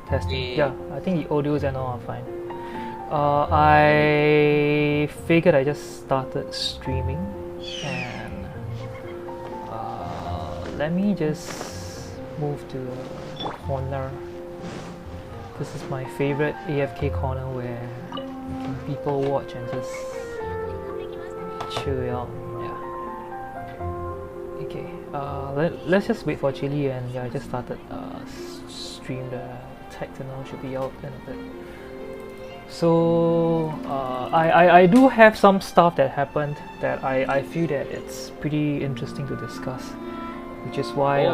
Testing. Yeah, I think the audios and all are fine. I figured I just started streaming, and let me just move to a corner. This is my favorite AFK corner where people watch and just chill out. Yeah. Okay. Let's just wait for Chili, and yeah, I just started stream. The Tectonal should be out in a bit. So I do have some stuff that happened that I feel that it's pretty interesting to discuss, which is why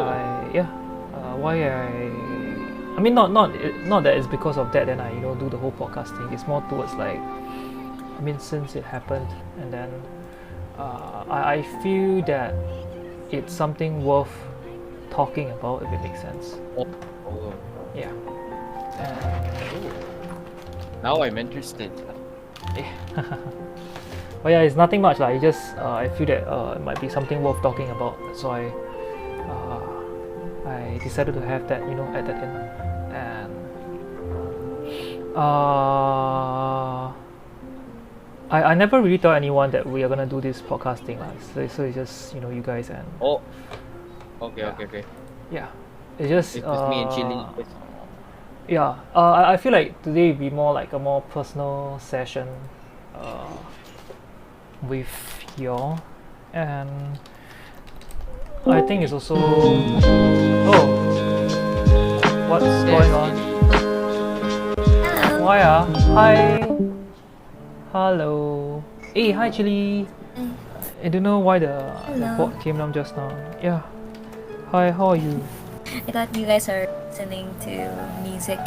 I mean not that it's because of that then I do the whole podcast thing. It's more towards like, I mean, since it happened, and then I feel that it's something worth talking about, if it makes sense. Yeah. Now I'm interested. But yeah, it's nothing much like. It just I feel that it might be something worth talking about. So I decided to have that added in, and I never really told anyone that we are gonna do this podcast thing like. So it's just you guys and Okay. Yeah, it's just me and Chili. Yeah, I feel like today will be more like a more personal session with y'all, and I think it's also what's going on? Hello. Why hi, hello, hey, hi Chili. I don't know why the bot came down just now. Yeah, hi, how are you? I thought you guys are listening to music.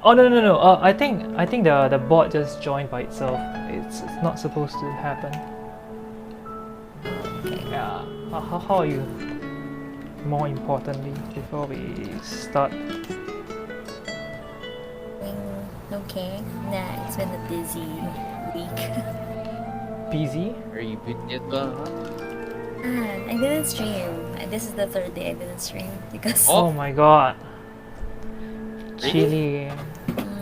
Oh no. I think the bot just joined by itself. It's not supposed to happen. Okay. Yeah. How are you? More importantly, before we start. Okay. Nah, it's been a busy week. Busy? Are you busy as well? I didn't stream. This is the third day I didn't stream because. Oh my god. Really? Chili.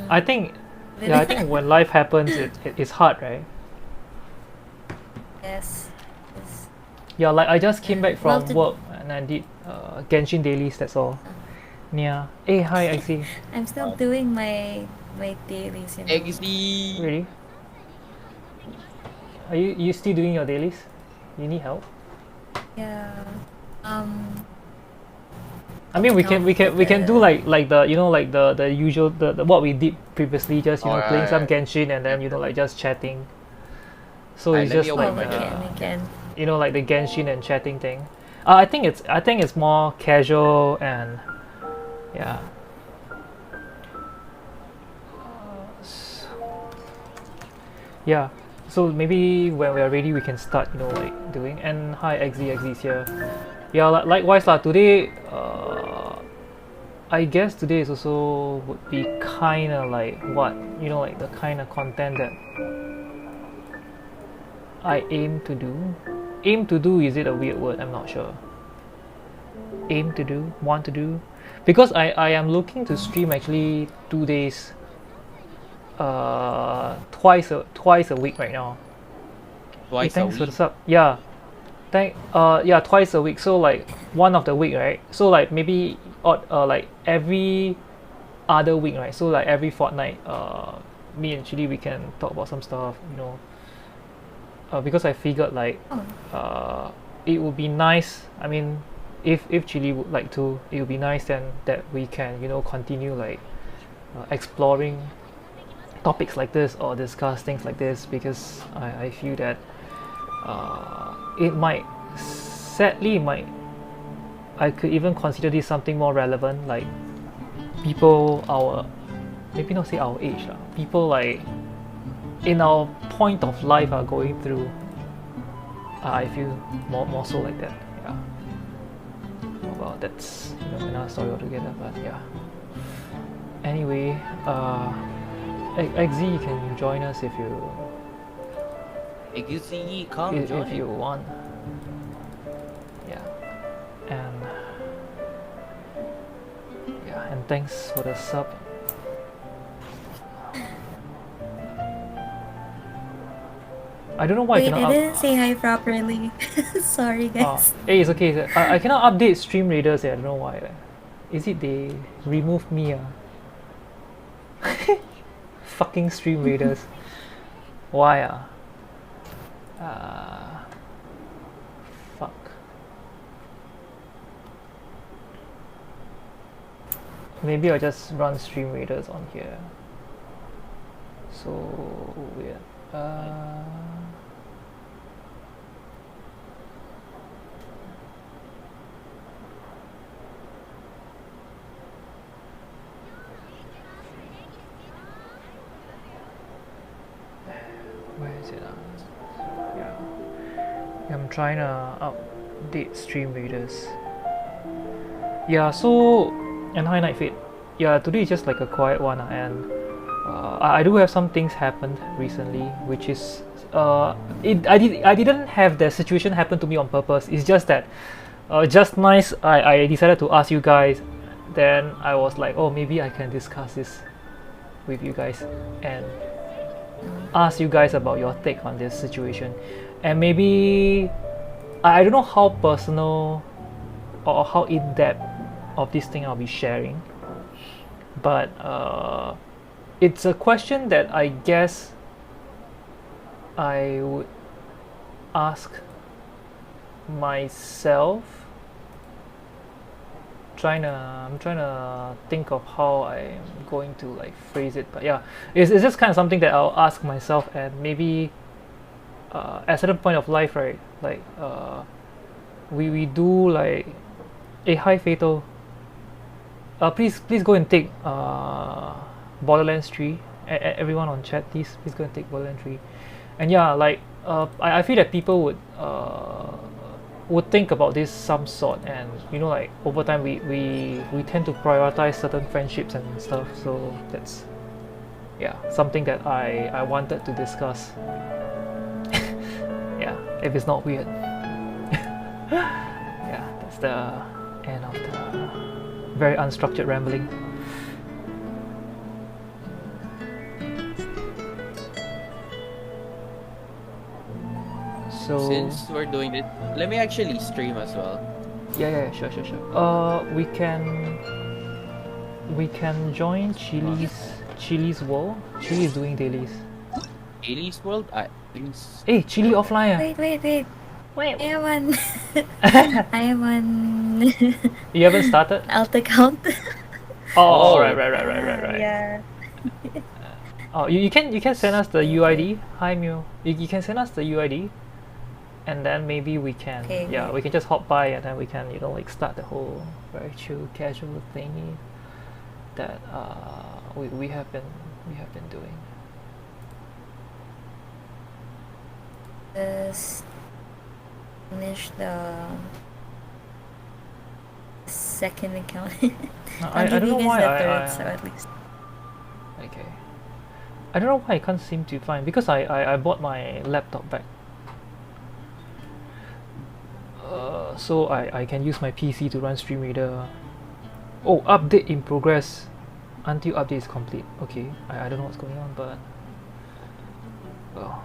I think when life happens, it's hard, right? Yes. Yeah, like I just came back from Well, work and I did Genshin dailies. That's all. Yeah. Hey, hi, I see. I'm still doing my dailies. Eggsy. Really? Are you still doing your dailies? You need help? Yeah. I mean, we can do like the like the usual the what we did previously, just playing some Genshin and then like just chatting. So it's just like we can. like the Genshin and chatting thing. I think it's more casual and yeah. Yeah. So maybe when we are ready, we can start like doing. And hi, XZ's here. Yeah, likewise lah. Today, I guess today is also would be kind of like what like the kind of content that I aim to do. Aim to do, is it a weird word? I'm not sure. Aim to do, want to do, because I am looking to stream actually 2 days, twice a week right now. Twice thanks a for week? the sub. Yeah. Twice a week. So like one of the week, right? So like maybe like every other week, right? So like every fortnight, me and Chili, we can talk about some stuff, because I figured like it would be nice. I mean, if Chili would like to, it would be nice then that we can continue like exploring topics like this or discuss things like this, because I feel that it might I could even consider this something more relevant, like people maybe not say our age, people like in our point of life are going through. I feel more so like that. Yeah. Well, that's another story altogether, but yeah. Anyway, XZ, you can join us if you Eggsy, come join. if you want. Yeah. And thanks for the sub. I don't know why I Wait, I cannot didn't say hi properly. Sorry, guys. hey, it's okay. I cannot update stream raiders. I don't know why. Is it they removed me? Fucking stream raiders. Why? Fuck. Maybe I'll just run stream raiders on here. So weird. Where is it? Yeah. I'm trying to update stream raiders. Yeah, so and hi Night Fate. Yeah, today is just like a quiet one, and I do have some things happened recently, which is I didn't have the situation happen to me on purpose. It's just that just nice I decided to ask you guys. Then I was like, oh, maybe I can discuss this with you guys and ask you guys about your take on this situation, and maybe I don't know how personal or how in depth of this thing I'll be sharing, but it's a question that I guess I would ask myself. I'm trying to think of how I'm going to like phrase it, but yeah, it's just kind of something that I'll ask myself, and maybe at a certain point of life, right? Like we do like a high fatal. Please go and take Borderlands 3. Everyone on chat, please go and take Borderlands 3. And yeah, like I feel that people would think about this some sort, and you know, like over time we tend to prioritize certain friendships and stuff. So that's something that I wanted to discuss. Yeah, if it's not weird. Yeah, that's the end of the very unstructured rambling. So Since we're doing this, let me actually stream as well. yeah, sure. We can join Chili's world. Chili is doing dailies. Ali's World? Hey, Chili offline. Wait. Wait. I am on. I am on. You haven't started? Alt account. Oh, right. Yeah. Oh, you can send us the UID. Hi Mew. You can send us the UID, and then maybe we can we can just hop by, and then we can like start the whole very chill casual thingy that we have been doing. Just finish the second account. I don't know why so at least. Okay. I don't know why I can't seem to find, because I bought my laptop back. So I can use my PC to run Stream Reader. Oh, update in progress until update is complete. Okay, I don't know what's going on, but well,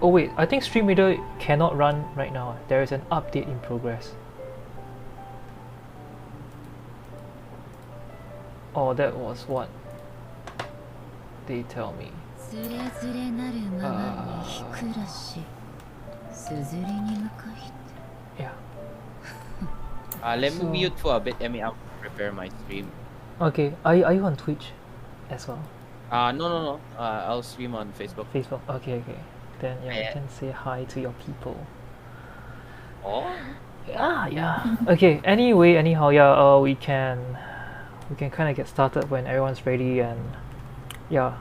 oh wait, I think Stream Reader cannot run right now. There is an update in progress. Oh, that was what they tell me. Yeah. Let me mute for a bit. Let me prepare my stream. Okay, are you on Twitch as well? No. I'll stream on Facebook. Facebook. Okay. Then you can say hi to your people. Oh. Yeah. Okay. Anyway, anyhow, we can kind of get started when everyone's ready, and yeah.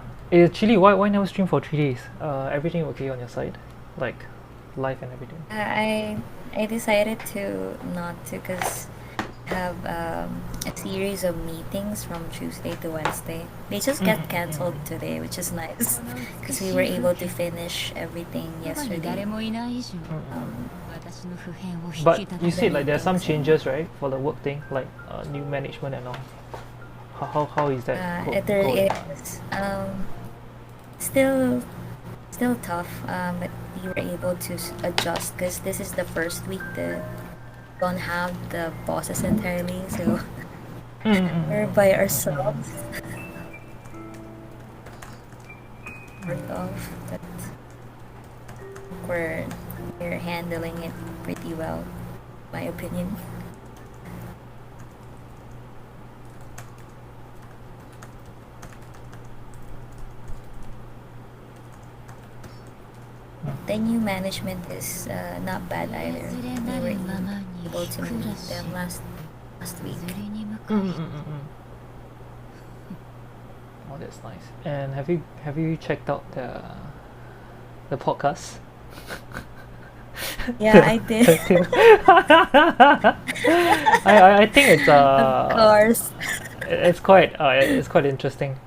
Chili, why never stream for 3 days? Everything okay on your side, like life and everything? I decided to not to, because I have a series of meetings from Tuesday to Wednesday. They just got cancelled today, which is nice because we were able to finish everything yesterday. But you said like there's some changes, right, for the work thing, like new management and all. How is that There going? is still still tough, but we were able to adjust because this is the first week that don't have the bosses entirely, so we're by ourselves, sort of. But we're we're handling it pretty well, my opinion. The new management is not bad either. We were able to meet them last week. Oh, that's nice. And have you checked out the podcast? Yeah, I did. I think it's Of course. it's quite interesting.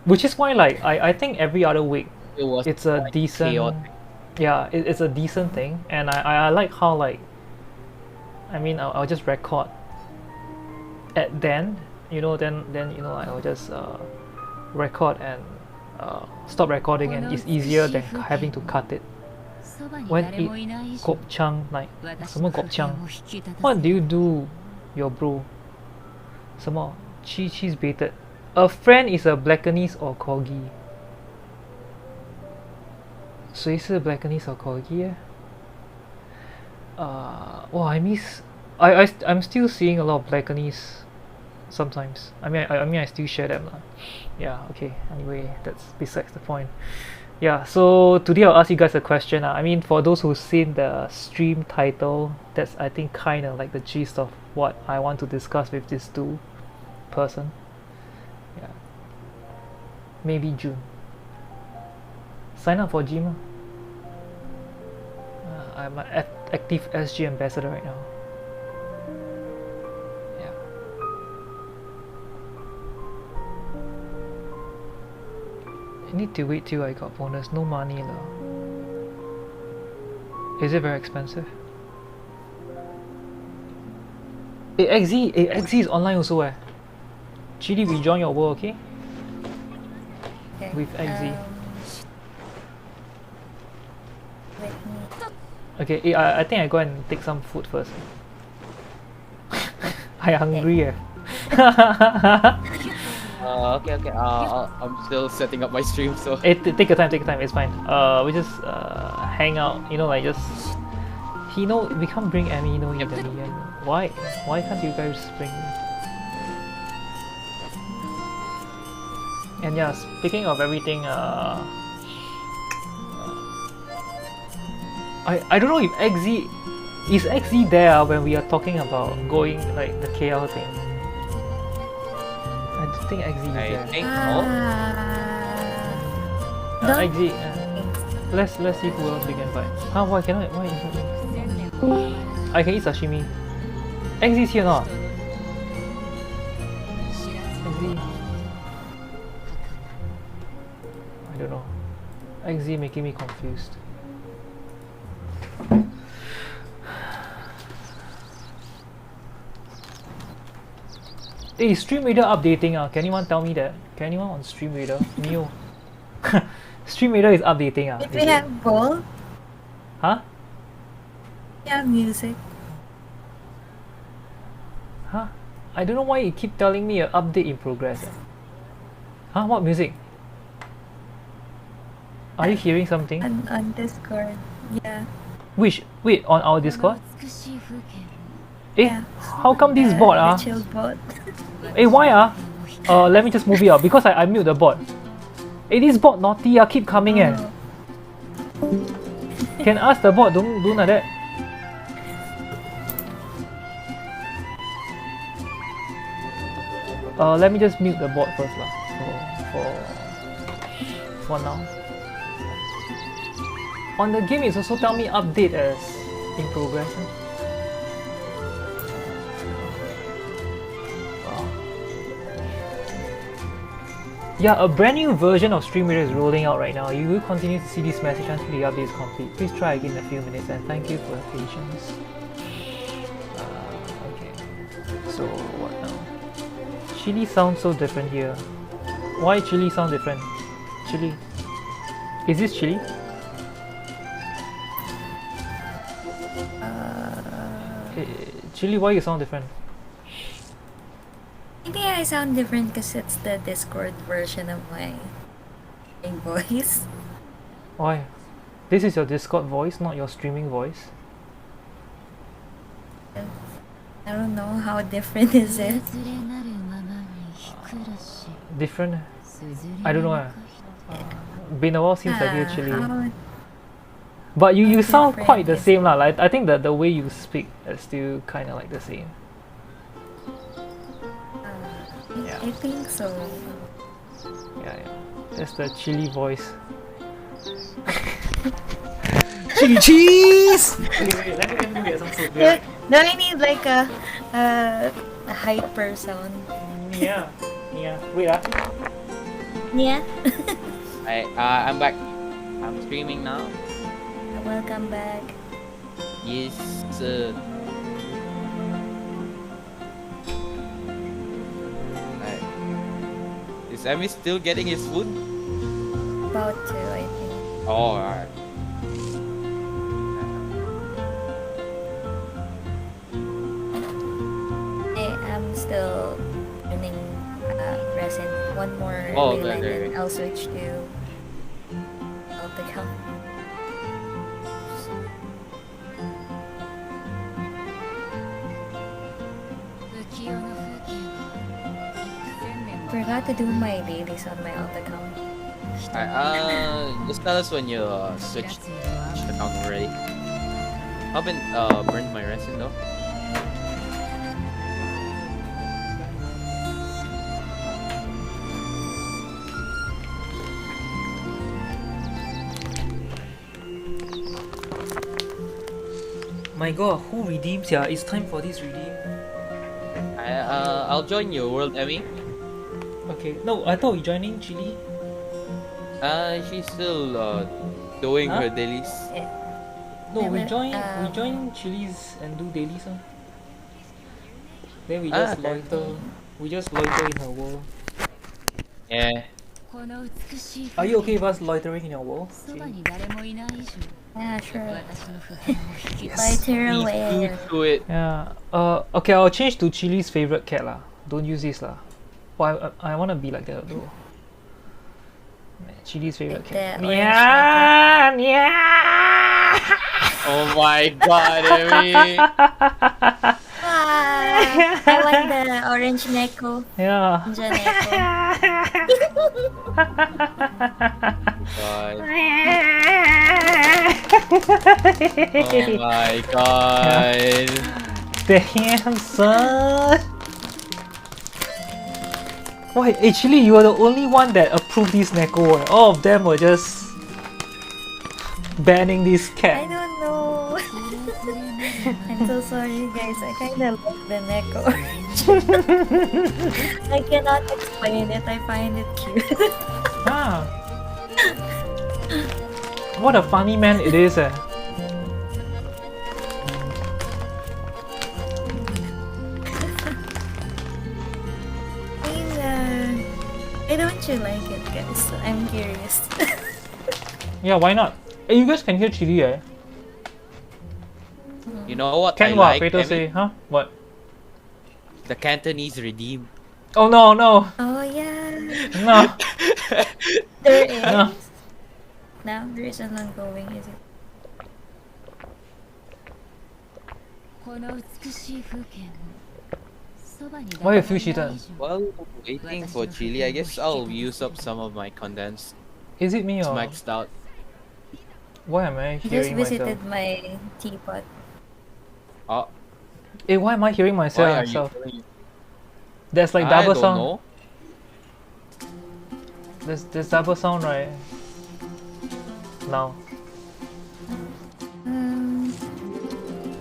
Which is why like I think every other week It was it's a quite decent chaotic. yeah it's a decent thing, and I like how like I mean I'll just record at then you know then you know I'll just record and stop recording, and it's easier than having to cut it. When it gopchang like 什么 gopchang? What do you do, your bro? 什么 cheese baited? A friend is a blackanese or corgi? 谁是 blackanese or corgi 哇 I miss I'm still seeing a lot of blackanese sometimes. I mean I still share them lah. Yeah, okay, anyway, that's besides the point. Yeah, so today I'll ask you guys a question. I mean, for those who've seen the stream title, that's I think kind of like the gist of what I want to discuss with this two person. Yeah, maybe June. Sign up for gym. I'm an active SG ambassador right now. Yeah. I need to wait till I got bonus. No money lah. Is it very expensive? XZ is online also Chidi, we join your world, okay? Okay. With XZ. Let me. Okay, I think I go and take some food first. I hungry Okay. I'm still setting up my stream, so. Hey, take your time, it's fine. We just hang out, you know, like just we can't bring Emmy, you know, in the end. Why can't you guys bring me? And yeah, speaking of everything, I don't know if XZ there when we are talking about going like the KL thing. I don't think XZ is I there. think so. Don't XZ. Let's see who else we can find. Why cannot? Why is it? I can eat sashimi. XZ is here or not? XZ. I don't know. XZ making me confused. Hey, Stream Reader updating. Can anyone tell me that? Can anyone on Stream Reader? Neo. Stream Reader is updating. Did we have gold? Huh? Yeah, music. Huh? I don't know why you keep telling me an update in progress. Huh? What music? Are you hearing something? On Discord. Yeah. Wait, on our Discord? Yeah. How come this bot The chill bot. why let me just move it out because I mute the bot. This bot naughty keep coming Can ask the bot don't like that. Let me just mute the bot first lah. For now. On the game it's also tell me update as in progress. Yeah, a brand new version of Stream Reader is rolling out right now. You will continue to see this message until the update is complete. Please try again in a few minutes and thank you for your patience. Okay, so what now? Chili sounds so different here. Why chili sound different? Chili. Is this chili? Chili, why you sound different? Maybe I sound different because it's the Discord version of my voice. Why? This is your Discord voice, not your streaming voice. I don't know how different is it. Different? I don't know. Been a while since I hear chili. But you sound quite the same lah. Like I think that the way you speak is still kind of like the same. Yeah. I think so. Yeah. That's the chili voice. Chili cheese! Let me get some food. Do I need like a hyper sound? Yeah. Wait Yeah. I'm back. I'm streaming now. Welcome back. Yes, sir. Alright. Is Emmy still getting his food? About to, I think. Oh, alright. I'm still running resin. One more Oh, relay, okay. and I'll switch to the count. Forgot to do my dailies on my alt account. Just tell us when you switch account already. I haven't burned my resin though. My god, who redeems ya? It's time for this redeem. I'll join your world, Emmy. Okay. No, I thought you joining Chili. She's still doing Huh? her dailies. No, we Never, join Chili's and do dailies. Huh? Then we just okay. We just loiter in her world. Yeah. Are you okay with us loitering in your world? Chili? Yeah, sure. Yes. Lighter Please away. do it. Yeah. Okay, I'll change to Chili's favorite cat lah. Don't use this lah. Well, I wanna be like that though. Chili's favorite Like cat. the orange Yeah, yeah. Oh my god, Emmy. I want the orange neko. Yeah. Ninja neko. God. Oh my god. Damn, son. Why? Actually, you are the only one that approved this Neko. All of them were just banning this I cat. don't know. I'm so sorry, guys. I kinda like the neko orange. I cannot explain it. I find it cute. Ah. What a funny man it is, eh. Why don't you like it, guys? I'm curious. Yeah, why not? Hey, you guys can hear Chili, eh? You know what Can I what? like, Peter Emmy? say, huh? What? The Cantonese redeem. Oh no, no, Oh yeah. no. There is. No. Now there is an ongoing, is it? Why you feel cheated? Well, waiting for chili, I guess I'll use up some of my condensed. Is it me It's or maxed out. why am I I just hearing visited myself? my teapot. Oh, Hey, why am I hearing why myself? are you doing it? There's like I double don't sound. know. There's double sound, right? Now.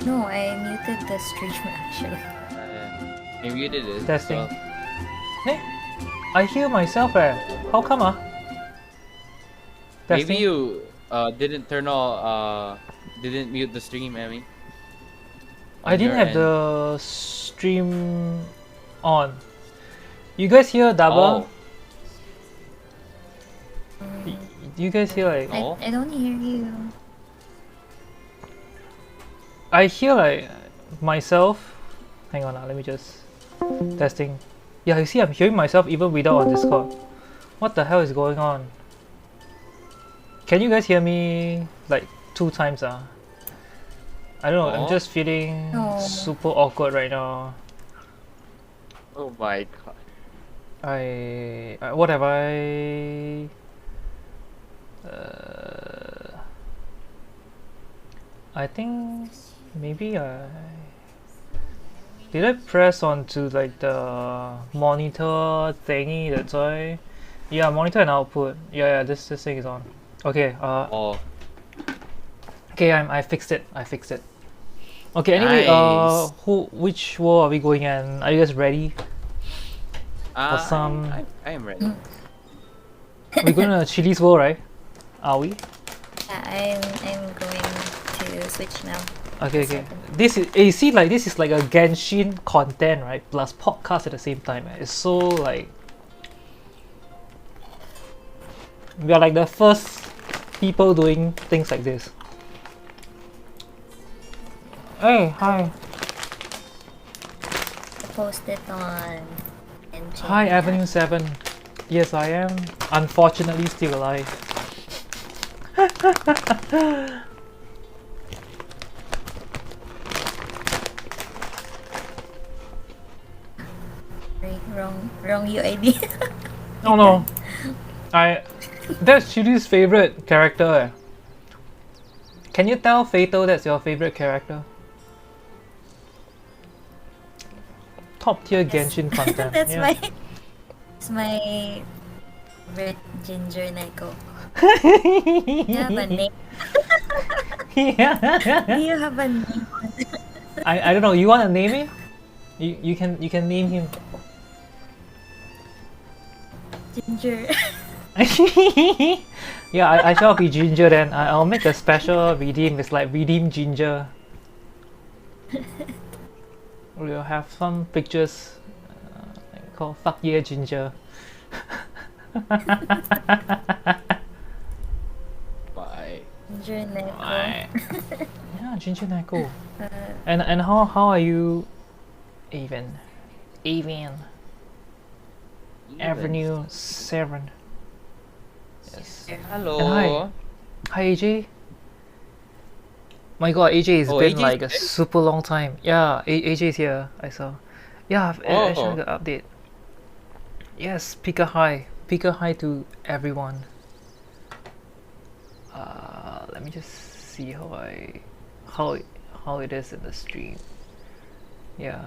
No, I muted the stream actually. Maybe you did it. Testing. So, Hey, I hear myself, eh? How come, ah? maybe Testing. you didn't turn on didn't mute the stream, Emmy. I didn't your have the stream on. You guys hear Daba? Oh, Y- You guys hear like? no. I don't hear you. I hear like myself. Hang on, let me just testing. Yeah, you see, I'm hearing myself even without on Discord. What the hell is going on? Can you guys hear me like 2 times? I don't know. I'm No. just feeling No. super awkward right now. Oh my god. What have I? I think maybe I did I press onto like the monitor thingy. That's why. Yeah, monitor and output. Yeah, this thing is on. Okay. Oh, Okay. I fixed it. I fixed it. Okay. Anyway. nice. Which war are we going in? Are you guys ready? For some. I am ready. We're going to Chili's world, right? Are we? Yeah, I'm going to switch now. Okay, okay. This is you see like this is like a Genshin content, right? Plus podcast at the same time. It's so like we are like the first people doing things like this. Hey, hi. I posted on Genshin Hi, Impact. Avenue 7. Yes, I am. Unfortunately, still alive. Sorry, wrong UID. Oh no. That's Chili's favorite character. Can you tell Fatal that's your favorite character? Top tier Genshin content. That's yeah. my red ginger Neko. You have a name? yeah. Do you have a name? I don't know. You want to name him? You can name him. Ginger. Yeah, I shall be Ginger then. I'll make a special redeem. It's like redeem Ginger. We'll have some pictures called fuck yeah Ginger. Bye. Ginger Neko. Right. Yeah, Ginger Neko. Uh, And how are you? Even. Avenue 7. Yes. Hello. And hi AJ. My god, AJ has Oh, been AJ 's like a back? super long time. Yeah, AJ's here. I saw. Yeah, I actually got update. Yes, peek a hi to everyone. Let me just see how it is in the stream. Yeah.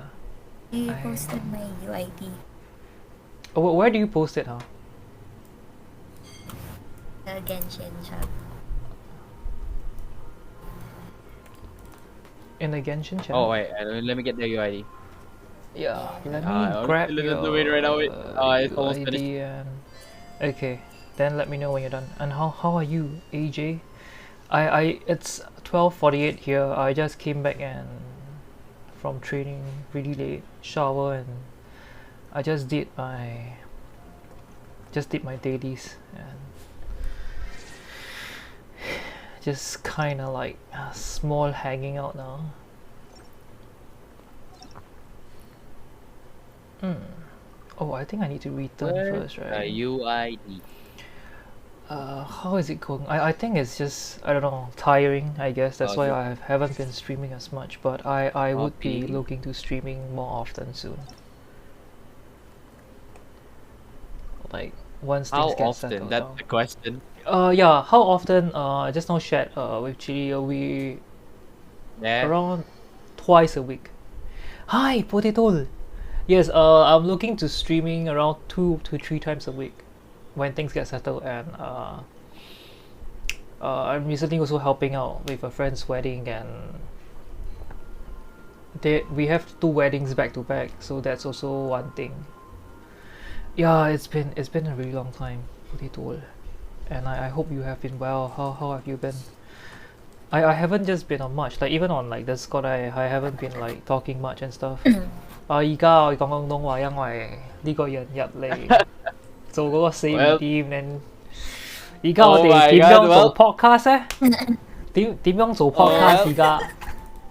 I posted my UID. Oh, where do you post it, huh? The Genshin chat. In the Genshin chat. Oh wait, let me get the UID. Yeah. Let me I'll grab look your at the wait right now. Wait. It's almost finished. UID and okay. Then let me know when you're done. And how are you, AJ? It's 12:48 here. I just came back and from training really late, shower, and I just did my dailies and just kind of like a small hanging out now. Oh, I think I need to return first, right? UID. How is it going? I think it's just, I don't know, tiring, I guess. That's why I haven't been streaming as much, but I would be Copy. looking to streaming more often soon. Like, once How things get often? settled That's down. the question. Yeah, how often? Just now shared with Chili, we Yeah. around twice a week. Hi, Potato! Yes, I'm looking to streaming around 2 to 3 times a week when things get settled, and I'm recently also helping out with a friend's wedding, and we have 2 weddings back to back, so that's also one thing. Yeah, it's been a really long time, Potato, and I hope you have been well. How have you been? I haven't just been on much, like even on like Discord, I haven't been like talking much and stuff. 而家我講廣東話，因為呢個人入嚟做嗰個死 redeem，而家我哋點樣做 podcast 咧？點樣做 podcast 而家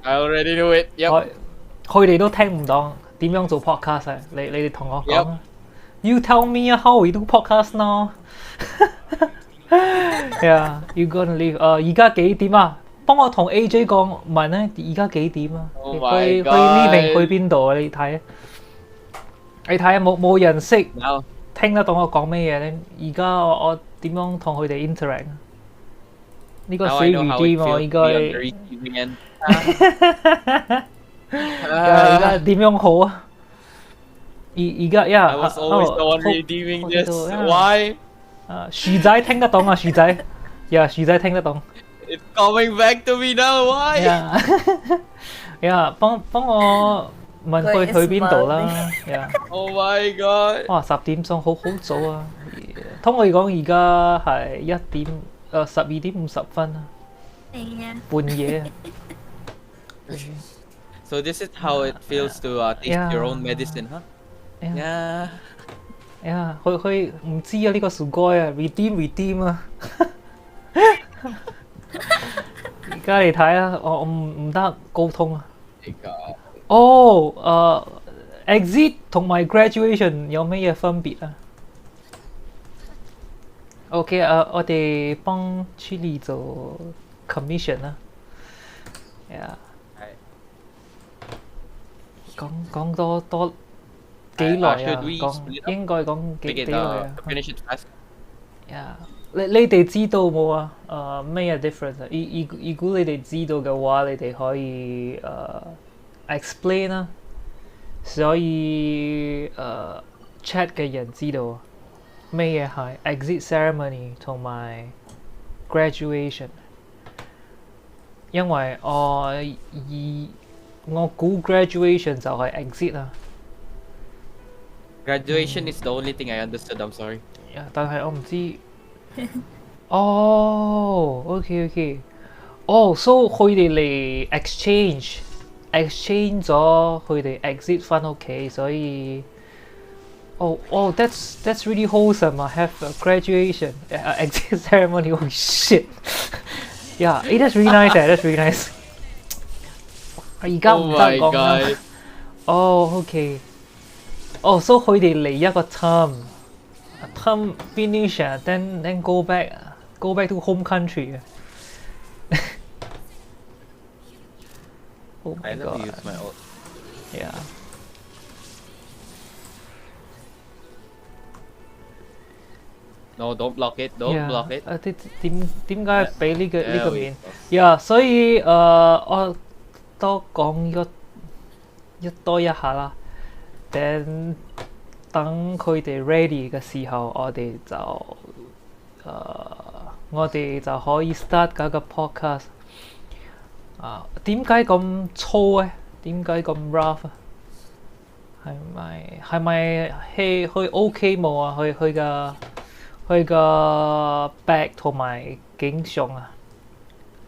I already do it. Yep. 佢哋都聽唔到點樣做 podcast 啊？你哋同我講啊 ！You tell me how we do podcast now 。Yeah, you gonna leave？而家幾點啊？幫我同 AJ 講問咧，而家幾點啊？去 leaving 去邊度啊？你睇，你睇冇人識聽得到我講咩嘢咧？而家我點樣同佢哋 interact 啊？呢個死 redeem 我應該而家點樣好啊？而家 yeah， I was always the one redeeming this. Why？ 薯仔聽得懂啊，薯仔，yeah， 薯仔聽得懂。It's coming back to me now. Why？ Yeah， 幫我問佢去邊度啦。Yeah。Oh my god！ 哇，10點鐘好早啊！通我講而家係12點50啊，半夜啊。So this is how it feels to taste your own medicine, huh? Yeah. Yeah， 佢唔知啊呢個樹蓋啊 ，redeem 啊。而家你睇啊，我唔得溝通啊。exit 同埋 graduation 有咩嘢分別啊 ？OK 我哋幫 Chili 做 commission 啦。Yeah。講多幾耐啊？應該講幾耐啊 ？Finish it fast. Yeah， 你哋知道冇啊？咩 difference 啊？如果你哋知道嘅話，你哋可以explain 啦。所以chat 嘅人知道咩嘢係 exit ceremony 同埋 graduation， 因為我估 graduation 就係 exit 啦。Graduation is the only thing I understood. I'm sorry. 但係我唔知。OK。so 佢哋嚟 exchange 咗佢哋 exit 翻屋企，所以that's really wholesome. I have a graduation exit ceremony. Holy shit. Yeah, that's really nice. That's really nice. 而家唔得講啦。OK。so 佢哋嚟一個 term finish then go back to home country. Oh my god. Use my ult. Yeah. No, don't block it. Don't block it. 點解俾呢個面 ？Yeah， 所以我多講多一下啦。等佢哋 ready 嘅時候，我哋就可以 start 嗰個 podcast。點解咁粗咧？點解咁 rough 啊？係咪佢 OK 冇啊？佢個 back 同埋頸上啊，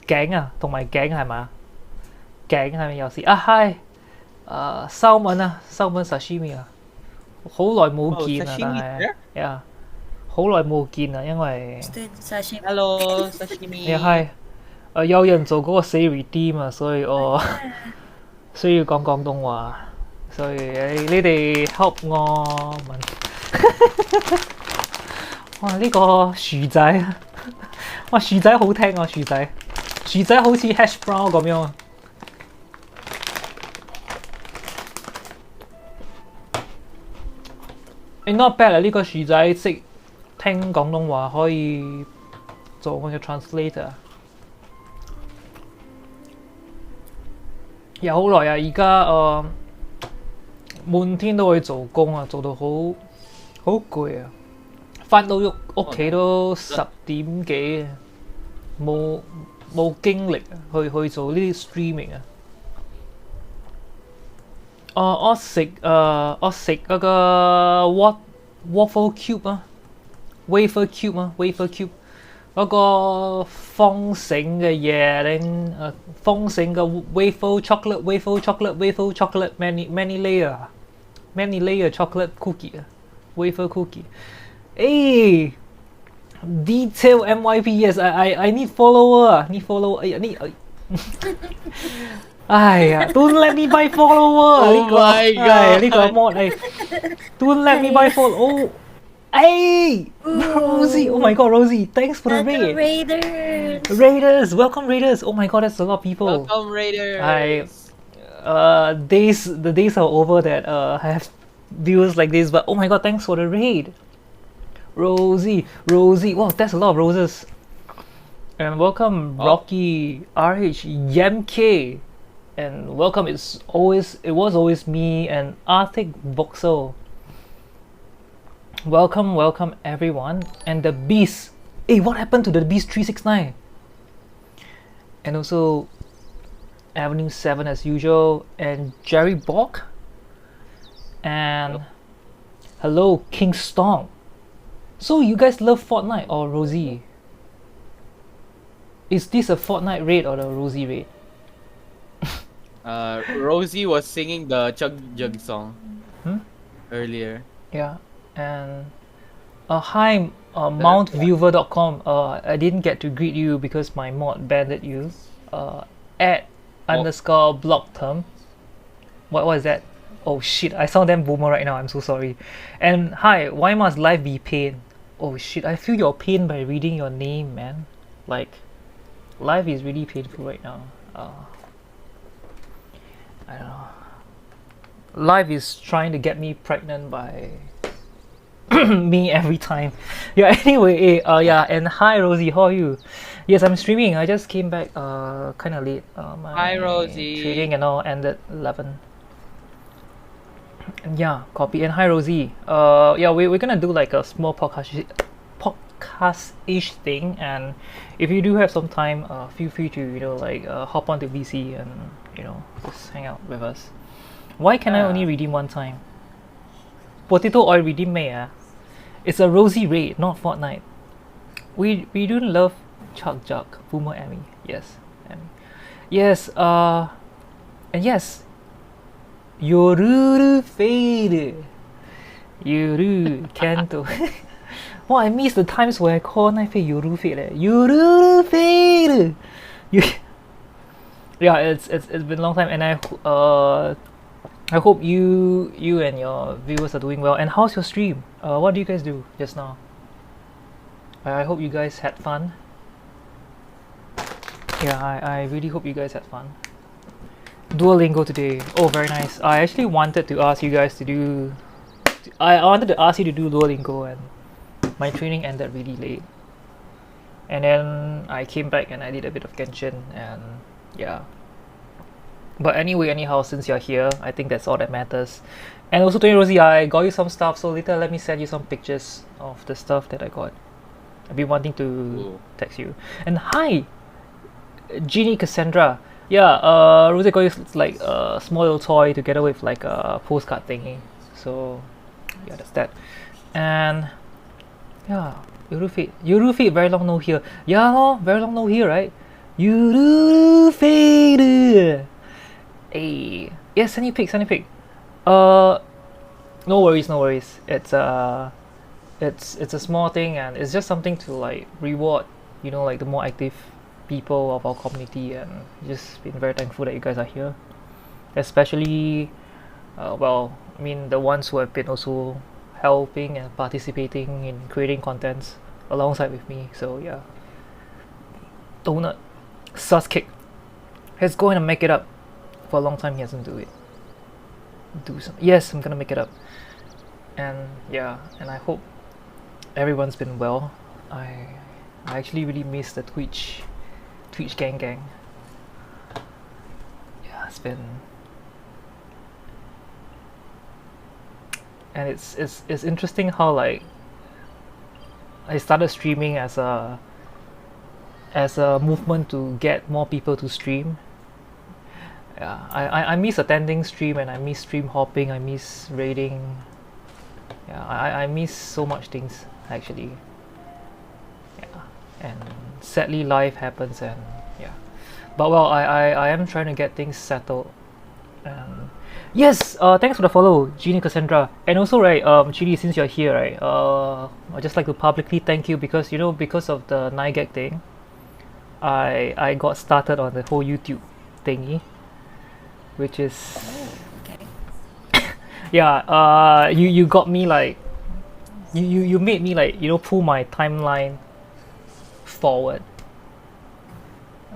頸啊同埋頸係咪啊？頸係咪有事啊？係。收文 sashimi 啊，好耐冇見啊，但係好耐冇見啊，因為 Hello sashimi。係有人做嗰個死 redeem 啊，所以我需要講廣東話，所以你哋 help 我問。哇！呢個薯仔，哇薯仔好聽啊，薯仔好似 hash brown 咁樣啊。not bad 啊！呢個薯仔識聽廣東話，可以做我嘅 translator。有好耐啊！而家滿天都去做工啊，做到好攰啊！返到屋企都10點幾啊，冇精力去做呢啲 streaming 啊！我食嗰個 waffle cube 啊 ，wafer cube 嗰個豐盛嘅嘢咧，豐盛嘅 waffle chocolate many layer Many layer chocolate cookie, wafer cookie. Hey, detail MYP. Yes, I need follower. Need follower. I need. Ay, don't let me buy follower. Oh my Ay, god. mod. Ay, don't let me buy follow. Oh, hey, Rosie. Oh my god, Rosie. Thanks for the Welcome, raid. Raiders! Raiders, welcome Raiders. Oh my god, that's a lot of people. Welcome, Raiders. The days are over that I have viewers like this, but oh my god, thanks for the raid. Rosie, wow, that's a lot of roses. And welcome Rocky, RH, YamK, and welcome. It was always me and Arctic Voxel. Welcome everyone, and the Beast. Hey, what happened to the Beast 369? And also Avenue 7 as usual, and Jerry Bock, and hello King Stong. So you guys love Fortnite or Rosie? Is this a Fortnite raid or a Rosie raid? Rosie was singing the Chug Jug song earlier. Yeah, and hi, mountviewer.com. I didn't get to greet you because my mod banned you. At underscore block term. What was that? Oh shit, I sound damn boomer right now. I'm so sorry. And hi, why must life be pain? Oh shit, I feel your pain by reading your name, man. Like, life is really painful right now. I don't know. Life is trying to get me pregnant by me every time. Yeah, anyway, yeah, and hi Rosie, how are you? Yes, I'm streaming. I just came back kind of late. My Hi, Rosie. Trading and all ended 11. And yeah, copy. And hi Rosie. Yeah, we're gonna do like a small podcast-ish thing, and if you do have some time, feel free to like hop onto VC and just hang out with us. Why can I only redeem one time? Potato oil redeem me. It's a Rosie raid, not Fortnite. We do love Chuck Juck, Boomer Emmy. Yes, Emmy. Yes, and yes. Yoruru fade. Yoru Kanto. Oh, I miss the times where I call knife Yoru fade. Yoruru fade. Yeah, it's been a long time, and I hope you and your viewers are doing well. And how's your stream? What do you guys do just now? I hope you guys had fun. Yeah, I really hope you guys had fun. Duolingo today. Oh, very nice. I actually wanted to ask you guys to do. I wanted to ask you to do Duolingo, and my training ended really late. And then I came back and I did a bit of Genshin, and yeah. But anyway, anyhow, since you're here, I think that's all that matters. And also, Tony Rosie, I got you some stuff, so later let me send you some pictures of the stuff that I got. I've been wanting to text you. And hi, Jeannie Cassandra. Yeah, Rosie got you like a small little toy together with like a postcard thingy. So yeah, that's that. And yeah, Yurufit, very long no here. Yeah, no, very long no here, right? Yurufit. Hey, yeah, send you pic. No worries. It's a small thing, and it's just something to like reward, like the more active people of our community, and just been very thankful that you guys are here, especially well, I mean the ones who have been also helping and participating in creating contents alongside with me. So yeah, Donut sus kick, he's going to make it up. For a long time he hasn't do some. Yes, I'm gonna make it up. And yeah, and I hope everyone's been well. I actually really miss the Twitch gang. Yeah, it's been, and it's interesting how like I started streaming as a movement to get more people to stream. Yeah, I miss attending stream, and I miss stream hopping, I miss raiding. Yeah, I miss so much things actually. Yeah, and sadly life happens, and yeah. But well, I am trying to get things settled. Yes, thanks for the follow, Genie Cassandra. And also, right, Chidi, since you're here, right, I'd just like to publicly thank you because, because of the NIGAG thing, I got started on the whole YouTube thingy, which is, Oh, okay. yeah, you got me like, you made me like, pull my timeline forward.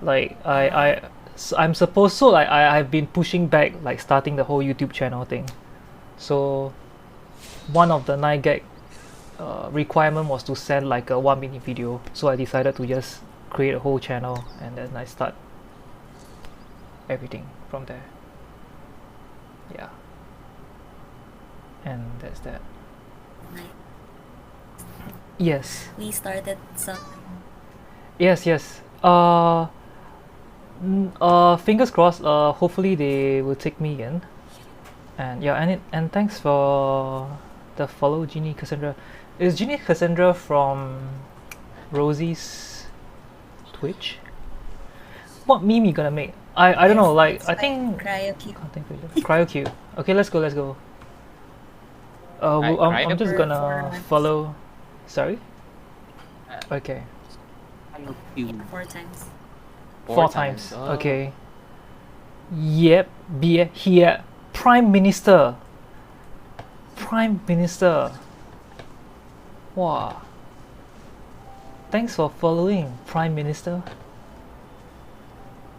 Like, I'm supposed, so like, I've been pushing back, like, starting the whole YouTube channel thing. So, one of the 9 gag requirement was to send like a 1 minute video, so I decided to just create a whole channel and then I start everything from there. Yeah, and that's that. Nice. Yes, We started some. yes. Fingers crossed. Hopefully they will take me in. And yeah, and thanks for the follow, Genie Cassandra. Is Genie Cassandra from Rosie's Twitch? What meme you gonna make? I don't Yes, know. Like it's I think Cryo-Cube. CryoQ. Okay, let's go. I'm just Cryo- gonna 4 months. follow. Sorry. Uh, Okay. you 4 times. 4 times. Oh. Okay. Yep. Be here. Prime Minister. Prime Minister. Wow. Thanks for following, Prime Minister.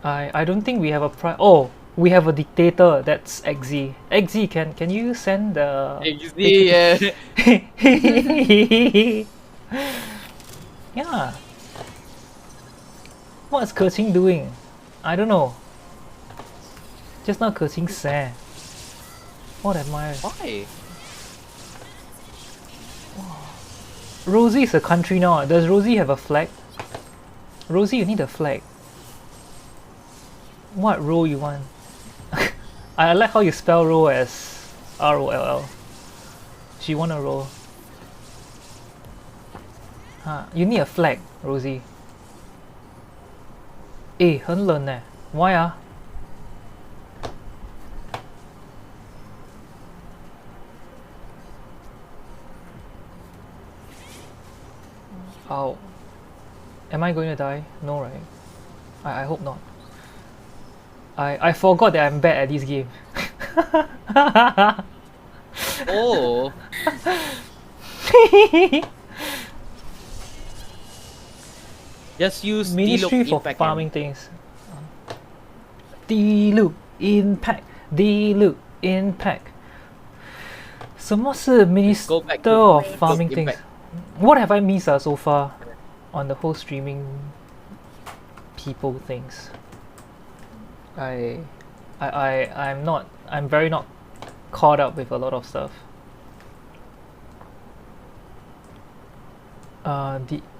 I don't think we have a prime. Oh, we have a dictator. That's XZ. XZ, can you send the? Yeah. Yeah. What's Kerching doing? I don't know. Just now Kerching sang. What am I? Why? Rosie is a country now. Does Rosie have a flag? Rosie, you need a flag. What role you want? I like how you spell role as ROLL. She want a role. Huh, you need a flag, Rosie. 很冷欸 Why ah? Oh. Am I going to die? No, right? I hope not. I forgot that I'm bad at this game. Oh. Just use Ministry Diluc for Impact farming things. Diluc Impact. Diluc Impact. 什么是 Go Minister back to of Diluc Farming things? Impact. What have I missed so far on the whole streaming people things? I'm very not caught up with a lot of stuff.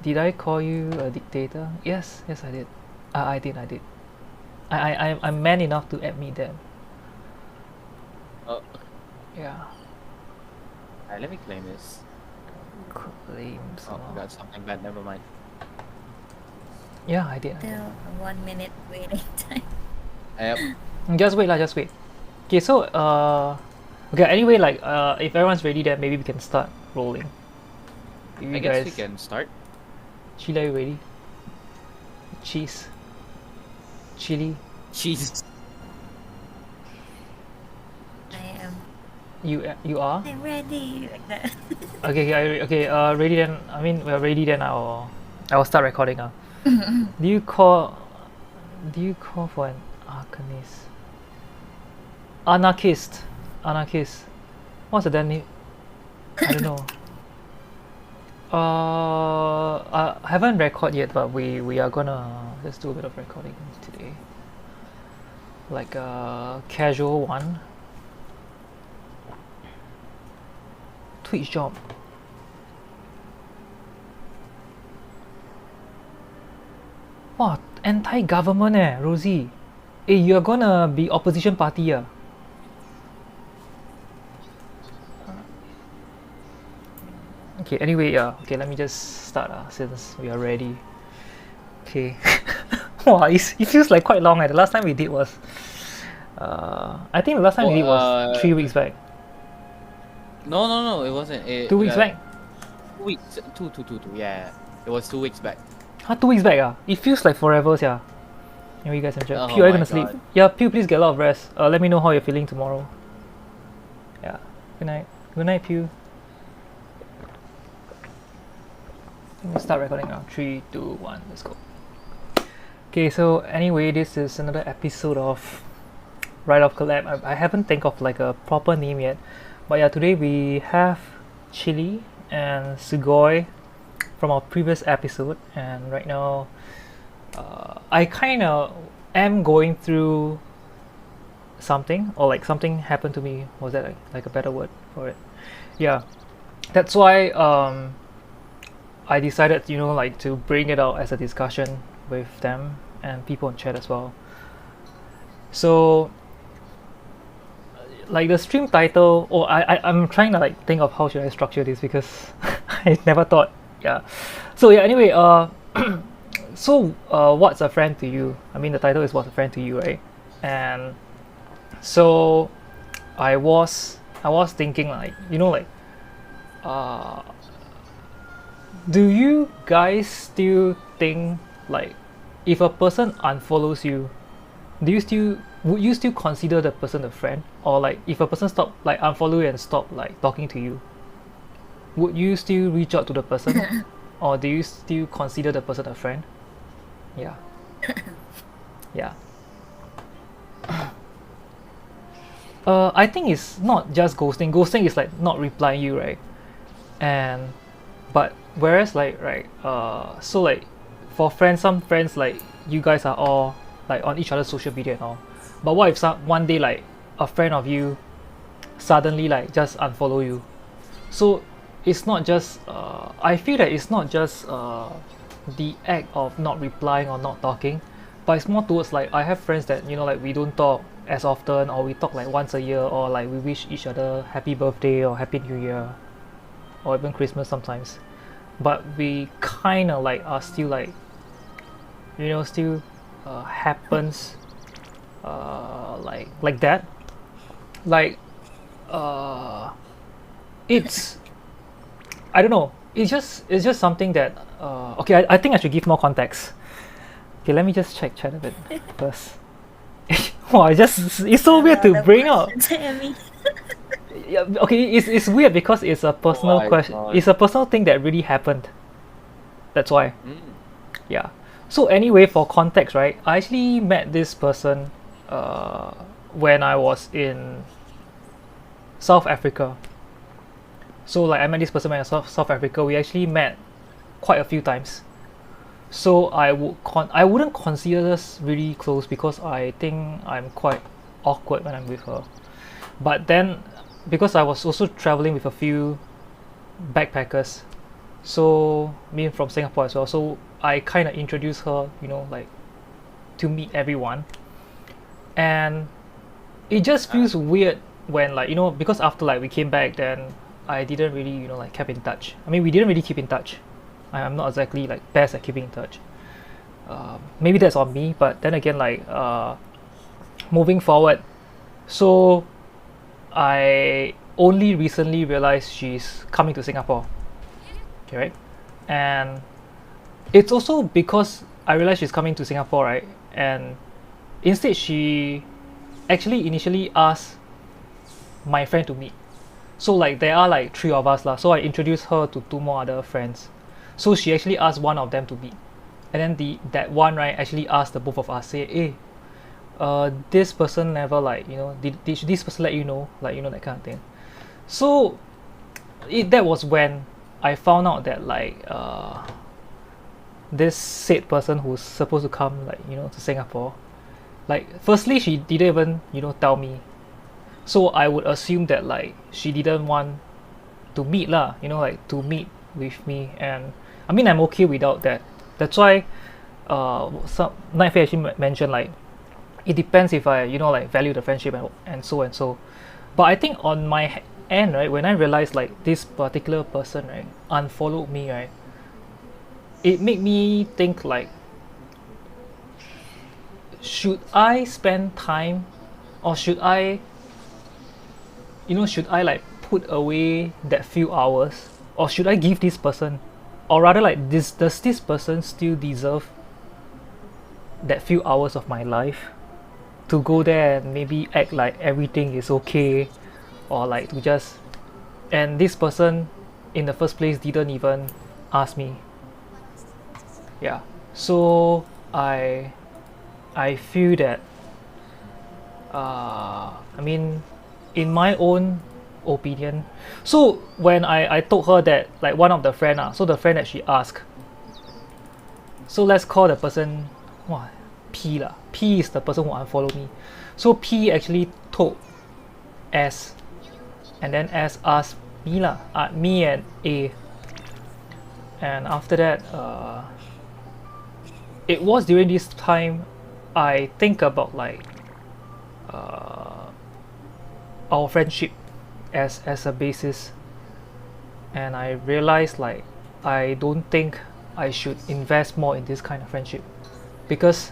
Did I call you a dictator? Yes, I did. I did. I'm man enough to admit that. Oh, Yeah. alright, let me claim this. Claims. Oh, I got something bad. Never mind. Yeah, I did. Still 1 minute waiting time. Yep. Just wait lah, just wait. Okay, so okay. Anyway, like if everyone's ready, then maybe we can start rolling. You I guess guys, we can start. Chile, are you ready? Cheese. Chili. Jesus. I am. You are? I'm ready. Like that. Okay. Ready then. I mean, we're ready then. I will start recording. Do you call for an arcanist? Anarchist. What's the damn name? I don't know. I haven't recorded yet, but we are gonna just do a bit of recording today. Like a casual one. Twitch job. Wow, anti-government Rosie. Hey, you're gonna be opposition party Okay, anyway, okay, let me just start since we are ready. Okay. Wow, it feels like quite long. The last time we did was I think the last time we did was 3 weeks back. No, it wasn't. 2 weeks back? 2 weeks. Two. Yeah, it was 2 weeks back. 2 weeks back ah? It feels like forever, yeah. You guys enjoy. Oh Pew, are you my gonna sleep? God. Yeah, Pew, please get a lot of rest. Let me know how you're feeling tomorrow. Yeah. Good night. Good night, Pew. Let me start recording now. 3, 2, 1, let's go. Okay, so anyway, this is another episode of Right Off Collab. I haven't think of like a proper name yet, but yeah, today we have Chili and Sugoi from our previous episode, and right now I kind of am going through something, or like something happened to me. Was that like a better word for it? Yeah, that's why I decided, like to bring it out as a discussion with them and people in chat as well. So like the stream title, or I'm trying to like think of how should I structure this, because I never thought. Yeah, so yeah, anyway, so what's a friend to you? I mean, the title is what's a friend to you, right? And so I was thinking, like, do you guys still think, like, if a person unfollows you, would you still consider the person a friend? Or like if a person unfollow you and stop like talking to you, would you still reach out to the person? Or do you still consider the person a friend? Yeah. Yeah. I think it's not just ghosting. Ghosting is like not replying you, right? But whereas like, right, so like for friends, some friends, like, you guys are all like on each other's social media and all. But what if one day, like, a friend of you suddenly like just unfollow you? So it's not just I feel that it's not just the act of not replying or not talking, but it's more towards, like, I have friends that, like, we don't talk as often, or we talk like once a year, or like we wish each other happy birthday or happy new year, or even Christmas sometimes, but we kind of like are still like, still happens like that, like it's, I don't know, it's just something that okay, I think I should give more context. Okay, let me just check chat a bit first. Wow, it's so weird to bring out. Yeah, okay, it's weird because it's a personal question. God. It's a personal thing that really happened. That's why. Mm. Yeah. So anyway, for context, right, I actually met this person when I was in South Africa. So like I met this person when I was in South Africa. We actually met quite a few times. So I wouldn't consider us really close, because I think I'm quite awkward when I'm with her. But then, because I was also traveling with a few backpackers, so me from Singapore as well, so I kind of introduced her, like, to meet everyone. And it just feels weird when, like, because after like we came back, then I didn't really, like, keep in touch. I mean, we didn't really keep in touch. I'm not exactly like best at keeping in touch. Maybe that's on me, but then again, like, moving forward, so I only recently realized she's coming to Singapore. Okay, right? And it's also because I realized she's coming to Singapore, right? And instead, she actually initially asked my friend to meet. So like there are like 3 of us lah. So I introduced her to 2 more other friends. So she actually asked one of them to meet, and then that one, right, actually asked the both of us, say, hey, this person never, like, did this person let you know, like, that kind of thing. So that was when I found out that, like, this said person who's supposed to come, like, to Singapore, like, firstly, she didn't even tell me. So I would assume that, like, she didn't want to meet lah, like, to meet with me. And I mean, I'm okay without that. That's why some Nightfare actually mentioned, like, it depends if I like value the friendship and so. But I think on my end, right, when I realized, like, this particular person, right, unfollowed me, right, it made me think, like, should I spend time or should I, should I like put away that few hours, or should I give this person, or rather like does this person still deserve that few hours of my life to go there and maybe act like everything is okay, or like to just, and this person in the first place didn't even ask me. Yeah, so I feel that I mean, in my own opinion, so when I told her that, like, one of the friend so the friend that she asked, so let's call the person, wow, P lah. P is the person who unfollowed me. So P actually told S, and then S asked me lah, me and A, and after that, it was during this time I think about like our friendship as a basis, and I realized like I don't think I should invest more in this kind of friendship, because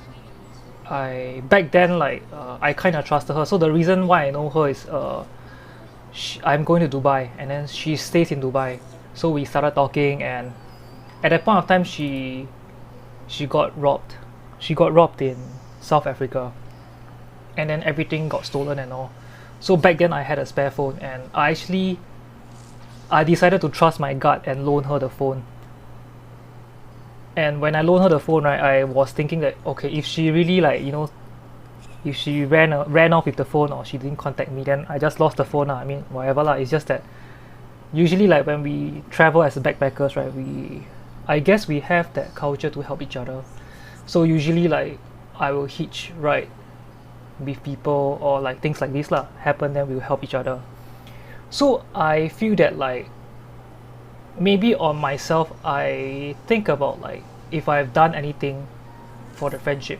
back then like I kind of trusted her. So the reason why I know her is I'm going to Dubai, and then she stays in Dubai, so we started talking, and at that point of time she got robbed. She got robbed in South Africa, and then everything got stolen and all. So back then I had a spare phone, and I decided to trust my gut and loan her the phone. And when I loaned her the phone, right, I was thinking that, okay, if she really like, if she ran off with the phone, or she didn't contact me, then I just lost the phone. I mean, whatever lah. It's just that usually like when we travel as backpackers, right, I guess we have that culture to help each other. So usually like I will hitch ride with people, or like things like this lah happen, then we will help each other. So I feel that like maybe on myself, I think about like if I've done anything for the friendship,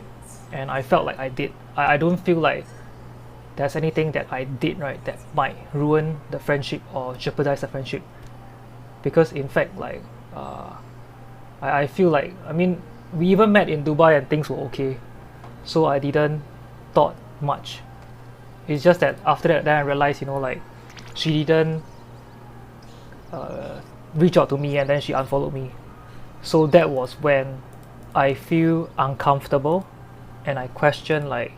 and I felt like I did. I don't feel like there's anything that I did right that might ruin the friendship or jeopardize the friendship, because in fact like I feel like, I mean, we even met in Dubai and things were okay, so I didn't thought much. It's just that after that, then I realized, like she didn't reach out to me, and then she unfollowed me. So that was when I feel uncomfortable, and I question like,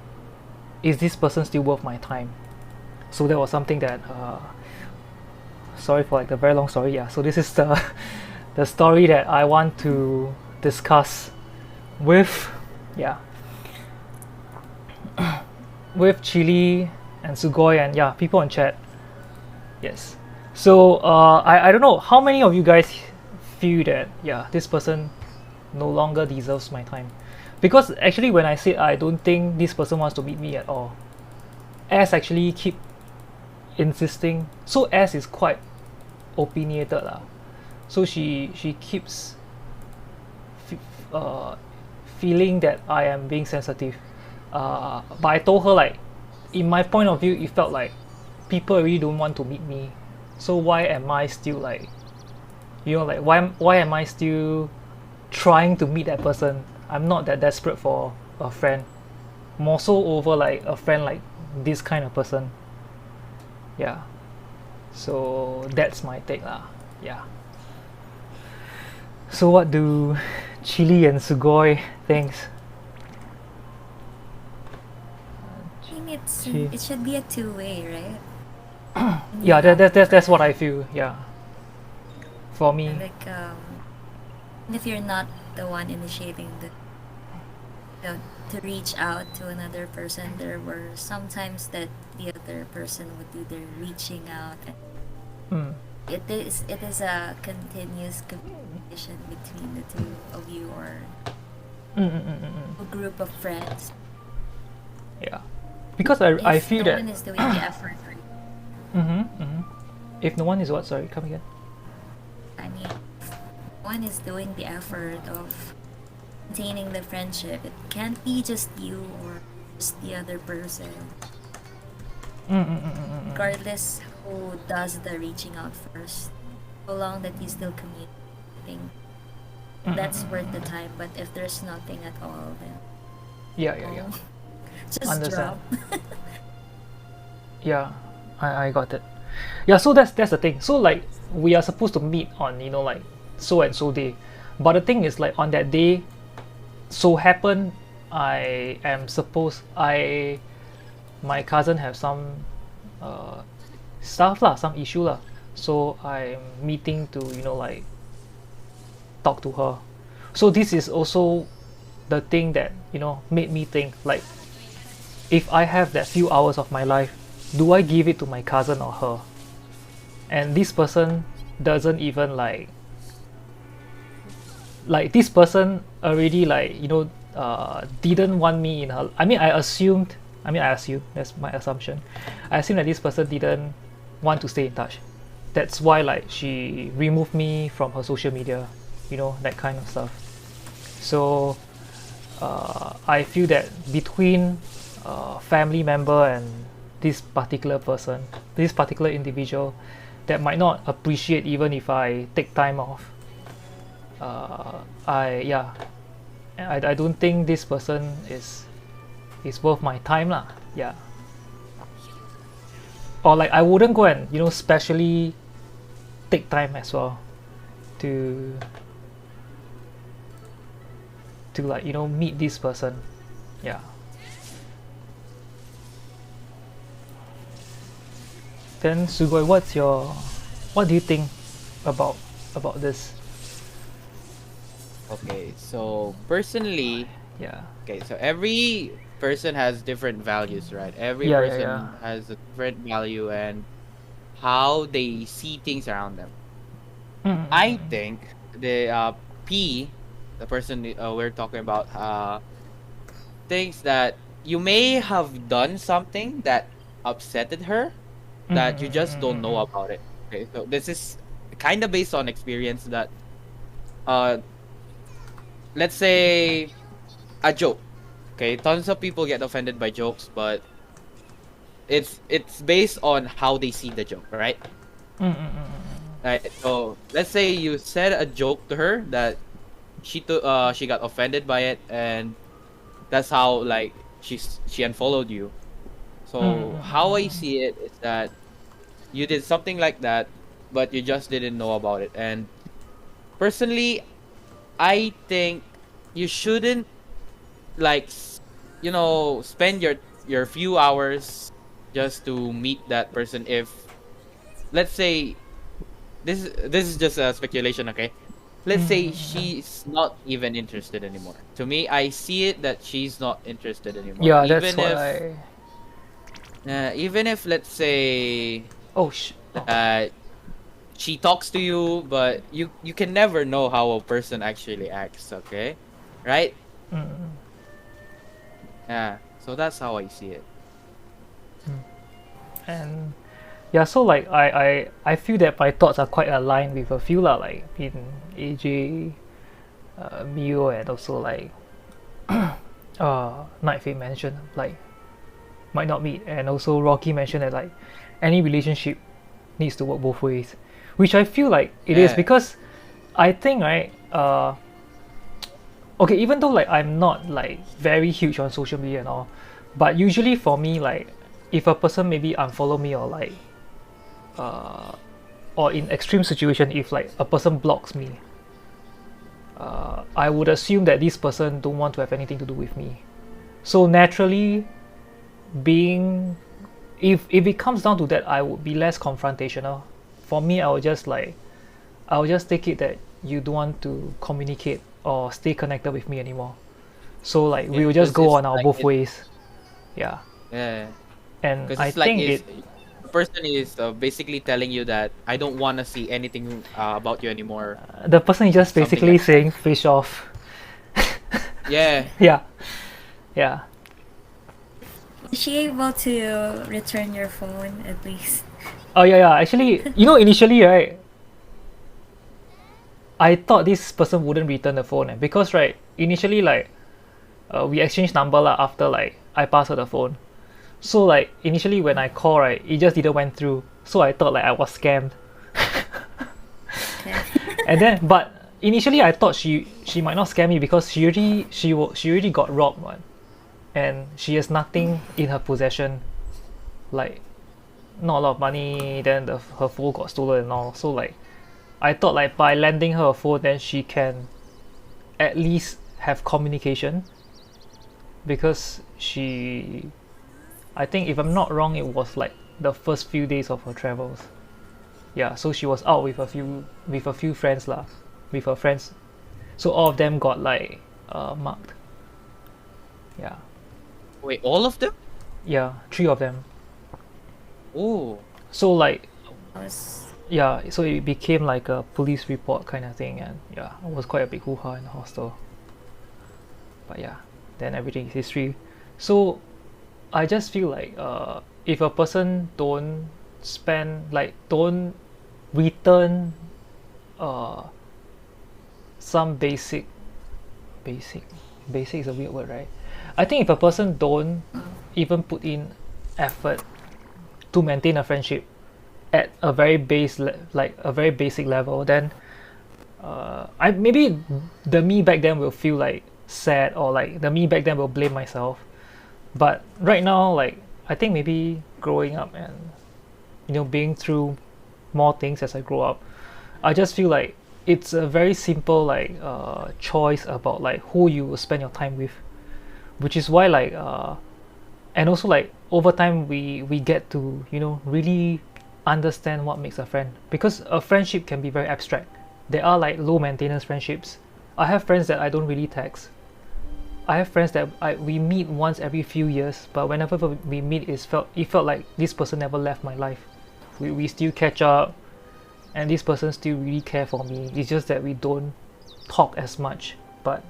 is this person still worth my time? So that was something that sorry for like the very long story. Yeah, so this is the the story that I want to discuss with with Chili and Sugoi and people in chat. Yes. So I don't know how many of you guys feel that this person no longer deserves my time, because actually when I said I don't think this person wants to meet me at all, S actually keep insisting. So S is quite opinionated lah. So she keeps feeling that I am being sensitive. But I told her like, in my point of view, it felt like people really don't want to meet me. So why am I still like, like why am I still trying to meet that person? I'm not that desperate for a friend. More so over like a friend like this kind of person. Yeah. So that's my take lah. Yeah. So what do Chili and Sugoi thinks? I think it should be a two-way, right? Yeah, that's what I feel. Yeah. For me. Like if you're not the one initiating to reach out to another person, there were sometimes that the other person would do the reaching out. It is a continuous communication between the two of you, or a group of friends. Yeah, because I feel no that one is doing the effort. If no one is what? Sorry, come again. I mean, one is doing the effort of maintaining the friendship. It can't be just you or just the other person. Regardless who does the reaching out first, so long that you still communicating, that's worth the time. But if there's nothing at all, then Yeah. just Understand. drop. Yeah, I got it. Yeah, so that's the thing. So like we are supposed to meet on like so and so day, but the thing is like on that day, so happen my cousin have some stuff lah, some issue lah. So I'm meeting to like talk to her. So this is also the thing that made me think like, if I have that few hours of my life, do I give it to my cousin or her? And this person doesn't even like this person already like didn't want me in her. I assumed that's my assumption. I assumed that this person didn't want to stay in touch. That's why like she removed me from her social media, that kind of stuff. So I feel that between family member and this particular person, this particular individual, that might not appreciate even if I take time off. I don't think this person is worth my time lah. Yeah. Or like I wouldn't go and specially take time as well to like meet this person. Yeah. Then Sugoi, what do you think about this? Okay, so personally, Yeah. okay, so every person has different values, right? Every Yeah, person yeah. has a different value and how they see things around them. I think the P, the person we're talking about, thinks that you may have done something that upsetted her, that you just don't know about it. Okay, so this is kind of based on experience that, let's say, a joke. Okay, tons of people get offended by jokes, but it's based on how they see the joke, right? Right. So let's say you said a joke to her that she got offended by it, and that's how like she unfollowed you. So how I see it is that you did something like that, but you just didn't know about it. And personally, I think you shouldn't like spend your few hours just to meet that person. If let's say this is just a speculation, okay? Let's say she's not even interested anymore. To me, I see it that she's not interested anymore. Yeah, that's what Even if let's say Oh, she talks to you, but you can never know how a person actually acts, okay? Right? Yeah. So that's how I see it. And yeah, so like I feel that my thoughts are quite aligned with a few lah, like in AJ, Mio, and also like Night Fate mentioned like might not meet, and also Rocky mentioned that like any relationship needs to work both ways, which I feel like it is, because I think right okay, even though like I'm not like very huge on social media and all, but usually for me, like if a person maybe unfollow me, or like or in extreme situation, if like a person blocks me, I would assume that this person don't want to have anything to do with me. So naturally, being if it comes down to that, I would be less confrontational. For me, I would just take it that you don't want to communicate or stay connected with me anymore. So like we will just go on our both ways. Yeah. Yeah. And I it's like think the person is basically telling you that I don't want to see anything about you anymore. The person is just Something basically like saying fish off. Yeah. Yeah. Yeah. Is she able to return your phone at least? Oh yeah. Actually, initially, right, I thought this person wouldn't return the phone, because right, initially like we exchanged number lah after like I passed her the phone. So like initially when I call, right, it just didn't went through. So I thought like I was scammed. And then, but initially I thought she might not scam me, because she already got robbed, one, and she has nothing in her possession, like not a lot of money. Then her phone got stolen and all. So like, I thought like by lending her a phone, then she can at least have communication. Because I think if I'm not wrong, it was like the first few days of her travels. Yeah, so she was out with a few friends lah, with her friends. So all of them got like marked. Yeah. Wait, all of them? Yeah, 3 of them. Oh. So like, Was yeah, so it became like a police report kind of thing, and yeah, it was quite a big hoo-ha in the hostel. But yeah, then everything is history. So I just feel like if a person don't return some basic is a weird word, right? I think if a person don't even put in effort to maintain a friendship at a very a very basic level, then I maybe the me back then will feel like sad, or like the me back then will blame myself. But right now, like, I think maybe growing up and being through more things as I grow up, I just feel like it's a very simple like choice about like who you will spend your time with, which is why like and also like over time we get to really understand what makes a friend, because a friendship can be very abstract. There are like low maintenance friendships. I have friends that I don't really text. I have friends that we meet once every few years, but whenever we meet, it felt like this person never left my life. We still catch up, and this person still really care for me. It's just that we don't talk as much, but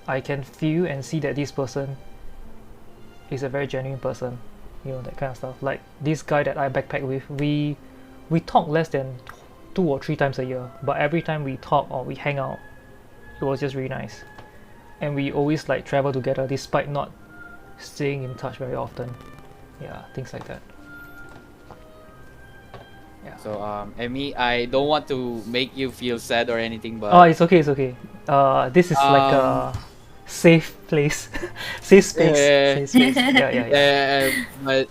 I can feel and see that this person is a very genuine person, that kind of stuff. Like this guy that I backpack with, we talk less than 2 or 3 times a year, but every time we talk or we hang out, it was just really nice. And we always like travel together despite not staying in touch very often. Yeah, things like that. Yeah. So Emmy, I don't want to make you feel sad or anything, but Oh, it's okay, it's okay. This is like a safe place, safe space, safe space. Yeah. But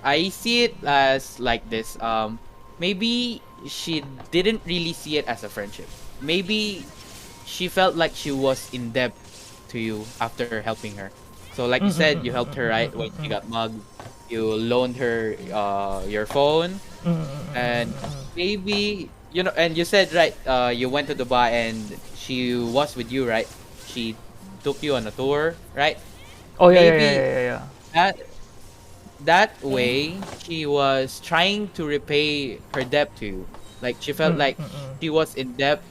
I see it as like this. Maybe she didn't really see it as a friendship. Maybe she felt like she was in debt to you after helping her. So like you said, you helped her, right, when she got mugged. You loaned her your phone, and maybe and you said, right, you went to Dubai and she was with you, right? She took you on a tour, right? Oh yeah, Maybe yeah. that way she was trying to repay her debt to you. Like she felt like she was in debt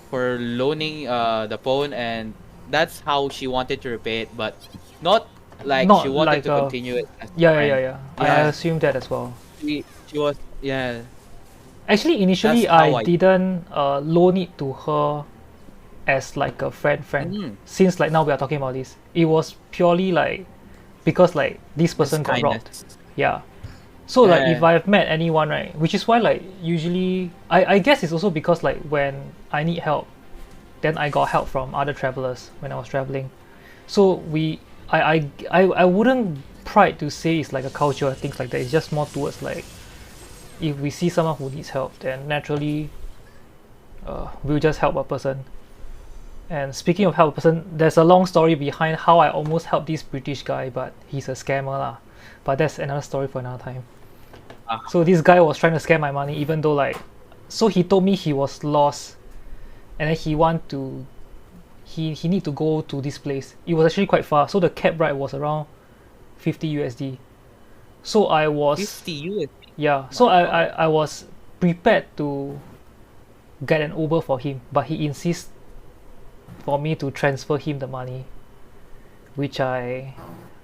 for loaning the phone, and that's how she wanted to repay it, but not like Not she wanted like to continue it as a Yeah. friend. I assume that as well. She was, yeah. Actually, initially That's how I didn't loan it to her as like a friend. Since like now we are talking about this, it was purely like because like this person got robbed. kindness. Yeah. So like Yeah. if I've met anyone, right, which is why like usually I guess it's also because like when I need help, then I got help from other travelers when I was traveling. So I wouldn't pride to say it's like a culture or things like that. It's just more towards like if we see someone who needs help, then naturally we'll just help a person. And speaking of help a person, there's a long story behind how I almost helped this British guy, but he's a scammer lah. But that's another story for another time. So this guy was trying to scam my money, even though like, so he told me he was lost, and then he need to go to this place. It was actually quite far, so the cab ride was around 50 USD. So I was 50 USD. yeah. So I was prepared to get an Uber for him, but he insists for me to transfer him the money, which I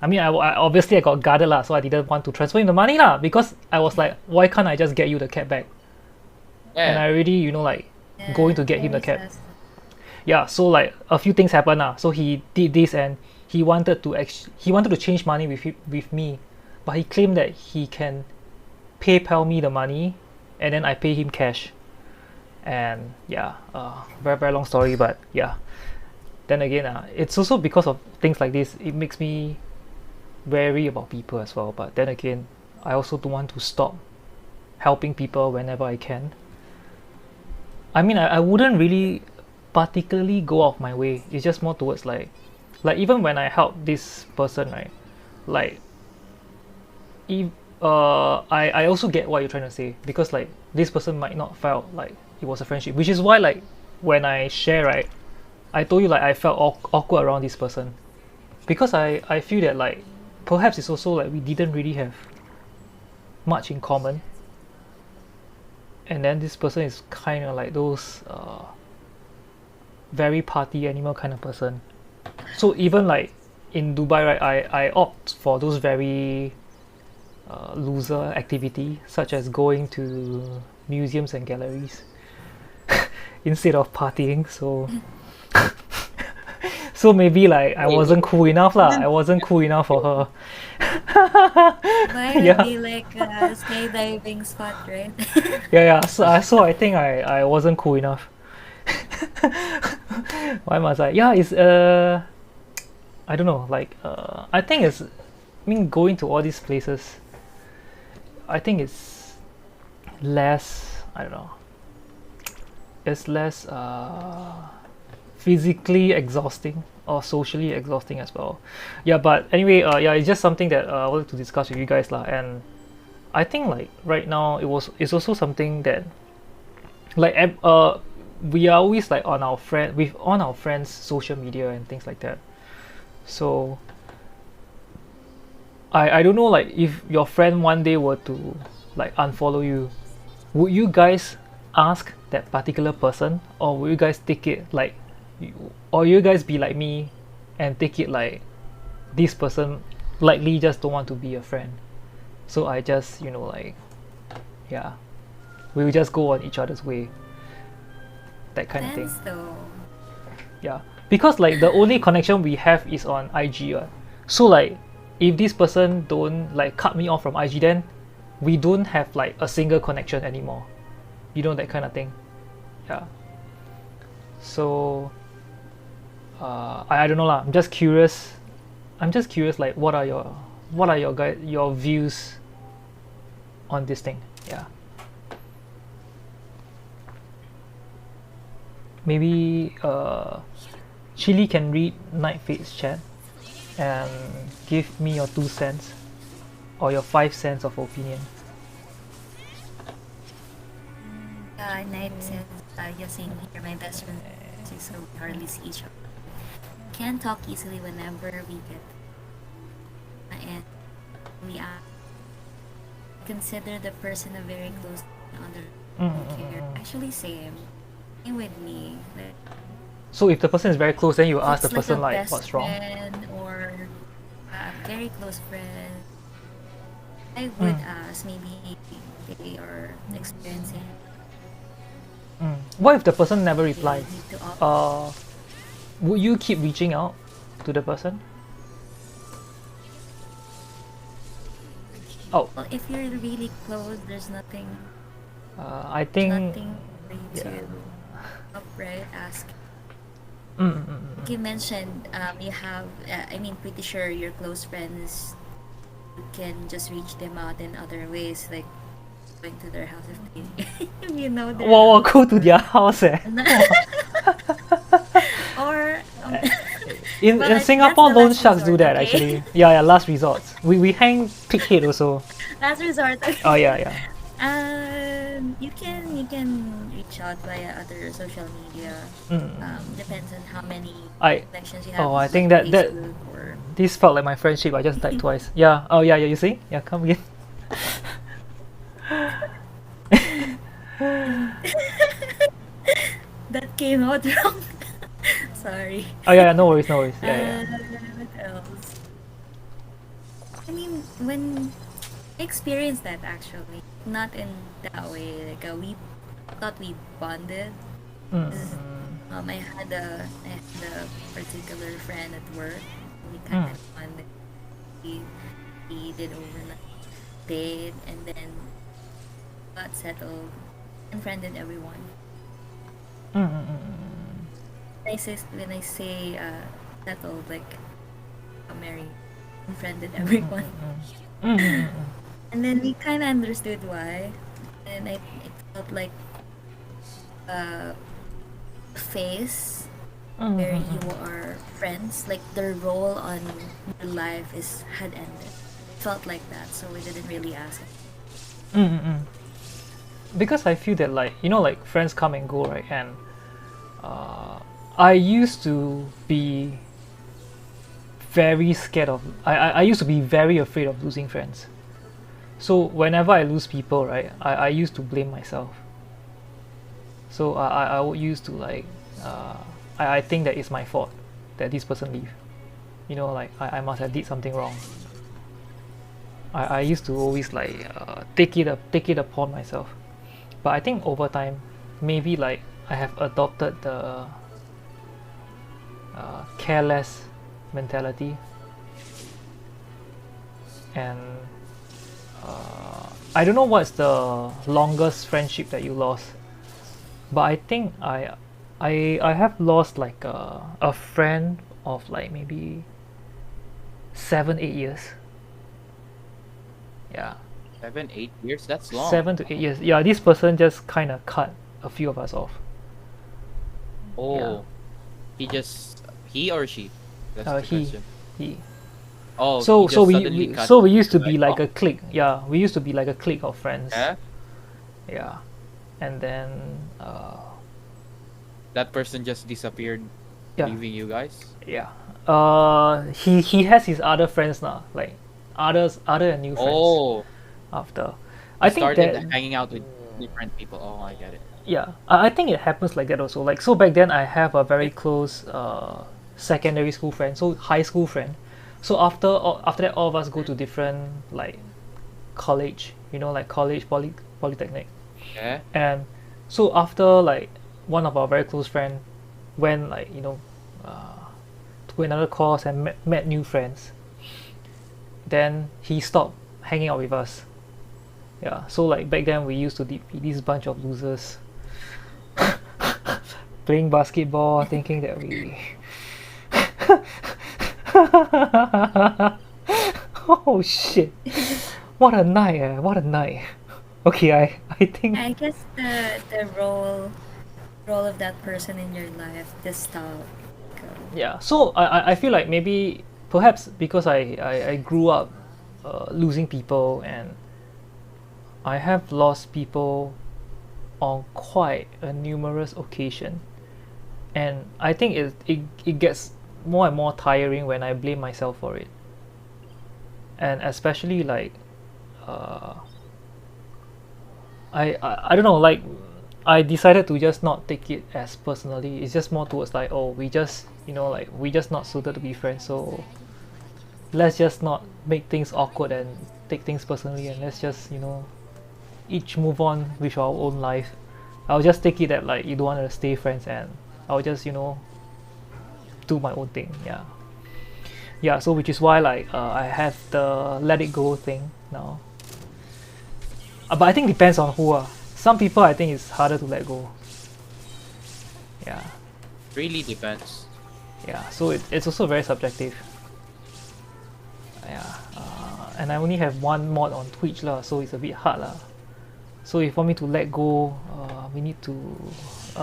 obviously I got guarded lah, so I didn't want to transfer him the money lah, because I was like, why can't I just get you the cab back? And I already going to get him the cab. Yeah, so like a few things happened lah. So he did this, and he wanted to change money with me, but he claimed that he can PayPal me the money, and then I pay him cash. And yeah, very very long story, but yeah. Then again, it's also because of things like this. It makes me wary about people as well. But then again, I also don't want to stop helping people whenever I can. I mean, I wouldn't really particularly go off my way. It's just more towards like even when I help this person, right? Like, if I also get what you're trying to say, because like this person might not felt like it was a friendship, which is why like when I share, right, I told you like I felt awkward around this person, because I feel that like perhaps it's also like we didn't really have much in common, and then this person is kind of like those very party animal kind of person. So even like in Dubai, right, I opt for those very loser activity, such as going to museums and galleries instead of partying. So so maybe like I wasn't cool enough lah. I wasn't cool enough for her. Why would Yeah. be like a skydiving spot, right? Yeah. So I think I wasn't cool enough. Why must I? Yeah, it's I don't know. Like I think it's. I mean, going to all these places, I think it's less. I don't know. It's less physically exhausting or socially exhausting as well. Yeah, but anyway, yeah, it's just something that I wanted to discuss with you guys lah. And I think like right now it's also something that like we are always like on our friends' social media and things like that. So I don't know, like if your friend one day were to like unfollow you, would you guys ask that particular person, or would you guys take it like, or you guys be like me and take it like this person likely just don't want to be a friend, so I just like, yeah, we will just go on each other's way, that kind of thing. Depends though. Yeah, because like the only connection we have is on IG, so like if this person don't like cut me off from IG, then we don't have like a single connection anymore, that kind of thing. Yeah, so I don't know lah. I'm just curious like what are your views on this thing. Yeah, maybe Chili can read Nightfade's chat and give me your 2 cents or your 5 cents of opinion. Night says, using here, my best friend, so we hardly see each other. Can talk easily whenever we get, and we consider the person a very close care. Actually, same with me. Like, so if the person is very close, then you ask the it's like person a like best what's wrong. friend or a very close friend. I would ask, maybe they are experiencing. What if the person never They replies? need to Would you keep reaching out to the person? Oh, well, if you're really close, there's nothing I think for you to upright ask. mm, Like you mentioned, you have, I mean, pretty sure your close friends, you can just reach them out in other ways, like going to their house if they, if you know their wow, house. go to their house Or in But that's Singapore, the loan last sharks do resort, that okay? actually. Yeah, last resort. We hang pighead also. last resort. Oh yeah. You can reach out via other social media. Depends on how many connections you have. Oh, I like think that Facebook or this felt like my friendship. I just died twice. Yeah. Oh yeah. You see? Yeah. Come again. that came out wrong. Sorry. Oh yeah. No worries. Yeah. What else? I mean, when I experienced that actually, not in that way. Like we thought we bonded. 'Cause, I had a particular friend at work. We kind of bonded. We did overnight date and then got settled, unfriended everyone. When I say settled, like got married, unfriended everyone. And then we kind of understood why. And it felt like a phase where you Mm-hmm. are friends, like their role on your life is had ended. Felt like that, so we didn't really ask. Mm-hmm. Because I feel that like like friends come and go, right? And uh, I used to be very scared of I used to be very afraid of losing friends. So whenever I lose people, right, I used to blame myself. So I would used to like uh, I think that it's my fault that this person leave. Like I must have did something wrong. I used to always like take it upon myself. But I think over time, maybe like I have adopted the careless mentality, and I don't know what's the longest friendship that you lost, but I think I have lost like a friend of like maybe 7 8 years. Yeah, 7 8 years. That's long. 7 to 8 years. Yeah, this person just kind of cut a few of us off. Yeah, Oh, he or she? That's the he question. he. Oh, he So just we, suddenly we cut so we used to you be guys like off. a clique. Yeah, we used to be like a clique of friends. Yeah, Yeah, and then that person just disappeared, yeah, leaving you guys. yeah. He has his other friends now, like other and new friends Oh, after. he I think started that hanging out with different people. Oh, I get it. yeah, I think it happens like that also. Like so back then I have a very close secondary school friend, so high school friend. So after that all of us go to different like college, like college polytechnic. Yeah. And so after like one of our very close friend went like to another course and met new friends, then he stopped hanging out with us. Yeah, so like back then we used to be this bunch of losers playing basketball thinking that we oh shit, what a night, what a night. Okay, I think I guess the role of that person in your life just stopped. yeah. So I feel like maybe perhaps because I grew up losing people, and I have lost people on quite a numerous occasion, and I think it gets more and more tiring when I blame myself for it, and especially like uh, I don't know, like I decided to just not take it as personally. It's just more towards like, oh, we just like we just not suited to be friends, so let's just not make things awkward and take things personally, and let's just each move on with our own life. I'll just take it that like you don't want to stay friends, and I'll just do my own thing. Yeah, yeah. So which is why like I have the let it go thing now. But I think depends on who. Some people I think it's harder to let go. Yeah, Really depends. yeah. So it's also very subjective. Yeah, and I only have one mod on Twitch lah, so it's a bit hard lah. So if for me to let go, we need to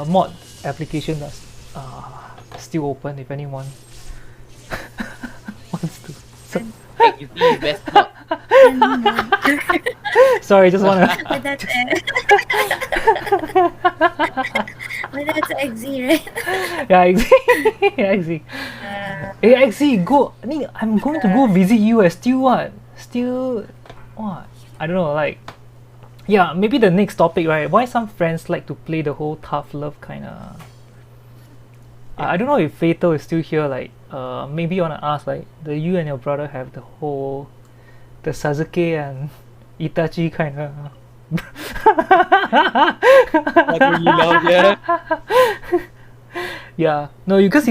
mod application that's still open if anyone wants to. So, Hey, you think best not. sorry, just wanna. But that's but that's XZ, right? Yeah, exactly. Yeah, exactly. Hey, actually, go. I mean, I'm going to go visit you. Still what? Still what? I don't know. Like, yeah, maybe the next topic, right? Why some friends like to play the whole tough love kind of. I don't know if Fatal is still here. Like, maybe you wanna ask, like, do you and your brother have the whole, the Sasuke and Itachi kind of. What were you love yet? Yeah, no, because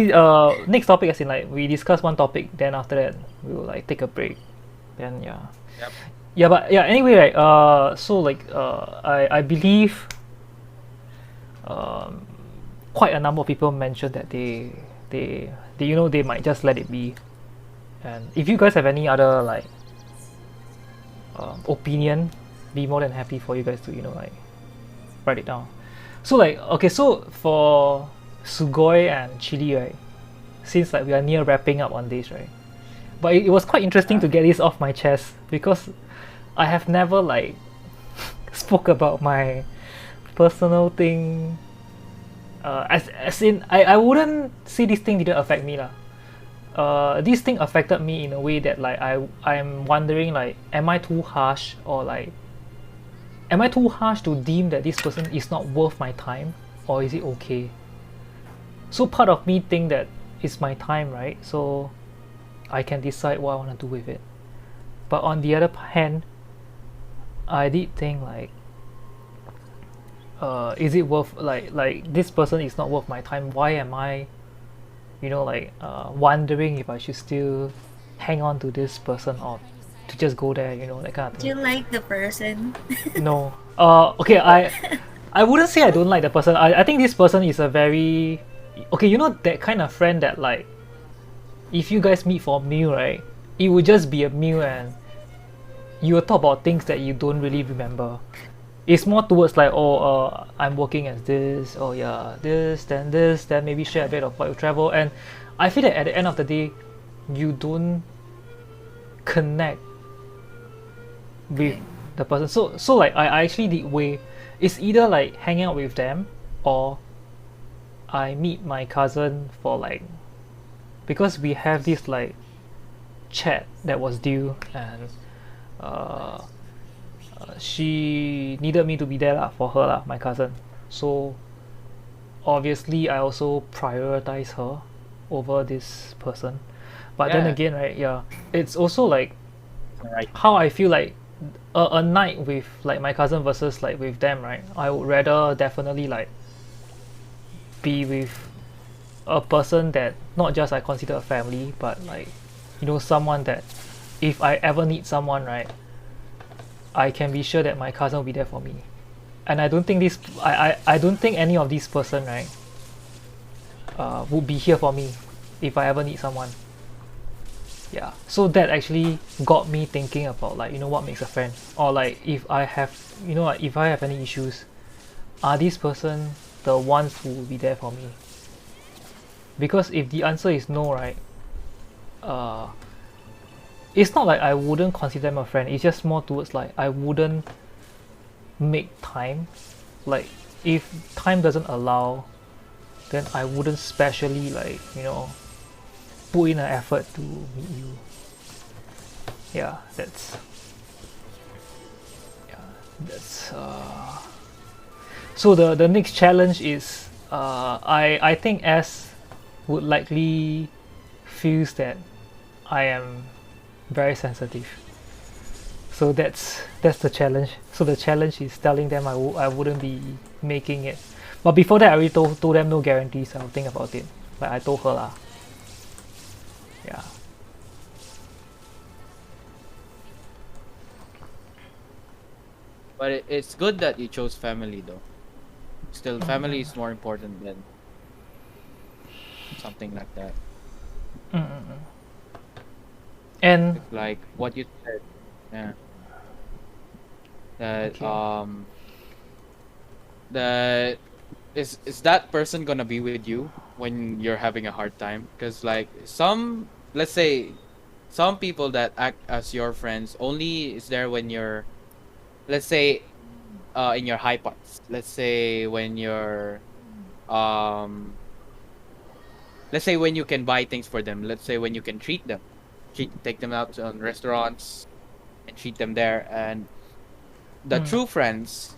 next topic as in like we discuss one topic, then after that we will like take a break, then yeah. Yep. Yeah, but yeah, anyway, right, so like I believe quite a number of people mentioned that they they might just let it be. And if you guys have any other like opinion, be more than happy for you guys to like write it down. So like okay, so for Sugoi and Chili, right? Since like we are near wrapping up on this, right? But it was quite interesting to get this off my chest because I have never like spoke about my personal thing. As in, I wouldn't say this thing didn't affect me lah. This thing affected me in a way that like I'm wondering like, am I too harsh, or like am I too harsh to deem that this person is not worth my time, or is it okay? So part of me think that it's my time, right? So I can decide what I want to do with it. But on the other hand, I did think like, is it worth like this person is not worth my time? Why am I, like wondering if I should still hang on to this person or to just go there, that kind of Do you thing. like the person? No. Okay, I wouldn't say I don't like the person. I think this person is a very okay, that kind of friend that like if you guys meet for a meal, right? It would just be a meal and you will talk about things that you don't really remember. It's more towards like, I'm working as this, oh yeah, this, then maybe share a bit of what you travel. And I feel that at the end of the day, you don't connect with Okay. the person. So like I actually did weigh, it's either like hanging out with them or I meet my cousin for like, because we have this like chat that was due, and she needed me to be there lah, for her lah, my cousin. So obviously I also prioritize her over this person. But then Yeah. again, right, yeah, it's also like Right. how I feel like a night with like my cousin versus like with them, right? I would rather definitely like be with a person that not just I consider a family, but like someone that if I ever need someone, right, I can be sure that my cousin will be there for me. And I don't think I don't think any of these person, right, would be here for me if I ever need someone. Yeah, so that actually got me thinking about like what makes a friend, or like if I have like, if I have any issues, are these person the ones who will be there for me? Because if the answer is no, right, it's not like I wouldn't consider them a friend, it's just more towards like I wouldn't make time. Like if time doesn't allow, then I wouldn't specially like put in an effort to meet you. Yeah, that's so the next challenge is I think S would likely feels that I am very sensitive. So that's the challenge. So the challenge is telling them I wouldn't be making it. But before that, I already told them no guarantees. I'll think about it. Like I told her lah. Yeah. But it's good that you chose family though. Still, family is more important than something like that. Mm-mm. And Like what you said. Yeah. That okay. that is that person gonna be with you when you're having a hard time? Because like let's say some people that act as your friends only is there when you're, let's say, in your high parts. Let's say when you're um let's say when you can buy things for them. Let's say when you can take them out on restaurants and treat them there. And the Mm. true friends,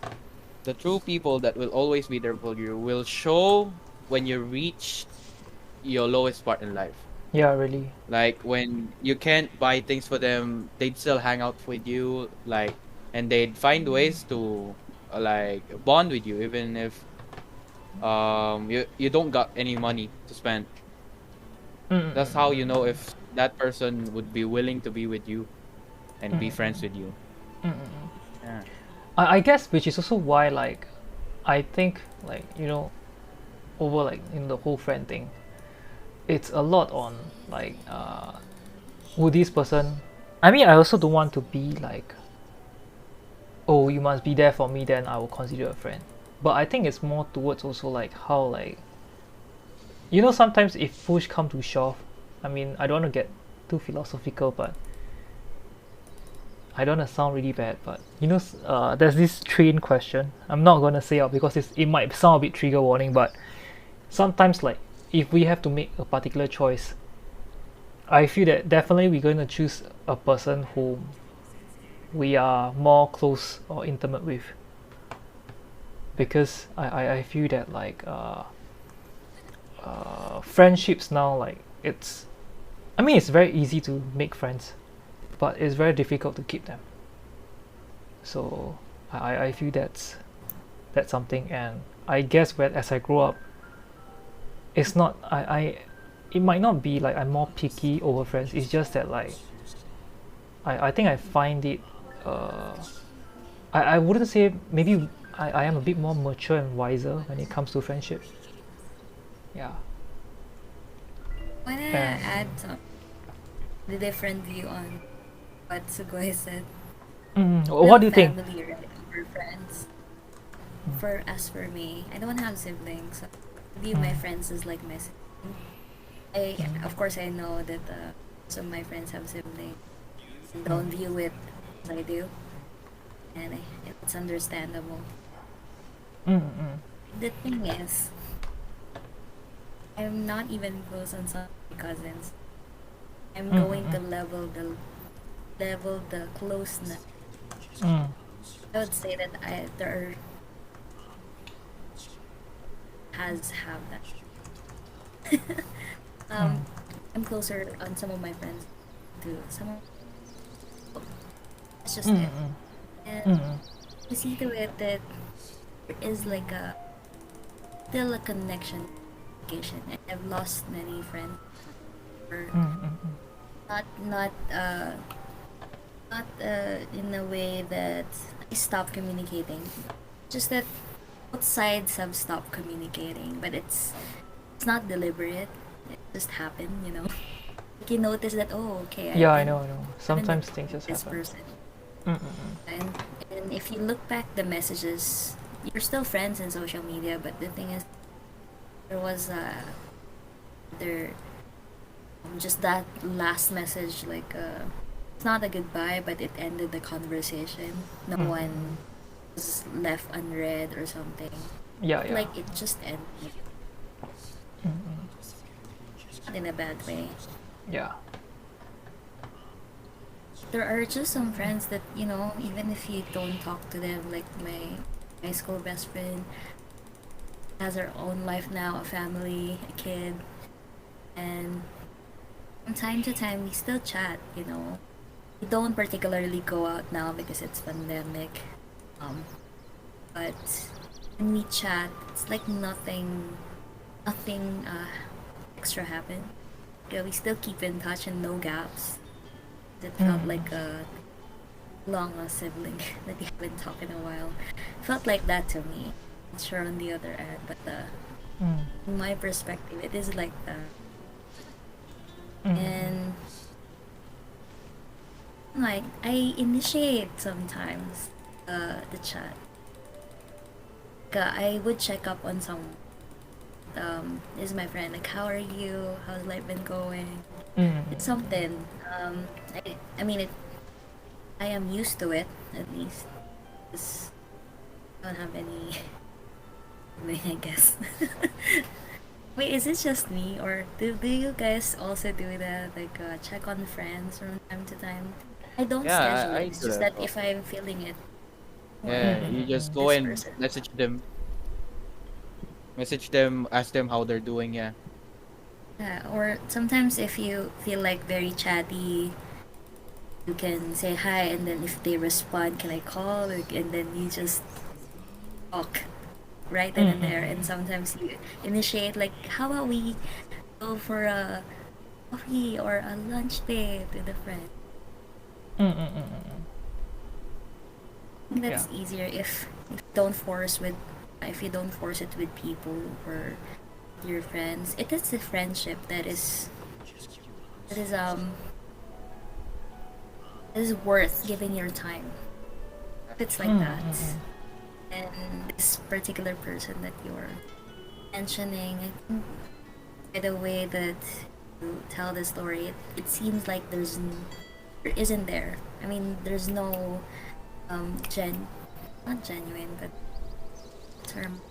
the true people that will always be there for you will show when you reach your lowest part in life. Yeah, really. Like when you can't buy things for them, they'd still hang out with you, like, and they'd find ways to like bond with you, even if you don't got any money to spend. Mm-mm. That's how you know if that person would be willing to be with you and be friends with you. Mm-mm. Yeah. I guess, which is also why like I think like over like in the whole friend thing, it's a lot on like would this person, I mean I also don't want to be like oh, you must be there for me, then I will consider a friend. But I think it's more towards also like how like, you know, sometimes if push come to shove, I mean, I don't want to get too philosophical, but I don't want to sound really bad, but you know, there's this train question. I'm not gonna say out because it might sound a bit trigger warning, but sometimes like if we have to make a particular choice, I feel that definitely we're going to choose a person whom we are more close or intimate with, because I feel that like friendships now, like it's, I mean, it's very easy to make friends, but it's very difficult to keep them. So I feel that's something. And I guess when as I grow up, it's not I it might not be like I'm more picky over friends. It's just that like I think I find it I wouldn't say, maybe I am a bit more mature and wiser when it comes to friendship. Yeah. Wanna And add the different view on what Sugoi said? what do you think? Family, right? Or friends. For me, I don't have siblings. So I view my friends as like my siblings. Of course, I know that some of my friends have siblings. Don't view it as I do, and it's understandable. The thing is, I'm not even close on some of my cousins. I'm going to level the closeness. I would say that there have that. I'm closer on some of my friends to some of. It's just it, and you see to it that there is like a still a connection. And I've lost many friends, or not not uh, not in a way that I stopped communicating. Just that both sides have stopped communicating, but it's not deliberate. It just happened, you know. Like you notice that, oh, okay, Yeah, I I know. haven't been Sometimes things just this happen. person, and and if you look back the messages, you're still friends in social media, but the thing is, there was there just that last message, like it's not a goodbye, but it ended the conversation. No one was left unread or something. Yeah. Like it just ended, not in a bad way. Yeah. There are just some friends that, you know, even if you don't talk to them, like my high school best friend has her own life now, a family, a kid, and from time to time we still chat, you know. We don't particularly go out now because it's pandemic. Um, but when we chat, it's like nothing extra happened. Yeah, we still keep in touch and no gaps. It felt like a long lost sibling that you haven't talked in a while. Felt like that to me. Not sure on the other end, but in my perspective, it is like that. And like I initiate sometimes the chat. I would check up on someone. This is my friend. Like, how are you? How's life been going? It's something. I mean, I am used to it at least. 'Cause I don't have any. I guess. Wait, is it just me, or do you guys also do that? Like, check on friends from time to time? I don't Yeah, schedule I it. It's do just that as that well. if I'm feeling it, Yeah, or you just go this and person. message them, ask them how they're doing. Yeah. Yeah, or sometimes if you feel like very chatty, you can say hi, and then if they respond, can I call? Like, and then you just talk right then and there. And sometimes you initiate, like, how about we go for a coffee or a lunch date with a friend? I think Yeah. that's easier if don't force with if you don't force it with people or your friends. It is a friendship that is worth giving your time. it's like that. And this particular person that you're mentioning, I think by the way that you tell the story, it seems like there isn't there. I mean, there's no not genuine, but term,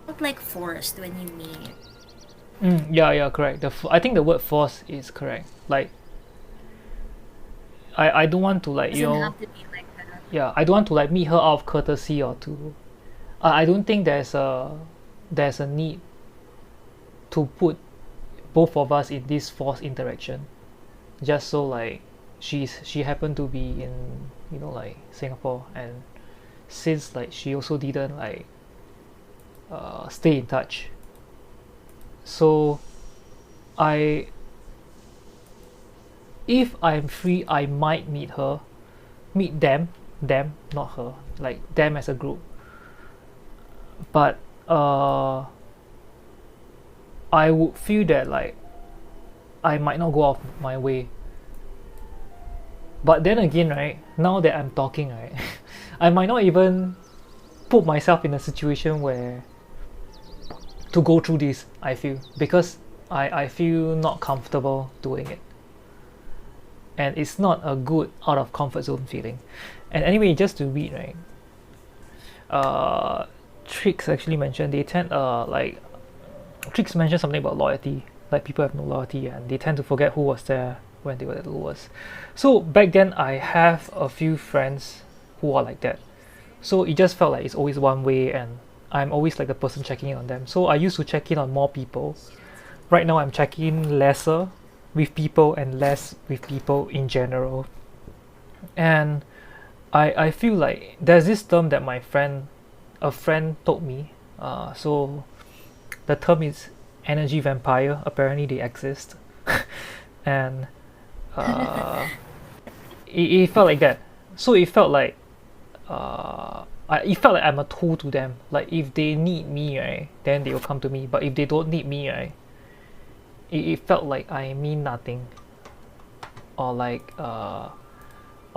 not like forced when you meet. Yeah, correct. I think the word force is correct. Like, I don't want to like It doesn't have to be like that. yeah, I don't want to like meet her out of courtesy or to. I don't think there's a need to put both of us in this forced interaction, just so like she happened to be in like Singapore, and since like she also didn't like stay in touch, so I if I'm free I might meet them, not her, like them as a group, but I would feel that like I might not go off my way. But then again, right, now that I'm talking, right, I might not even put myself in a situation where to go through this, I feel, because I feel not comfortable doing it. And it's not a good out of comfort zone feeling. And anyway, just to read, right, Trix actually mentioned they tend like Trix mentioned something about loyalty, like people have no loyalty and they tend to forget who was there when they were at the lowest. So back then I have a few friends who are like that, so it just felt like it's always one way and I'm always like the person checking in on them. So I used to check in on more people. Right now I'm checking in lesser with people and less with people in general. And I feel like there's this term that a friend told me. So the term is energy vampire. Apparently they exist. And it felt like that. So it felt like it felt like I'm a tool to them. Like if they need me, right, then they will come to me. But if they don't need me, right, it felt like I mean nothing. Or like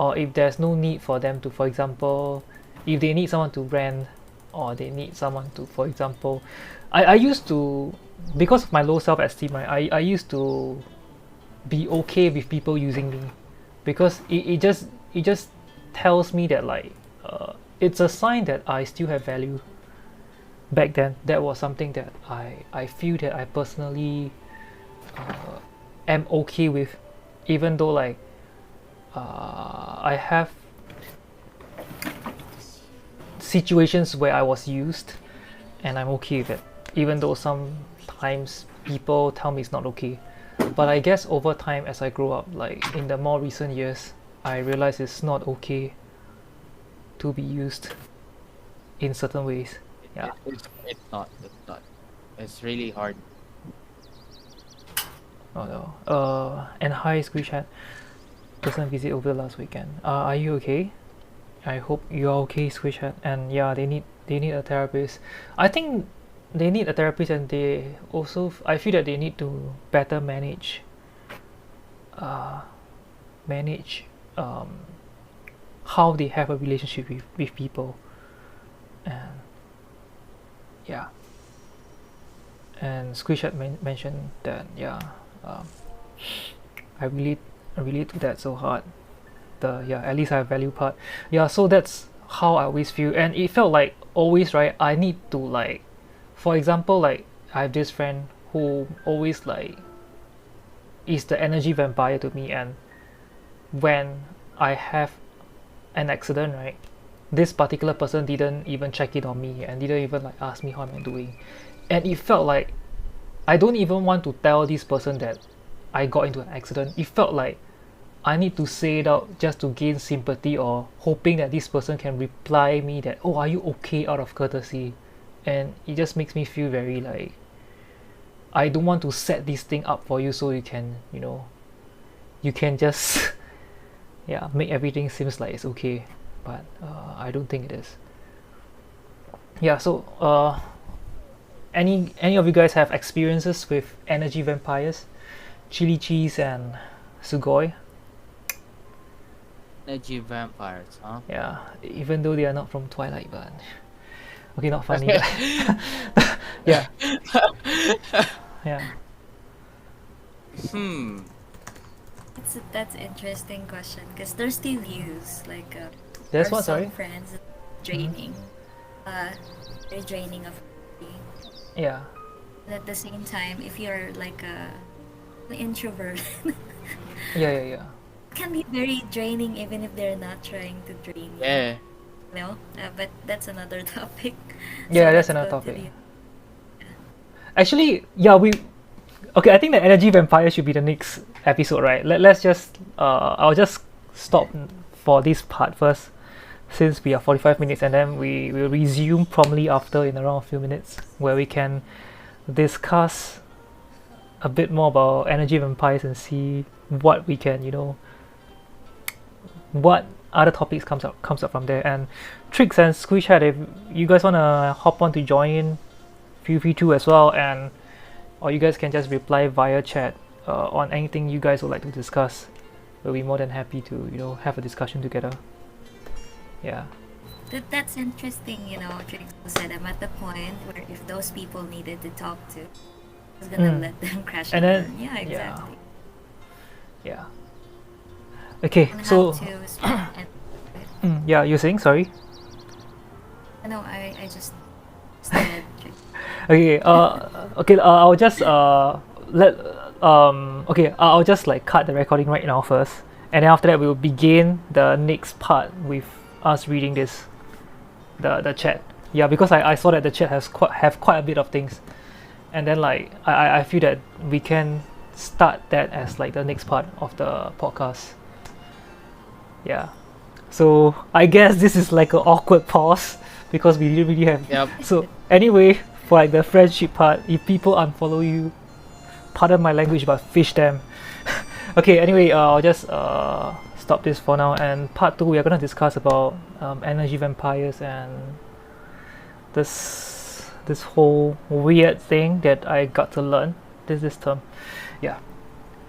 or if there's no need for them to, for example, if they need someone to rent, or they need someone to, for example, I used to, because of my low self-esteem, right, I used to be okay with people using me, because it just tells me that like it's a sign that I still have value. Back then that was something that I feel that I personally am okay with, even though like I have situations where I was used and I'm okay with it, even though sometimes people tell me it's not okay. But I guess over time, as I grow up, like in the more recent years, I realize it's not okay to be used in certain ways. Yeah. It's not. It's not. It's really hard. Oh no. And hi, Squeeze Chat. Person visit over the last weekend. Are you okay? I hope you're okay, Squeeze Chat. And yeah, they need a therapist. I think they need a therapist, and they also, I feel that they need to better manage how they have a relationship with people. And yeah, and Squishat mentioned that, yeah, I relate to that so hard. At least I value part. Yeah, so that's how I always feel, and it felt like always, right, I need to like, for example, like I have this friend who always like is the energy vampire to me, and when I have an accident, right, this particular person didn't even check in on me and didn't even like ask me how am I doing, and it felt like I don't even want to tell this person that I got into an accident. It felt like I need to say it out just to gain sympathy, or hoping that this person can reply me that, oh, are you okay, out of courtesy. And it just makes me feel very like I don't want to set this thing up for you so you can just yeah, make everything seems like it's okay, but I don't think it is. Yeah, so any of you guys have experiences with energy vampires, Chili Cheese and Sugoi? Energy vampires, huh? Yeah, even though they are not from Twilight, but okay, not funny. But yeah, yeah. Hmm. That's interesting question because there's two views. Like, There's for what? some Sorry. friends, it's Mhm. draining. Uh, very draining of energy. Yeah. And at the same time, if you're like an introvert, Yeah. Yeah. Yeah. it can be very draining even if they're not trying to drain you. Yeah. No, but that's another topic. So Yeah, that's let's another go to topic. the. Actually, yeah, we. Okay, I think the energy vampire should be the next episode, right? Let's just. I'll just stop for this part first, since we are 45 minutes, and then we will resume promptly after in around a few minutes, where we can discuss a bit more about energy vampires and see what we can, what other topics comes up from there. And Tricks and Squish Head, if you guys wanna hop on to join, feel free to as well, and or you guys can just reply via chat on anything you guys would like to discuss. We'll be more than happy to have a discussion together. Yeah. That's interesting, Trix said I'm at the point where if those people needed to talk to, I was gonna let them crash And and then burn. Yeah, exactly. yeah. Okay, Don't so have to spend and yeah, you're saying, sorry. no, I just said Okay, okay, I'll just let okay, I'll just like cut the recording right now first, and then after that we'll begin the next part with us reading the chat. Yeah, because I saw that the chat has quite a bit of things, and then like I feel that we can start that as like the next part of the podcast. Yeah, so I guess this is like an awkward pause because we didn't really have. Yep. So anyway, for like the friendship part, if people unfollow you, pardon my language, but fish them. Okay, anyway, I'll just stop this for now. And part 2, we are gonna discuss about energy vampires and this whole weird thing that I got to learn this term. Yeah.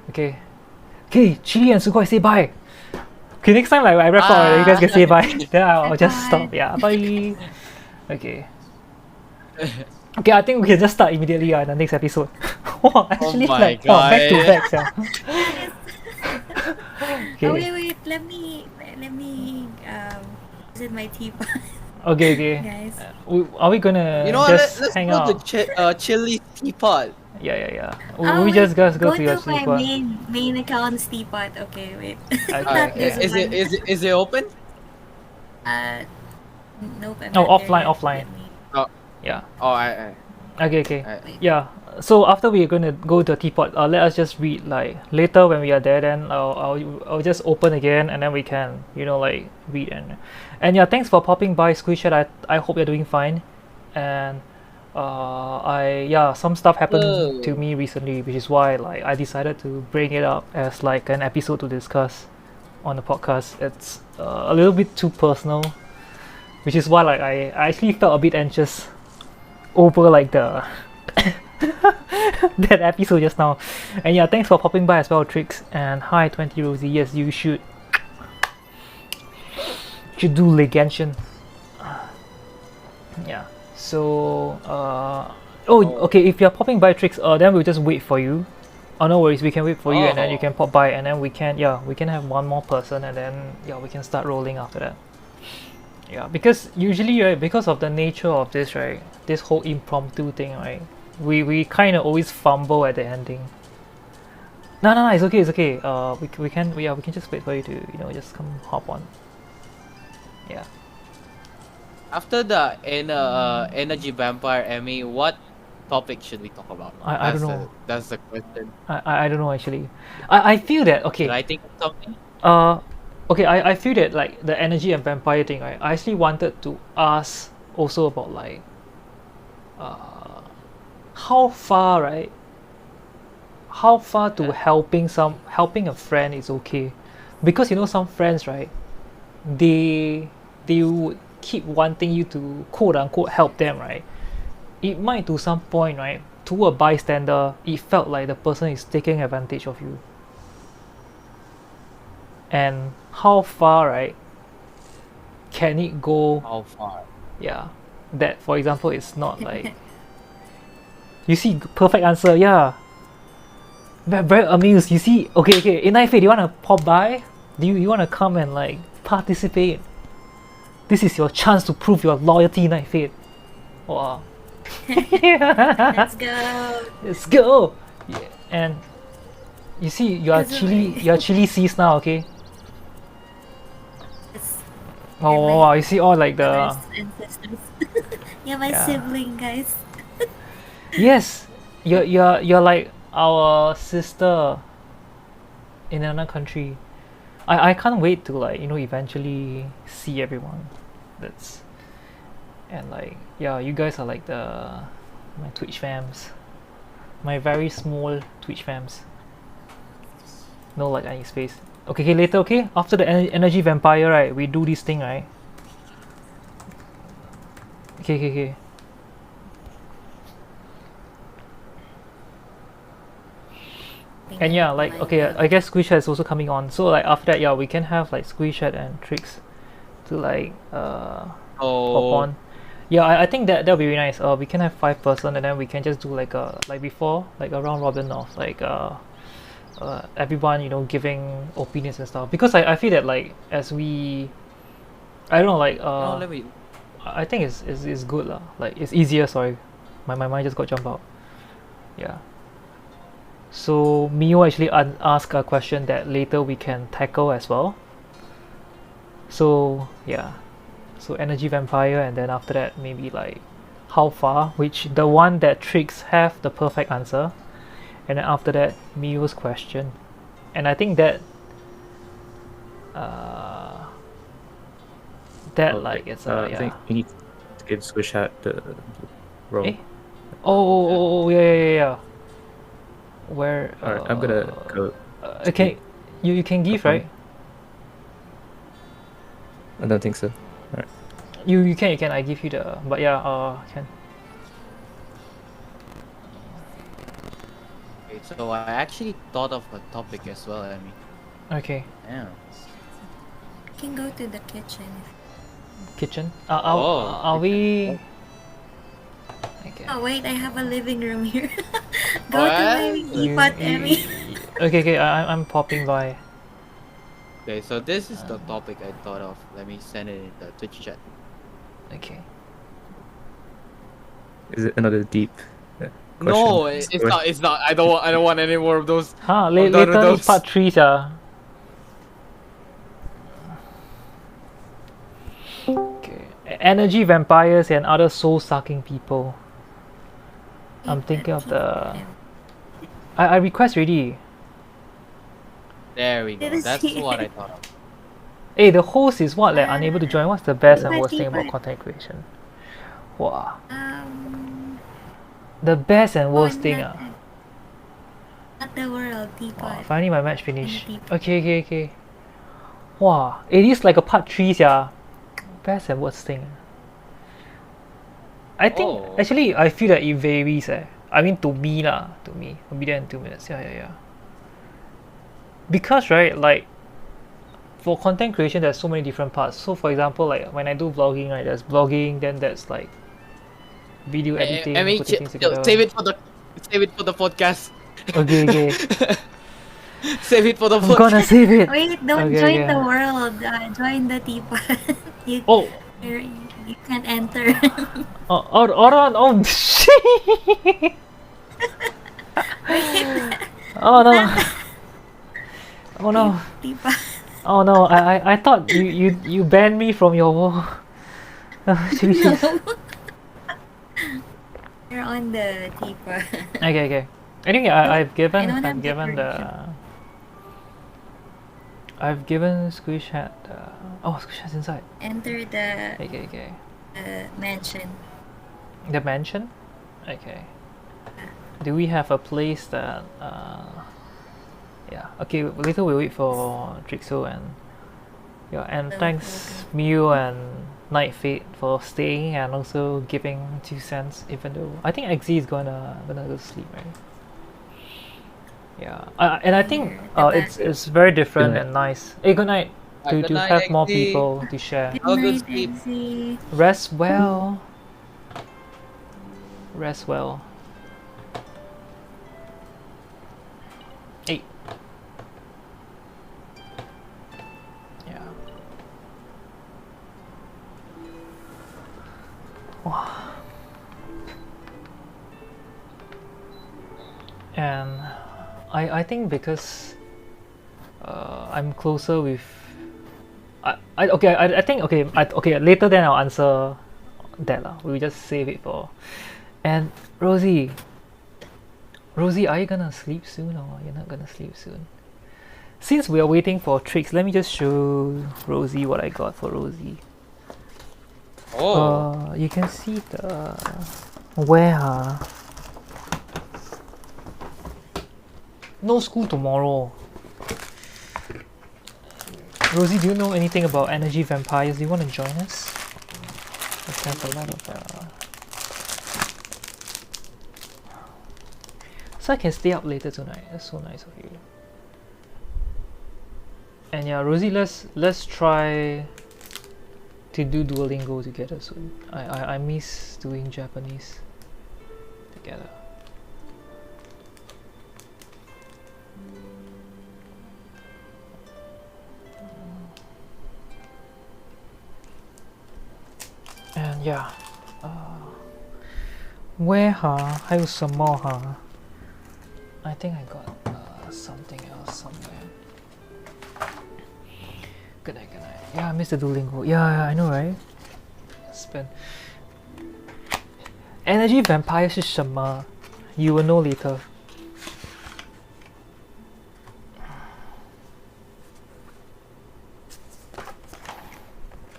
Okay. Okay, Chili and Sukhoi, say bye. Okay, next time like I wrap up, you guys can say bye. Then I'll just stop. Yeah, bye. Okay. Okay, I think we can just start immediately in the next episode. Wow, actually, my like back to God. back. Yeah. Oh Okay. wait, let me visit my teapot. Okay. Okay. Guys. Are we gonna You know what? just Let's hang go out? to Chili Teapot. Yeah. Oh, We wait, just guys go go to your to my teapot. main account's teapot. Okay, wait. Okay, Not okay. this one. Is it open? Uh, nope. I'm Oh, not there offline, yet. offline. Let me- Oh, Yeah. oh, I Okay. I- Yeah. So after we're gonna go to the teapot, let us just read like later when we are there. Then I'll just open again, and then we can like read and yeah. Thanks for popping by, Squished. I hope you're doing fine, and some stuff happened to Whoa. me recently, which is why like I decided to bring it up as like an episode to discuss on the podcast. It's a little bit too personal, which is why like I actually felt a bit anxious over like the that episode just now. And yeah, thanks for popping by as well, Tricks. And hi 20 Rosie. Yes, you should do Genshin. Yeah. So okay, if you're popping by, Tricks, then we'll just wait for you. Oh, no worries, we can wait for you, and then you can pop by, and then we can have one more person, and then we can start rolling after that. Yeah, because usually, right, because of the nature of this, right, this whole impromptu thing, right, we kind of always fumble at the ending. No, it's okay. We can just wait for you to just come hop on. Yeah. After the energy vampire, Emmy, what topic should we talk about? I don't know. That's the question. I don't know actually. I feel that okay. Should I think of something? Okay, I feel that like the energy and vampire thing, right? I actually wanted to ask also about like how far, right? How far to helping a friend is okay, because some friends, right? They would keep wanting you to quote unquote help them, right? It might to some point, right? To a bystander, it felt like the person is taking advantage of you. and how far, right, can it go? How far? Yeah, that for example, it's not like you see perfect answer. Yeah, very amused. You see, okay. In Night Fate, you wanna pop by? Do you wanna come and like participate? This is your chance to prove your loyalty, Night Fate. Wow. Let's go. Let's go. Yeah. And you see, you are chili seas now, okay? It's Oh my wow, you see all like brothers the and sisters. Yeah, my Yeah. sibling, guys. yes, you're like our sister in another country. I can't wait to like eventually see everyone. That's and like yeah, you guys are like my Twitch fams, my very small Twitch fams. No like any space. Okay, later. Okay, after the energy vampire, right? We do this thing, right? Okay. And yeah, like okay, I guess Squeeze Chat is also coming on. So like after that, yeah, we can have like Squeeze Chat and Tricks to like hop Oh, on. Yeah, I think that'll be really nice. We can have 5 person, and then we can just do like a like before, like a round robin of like everyone giving opinions and stuff. Because I feel that like as we, I don't know, like no, let me. I think it's good lah. Like it's easier. Sorry, my mind just got jumped out. Yeah. So Mio actually asked a question that later we can tackle as well. So yeah, so energy vampire, and then after that maybe like how far, which the one that Tricks have the perfect answer, and then after that Mio's question, and I think that like it's I yeah. think we need to give Squish Hat the role. Eh? Oh yeah. Where? Alright, I'm gonna go. Okay, you can give, right? I don't think so. Alright. You can. I give you the. But yeah, can. Okay, so I actually thought of a topic as well. I mean, Okay. yeah. You can go to the kitchen. Kitchen. Oh, Are we? Okay. Oh wait, I have a living room here. Go What? to my teapot, Emmy. Okay. I'm popping by. Okay, so this is the topic I thought of. Let me send it in the Twitch chat. Okay. Is it another deep question? No, it's not. It's not. I don't want any more of those. Huh? I'm done with Later those. part 3, yeah. Okay. Energy vampires and other soul-sucking people. I'm thinking of the. I request already. There we go. Didn't That's see what it. I thought of. Hey, the host is what? Like unable to join. What's the best and worst thing about Teapot. content creation? Wow. Um, The best and oh, worst thing. not the world teapot. Wow, finally my match finish. Teapot. Okay. Wow, it is like a part 3, yeah. Best and worst thing. I think Oh. actually I feel that it varies. I mean to me lah. To me, I'll be there in 2 minutes. Yeah. Because right, like for content creation, there's so many different parts. So for example, like when I do vlogging, right, there's vlogging, then there's like video editing, I mean, putting things together. save it for the podcast. Okay. Save it for the I'm podcast. gonna save it. Wait, don't Okay, join okay. the world. Join the teapot. you, Oh, you can't enter. hold on. Oh, shit. Oh no. Oh no. Teapot. Oh no. I thought you banned me from your wall. Jesus. No. You're on the teapot. Okay. Anyway, I've given I don't have I've given Squish Hat. Squish Hat's inside. Enter the Okay. mansion. The mansion. Okay. Do we have a place that? Yeah. Okay. Later we'll wait for Trixo and thanks Mew and Night Fate for staying and also giving 2 cents. Even though I think XZ is gonna go to sleep, right? Yeah, and I think The it's very different night. and nice. Hey, good night. Good To night, have more Eggsy. people to share. Good Have a good night, sleep. Eggsy. Rest well. Rest well. Hey. Yeah. Wow. And I think because I'm closer with I think okay later then I'll answer that lah. We'll just save it for. And Rosie, are you gonna sleep soon or you're not gonna sleep soon? Since we are waiting for tricks, let me just show Rosie what I got for Rosie. Oh. You can see the where no school tomorrow. Rosie, do you know anything about energy vampires? Do you want to join us? Let's have a lot of so I can stay up later tonight. That's so nice of you. And yeah, Rosie, let's try to do Duolingo together soon. I miss doing Japanese together. And yeah, where 还有什么 I think I got something else somewhere. Good night, good night. Yeah, I missed the Duolingo. Yeah, I know, right? Spend. Energy vampire 是什么? You will know later.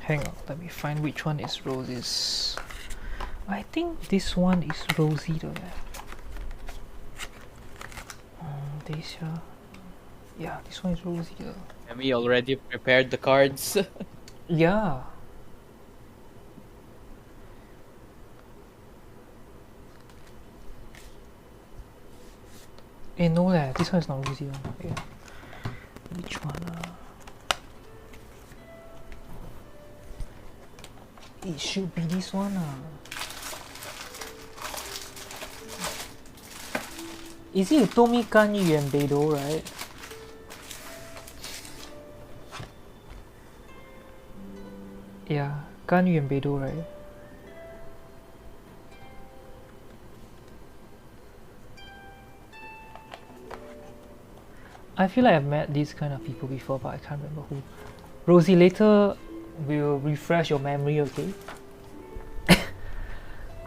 Hang on, let me find which one is Rosie's. I think this one is Rosie though. This yeah, this one is Rosie though. And we already prepared the cards. Yeah. No leh, this one is not Rosie one. Yeah. Which one? It should be this one. Is it you told me 甘雨 and Beidou, right? Yeah, 甘雨 and Beidou, right? I feel like I've met these kind of people before, but I can't remember who. Rosie, later we'll refresh your memory, okay?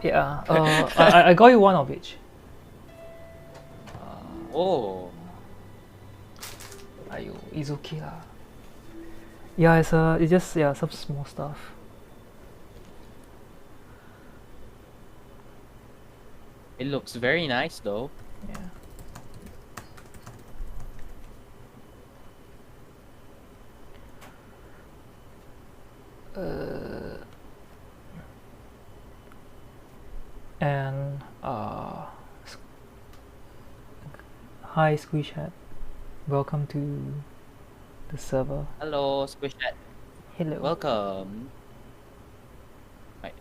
Yeah, I got you one of each. Oh. Ayo, it's okay lah. Yeah, it's just some small stuff. It looks very nice though. Yeah. And hi Squish Hat, welcome to the server. Hello, Squishat. Hello. Welcome. Right.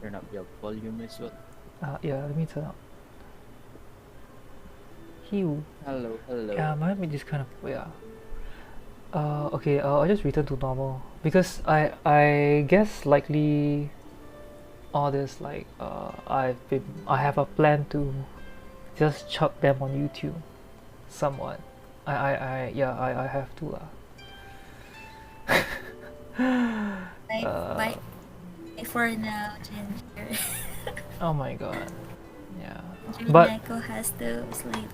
Turn up your volume as well. Yeah, let me turn up. Hello. Hello. Yeah, might be this kind of okay, I'll just return to normal because I guess likely all this like I have a plan to just chuck them on YouTube somewhat. I have to Bye for now, Ginger. Oh my god. Yeah. But But Neko has to sleep.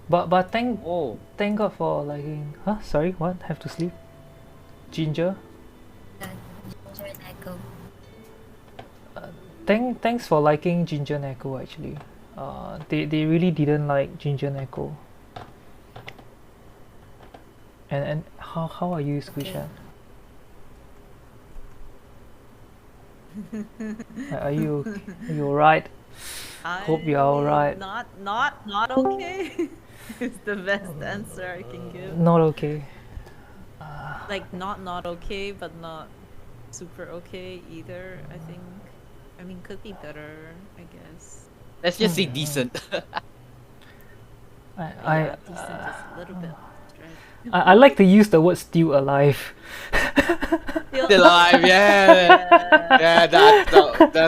but thank God for liking. Sorry, what? Have to sleep? Ginger? Ginger Neko. Thanks for liking Ginger Neko actually. They really didn't like Ginger Neko. And how are you, Squishat? Are you alright? Hope you're alright. Not okay. It's the best answer I can give. Not okay. Like not okay, but not super okay either. I think. I mean, could be better. I guess. Let's just say decent. Yeah, decent just a little bit. Right? I like to use the word still alive. Still alive, yeah. Yeah, that's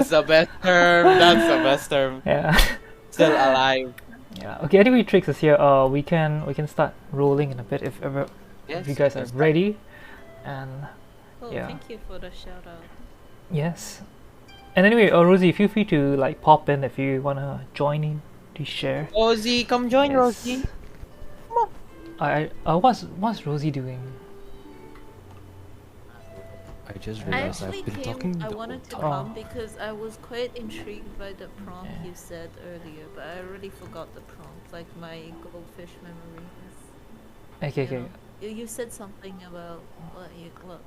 the best term. That's the best term. Yeah. Still alive. Yeah. Okay. Anyway, Trix is here. We can start rolling in a bit if Yes. you guys are let's ready. And Oh, Yeah. thank you for the shout out. yes. And anyway, Rosie, feel free to like pop in if you wanna join in to share. Rosie, come join Yes. Rosie. What's Rosie doing? I just I realized actually I've been came. talking I the wanted to whole time. come because I was quite intrigued by the prompt Yeah. you said earlier, but I already forgot the prompt. Like my goldfish memory is. Okay. You Okay. know, you said something about well,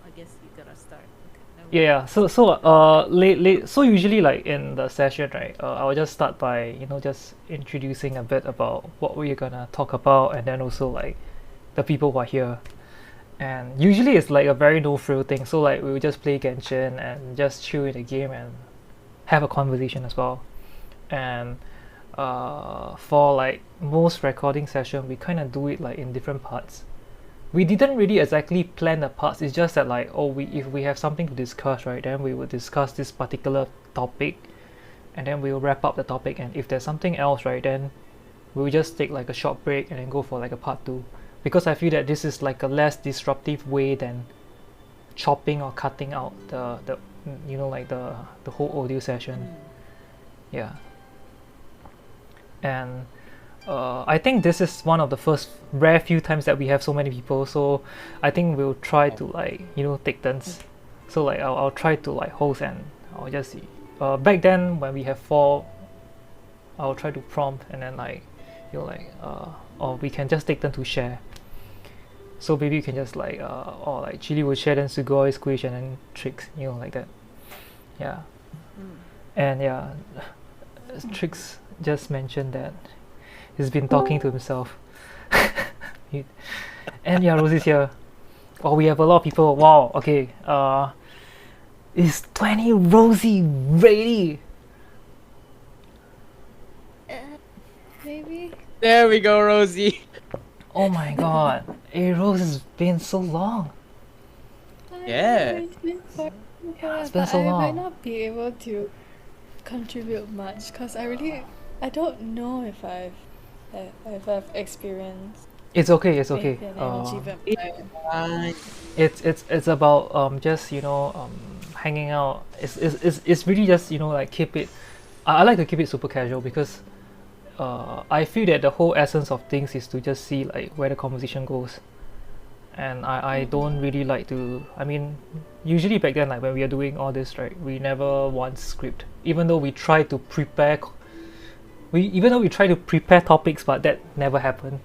I guess you gotta start. Okay, never mind. Yeah. So usually like in the session, right? I will just start by just introducing a bit about what we're gonna talk about, and then also like the people who are here. And usually it's like a very no frill thing. So like we will just play Genshin and just chill in the game and have a conversation as well. And for like most recording session, we kind of do it like in different parts. We didn't really exactly plan the parts. It's just that like if we have something to discuss, right, then we will discuss this particular topic, and then we'll wrap up the topic. And if there's something else, right, then we'll just take like a short break and then go for like a part 2, because I feel that this is like a less disruptive way than chopping or cutting out the like the whole audio session. Yeah. And I think this is one of the first rare few times that we have so many people, so I think we'll try to like take turns. So like I'll try to like host, and I'll just see. Back then when we have 4, I'll try to prompt, and then like or we can just take turn to share. So maybe you can just like or like Chili will share, then Sugoi, Squish, and then Trix, like that. Yeah. And yeah, Trix just mentioned that he's been talking to himself. And yeah, Rosie's here. Oh, we have a lot of people. Wow. Okay. Is 20 Rosie ready? Maybe. There we go, Rosie. Oh my God. Rose has been so long. Yeah. It's been so it's been so I long. might not be able to contribute much because I don't know if I've experienced It's okay. It's okay. maybe an energy vampire. It's about just hanging out. It's really just like keep it. I like to keep it super casual because I feel that the whole essence of things is to just see like where the conversation goes. And I don't really like to. I mean, usually back then, like when we are doing all this, right, we never want script. Even though we try to prepare topics, but that never happened.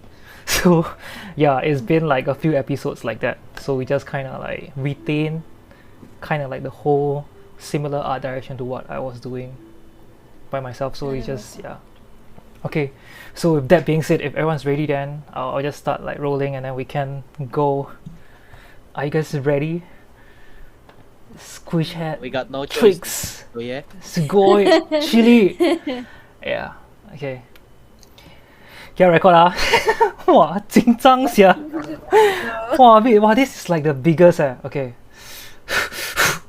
So yeah, it's been like a few episodes like that. So we just kind of like retain kind of like the whole similar art direction to what I was doing by myself. So we just okay. So with that being said, if everyone's ready, then I'll just start like rolling, and then we can go. Are you guys ready? Squish head, We got no choice. Tricks, Oh yeah. Sugoi, Chili. Yeah. Okay. Can I record ah? 哇，紧张sia. Wow, wait, wow, this is like the biggest Okay.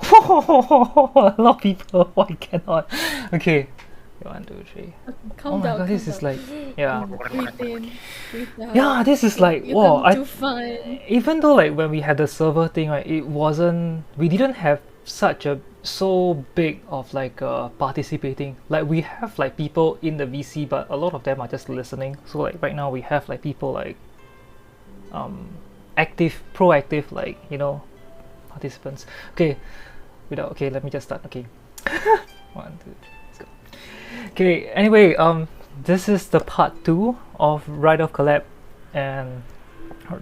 A lot of people. Why cannot? Okay. 1, 2, 3. Calm Oh my down. God, this calm is down. like Breathe in, breathe out. yeah, this is like You're wow. going to do fine. Even though like when we had the server thing, right, we didn't have such a so big of like participating. Like we have like people in the VC, but a lot of them are just listening. So like right now we have like people like active, proactive, like participants. Okay, let me just start. Okay. 1, 2, 3, let's go. Okay, anyway, this is the part 2 of Ride of Collab, and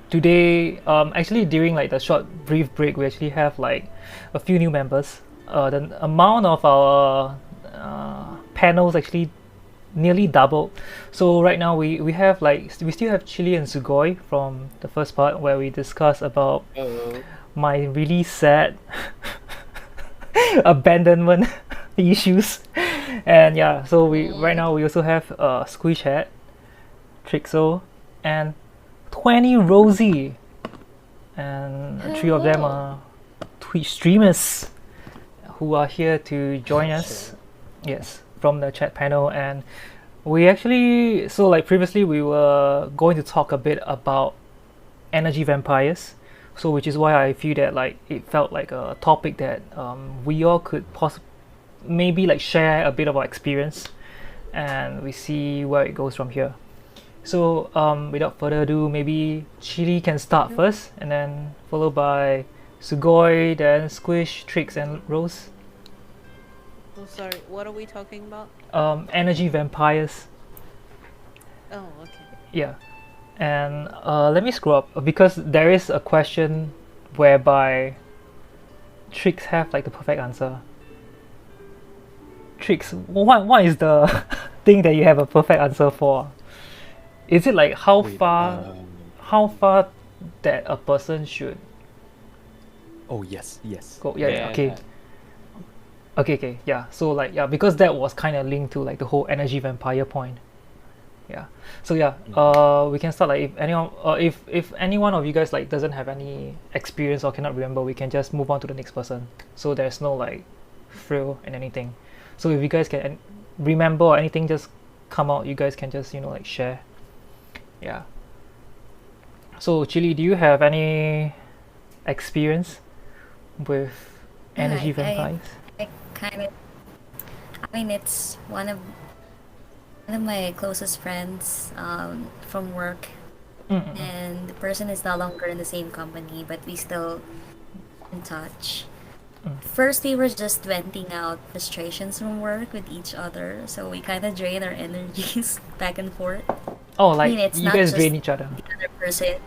today, actually during like the short brief break, we actually have like a few new members. The amount of our panels actually nearly doubled. So right now we have like we still have Chili and Sugoi from the first part where we discuss about Oh. my really sad abandonment issues. And yeah, so we right now we also have Squish Hat, Trixo, and 20 Rosie, and three of them are Twitch streamers who are here to join us. Yes, from the chat panel. And we actually, so like previously we were going to talk a bit about energy vampires, so which is why I feel that like it felt like a topic that we all could maybe like share a bit of our experience, and we see where it goes from here. So without further ado, maybe Chili can start first, and then followed by Sugoi, then Squish, Trix, and Rose. Oh, sorry. What are we talking about? Energy vampires. Oh, okay. Yeah. And let me scroll up because there is a question whereby Trix have like the perfect answer. Trix, what is the thing that you have a perfect answer for? Is it like how far that a person should Oh yes, yes. go? Yeah, Yeah, okay. yeah. Okay, yeah. So like yeah, because that was kind of linked to like the whole energy vampire point. Yeah. So yeah, we can start like if anyone, if any one of you guys like doesn't have any experience or cannot remember, we can just move on to the next person. So there's no like thrill and anything. So if you guys can remember or anything, just come out. You guys can just like share. Yeah. So Chili, do you have any experience with energy vampires? I kind of, I mean, it's one of my closest friends from work, and the person is no longer in the same company, but we still in touch. First, we were just venting out frustrations from work with each other, so we kind of drain our energies back and forth. Oh, I like mean, it's you not guys just drain each other. the other person.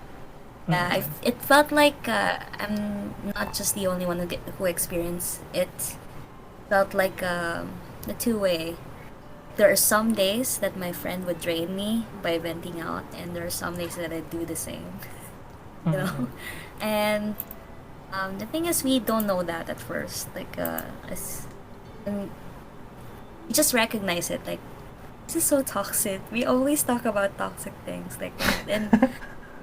Yeah, it felt like I'm not just the only one who experienced it. Felt like the two-way. There are some days that my friend would drain me by venting out, and there are some days that I do the same. You know, and the thing is, we don't know that at first. Like, and we just recognize it. Like, this is so toxic. We always talk about toxic things like that, and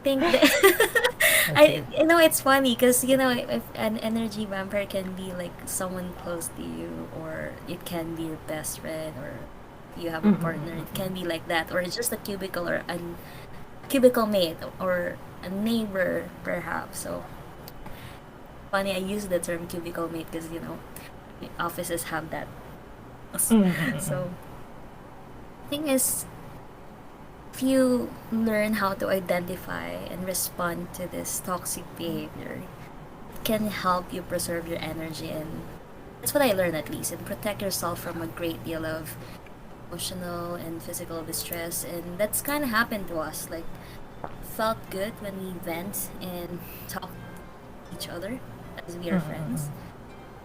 think that it's funny because if an energy vampire can be like someone close to you, or it can be your best friend, or you have a partner, it can be like that, or it's just a cubicle or a cubicle mate or a neighbor perhaps. So funny, I use the term cubicle mate because offices have that. So thing is, if you learn how to identify and respond to this toxic behavior, it can help you preserve your energy, and that's what I learned at least, and protect yourself from a great deal of emotional and physical distress. And that's kind of happened to us. Like, felt good when we vent and talk to each other as we are friends.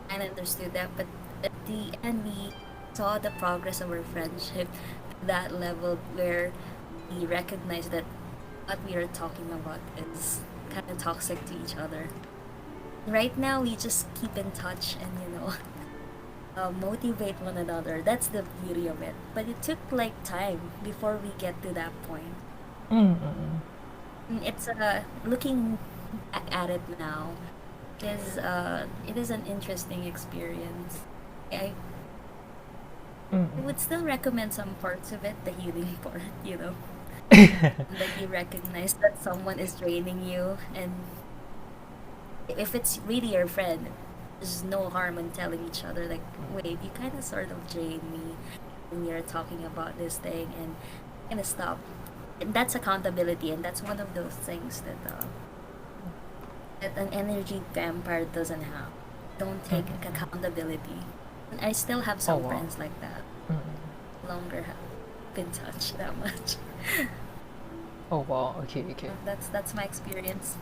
I understood that, but at the end, we saw the progress of our friendship to that level where we recognize that what we are talking about is kind of toxic to each other. Right now, we just keep in touch and motivate one another. That's the beauty of it. But it took like time before we get to that point. It's looking back at it now, is it is an interesting experience. I would still recommend some parts of it, the healing part, that you recognize that someone is draining you, and if it's really your friend, there's no harm in telling each other like, wait, you kind of sort of drain me when you're talking about this thing, and I'm gonna stop. And that's accountability, and that's one of those things that an energy vampire doesn't have. Don't take accountability. And I still have some friends like that. No longer have been touched that much. Oh wow, okay. That's my experience.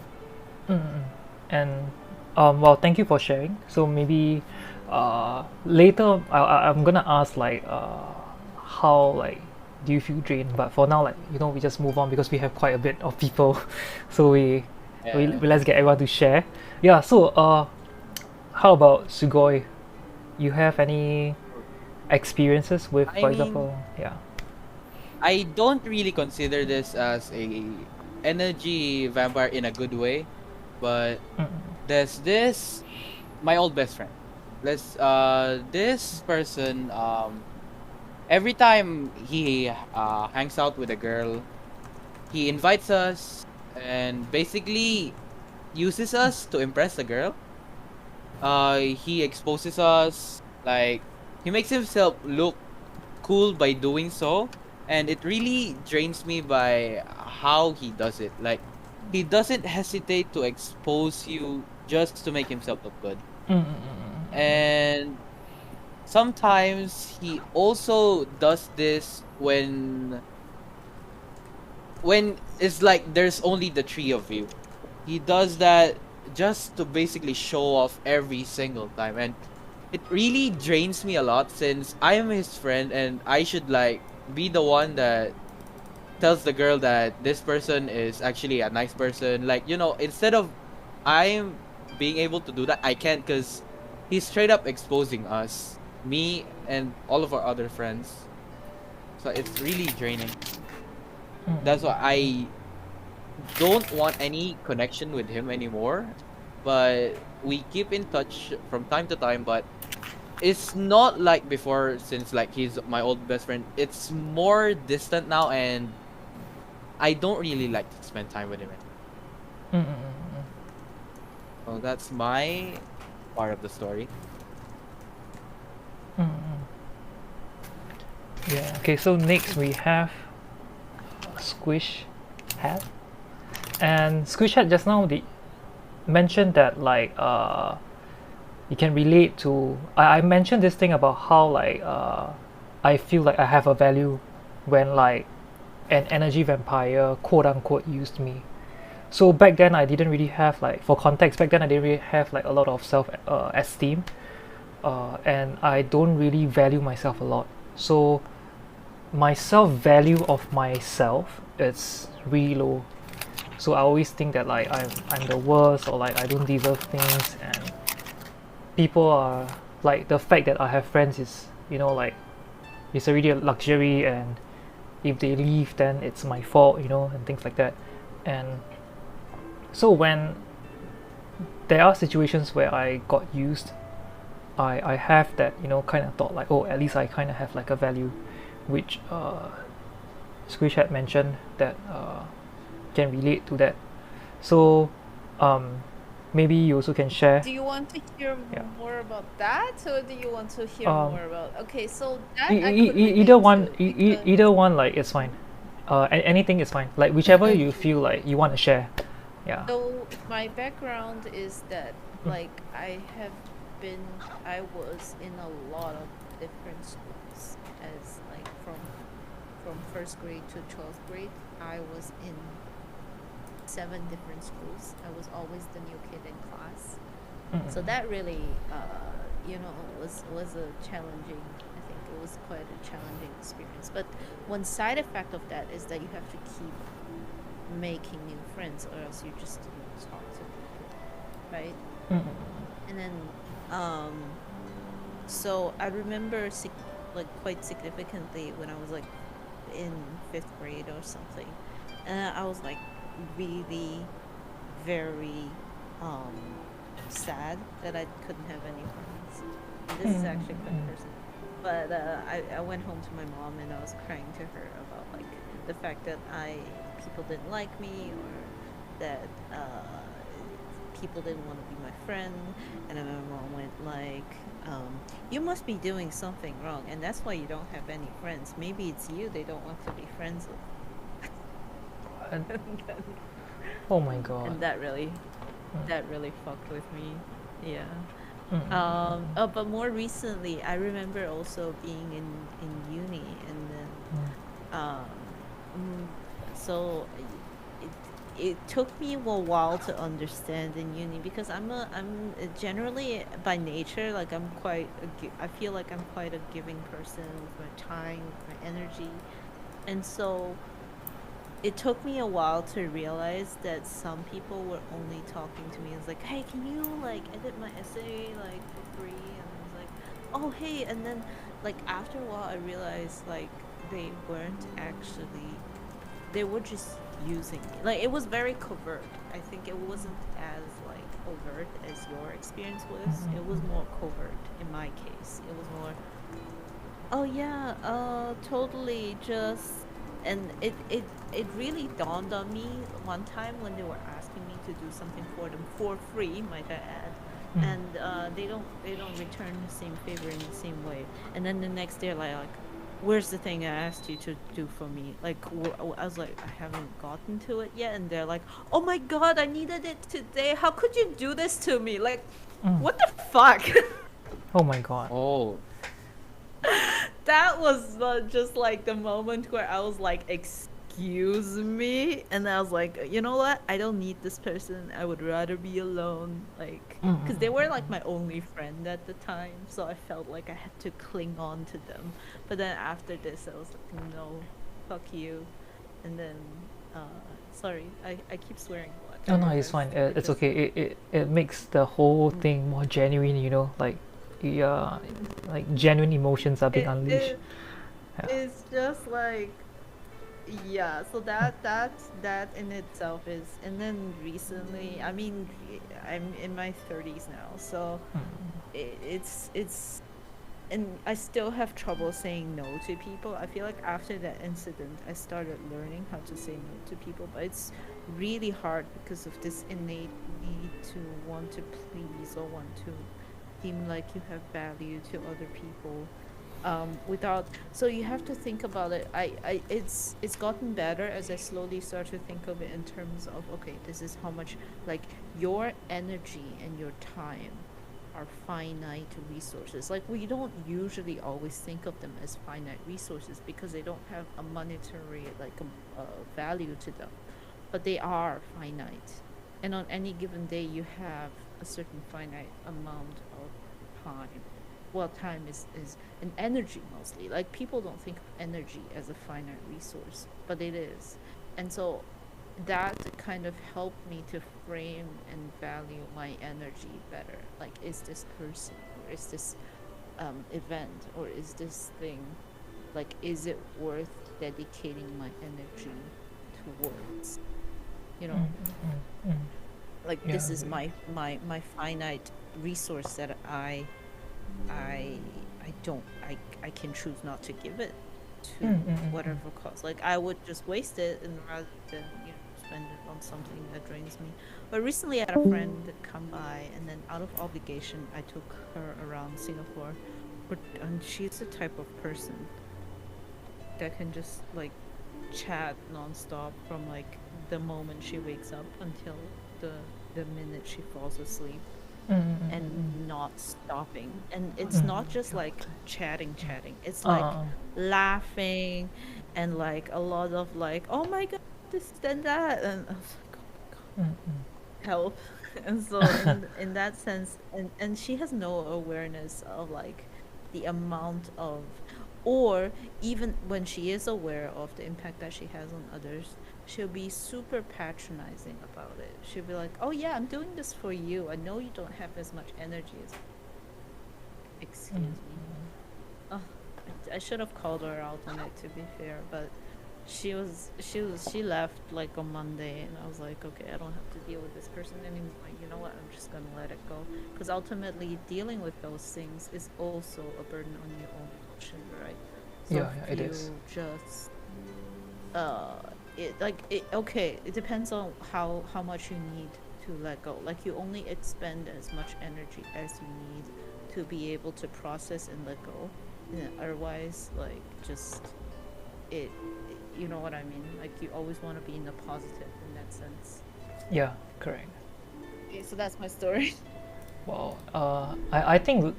And well, thank you for sharing. So maybe later I'm gonna ask like how like do you feel drained? But for now, like, you know, we just move on because we have quite a bit of people, so we let's get everyone to share. Yeah. So how about Sugoi? You have any experiences with, I for mean, example, yeah. I don't really consider this as a energy vampire in a good way, but there's this my old best friend. This person every time he hangs out with a girl, he invites us and basically uses us to impress the girl. He exposes us, like he makes himself look cool by doing so, and it really drains me by how he does it. Like he doesn't hesitate to expose you just to make himself look good. And sometimes he also does this when it's like there's only the three of you. He does that just to basically show off every single time, and it really drains me a lot since I am his friend and I should like be the one that tells the girl that this person is actually a nice person. Like, you know, instead of I'm being able to do that, I can't because he's straight up exposing us, me and all of our other friends. So it's really draining. That's why I don't want any connection with him anymore. But we keep in touch from time to time, but it's not like before since like he's my old best friend. It's more distant now and I don't really like to spend time with him anymore. So that's my part of the story. Yeah. Okay. So next we have Squish Hat, and Squish Hat just now mentioned that like you can relate to. I mentioned this thing about how like I feel like I have a value when like an energy vampire quote unquote used me. So back then I didn't really have like, for context, back then I didn't really have like a lot of self esteem, and I don't really value myself a lot. So my self value of myself is really low. So I always think that like I'm the worst, or like I don't deserve things, and people are like, the fact that I have friends is, you know, like it's already a luxury, and if they leave then it's my fault, you know, and things like that. And so when there are situations where I got used, I have that, you know, kind of thought like, oh, at least I kind of have like a value, which Squish had mentioned that can relate to that. So maybe you also can share. Do you want to hear Yeah. more about that, or do you want to hear more about? Okay, so that either one, either one, like it's fine. Anything is fine. Like whichever you feel like you want to share. Yeah. So my background is that like I was in a lot of different schools as like from first grade to 12th grade. I was in 7 different schools. I was always the new kid in class. So that really you know was a challenging, I think it was quite a challenging experience. But one side effect of that is that you have to keep making new friends or else you just don't talk to people, right? And then so I remember like quite significantly when I was like in 5th grade or something, and I was like really very sad that I couldn't have any friends. And this is actually quite personal, but I went home to my mom and I was crying to her about like the fact that people didn't like me, or that people didn't want to be my friend. And then my mom went like, you must be doing something wrong, and that's why you don't have any friends. Maybe it's you they don't want to be friends with. And, oh my god. And that really fucked with me. Yeah. But more recently, I remember also being in uni, and then so it took me a while to understand in uni, because I'm generally by nature like I feel like I'm quite a giving person with my time, with my energy, And so it took me a while to realize that some people were only talking to me. It's like, hey, can you like edit my essay like for free? And I was like, oh hey. And then like after a while, I realized like they weren't actually. They were just using me. Like it was very covert. I think it wasn't as like overt as your experience was. It was more covert in my case. It was more, oh yeah, totally just, and it really dawned on me one time when they were asking me to do something for them for free, might I add, and they don't return the same favor in the same way, and then the next day like where's the thing I asked you to do for me? Like I was like, I haven't gotten to it yet, and they're like, oh my god, I needed it today. How could you do this to me? Like, what the fuck? Oh my god. Oh, That was just like the moment where I was like, excuse me, and I was like, you know what? I don't need this person. I would rather be alone. Like, because they were like my only friend at the time, so I felt like I had to cling on to them. But then after this, I was like, no, fuck you. And then, sorry, I keep swearing a lot. No, no, it's fine. It's okay. It makes the whole thing more genuine, you know, like yeah, like genuine emotions are being unleashed. Yeah. It's just like, yeah, so that in itself is, and then recently, I mean, I'm in my 30s now, so it's and I still have trouble saying no to people. I feel like after that incident I started learning how to say no to people, but it's really hard because of this innate need to want to please or want to seem like you have value to other people, without, so you have to think about it. It's gotten better as I slowly start to think of it in terms of, okay, this is how much, like, your energy and your time are finite resources. Like, we don't usually always think of them as finite resources because they don't have a monetary, like, value to them, but they are finite, and on any given day you have a certain finite amount of time. Well, time is an energy mostly. Like, people don't think of energy as a finite resource, but it is. And so that kind of helped me to frame and value my energy better. Like, is this person, or is this event, or is this thing, like, is it worth dedicating my energy towards? You know, like, Yeah. this is my finite resource that I don't, I can choose not to give it to whatever cause. Like, I would just waste it, and rather than, you know, spend it on something that drains me. But recently I had a friend come by, and then out of obligation I took her around Singapore. And she's the type of person that can just like chat nonstop from like the moment she wakes up until the minute she falls asleep, and not stopping. And it's not just like chatting. It's like laughing, and like a lot of like, oh my god, this and that, and I was like, oh my god, help. And so in that sense, and she has no awareness of like the amount of, or even when she is aware of the impact that she has on others, she'll be super patronizing about it. She'll be like, oh yeah, I'm doing this for you. I know you don't have as much energy as, excuse me. Oh, I should have called her out on it, to be fair, but she left like on Monday, and I was like, okay, I don't have to deal with this person anymore. You know what? I'm just gonna let it go, because ultimately dealing with those things is also a burden on your own emotion, right? So Yeah, if it you is. just okay, it depends on how much you need to let go. Like, you only expend as much energy as you need to be able to process and let go. Yeah, otherwise, like, just you know what I mean? Like, you always want to be in the positive in that sense. Yeah, correct. Okay, so that's my story. Well, I think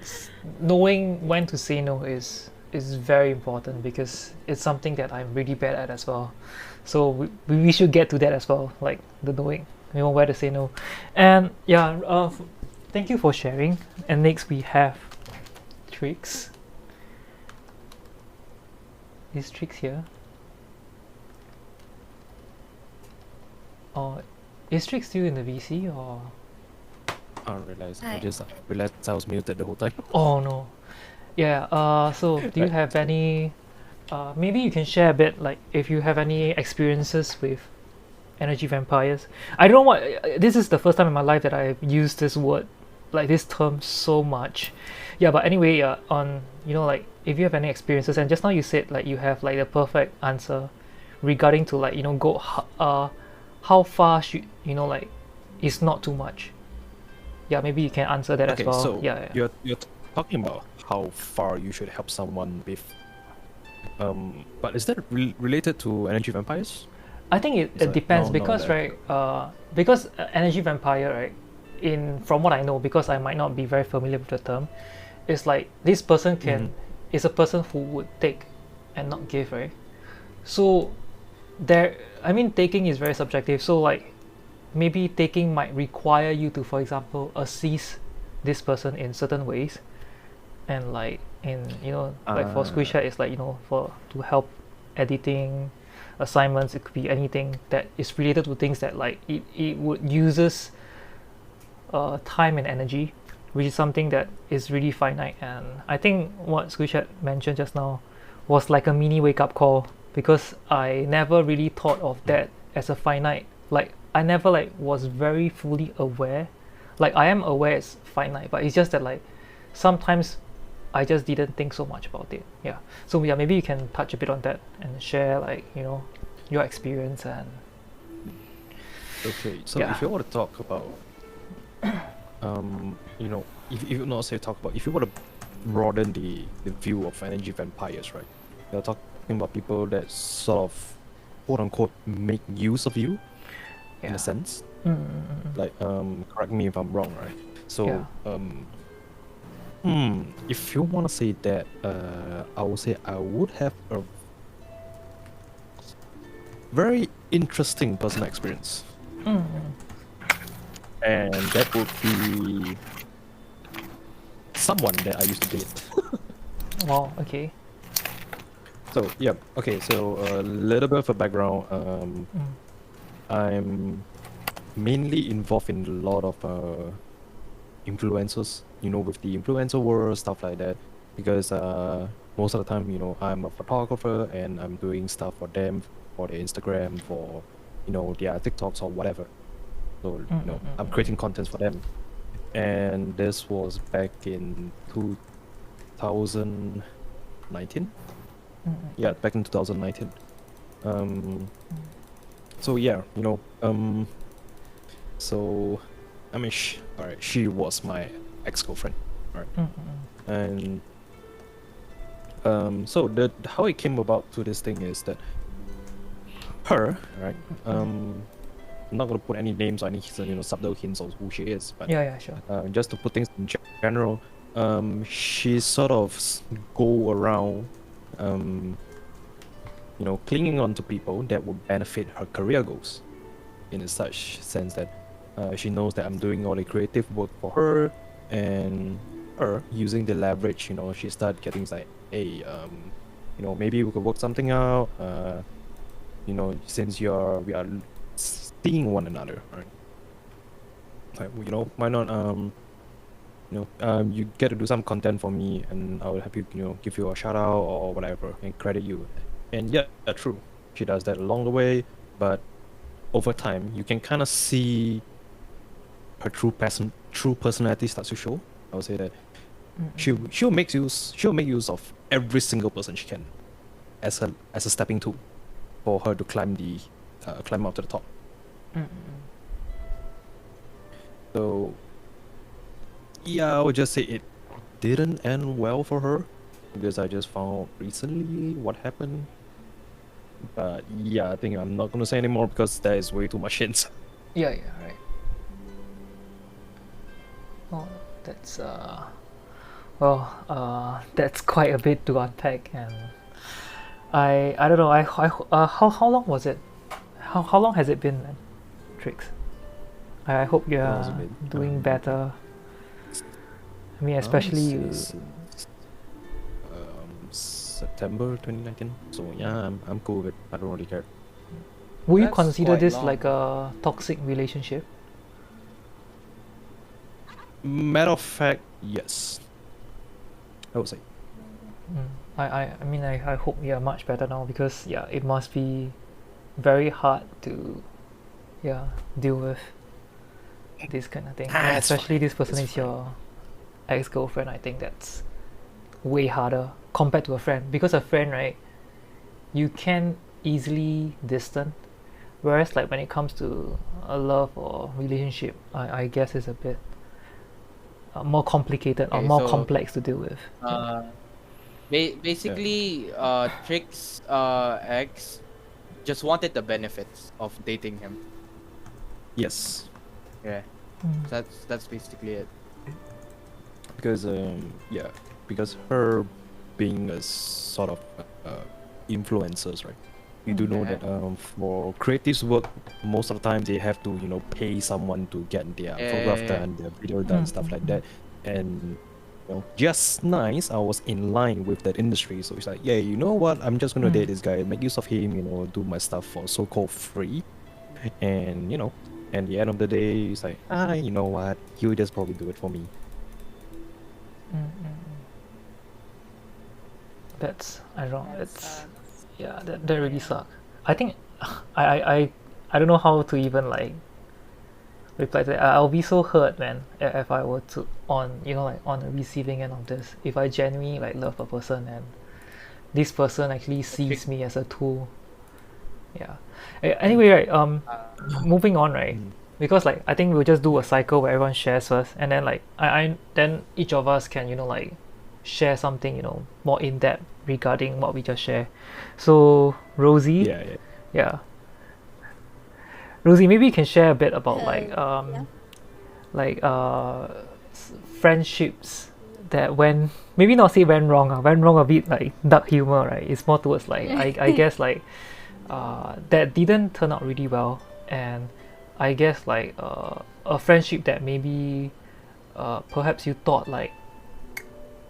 knowing when to say no is very important, because it's something that I'm really bad at as well. So we should get to that as well, like the knowing, you know, where to say no. And yeah, thank you for sharing. And next we have Trix. Is Trix here? Or is Trick still in the VC or? I realized. I Hi. just realized I was muted the whole time. Oh no. Yeah. So do you Right. have any? Maybe you can share a bit, like if you have any experiences with energy vampires. I don't know what. This is the first time in my life that I've used this word, like this term, so much. Yeah. But anyway, on like if you have any experiences, and just now you said like you have like the perfect answer regarding to like how far should like is not too much. Yeah, maybe you can answer that as Okay, well. so Yeah. you're talking about how far you should help someone with. But is that related to energy vampires? I think Is it that depends no, because that right because energy vampire, right, in from what I know, because I might not be very familiar with the term, it's like this person can is a person who would take and not give, right? So there, I mean, taking is very subjective, so like maybe taking might require you to, for example, assist this person in certain ways, and like in like for Squisha it's like for to help editing assignments. It could be anything that is related to things that like it would uses time and energy, which is something that is really finite. And I think what Squisha mentioned just now was like a mini wake-up call, because I never really thought of that as a finite, like I never like was very fully aware. Like I am aware it's finite, but it's just that like sometimes I just didn't think so much about it. Yeah. So yeah, maybe you can touch a bit on that and share like your experience. And Okay, so Yeah. if you want to talk about, if you not say talk about, if you want to broaden the view of energy vampires, right? You're talking about people that sort of, quote unquote, make use of you, in Yeah. a sense. Mm. Like, correct me if I'm wrong, right? So, Yeah. if you want to say that, I would say I would have a very interesting personal experience, Mm. and that would be someone that I used to date. Wow. Okay. So yeah, okay. So a little bit of a background. Mm. I'm mainly involved in a lot of influencers. With the influencer world, stuff like that. Because most of the time, I'm a photographer and I'm doing stuff for them, for their Instagram, for their TikToks or whatever. So I'm creating contents for them. And this was back in 2019. Yeah, back in 2019. So yeah, so I mean, alright, she was my ex-girlfriend, right? And so how it came about to this thing is that her, right? I'm not gonna put any names or any subtle hints of who she is, but Yeah. Sure. just to put things in general, she sort of go around, clinging on to people that would benefit her career goals, in a such sense that she knows that I'm doing all the creative work for her, and her using the leverage, she started getting like, hey, maybe we could work something out, since we are seeing one another, right? Like, why not, you get to do some content for me, and I will help you, give you a shout out or whatever, and credit you. And yeah, true, she does that along the way, but over time, you can kind of see her true personality starts to show. I would say that she'll make use of every single person she can as a stepping tool for her to climb up to the top. So yeah, I would just say it didn't end well for her, because I just found recently what happened. But yeah, I think I'm not gonna say anymore because that is way too much hints. Yeah. Right. Oh, that's that's quite a bit to unpack. And I don't know. How long was it? How long has it been, man? Tricks. I hope How long has you're it been? doing better. I mean, especially you. Since September 2019. So yeah, I'm cool with it. I don't really care. Would you That's consider quite this long. like a toxic relationship? Matter of fact, yes. I would say. I mean, I hope you're much better now because yeah, it must be very hard to yeah deal with this kind of thing. And It's especially fine. this person It's is fine. your ex-girlfriend. I think that's way harder compared to a friend because a friend, right, you can easily distant, whereas like when it comes to a love or relationship, I guess it's a bit more complicated or Okay, more so complex to deal with. uh, Yeah. basically, Trick's ex just wanted the benefits of dating him. Yes. Yeah, Mm. so that's basically it. Because yeah, because her being a sort of influencers, right? You do know Yeah. that for creatives work, most of the time they have to pay someone to get their photograph Yeah. done, their video done, stuff like that, and just nice. I was in line with that industry, so it's like, yeah, you know what? I'm just gonna date this guy, make use of him, do my stuff for so-called free, and at the end of the day, it's like, you know what? You just probably do it for me. That's I don't know. That's It's sad. yeah, that really Yeah. sucks. I think I don't know how to even like reply to that. I'll be so hurt, man, if I were to on like on the receiving end of this. If I genuinely like love a person and this person actually sees me as a tool. Yeah. Anyway, right. Moving on, right? Mm. Because like I think we'll just do a cycle where everyone shares first, and then like I then each of us can like share something more in depth regarding what we just share. So Rosie, Yeah, yeah. yeah, Rosie, maybe you can share a bit about Yeah. like friendships that maybe not say went wrong, went wrong a bit like dark humor, right? It's more towards like I guess like that didn't turn out really well, and I guess like a friendship that maybe perhaps you thought like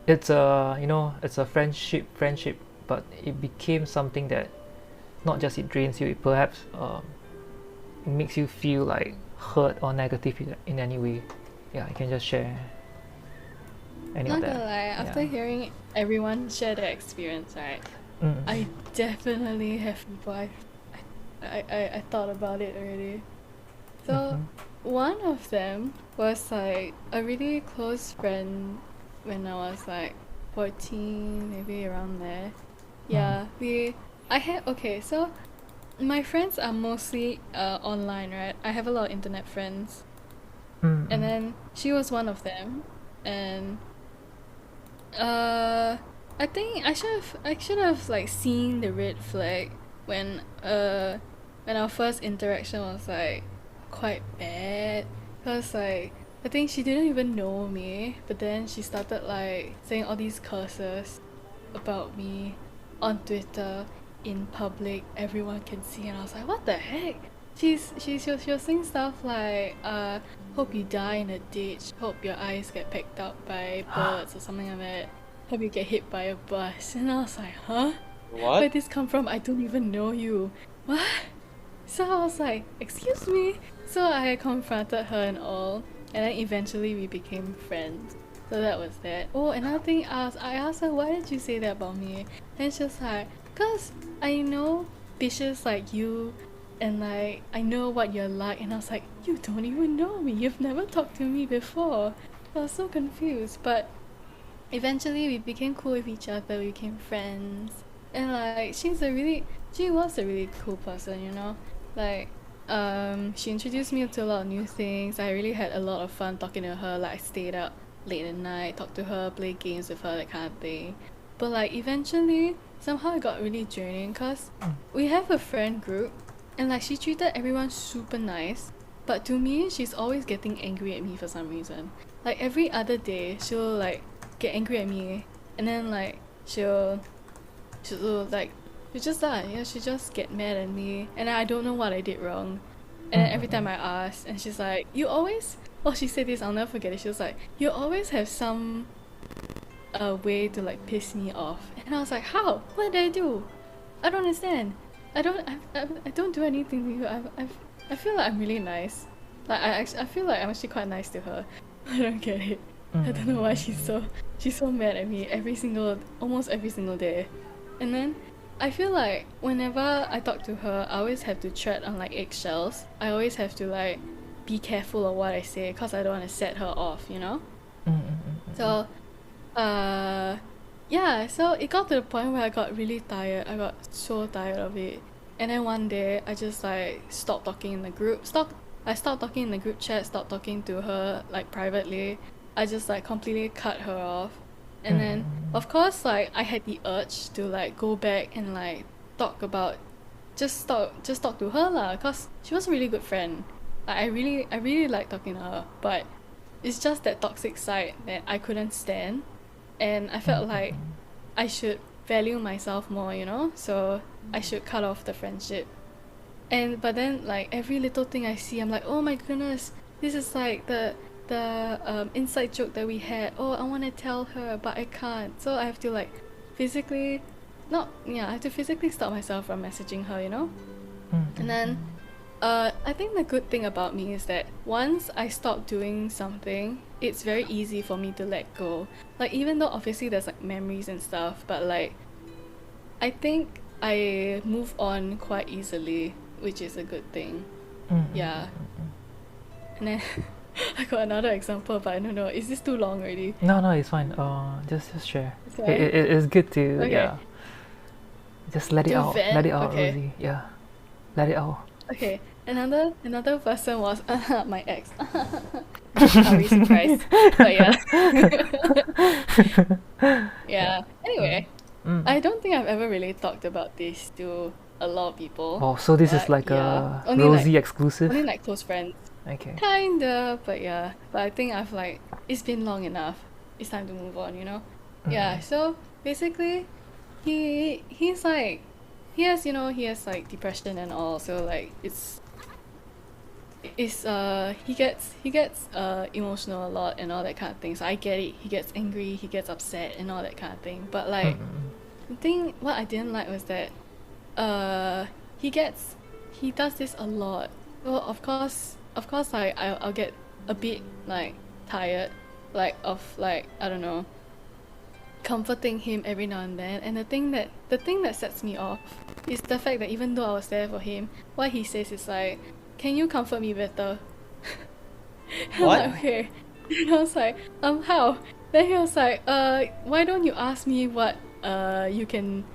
it's a it's a friendship, but it became something that not just it drains you, it perhaps it makes you feel like hurt or negative in any way. Yeah, I can just share any Not of gonna that. lie, after Yeah. hearing everyone share their experience, right, Mm. I definitely have people I thought about it already. So one of them was like a really close friend when I was like 14, maybe around there. Yeah, so my friends are mostly online, right? I have a lot of internet friends. And then she was one of them, and I think I should have like seen the red flag when our first interaction was like quite bad, cause like I think she didn't even know me, but then she started like saying all these curses about me on Twitter in public. Everyone can see, and I was like, what the heck? She was saying stuff like hope you die in a ditch, hope your eyes get picked up by birds or something like that, hope you get hit by a bus. And I was like, huh? Where What? did this come from? I don't even know you. What? So I was like, excuse me? So I confronted her and all, and then eventually we became friends. So that was that. Oh, another thing, I asked her, why did you say that about me? And she was like, cause I know bitches like you, and like I know what you're like. And I was like, you don't even know me. You've never talked to me before. I was so confused, but eventually we became cool with each other. We became friends, and like she was a really cool person, like she introduced me to a lot of new things. I really had a lot of fun talking to her. Like I stayed up late at night, talk to her, play games with her, that kind of thing. But like eventually somehow it got really draining, cause we have a friend group, and like she treated everyone super nice, but to me she's always getting angry at me for some reason. Like every other day she'll like get angry at me, and then like she'll like she just get mad at me, and I don't know what I did wrong. And then every time I ask, and she's like, you always, oh, she said this, I'll never forget it. She was like, you always have some way to like piss me off. And I was like, how? What did I do? I don't understand. I don't do anything to you. I feel like I'm really nice. Like I feel like I'm actually quite nice to her. I don't get it. I don't know why she's so mad at me almost every single day. And then I feel like whenever I talk to her, I always have to tread on like eggshells. I always have to like be careful of what I say because I don't want to set her off, you know? So, yeah, so it got to the point where I got really tired. I got so tired of it. And then one day, I just like stopped talking in the group. I stopped talking in the group chat, stopped talking to her like privately. I just like completely cut her off. And then, of course, like I had the urge to like go back and like talk about, just talk to her lah, cause she was a really good friend. Like, I really like talking to her, but it's just that toxic side that I couldn't stand, and I felt like I should value myself more, you know. So I should cut off the friendship. But then like every little thing I see, I'm like, oh my goodness, this is like the inside joke that we had. Oh, I want to tell her, but I can't. So I have to like physically, I have to physically stop myself from messaging her, you know. And then I think the good thing about me is that once I stop doing something, it's very easy for me to let go. Like, even though obviously there's like memories and stuff, but like I think I move on quite easily, which is a good thing. Yeah. And then I got another example, but I don't know. Is this too long already? No, it's fine. Just share. It's fine? It's good to Okay. just let it To out. vent? Let it out, Okay. Rosie. Yeah. Let it out. Okay. Another person was my ex. Are we surprised? But yeah. Yeah. Anyway, I don't think I've ever really talked about this to a lot of people. Oh, so this is But like yeah, a only Rosie like exclusive? only like close friends. Okay. Kinda, but yeah. But I think I've like, it's been long enough. It's time to move on, you know? Yeah, so basically he's like, he has like depression and all, so like he gets emotional a lot and all that kind of thing. So I get it. He gets angry, he gets upset and all that kind of thing. But like the thing what I didn't like was that he does this a lot. Well, of course like I'll get a bit like tired like of like, I don't know, comforting him every now and then. And the thing that sets me off is the fact that even though I was there for him, what he says is like, can you comfort me better? I'm What? like, okay. And I was like, how? Then he was like, why don't you ask me what you can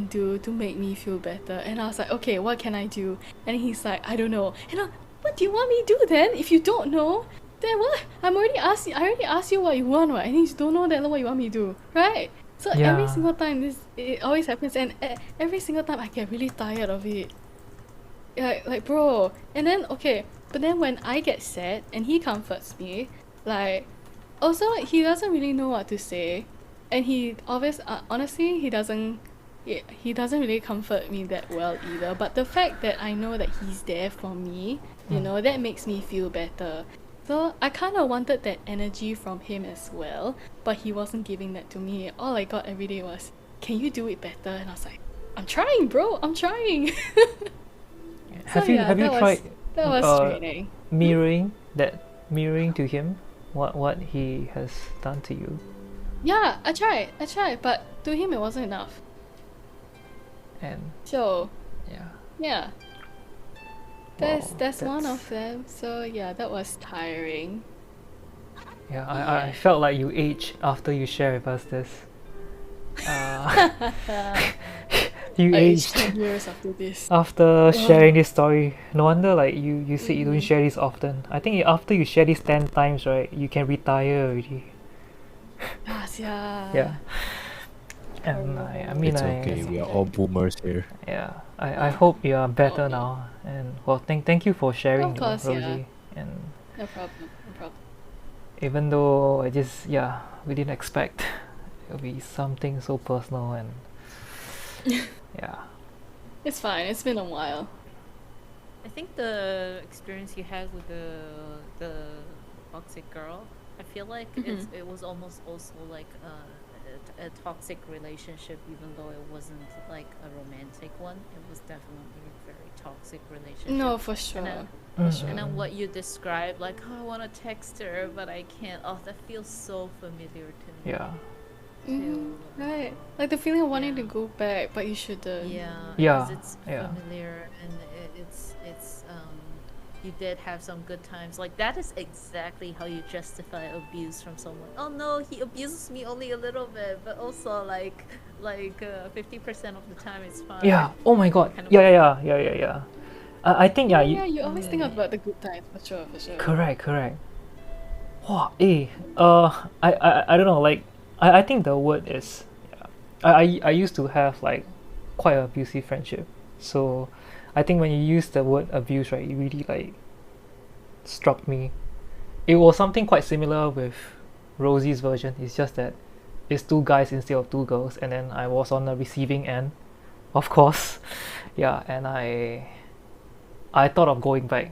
do to make me feel better? And I was like, okay, what can I do? And he's like, I don't know. And what do you want me to do then? If you don't know, then what? I already asked you what you want, right? And you don't know then what you want me to do, right? So every Yeah. single time it always happens, and every single time I get really tired of it. Like bro. And then okay, but then when I get sad and he comforts me, like, also he doesn't really know what to say, and he honestly he doesn't really comfort me that well either. But the fact that I know that he's there for me, you know, that makes me feel better. So I kind of wanted that energy from him as well, but he wasn't giving that to me. All I got every day was, can you do it better? And I was like, I'm trying, bro, I'm trying. Have So you yeah, have you that tried that was draining. mirroring to him what he has done to you? Yeah, I tried, but to him it wasn't enough. And So yeah. that's Wow, one of them. So yeah, that was tiring. Yeah, I felt like you aged after you share with us this. Uh, you I aged aged 10 years after this. after sharing this story. No wonder like you said you don't share this often. I think after you share this 10 times, right, you can retire already. Yeah. Yeah. And I mean, It's okay. We are all boomers here. yeah, I hope you are better now. And well, thank you for sharing, Of course, yeah. Rosie. And No problem. even though we didn't expect it'll be something so personal and yeah. It's fine. It's been a while. I think the experience you had with the toxic girl, I feel like it was almost also like a toxic relationship, even though it wasn't like a romantic one. It was definitely a very toxic relationship. No, for And sure. then, For sure. and then what you described, like, oh, I want to text her, but I can't. Oh, that feels so familiar to me. Yeah. Too. Right. Like the feeling of wanting to Yeah. go back, but you shouldn't. Yeah, Yeah, because it's yeah. familiar and it's you did have some good times. Like that is exactly how you justify abuse from someone. Oh no, he abuses me only a little bit, but also like 50% of the time it's fine. Yeah. Oh my God. Kind of Yeah. I think Yeah, yeah. you always think about the good times, for sure, for sure. Correct. Wow. I don't know. Like, I think the word is. Yeah, I used to have like quite an abusive friendship, so I think when you use the word abuse, right, it really like struck me. It was something quite similar with Rosie's version. It's just that it's two guys instead of two girls, and then I was on the receiving end, of course. Yeah, and I thought of going back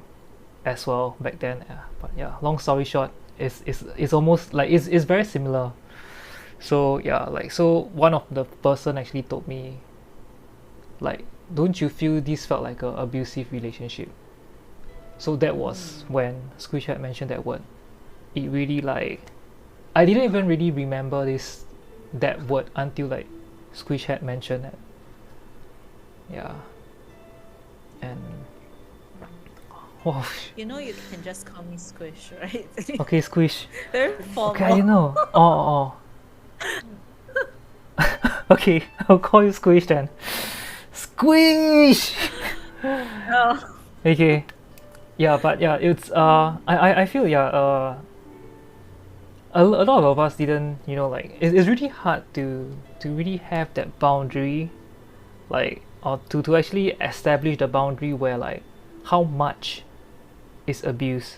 as well back then. Yeah, but yeah, long story short, it's almost like it's very similar. So yeah, like so one of the person actually told me, like, don't you feel this felt like a abusive relationship? So that was when Squish had mentioned that word. It really like I didn't even really remember that word until like Squish had mentioned it. Yeah. And oh, You know, you can just call me Squish, right? okay, Squish. Very formal. Okay, I didn't know. Oh. Okay, I'll call you Squish then. Squish. Oh. Okay. Yeah, but yeah, it's I feel a lot of us didn't, you know, like it's really hard to really have that boundary, like, or to actually establish the boundary where like how much is abuse,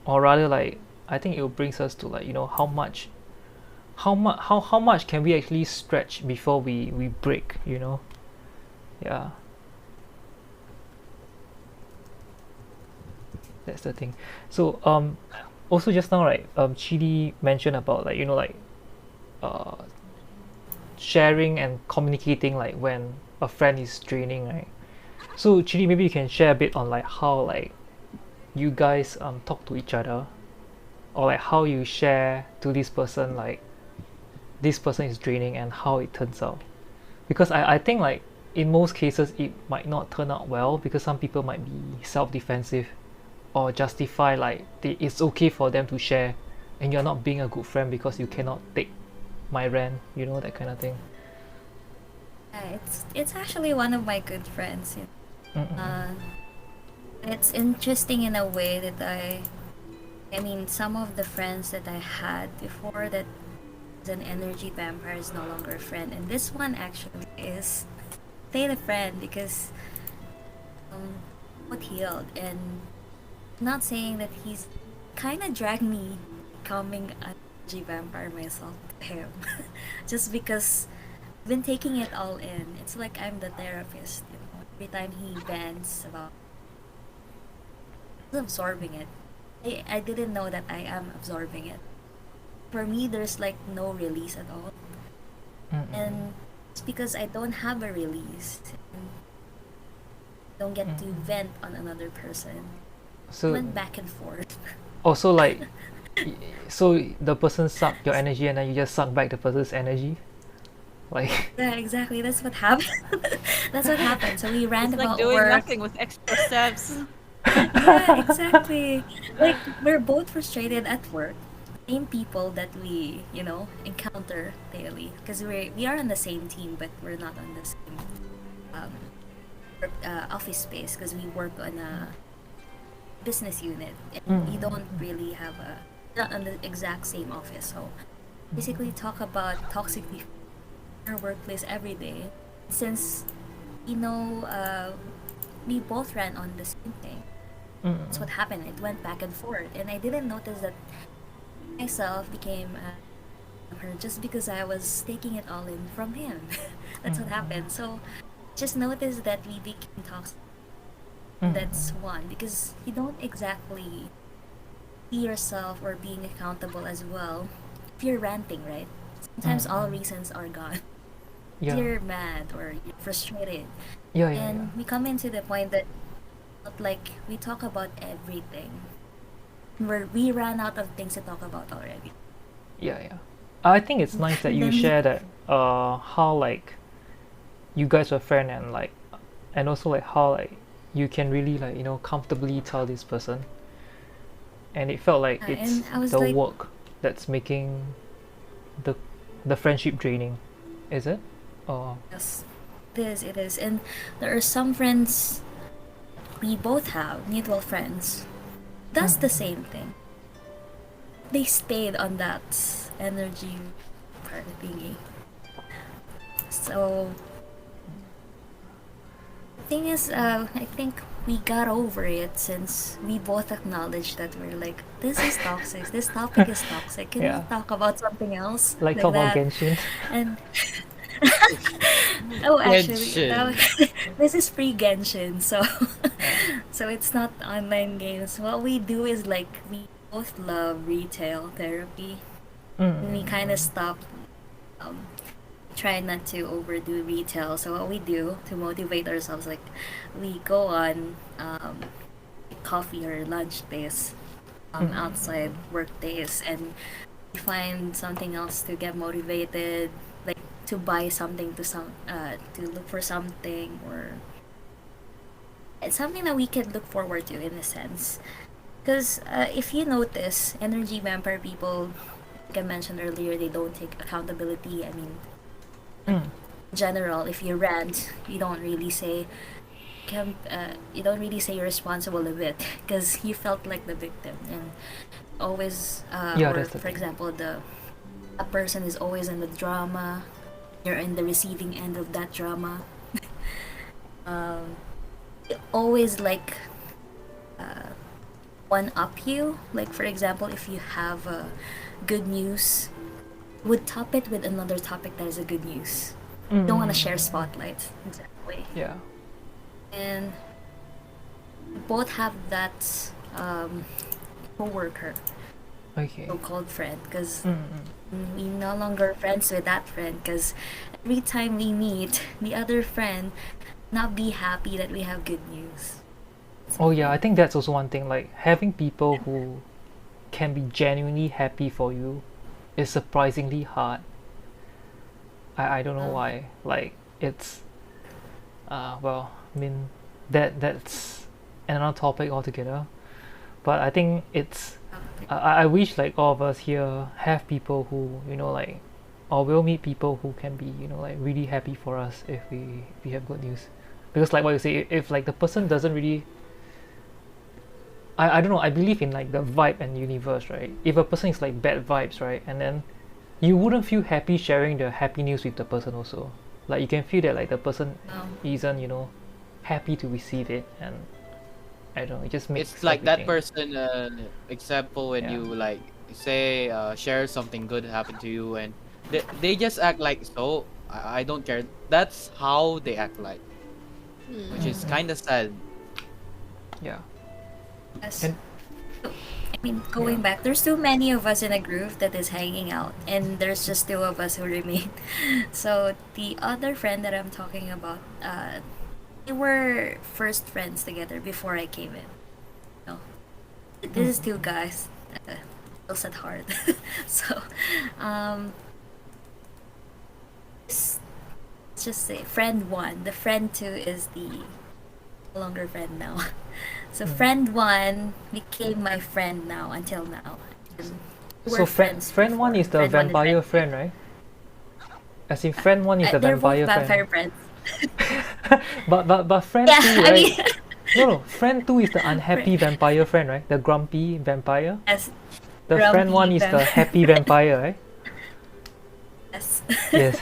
or rather like I think it brings us to like, you know, how much can we actually stretch before we break, you know. Yeah, that's the thing. So also just now, right, Chidi mentioned about like, you know, like sharing and communicating like when a friend is draining, right? So Chidi, maybe you can share a bit on like how like you guys talk to each other, or like how you share to this person like this person is draining and how it turns out. Because I think like in most cases it might not turn out well because some people might be self-defensive or justify like it's okay for them to share and you're not being a good friend because you cannot take my rant, you know, that kind of thing. It's actually one of my good friends. It's interesting in a way that I mean, some of the friends that I had before that was an energy vampire is no longer a friend, and this one actually is stayed a friend because what healed, and not saying that he's kind of dragged me becoming an energy vampire myself to him, just because I've been taking it all in. It's like I'm the therapist, you know. Every time he vents about, I'm absorbing it. I didn't know that I am absorbing it. For me, there's like no release at all. And it's because I don't have a release. And don't get to vent on another person. So Went back and forth. also like so the person suck your energy and then you just suck back the person's energy, like Yeah, exactly. That's what happened. That's what happened. So we rant It's like about doing work. nothing with extra steps. Yeah, exactly. Like we're both frustrated at work. Same people that we, you know, encounter daily. Because we are on the same team, but we're not on the same um, office space. Because we work on a business unit, and you don't really have not on the exact same office. So basically, talk about toxic behavior in our workplace every day. Since you know, we both ran on the same thing. That's what happened. It went back and forth, and I didn't notice that myself became her just because I was taking it all in from him. That's what happened. So just notice that we became toxic. That's one because you don't exactly see yourself or being accountable as well if you're ranting, right? sometimes all reasons are gone. Yeah. You're mad or you're frustrated, Yeah, yeah, and we come into the point that not like we talk about everything. We ran out of things to talk about already. yeah, yeah. I think it's nice that you Then share that how like you guys were friends and like and also like how like you can really like comfortably tell this person and it felt like it's and I was the like, work that's making the the friendship draining, is it? Or yes, it is, and there are some friends we both have mutual friends. That's the same thing. They stayed on that energy part of thingy. So the thing is, I think we got over it since we both acknowledged that we're like, this is toxic. This topic is toxic. Can Yeah. we talk about something else like talk about that? Genshin? And oh, actually, Genshin. this is free Genshin, so so it's not online games. What we do is like we both love retail therapy. And we kind of stop, um, try not to overdo retail. So what we do to motivate ourselves, like we go on coffee or lunch days, outside work days, and we find something else to get motivated, like to buy something to look for something, or it's something that we can look forward to in a sense. Because if you notice, energy vampire people, like I mentioned earlier, they don't take accountability. I mean, Mm. in general, if you rant, you don't really say you're responsible of it because you felt like the victim, and always, Yeah, or that's the for thing. example, a person is always in the drama. You're in the receiving end of that drama. um, they always like one up you. Like for example, if you have good news, would top it with another topic that is a good news. Don't want to share spotlight exactly. Yeah. And we both have that coworker, Okay. so-called friend, because Mm. we no longer friends with that friend because every time we meet the other friend, not be happy that we have good news. Oh yeah, I think that's also one thing. Like having people who can be genuinely happy for you is surprisingly hard. I don't know why. Like it's well, I mean that's another topic altogether. But I think it's I wish like all of us here have people who like or will meet people who can be like really happy for us if we have good news. Because like what you say, if like the person doesn't really I don't know, I believe in like the vibe and universe, right? If a person is like bad vibes, right, and then you wouldn't feel happy sharing the happy news with the person also. Like you can feel that like the person isn't happy to receive it, and I don't know, it just makes It's like that everything- person, example, when Yeah. you like say share something good happened to you, and they just act like, so I don't care. That's how they act like, which is kind of sad. Yeah. Yes. And I mean, going back, there's too many of us in a group that is hanging out, and there's just two of us who remain. So the other friend that I'm talking about, they were first friends together before I came in. No, this is two guys. Feels at heart. So, um, let's just say friend one. The friend two is the no longer friend now. So friend one became my friend now until now. And we so were friend one before. is the Friend one and vampire friend friend, right? As in friend one is the they're both vampire vampire friend. friends. But friend Yeah, two, I right? mean, No, friend two is the unhappy vampire friend, right? The grumpy vampire. yes, The friend grumpy one is the vampire. happy vampire, right? yes. Yes.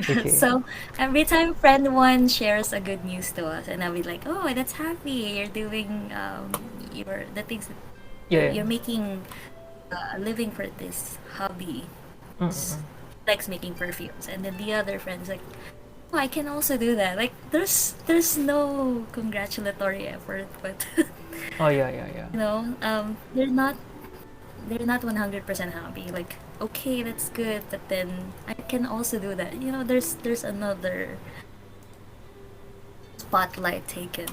Okay. So every time friend one shares a good news to us, and I'll be like, "Oh, that's happy. You're doing you're the things that Yeah. you're making a living for this hobby." Likes making perfumes, and then the other friends like, "Oh, I can also do that." Like there's no congratulatory effort, but Oh yeah, yeah, yeah. they're not 100% happy. Like okay, that's good, but then I can also do that. You know, there's another spotlight taken.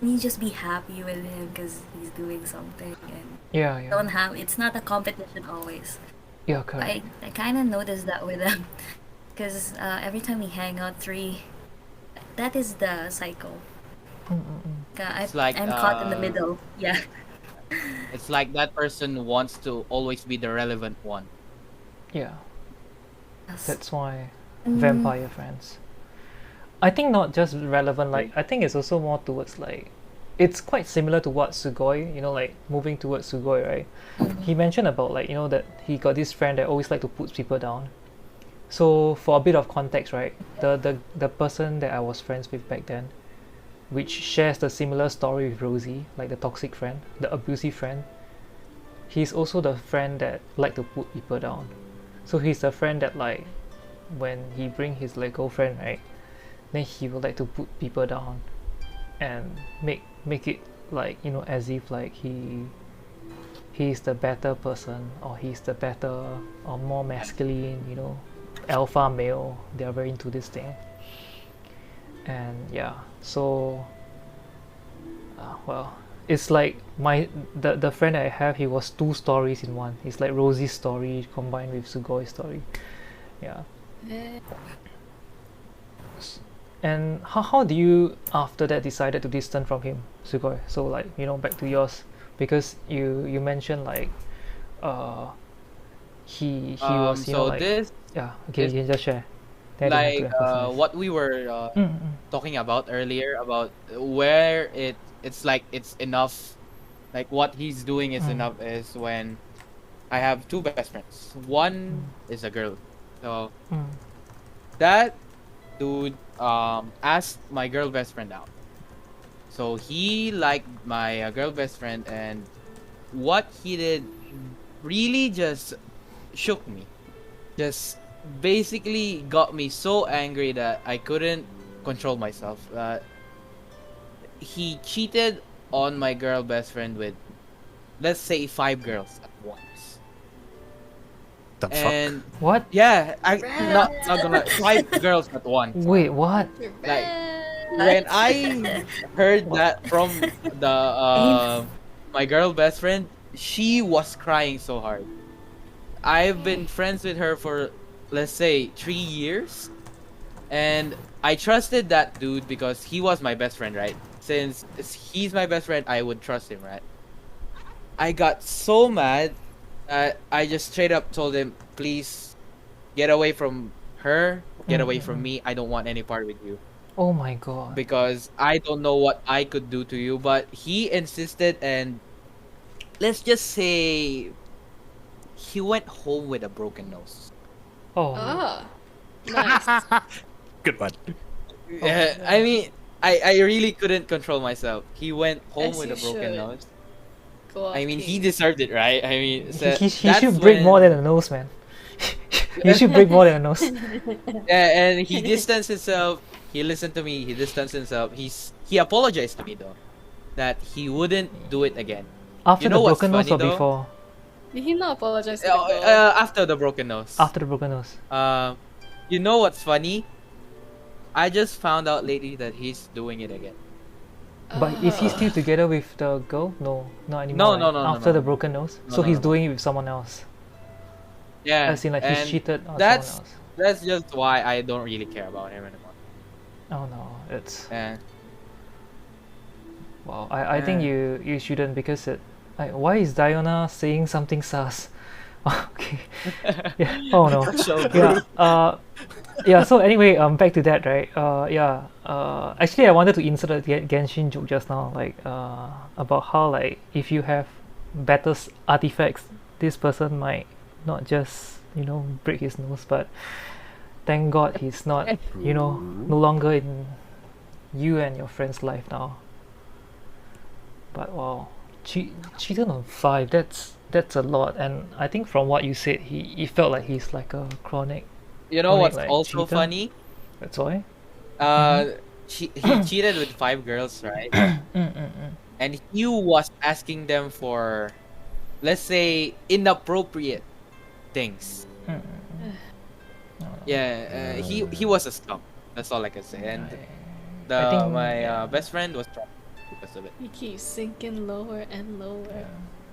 And you just be happy with him because he's doing something, and Yeah, don't yeah. have. It's not a competition always. Yeah, correct. I kind of noticed that with them, because every time we hang out, three, that is the cycle. Mm-mm-mm. It's like I'm caught in the middle. Yeah. it's like that person wants to always be the relevant one. Yeah, Yes. that's why Mm, vampire friends. I think not just relevant, like I think it's also more towards like it's quite similar to what Sugoi, like moving towards Sugoi, right? He mentioned about like, that he got this friend that always like to put people down. So for a bit of context, right? The person that I was friends with back then, which shares the similar story with Rosie, like the toxic friend, the abusive friend, he's also the friend that like to put people down. So he's the friend that like when he bring his like girlfriend, right? Then he would like to put people down and make it like, as if like he's the better person, or he's the better or more masculine, alpha male. They are very into this thing. And yeah, so well, it's like the friend I have, he was two stories in one. It's like Rosie's story combined with Sugoi's story. Yeah. And how do you after that decided to distance from him, Sugoi? So like, back to yours, because you mentioned like he was, So like, this yeah, okay, is you can just share. Then I don't have to like emphasize. what we were talking about earlier about where it's like it's enough, like what he's doing is enough is when I have two best friends. One is a girl. So Mm. that dude asked my girl best friend out. So he liked my girl best friend, and what he did really just shook me. Just basically got me so angry that I couldn't control myself. He cheated on my girl best friend with, let's say, 5 girls at once. The fuck? And What? yeah, I not gonna 5 girls at once. Wait, what? Like when I heard that from the my girl best friend, she was crying so hard. I've been friends with her for, let's say, 3 years, and I trusted that dude because he was my best friend, right? Since he's my best friend, I would trust him, right? I got so mad that I just straight up told him, please get away from her, get away from me. I don't want any part with you Oh my god. because I don't know what I could do to you. But he insisted, and let's just say he went home with a broken nose. Oh. Ah, nice. Good one. I mean, I really couldn't control myself. He went home As with you a broken should. nose. Go off, I mean, he King. deserved it, right? I mean, so He that's should break when, more than a nose, man. You should break more than a nose. and he distanced himself. He listened to me. He distanced himself. He apologized to me though, that he wouldn't do it again. After You know the what's broken nose funny or though? before? Did he not apologize to the girl? After the broken nose. After the broken nose. You know what's funny? I just found out lately that he's doing it again. But is he Ah. still together with the girl? No, not anymore. No, right? no, no, no, After no. the broken nose, No, so no, he's no, no. doing it with someone else. Yeah, As in, like, he's and cheated on that's someone else. that's just why I don't really care about him anymore. Oh no, it's Yeah. wow. I think Yeah. you shouldn't, because why is Diana saying something sus? Okay. Yeah. Oh no. So Yeah. Yeah. So anyway, back to that, right? Yeah. Actually, I wanted to insert a Genshin joke just now, like, about how, like, if you have better artifacts, this person might not just break his nose, but thank God he's not no longer in you and your friend's life now. But wow, cheated on 5. That's a lot, and I think from what you said, he felt like he's like a chronic. You know what's like, also cheater. funny? That's why. He cheated with 5 girls, right? Mm-mm-mm. And he was asking them for, let's say, inappropriate things. Mm. Yeah, he was a skunk. That's all I can say. And I think my best friend was trapped because of it. You keep sinking lower and lower.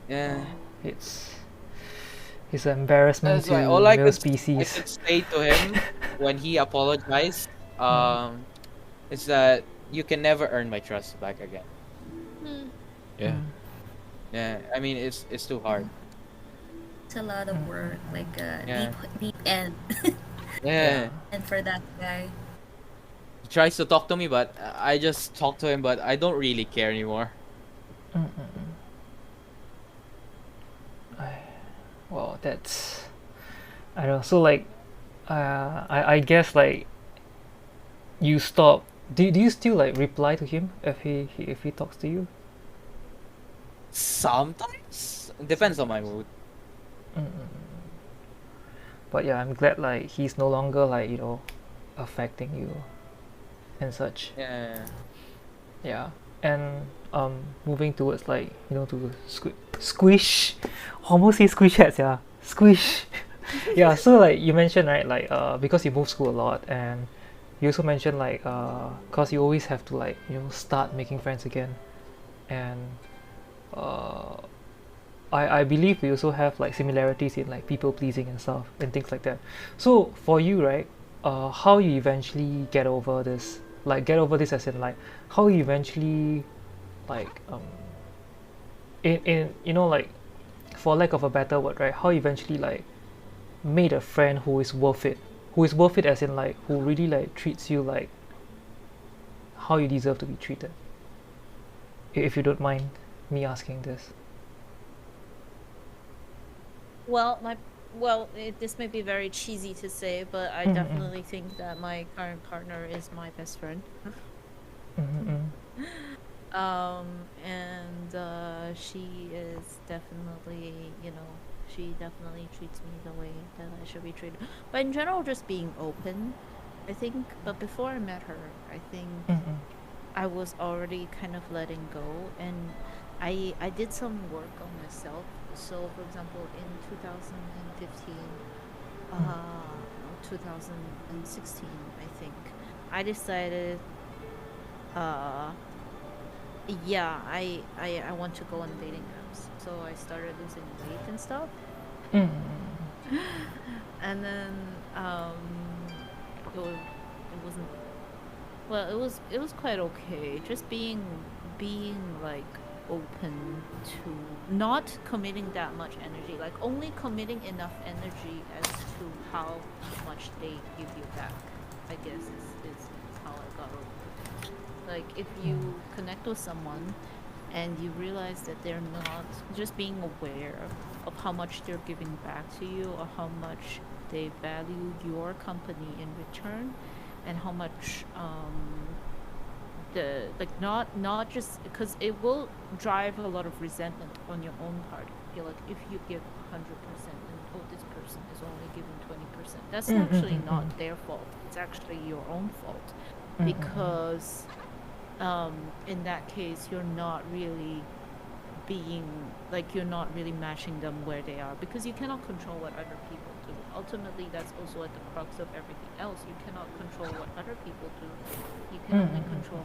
Yeah. It's an embarrassment That's to why all male I species. could say to him when he apologized, is that you can never earn my trust back again. Yeah. Yeah, I mean it's too hard. It's a lot of work, like a Yeah. deep end. Yeah. And for that guy. He tries to talk to me, but I just talk to him, but I don't really care anymore. Well, that's I don't know. So like, I guess like you stop. Do you still like reply to him if he talks to you? Sometimes depends on my mood. But yeah, I'm glad like he's no longer like affecting you and such. Yeah. Yeah, and moving towards like to squish, almost say squish heads, yeah, squish. Yeah, so like you mentioned, right, like because you move school a lot, and you also mentioned like cause you always have to like start making friends again, and uh I believe we also have like similarities in like people pleasing and stuff and things like that. So for you, right, how you eventually get over this? Like get over this as in like how you eventually like in like for lack of a better word, right? How you eventually like made a friend who is worth it, as in like who really like treats you like how you deserve to be treated. If you don't mind me asking this. This may be very cheesy to say, but I definitely think that my current partner is my best friend. She is definitely, she definitely treats me the way that I should be treated. But in general, just being open, I think. But before I met her, I think I was already kind of letting go, and I did some work on myself. So, for example, in 2015, 2016, I think, I decided, I want to go on dating apps. So I started losing weight and stuff. And then, it wasn't, well, it was quite okay. Just being like open to not committing that much energy, like only committing enough energy as to how much they give you back, I guess is how I got over it. Like if you connect with someone and you realize that they're not, just being aware of how much they're giving back to you or how much they value your company in return, and how much not just because it will drive a lot of resentment on your own part. I feel like if you give 100% and this person is only giving 20%, that's actually not their fault. It's actually your own fault, because in that case you're not really matching them where they are, because you cannot control what other people do. Ultimately, that's also at the crux of everything else. You cannot control what other people do. You can only control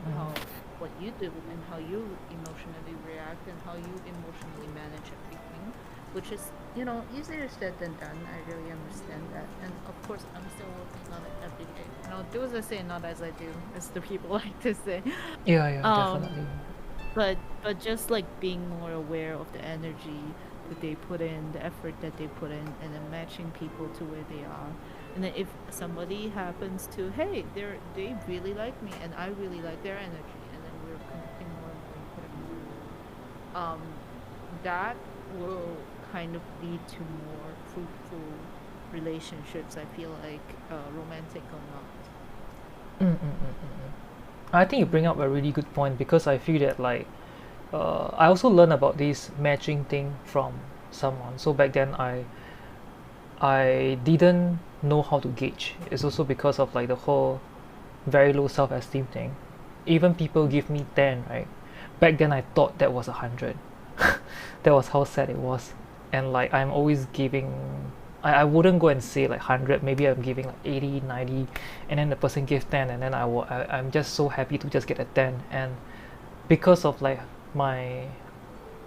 what you do and how you emotionally react and how you emotionally manage everything, which is easier said than done. I really understand that, and of course I'm still working on it every day. Do as I say, not as I do, as the people like to say. Yeah, definitely. But just like being more aware of the energy that they put in, the effort that they put in, and then matching people to where they are. And then if somebody happens to, hey, they really like me and I really like their energy, and then we're connecting more and more and putting more, that will kind of lead to more fruitful relationships, I feel like, romantic or not. I think you bring up a really good point, because I feel that like I also learned about this matching thing from someone. So back then I didn't know how to gauge. It's also because of like the whole very low self-esteem thing. Even people give me 10, right? Back then I thought that was 100. That was how sad it was. And like I'm always giving I wouldn't go and say like 100. Maybe I'm giving like 80, 90, and then the person gives 10, and then I'm just so happy to just get a 10. And because of like I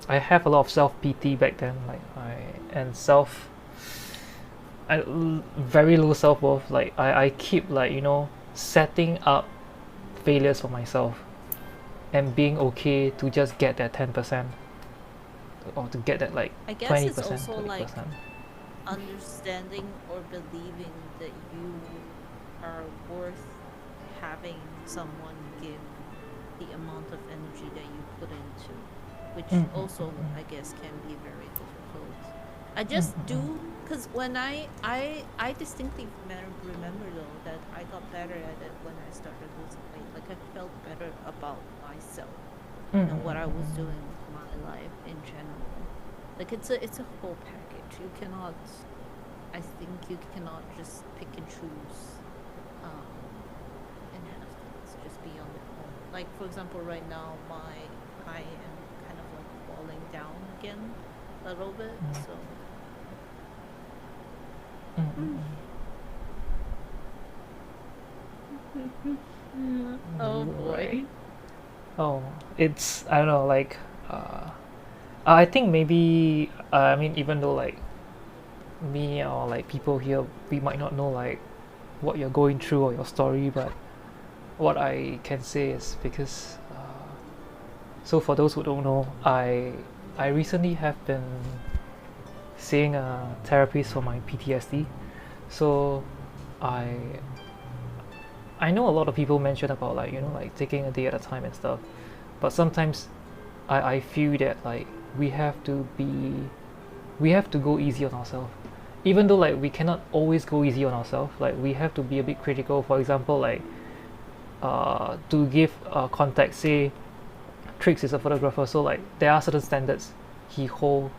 have a lot of self pity back then, like very low self worth. Like I keep like setting up failures for myself, and being okay to just get that 10%, or to get that like I guess 20%, it's also like 30%. understanding or believing that you are worth having someone give the amount of energy that you put into, which also I guess can be very difficult. I just do, because when I distinctly remember though that I got better at it when I started losing weight. Like I felt better about myself and what I was doing with my life in general. Like it's a whole package. You cannot, I think you cannot just pick and choose and have things just be on their own. Like for example, right now I am kind of like falling down again a little bit. So oh boy. Oh, it's, I don't know, like I think maybe I mean, even though like me or like people here, we might not know like what you're going through or your story, but what I can say is because so for those who don't know, I recently have been seeing a therapist for my PTSD. So I know a lot of people mention about like like taking a day at a time and stuff, but sometimes I feel that like we have to go easy on ourselves, even though like we cannot always go easy on ourselves. Like we have to be a bit critical. For example, like to give context, say Trix is a photographer, so like there are certain standards he hold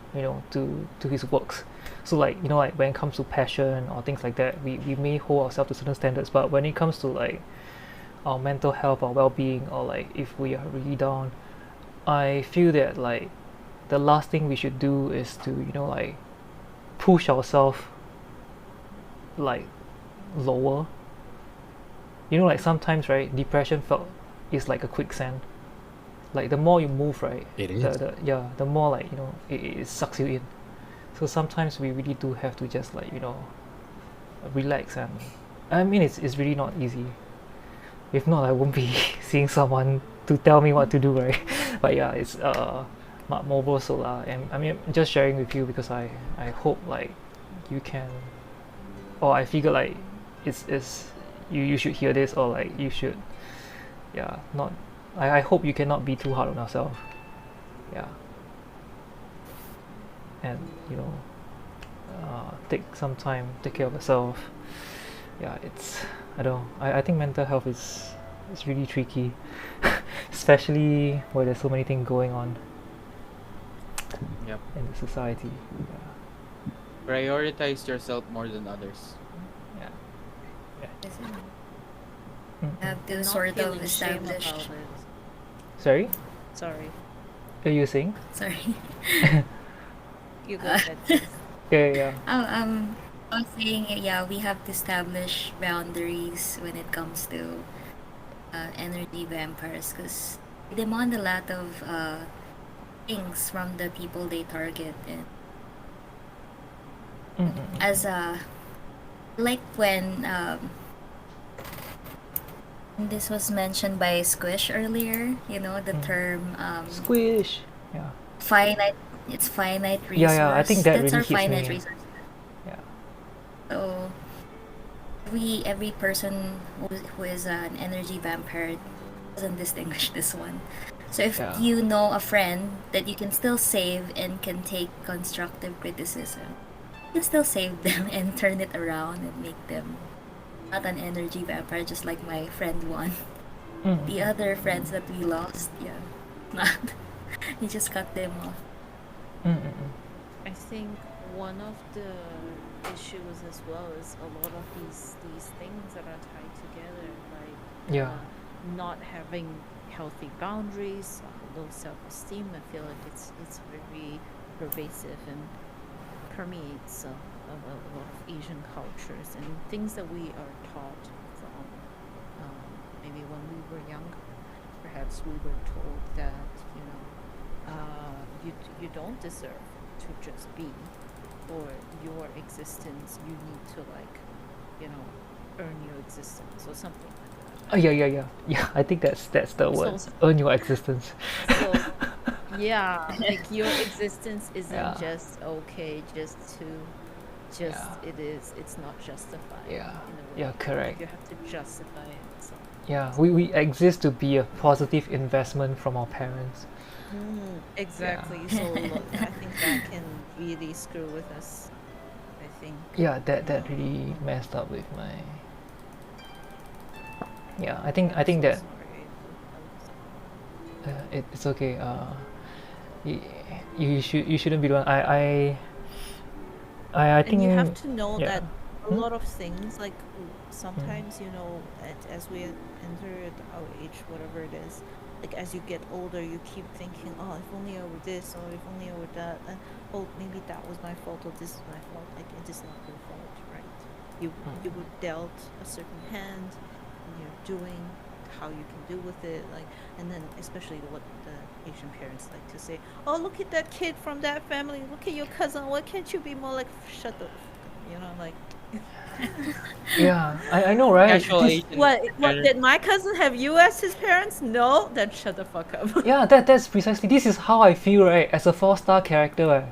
to his works. So like like when it comes to passion or things like that, we may hold ourselves to certain standards, but when it comes to like our mental health or well-being, or like if we are really down, I feel that like the last thing we should do is to like push ourselves like lower. Like sometimes, right, depression is like a quicksand. Like the more you move, right, It is. the more like it sucks you in. So sometimes we really do have to just like relax. And I mean, it's really not easy. If not, I won't be seeing someone to tell me what to do, right? But yeah, it's mobile solar, and I mean, I'm just sharing with you because I hope like you can, or I figure like it's you should hear this, or like you should, yeah, not. I hope you cannot be too hard on yourself. Yeah. And take some time, take care of yourself. Yeah, I don't know. I think mental health is really tricky, especially where there's so many things going on. Yep. In the society. Yeah. Prioritize yourself more than others. Yeah. Have to Not sort of feeling shame establish. about it. Sorry? Sorry. Are you saying? Sorry. You go ahead. Please. Yeah. I was saying, yeah, we have to establish boundaries when it comes to energy vampires, because they demand a lot of things from the people they target. And as like when this was mentioned by Squish earlier, the term Squish. Yeah. finite. It's finite resource. Yeah. I think that That's really our hits finite me. resource. Yeah. So every person who is an energy vampire doesn't distinguish this one. So if Yeah. you know a friend that you can still save and can take constructive criticism, you can still save them and turn it around and make them not an energy vampire, just like my friend one. The other friends that we lost, yeah, not. You just cut them off. I think one of the issues as well is a lot of these things that are tied together, like Yeah. not having healthy boundaries, low self-esteem. I feel like it's very pervasive and permeates a lot of Asian cultures and things that we are taught from maybe when we were younger. Perhaps we were told that you don't deserve to just be, or your existence you need to earn your existence or something like that. Oh yeah. I think that's the word. So- Earn your existence. So yeah, like your existence isn't Yeah. just okay, it's not justified. Yeah. In a way. Yeah, correct. You have to justify it. So. Yeah, we exist to be a positive investment from our parents. Exactly. So look, I think that can really screw with us. I think. Yeah, that really messed up with my. Yeah, I think I'm so that sorry. it's okay. You shouldn't be the one. I think And you have to know yeah. that a Hmm? lot of things, like sometimes, as we enter our age, whatever it is, like as you get older, you keep thinking, oh, if only I were this, or if only I were that, oh, maybe that was my fault, or this is my fault. Like it is not your fault, right? You were dealt a certain hand, and you're doing how you can do with it, like, and then especially what the Asian parents like to say, oh, look at that kid from that family, look at your cousin, why can't you be more like, shut the f- up," like. Yeah, I know, right? Casual This- Asian. What did my cousin have you as his parents? No, then shut the fuck up. Yeah, that's precisely. This is how I feel, right? As a 4-star character,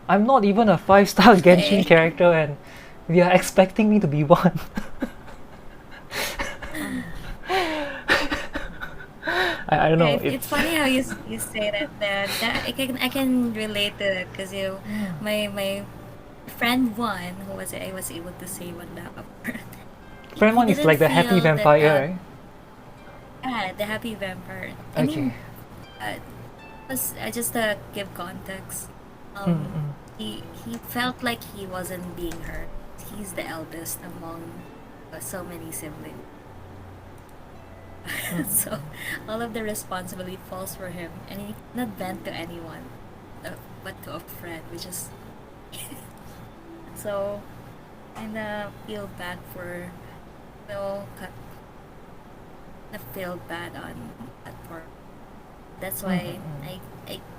I'm not even a 5-star Genshin character, and they are expecting me to be one. I don't know. Yeah, it's funny how you say that I can relate to it because my friend one who I was able to say one that Friend he one is didn't like the happy feel that, vampire, right? yeah, the happy vampire. I Okay. mean, just to give context, he felt like he wasn't being heard. He's the eldest among so many siblings. So all of the responsibility falls for him, and he cannot vent to anyone, but to a friend, which is so. And feel bad for, I feel bad on that part. That's why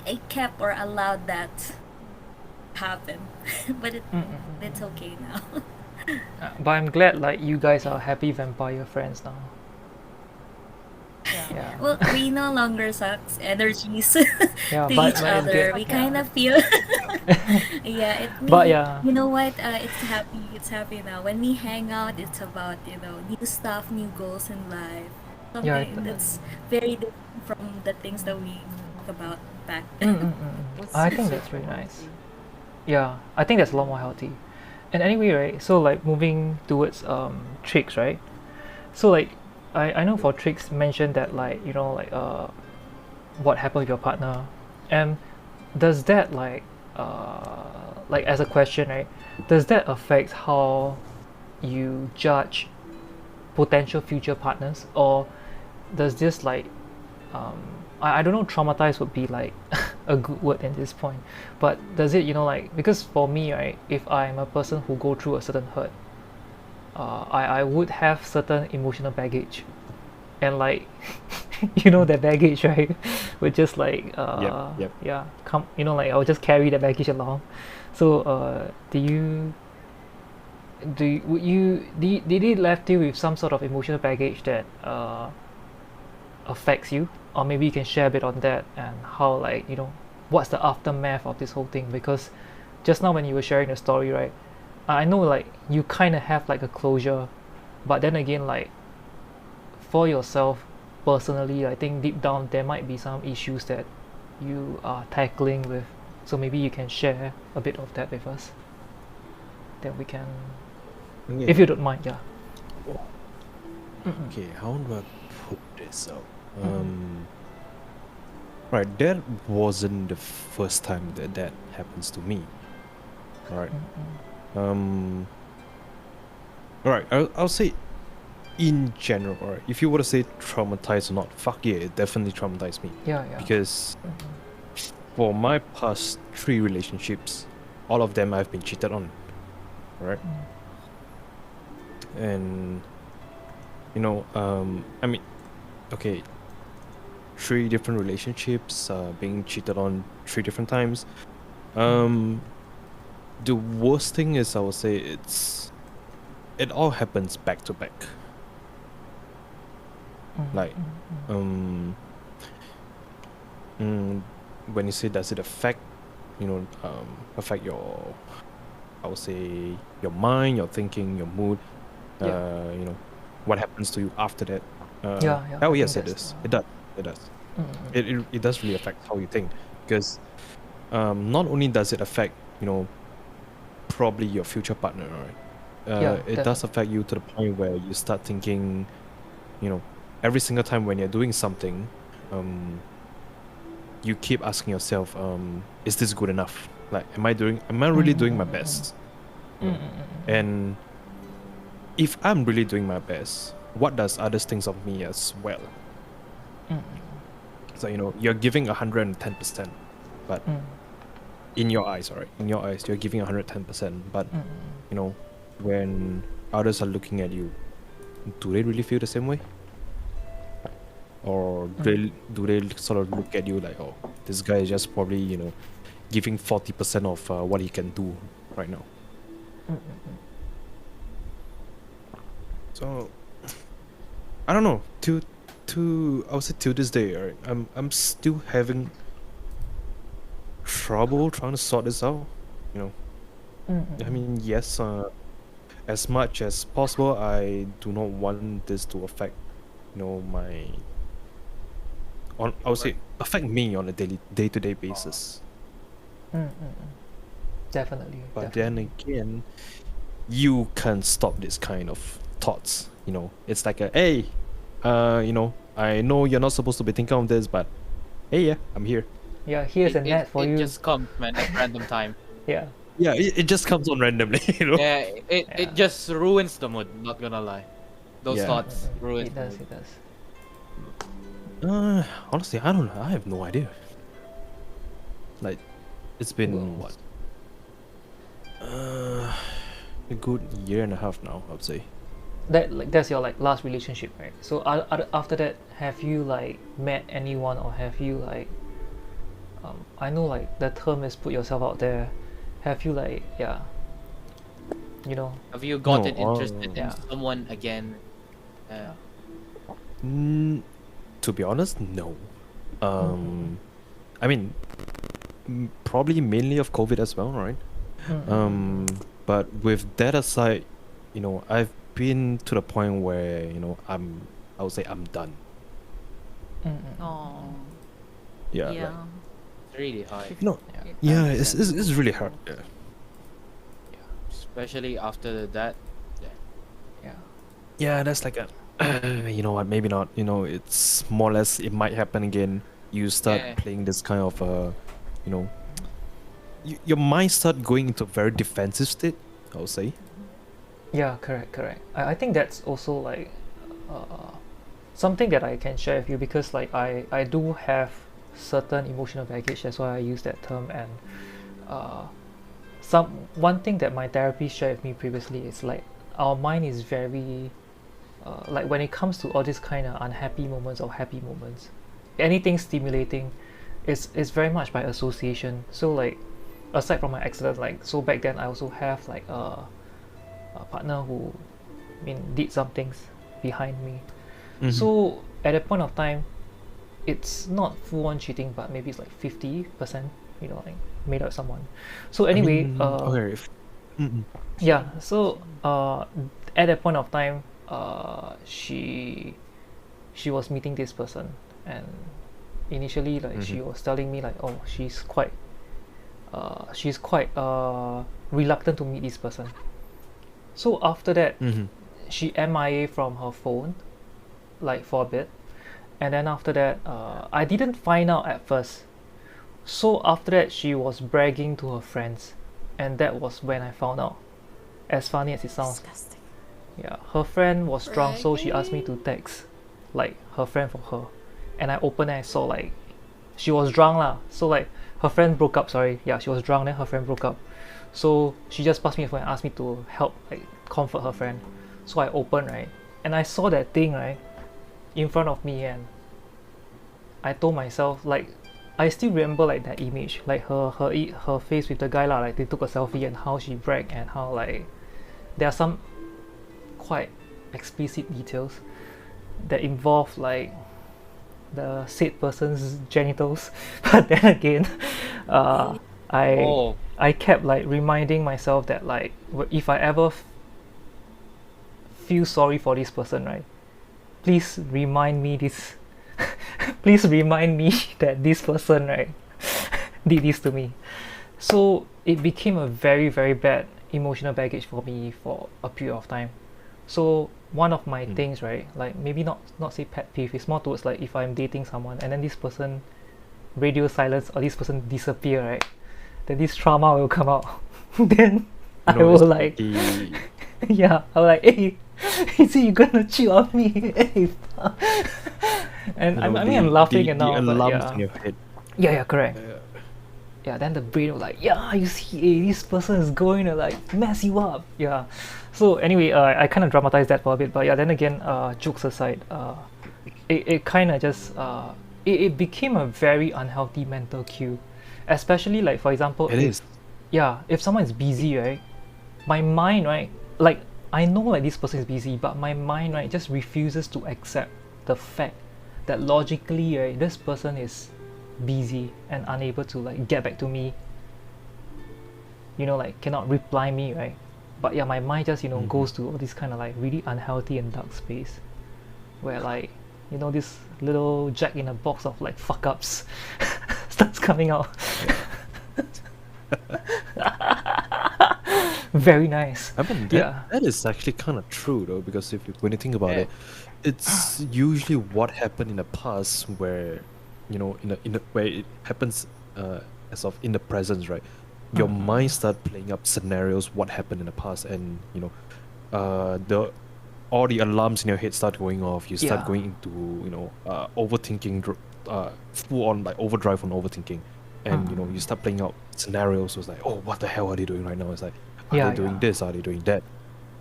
I kept or allowed that happen, but it's okay now. But I'm glad like you guys are happy vampire friends now. Yeah. Well, we no longer sucks energies Yeah, to but each it's other. good. We Yeah. kind of feel, yeah. But yeah. You know what? It's happy. It's happy now. When we hang out, it's about new stuff, new goals in life. Yeah, Something that's very different from the things that we talk about back Mm, then. mm, mm, mm. I think that's really nice. Yeah, I think that's a lot more healthy. And anyway, right? So like moving towards tricks, right? So like I know for tricks mentioned that like what happened with your partner, and does that like as a question, right? Does that affect how you judge potential future partners, or does this like I don't know, traumatize would be like a good word at this point, but does it because for me, right, if I'm a person who go through a certain hurt, I would have certain emotional baggage, and like that baggage, right, would just like Yep. yeah, come, like I'll just carry the baggage along. So did it left you with some sort of emotional baggage that affects you, or maybe you can share a bit on that and how what's the aftermath of this whole thing? Because just now when you were sharing the story, right, I know like you kind of have like a closure, but then again, like for yourself personally, I think deep down there might be some issues that you are tackling with. So maybe you can share a bit of that with us, that we can, if you don't mind. Yeah. Okay, how do I put this out? Right, that wasn't the first time that happens to me. Alright. Alright, I'll say in general, alright. If you were to say traumatized or not, fuck yeah, it definitely traumatized me. Yeah. Because for my past 3 relationships, all of them I've been cheated on. right? And you know, I mean, okay, 3 different relationships, being cheated on 3 different times. The worst thing is, I would say, it all happens back to back. Like, when you say, does it affect, affect your, I would say, your mind, your thinking, your mood, Yeah. what happens to you after that? Yeah, Oh I yes, think it that's is. It does. It does. It does really affect how you think, because not only does it affect, probably your future partner, right? yeah, It does affect you to the point where you start thinking, every single time when you're doing something, you keep asking yourself, is this good enough? Like, am I really doing my best? You know? And if I'm really doing my best, what does others think of me as well? So, you're giving 110%, but in your eyes, all right, in your eyes, you're giving 110%, but when others are looking at you, do they really feel the same way? Or do they sort of look at you like, oh, this guy is just probably, giving 40% of what he can do right now? So I don't know. I would say till this day, right? I'm still having trouble trying to sort this out. I mean, yes, as much as possible, I do not want this to affect, my I would say affect me on a day-to-day basis. Definitely. But definitely. then again, you can't stop this kind of thoughts. It's like hey, I know you're not supposed to be thinking of this, but hey, yeah, I'm here. Yeah, here's a net for it you. just comes, man, at random time. Yeah. Yeah, it just comes on randomly, Yeah, it just ruins the mood, not gonna lie. Those Yeah. thoughts ruin It the does. mood. It does. Honestly, I don't know. I have no idea. Like, it's been what? A good year and a half now, I would say. That's your last relationship, right? So after that, have you met anyone, or have you I know the term is put yourself out there. Have you Have you gotten No, interested in yeah. someone again? To be honest, no. I mean, probably mainly of COVID as well, right? But with that aside, I've been to the point where I would say I'm done. Oh, Yeah. yeah. It's really hard. Yeah, it's really hard. Yeah. Especially after that. Yeah, that's like a. You know what? Maybe not. It's more or less. It might happen again. You start Yeah. playing this kind of your mind start going into a very defensive state, I would say. Yeah, correct. I think that's also something that I can share with you, because I do have certain emotional baggage. That's why I use that term. And one thing that my therapist shared with me previously is our mind is very when it comes to all these kind of unhappy moments or happy moments, anything stimulating, is very much by association. So aside from my accident, so back then I also have a partner who did some things behind me. So at that point of time, it's not full on cheating, but maybe it's 50%, made out someone. So anyway, Okay. yeah, so at that point of time, she was meeting this person, and initially she was telling me oh, she's quite reluctant to meet this person. So after that, she MIA from her phone for a bit, and then after that, I didn't find out at first. So after that, she was bragging to her friends, and that was when I found out. As funny as it sounds, Disgusting. yeah, her friend was drunk, so she asked me to text her friend for her, and I opened and I saw she was drunk lah. So her friend broke up. Sorry, yeah, she was drunk. Then her friend broke up. So she just passed me a phone and asked me to help like comfort her friend. So I opened, right, and I saw that thing, right, in front of me, and I told myself, like, I still remember like that image, like her face with the guy lah, like they took a selfie and how she bragged and how like there are some quite explicit details that involve like the said person's genitals. But then again, I Oh. I kept like reminding myself that like if I ever feel sorry for this person, right, please remind me this. Please remind me that this person, right, did this to me. So it became a very very bad emotional baggage for me for a period of time. So one of my things, right, like maybe not say pet peeve, it's more towards like if I'm dating someone and then this person radio silence or this person disappear, right, then this trauma will come out. Then I will like yeah, I was like, hey, is he gonna cheat on me? Hey, and I mean, I'm laughing and all, the but alarms yeah. in your head. Yeah, correct. Yeah, then the brain was like, yeah, you see, hey, this person is going to like mess you up. Yeah. So anyway, I kind of dramatized that for a bit, but yeah, then again, jokes aside, it kind of just, it became a very unhealthy mental cue, especially like, for example, if someone is busy, right, my mind, right, like, I know like this person is busy, but my mind, right, just refuses to accept the fact that logically, right, this person is busy and unable to like get back to me, like cannot reply me, right? But yeah, my mind just goes to all this kind of like really unhealthy and dark space where like this little jack in a box of like fuck ups starts coming out. Very nice. I mean, that is actually kind of true though, because when you think about it, it's usually what happened in the past where, where it happens as of in the present, right? Your mind start playing up scenarios what happened in the past, and all the alarms in your head start going off. You start going into overthinking, full on like overdrive on overthinking, and you start playing out scenarios. So it's like, oh, what the hell are they doing right now? It's like, are they doing this? Are they doing that?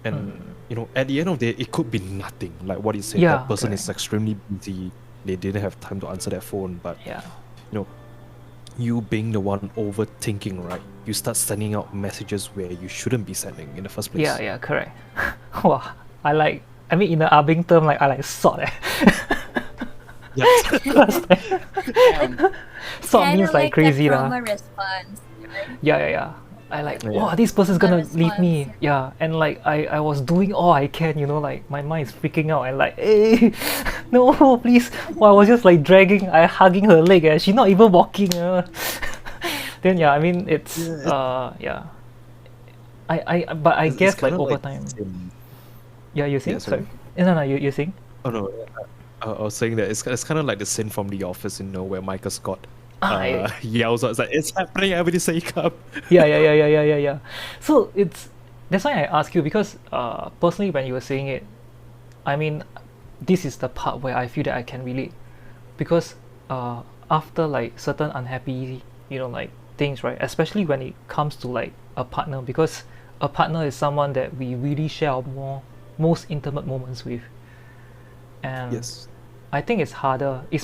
And at the end of the day, it could be nothing. Like what you said, that person is extremely busy. They didn't have time to answer that phone. But you being the one overthinking, right? You start sending out messages where you shouldn't be sending in the first place. Yeah, correct. Wow, I mean, in the Abing term, like I like sort. Sort means like crazy lah. Response, right? Yeah. I like, wow, this person's gonna leave me. Yeah, and like I was doing all I can, like my mind is freaking out and like, hey, no, please. Well, I was just like hugging her leg, and she's not even walking. Then yeah, I mean it's yeah. But I guess like over time. Yeah, you think? Sorry. No, you think? Oh no, I was saying that it's kind of like the scene from The Office, where Michael Scott yells out, it's like, it's happening, everybody say come. Yeah. So that's why I ask you, because personally when you were saying it, I mean, this is the part where I feel that I can relate, because after like certain unhappy like things, right, especially when it comes to like a partner, because a partner is someone that we really share our most intimate moments with, and I think it's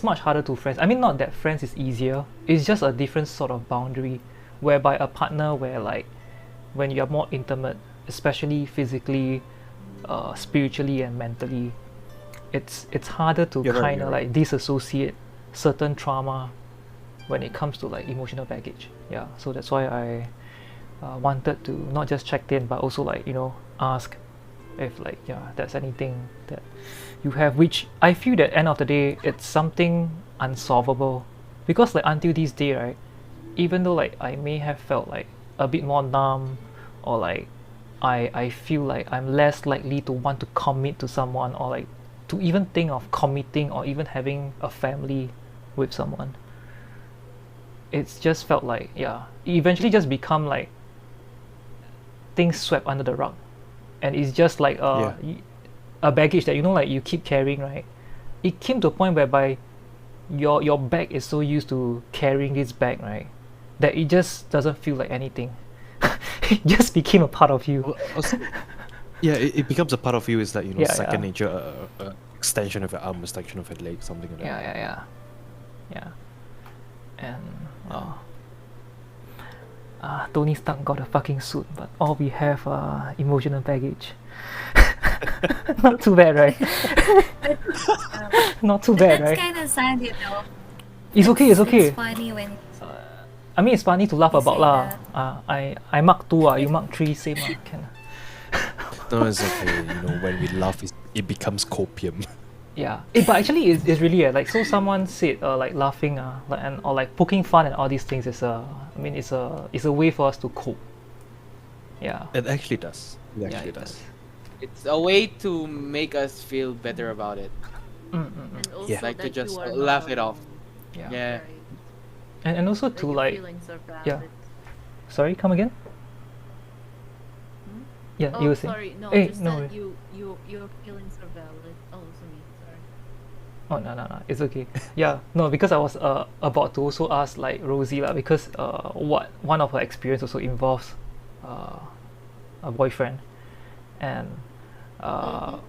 much harder to friends. I mean, not that friends is easier, it's just a different sort of boundary, whereby a partner where like when you're more intimate, especially physically, spiritually and mentally, it's harder to kind of like disassociate certain trauma when it comes to like emotional baggage. Yeah, so that's why I wanted to not just check in, but also like ask if like there's anything that you have, which I feel that end of the day it's something unsolvable, because like until this day, right, even though like I may have felt like a bit more numb, or like I feel like I'm less likely to want to commit to someone, or like to even think of committing or even having a family with someone, it's just felt like it eventually just become like things swept under the rug, and it's just like a baggage that like you keep carrying, right? It came to a point whereby your bag is so used to carrying this bag, right, that it just doesn't feel like anything. just became a part of you. Well, also, yeah, it becomes a part of you. It's like, Yeah, second yeah. nature, extension of your arm, extension of your leg, something like that. Yeah. And Tony Stark got a fucking suit, but all we have emotional baggage. Not too bad, right? Not too But bad, that's right? kind of sad, you know. It's okay. It's okay. It's funny when I mean, it's funny to laugh you about say lah. that. I mark 2 you mark 3, same can. No, it's okay. When we laugh, it becomes copium. Yeah. But actually, it's really like so. Someone said like laughing or like poking fun and all these things is it's a way for us to cope. Yeah. It actually does. It Yeah, actually it does. It's a way to make us feel better about it. And also Yeah. Like to that just you are laugh not it off. Yeah. Yeah. Right. And also That to your like feelings are valid. yeah. Sorry, come again. Hmm? Yeah, Oh, you were saying. sorry. No, Hey, just no that worry. your feelings are valid. Oh, sorry. Oh no, it's okay. Yeah, no, because I was about to also ask like Rosie lah, because what one of her experience also involves a boyfriend, and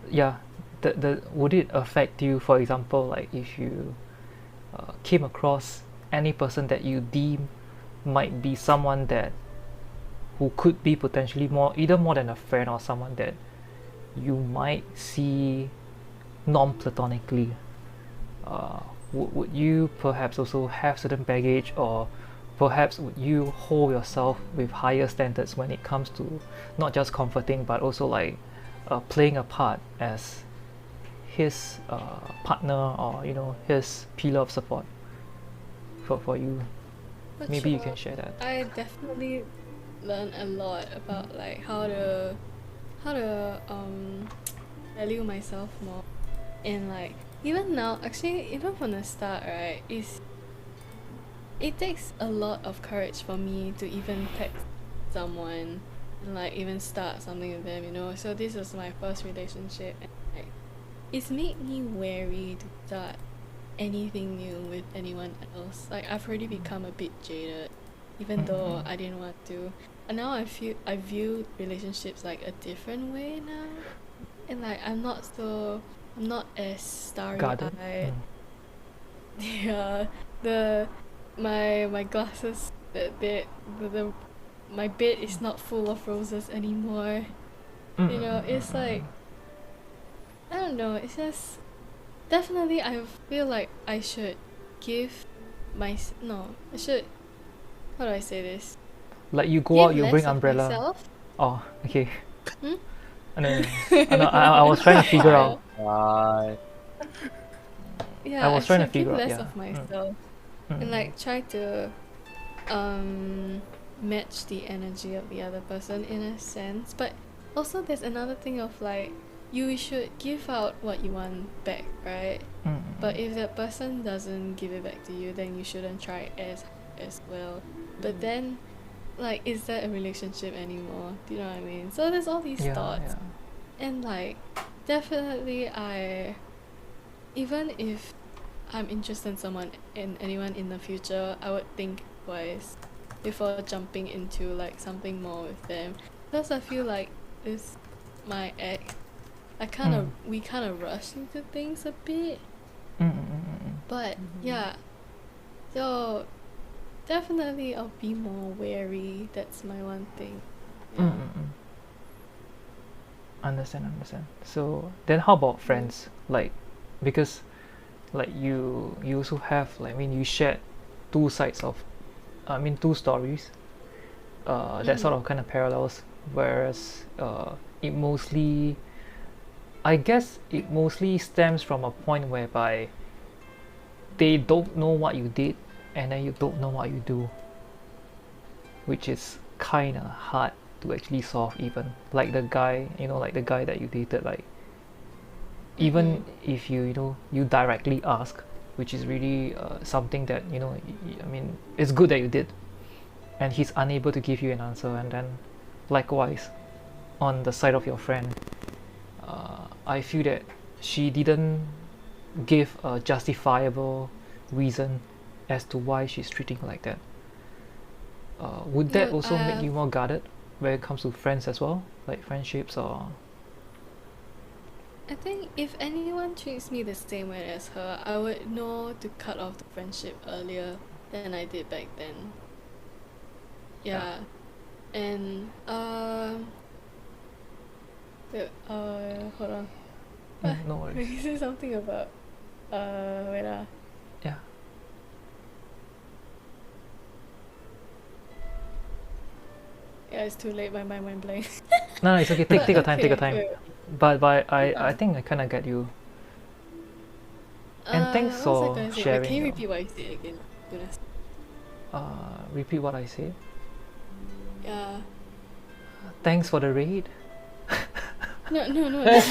yeah, the would it affect you, for example, like if you came across any person that you deem might be someone that who could be potentially either more than a friend or someone that you might see non-platonically, would you perhaps also have certain baggage, or perhaps would you hold yourself with higher standards when it comes to not just comforting but also like playing a part as his partner, or his pillar of support for you? But Maybe you sure, can share that. I definitely learned a lot about like how to value myself more, and like even now, actually, even from the start, right, it takes a lot of courage for me to even text someone and like even start something with them. So this was my first relationship, and like it's made me wary to start anything new with anyone else. Like I've already become a bit jaded, even though I didn't want to. And now I view relationships like a different way now, and like I'm not as starry Guarded. eyed. Yeah, my glasses my bed is not full of roses anymore. It's like I don't know. It's just definitely I feel like I should give I should, how do I say this? Like you go Give out, you less bring of umbrella. myself. Oh, okay. Hmm? No. I was trying to figure out. Yeah, I was trying to should give figure out, less yeah. of myself Mm. and like try to match the energy of the other person in a sense. But also there's another thing of like you should give out what you want back, right? But if that person doesn't give it back to you, then you shouldn't try as well. But then like is that a relationship anymore? Do you know what I mean? So there's all these thoughts. And like definitely even if I'm interested in anyone in the future, I would think twice before jumping into like something more with them. Because I feel like this my ex, we kind of rush into things a bit. But yeah, so definitely I'll be more wary. That's my one thing. Yeah. Understand. So then how about friends? Like, because like you also have like, I mean, you shared two sides of, two stories that sort of kind of parallels, whereas I guess it mostly stems from a point whereby they don't know what you did and then you don't know what you do, which is kind of hard to actually solve. Even like the guy that you dated, like even if you directly ask, which is really something that I mean, it's good that you did, and he's unable to give you an answer. And then likewise on the side of your friend, I feel that she didn't give a justifiable reason as to why she's treating you like that. Would that No, also make you more guarded? when it comes to friends as well, like friendships or? I think if anyone treats me the same way as her, I would know to cut off the friendship earlier than I did back then. Yeah. And wait, hold on. No worries. You say something about wait Yeah. yeah, it's too late, my mind went blank. No, it's okay. Take your time. Take your Okay, time. wait. But I Yeah. think I kind of get you. And thanks what was I for gonna say? Wait, sharing. can you your- repeat what you said again? Goodness. Repeat what I said. Yeah. Thanks for the raid. No, that's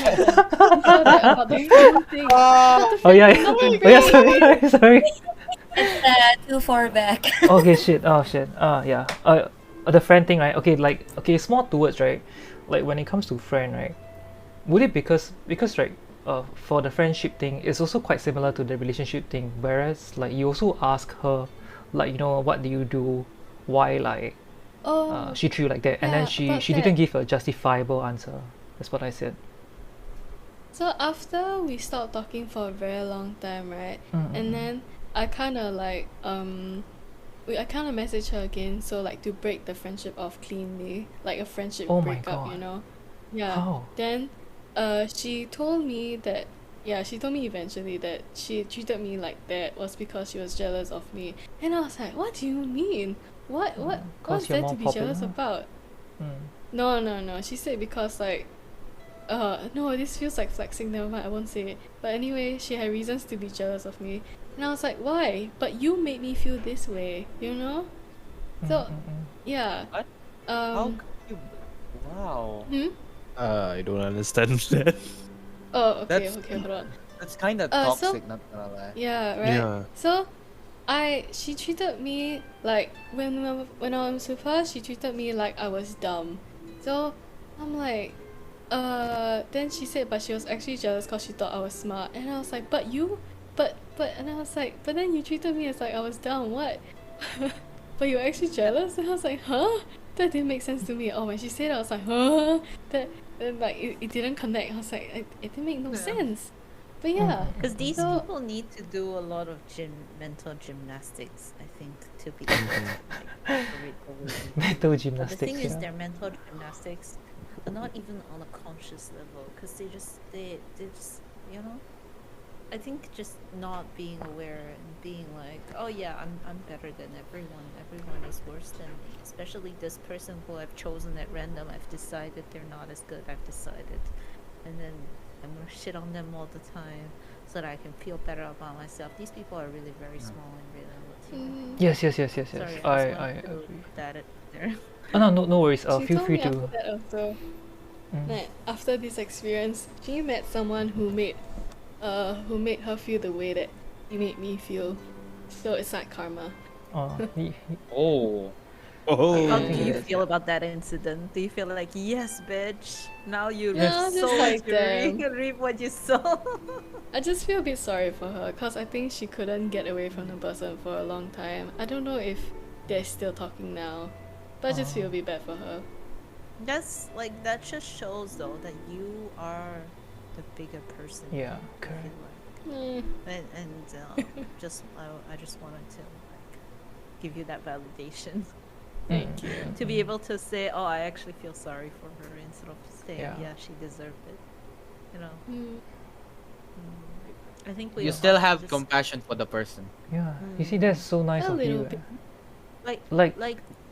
not that about the friend thing. Oh yeah, yeah. Oh yeah. Sorry, sorry. It's too far back. Okay, shit. Oh shit. Yeah. The friend thing, right? Okay, like okay, it's more towards right. Like when it comes to friend, right? Would it because right? For the friendship thing, it's also quite similar to the relationship thing. Whereas like you also ask her, like what do you do? Why like Oh, she treat you like that? And then yeah, she about didn't that. give a justifiable answer. That's what I said. So after we stopped talking for a very long time, right? And then I kind of like I kind of messaged her again, so like to break the friendship off cleanly, like a friendship Oh my breakup, God. you know? Yeah. How? Then she told me that she told me eventually that she treated me like that was because she was jealous of me. And I was like, what do you mean? What's you're there more to be jealous popular? about? Mm. No. She said because like no, this feels like flexing, never mind, I won't say it. But anyway, she had reasons to be jealous of me. And I was like, why? But you made me feel this way, you know? So, yeah. What? How Um, could you? Wow. I don't understand that. oh, okay, That's- hold on. That's kind of So- toxic, not gonna lie. Yeah, right? Yeah. So, she treated me like, when I was with her, she treated me like I was dumb. So, I'm like, then she said, but she was actually jealous because she thought I was smart. And I was like, but and I was like, but then you treated me as like I was dumb, what? But you were actually jealous? And I was like, huh? That didn't make sense to me. Oh, when she said it, I was like, huh? Then like, it didn't connect. I was like, it didn't make no sense. But yeah. Because these So- people need to do a lot of mental gymnastics, I think, to be Mental But the gymnastics. thing is, Yeah. their mental gymnastics are not even on a conscious level, because they just I think just not being aware and being like, oh yeah, I'm better than everyone. Everyone is worse than me. Especially this person who I've chosen at random. I've decided they're not as good. I've decided, and then I'm gonna shit on them all the time so that I can feel better about myself. These people are really very small in reality. Yes. Sorry, I I just wanted to agree. put that there. Oh, no worries. She Feel told free me to. after that also, that after this experience, she met someone who made her feel the way that he made me feel. So it's like karma. Oh. Oh. How I do think you it is, feel about that incident? Do you feel like, yes, bitch, now you Yeah, just sow like what you them. reap what you sow? I just feel a bit sorry for her because I think she couldn't get away from the person for a long time. I don't know if they're still talking now, but I just feel a bit bad for her. That's like, that just shows though that you are the bigger person. Yeah, I feel correct. like. And just I just wanted to like give you that validation. Thank you. To be able to say, oh, I actually feel sorry for her, instead of saying, Yeah. yeah, she deserved it. You know. Mm. I think we You all still have to have just, compassion for the person. Yeah. You see, that's so nice A of little you. bit.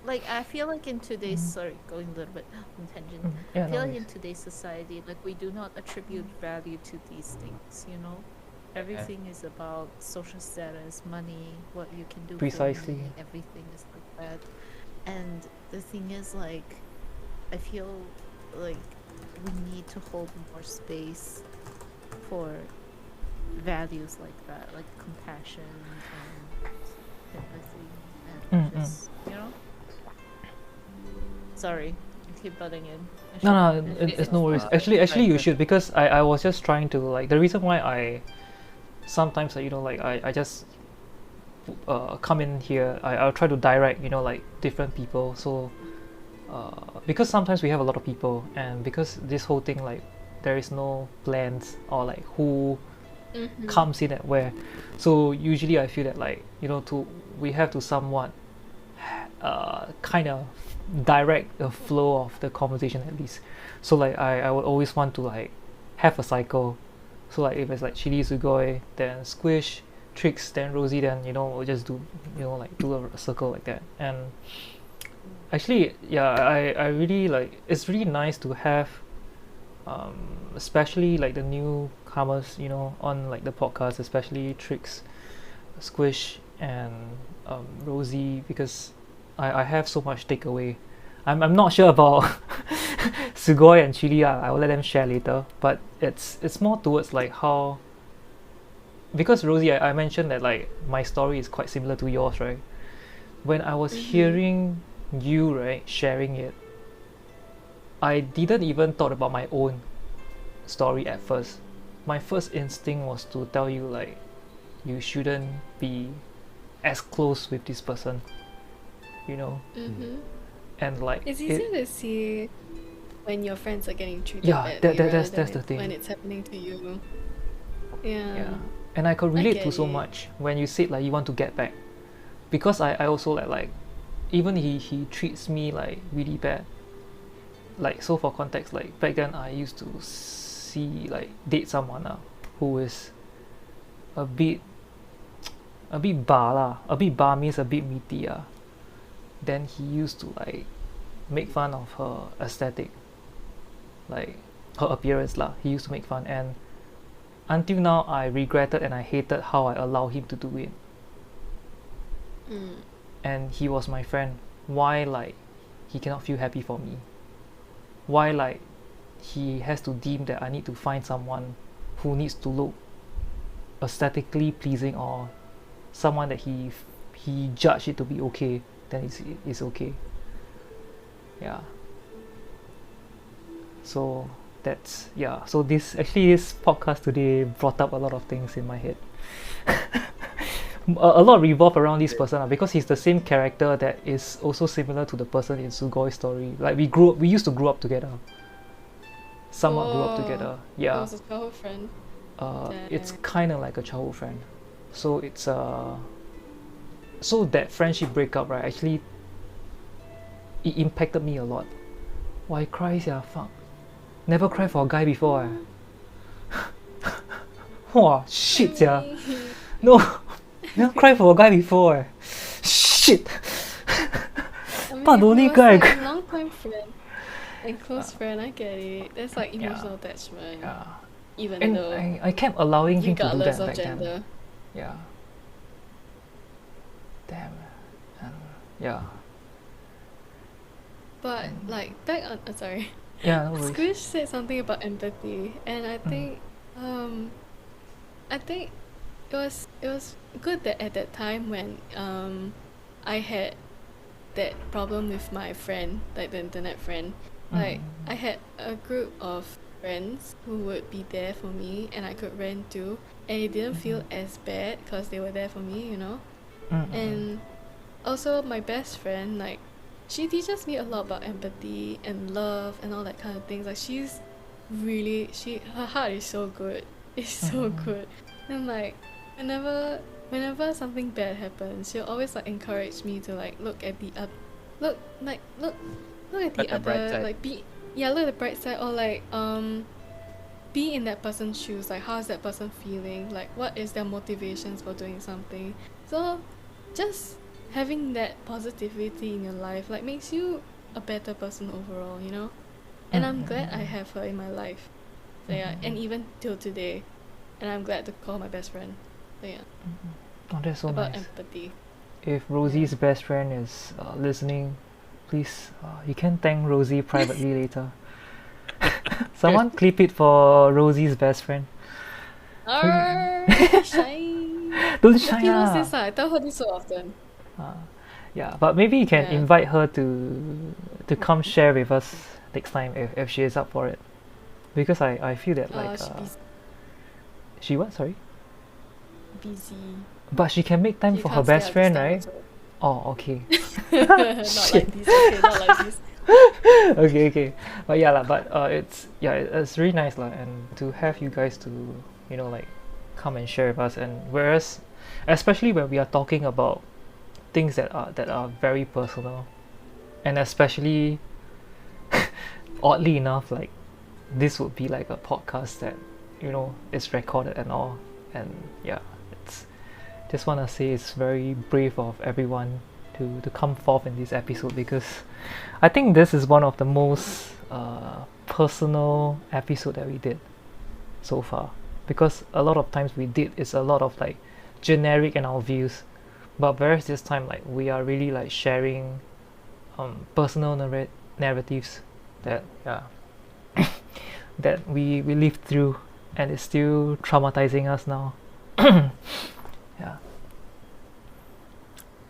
like I feel like in today's sorry, going a little bit on tangent. Yeah, I feel no like in worries. today's society, like we do not attribute value to these things, you know? Everything is about social status, money, what you can do Precisely. for me, everything is like that. And the thing is, like, I feel like we need to hold more space for values like that, like compassion and empathy and just, you know? Sorry, I keep butting in. No, it's no worries. Actually, you should, because I was just trying to like, the reason why I sometimes like I just come in here. I'll try to direct like different people. So because sometimes we have a lot of people, and because this whole thing, like, there is no plans or like who comes in at where. So usually I feel that, like, we have to somewhat kind of direct the flow of the conversation at least. So like I would always want to like have a cycle. So like if it's like Chili, Sugoi, then Squish, Tricks, then Rosie, then we'll just do like do a circle like that. And actually, yeah, I really like, it's really nice to have especially like the newcomers on like the podcast, especially Tricks, Squish, and Rosie, because I have so much takeaway. I'm not sure about Sugoi and Chili. I will let them share later, but it's more towards like how, because Rosie, I mentioned that like my story is quite similar to yours, right? When I was hearing you, right, sharing it, I didn't even thought about my own story at first. My first instinct was to tell you like you shouldn't be as close with this person, and like It's easier to see when your friends are getting treated yeah, badly that's rather the than thing. when it's happening to you. Yeah. Yeah, and I could relate to get so it. much when you said like you want to get back, because I also like even he treats me like really bad. Like, so for context, like back then I used to date someone who is a bit bar lah. A bit bar means a bit meaty Then he used to like make fun of her aesthetic, like her appearance lah. He used to make fun, and until now I regretted and I hated how I allowed him to do it. And he was my friend. Why like he cannot feel happy for me? Why like he has to deem that I need to find someone who needs to look aesthetically pleasing, or someone that he judged it to be okay, then it's okay. Yeah. So so this podcast today brought up a lot of things in my head. A lot revolve around this person because he's the same character that is also similar to the person in Sugoi's story. Like we used to grow up together. Somewhat grew up together. It Yeah. was a childhood friend. It's kind of like a childhood friend. So it's so that friendship breakup, right, actually it impacted me a lot. Why cry yeah, fuck. Never cried for a guy before Wow, shit yeah. No. Never cried for a guy before Shit. I mean, But if only it was guy like a long time friend and close friend, I get it. There's like emotional attachment. Yeah. Even And though I kept allowing him to do regardless that of back gender. then. Yeah. Damn. And yeah. But like back on sorry. Yeah, no worries. Squish said something about empathy, and I think it was good that at that time when I had that problem with my friend, like the internet friend, like I had a group of friends who would be there for me and I could rant to, and it didn't feel as bad because they were there for me, And also my best friend, like, she teaches me a lot about empathy and love and all that kind of things. Like, she's really, her heart is so good. It's so good. And like whenever something bad happens, she'll always like encourage me to like look at the look at the At the bright other, side. like look at the bright side, or like be in that person's shoes. Like, how's that person feeling? Like, what is their motivations for doing something? So just having that positivity in your life like makes you a better person overall, And I'm glad I have her in my life. So yeah, and even till today, and I'm glad to call my best friend. So yeah, Oh, that's so about nice. empathy. If Rosie's best friend is listening, please, you can thank Rosie privately later. Someone clip it for Rosie's best friend. Shine. Don't If shine he knows lah. this, I tell her this so often. Yeah, but maybe you can Yeah. invite her to come share with us next time if she is up for it. Because I feel that like She's she what, sorry? busy. But she can make time She for her can't stay best at this friend, time right? also. Oh, okay. Not like this, okay, not like this. Okay. But yeah, lah. But it's really nice, lah, and to have you guys to like come and share with us, and whereas, especially when we are talking about things that are very personal, and especially oddly enough, like this would be like a podcast that is recorded and all, and yeah, it's just want to say it's very brave of everyone to come forth in this episode, because I think this is one of the most personal episode that we did so far, because a lot of times we did is a lot of like generic and our views, but whereas this time like we are really like sharing personal narratives that that we lived through, and it's still traumatizing us now. Yeah.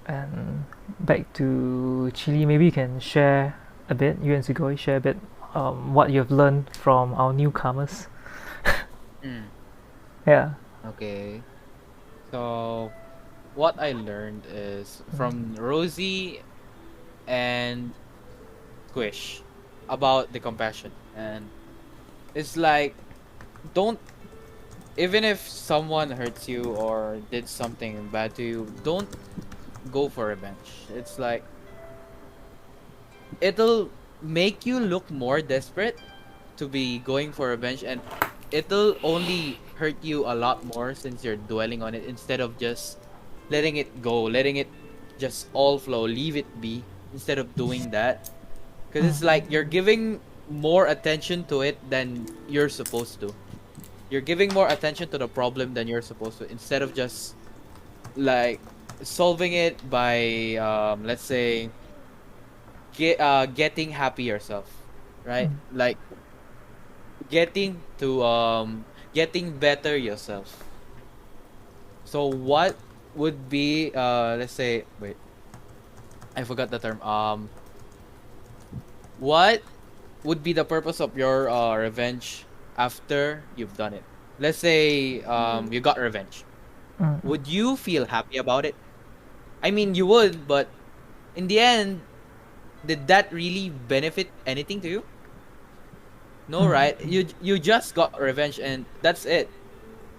And back to Chile, maybe you can share a bit, you and Sugoi share a bit what you've learned from our newcomers. Mm. Yeah. Okay. So, what I learned is from Rosie and Squish about the compassion, and it's like, don't, even if someone hurts you or did something bad to you, don't go for revenge. It's like, it'll make you look more desperate to be going for revenge, and it'll only hurt you a lot more since you're dwelling on it instead of just letting it go, letting it just all flow, leave it be instead of doing that. Because it's like you're giving more attention to it than you're supposed to. You're giving more attention to the problem than you're supposed to, instead of just like solving it by let's say getting happy yourself, right? Like getting better yourself. So what would be let's say, wait, I forgot the term. What would be the purpose of your revenge after you've done it? Let's say you got revenge. Would you feel happy about it? I mean, you would, but in the end, did that really benefit anything to you? No, right? You just got revenge and that's it.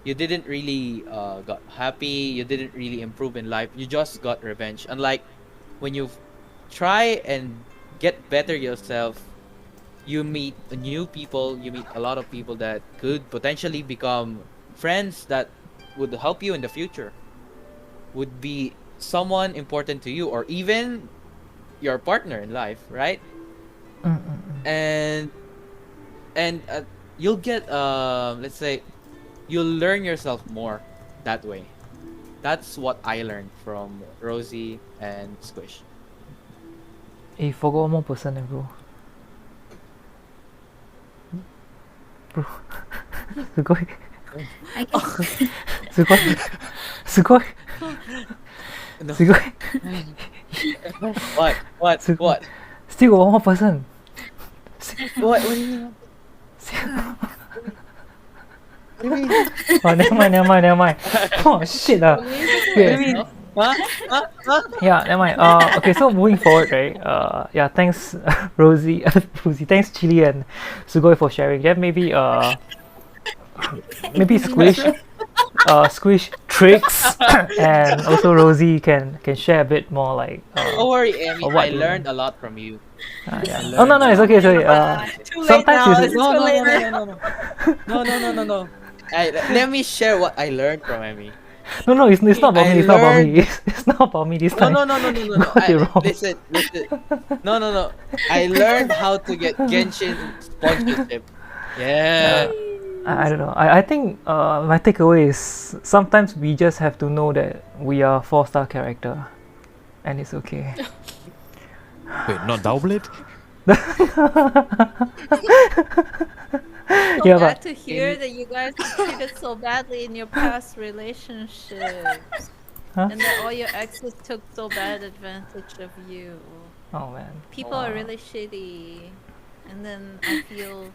You didn't really got happy. You didn't really improve in life. You just got revenge. Unlike when you try and get better yourself, you meet new people. You meet a lot of people that could potentially become friends that would help you in the future. Would be someone important to you, or even your partner in life, right? And you'll get let's say you'll learn yourself more that way. That's what I learned from Rosie and Squish. Hey, forgot one more person, bro. Bro. Sugoi. I guess. Sugoi. No. Sugoi. What? Still got one more person. What do you mean? What do you mean? Oh, never mind. Oh shit. Okay. Yeah, never mind. Okay, so moving forward, right? Yeah, thanks, Rosie, thanks, Chili and Sugoi for sharing. Yeah, maybe Squish tricks, and also Rosie can share a bit more like. Don't worry, Amy. what I do you learned mean? a lot from you. Yeah. Oh no, it's okay. Sorry. Too late Sometimes now. it's- It's too late now. No. Let me share what I learned from Amy. No, it's not about I me. It's not about me. learned- It's not about me this time. No. Got it wrong. Listen. No. I learned how to get Genshin sponsorship. Yeah. I don't know. I think my takeaway is sometimes we just have to know that we are 4-star character, and it's okay. Wait, not double it? So Yeah, bad but to hear that you guys were treated so badly in your past relationships. Huh? And that all your exes took so bad advantage of you. oh man, People are really shitty. And then I feel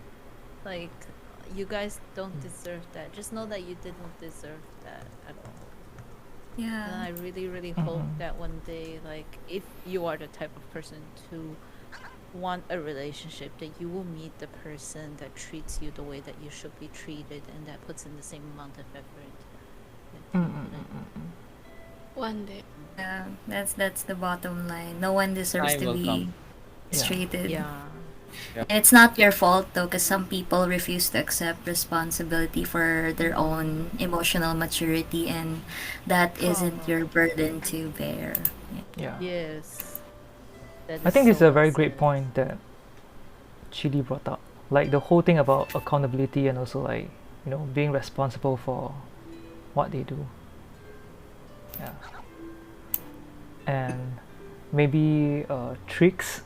like you guys don't deserve that. Just know that you didn't deserve that at all. And I Yeah. really, really hope that one day, like, if you are the type of person to want a relationship, that you will meet the person that treats you the way that you should be treated and that puts in the same amount of effort that you put in. One day. Yeah, that's the bottom line. No one deserves Time to will be come. mistreated. Yeah. And it's not your fault though, because some people refuse to accept responsibility for their own emotional maturity, and that isn't your burden to bear. Yeah. Yes. That I is think this is so a very well great said. point that Chili brought up. Like the whole thing about accountability and also like, you know, being responsible for what they do. Yeah. And maybe Tricks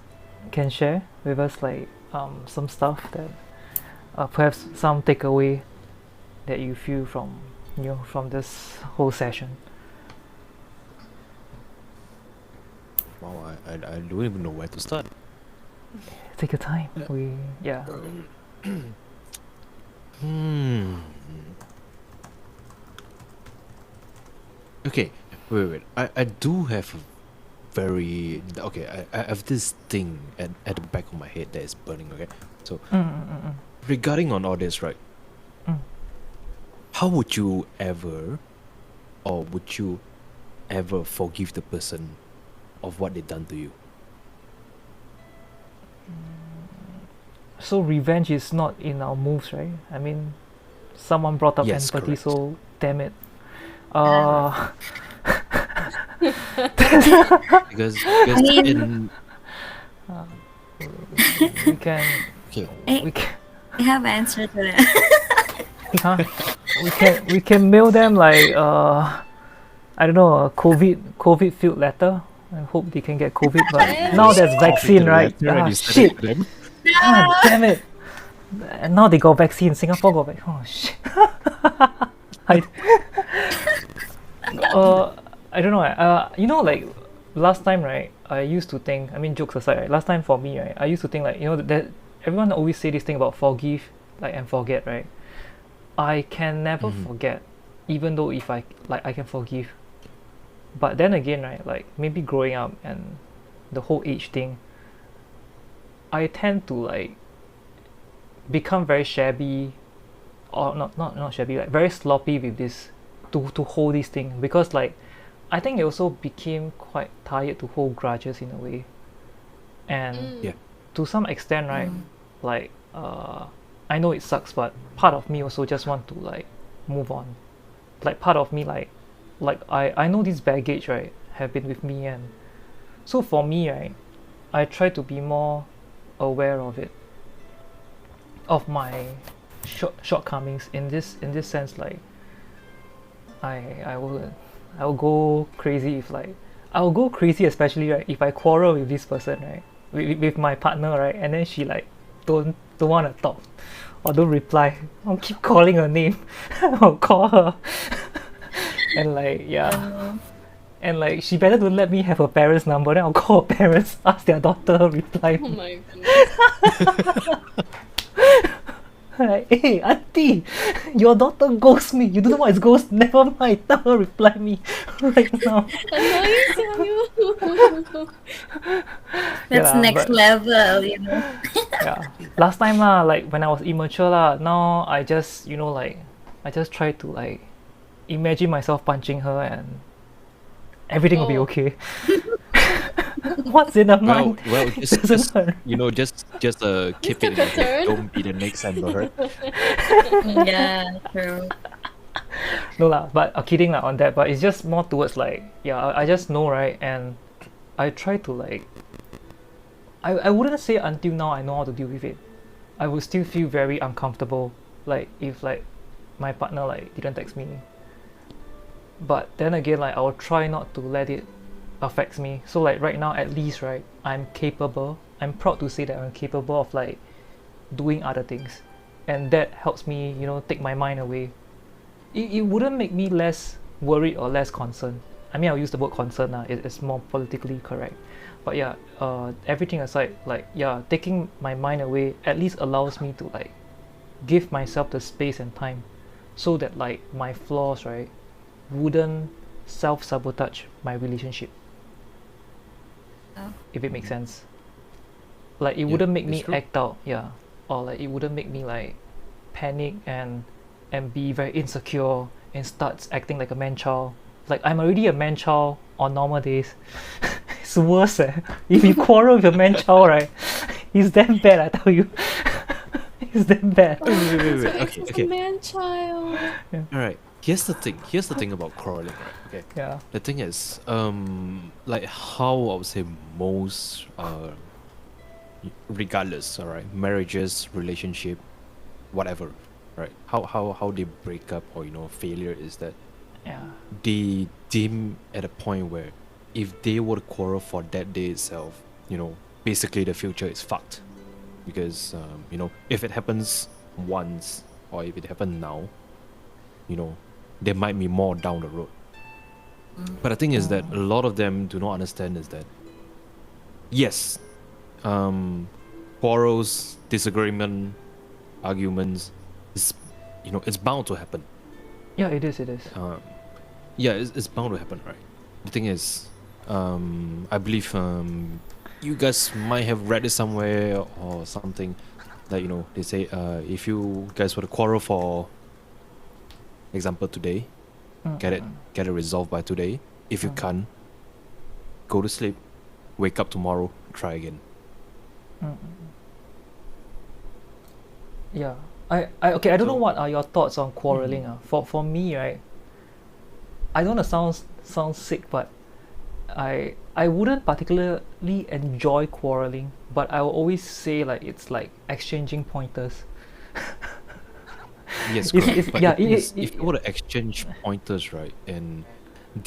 can share with us like some stuff that perhaps some takeaway that you feel from, you know, from this whole session. Wow, I don't even know where to start. Take your time. Yeah. Hmm. Okay, wait. I do have a very okay. I have this thing at the back of my head that is burning. Okay, so regarding on all this, right? How would you ever, or would you ever forgive the person of what they done to you? So revenge is not in our moves, right? I mean, someone brought up Yes, empathy, correct. so damn it. Because I mean, in we can okay, we can I have answer to that. huh? We can mail them like I don't know, a COVID field letter. I hope they can get COVID, but now there's vaccine, right? Ah, shit! Ah, damn it! And now they got vaccine. Singapore got vaccine. Oh shit! I I don't know. You know, like last time, right? I used to think. I mean, jokes aside, right? Last time for me, right? I used to think like, you know, that everyone always say this thing about forgive, like, and forget, right? I can never forget, even though if I like I can forgive. But then again, right? Like maybe growing up and the whole age thing, I tend to like become very shabby, or not shabby, like very sloppy with this to hold this thing, because like I think I also became quite tired to hold grudges in a way, and Yeah. to some extent, right? Like I know it sucks, but part of me also just want to like move on. Like part of me like I know this baggage, right, have been with me, and so for me, right, I try to be more aware of it, of my shortcomings in this sense. Like I will go crazy if like I will go crazy, especially right if I quarrel with this person, right, with my partner, right, and then she like don't want to talk or don't reply. I'll keep calling her name. I'll call her and like yeah, and like she better don't let me have her parents' number. Then I'll call her parents, ask their daughter reply Oh me. my goodness. Like, hey auntie, your daughter ghost me. You don't know what is ghost? Never mind, tell her reply me right now. Annoying sia you. That's Yeah, next but- level, you know. Yeah, last time lah, like when I was immature lah. Now I just, you know, like I just try to like imagine myself punching her and everything will be Oh. okay. What's in her mind? Well, Doesn't just hurt. you know, just keep it in took a your head. turn. Don't be the next Amber Heard. Yeah, true. No lah, but kidding lah on that. But it's just more towards like, yeah, I just know, right, and I try to like. I wouldn't say until now I know how to deal with it. I would still feel very uncomfortable, like if like my partner like didn't text me. But then again, like I will try not to let it affects me. So like right now, at least, right, I'm capable. I'm proud to say that I'm capable of like doing other things, and that helps me, you know, take my mind away. It wouldn't make me less worried or less concerned. I mean, I'll use the word concern now. It's more politically correct. But yeah, everything aside, like yeah, taking my mind away at least allows me to like give myself the space and time, so that like my flaws, right, wouldn't self-sabotage my relationship. Oh. If it makes sense. like it Yeah, wouldn't make it's me true. act out, yeah, or like it wouldn't make me like panic and be very insecure and starts acting like a man child. Like I'm already a man child on normal days. It's worse. If you quarrel with a man child, right, it's damn bad. I tell you, it's damn bad. Wait. So Okay, X is okay. a man child. All right. Here's the thing. Here's the thing about quarreling, right? Okay. Yeah. The thing is, like how I would say most, regardless, all right, marriages, relationship, whatever, right? How they break up or failure is that Yeah. they deem at a point where if they were to quarrel for that day itself, basically the future is fucked. Because if it happens once or if it happened now, there might be more down the road. But the thing is that a lot of them do not understand is that yes, quarrels, disagreement, arguments is it's bound to happen. Yeah, it is. It is. Yeah, it's bound to happen, right? The thing is, I believe you guys might have read it somewhere or something that they say if you guys were to quarrel for example today, get it resolved by today. If you can't, go to sleep, wake up tomorrow, try again. Yeah. Okay, I don't know what are your thoughts on quarreling. For me, right, I don't want to sound sick, but I wouldn't particularly enjoy quarreling, but I will always say like it's like exchanging pointers. Yes, It's- correct. it's- But yeah, the thing it- is, it- if you were to exchange pointers, right, and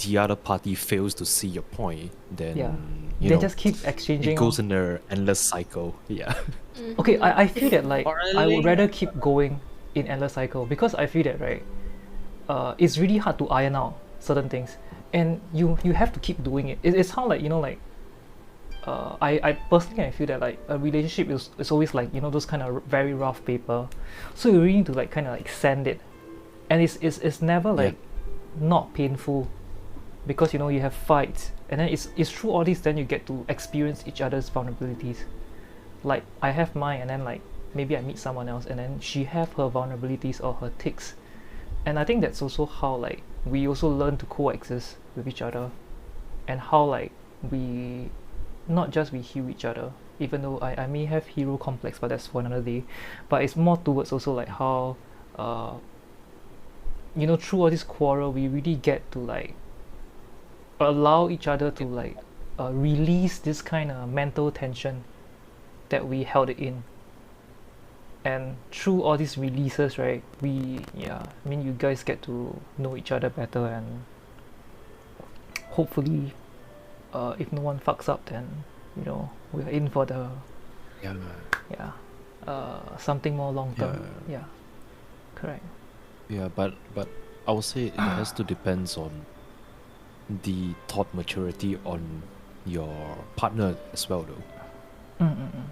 the other party fails to see your point, then Yeah. you They know just keep exchanging. it goes in an endless cycle. Yeah. Okay, I feel that like I would Quarreling. rather keep going in endless cycle because I feel that right, it's really hard to iron out certain things, and you have to keep doing it. It's how like like I personally I feel that like a relationship is always like those kind of very rough paper, so you really need to like kind of like sand it, and it's never like not painful, because you have fights, and then it's through all this then you get to experience each other's vulnerabilities. Like I have mine, and then like maybe I meet someone else, and then she have her vulnerabilities or her ticks, and I think that's also how like we also learn to coexist with each other, and how like we not just we heal each other, even though I may have hero complex, but that's for another day. But it's more towards also like how through all this quarrel we really get to like allow each other to like release this kind of mental tension that we held it in. And through all these releases, right, you guys get to know each other better, and hopefully if no one fucks up, then we're in for the something more long term. Yeah, correct. Yeah, but I would say it has to depends on the thought maturity on your partner as well, though.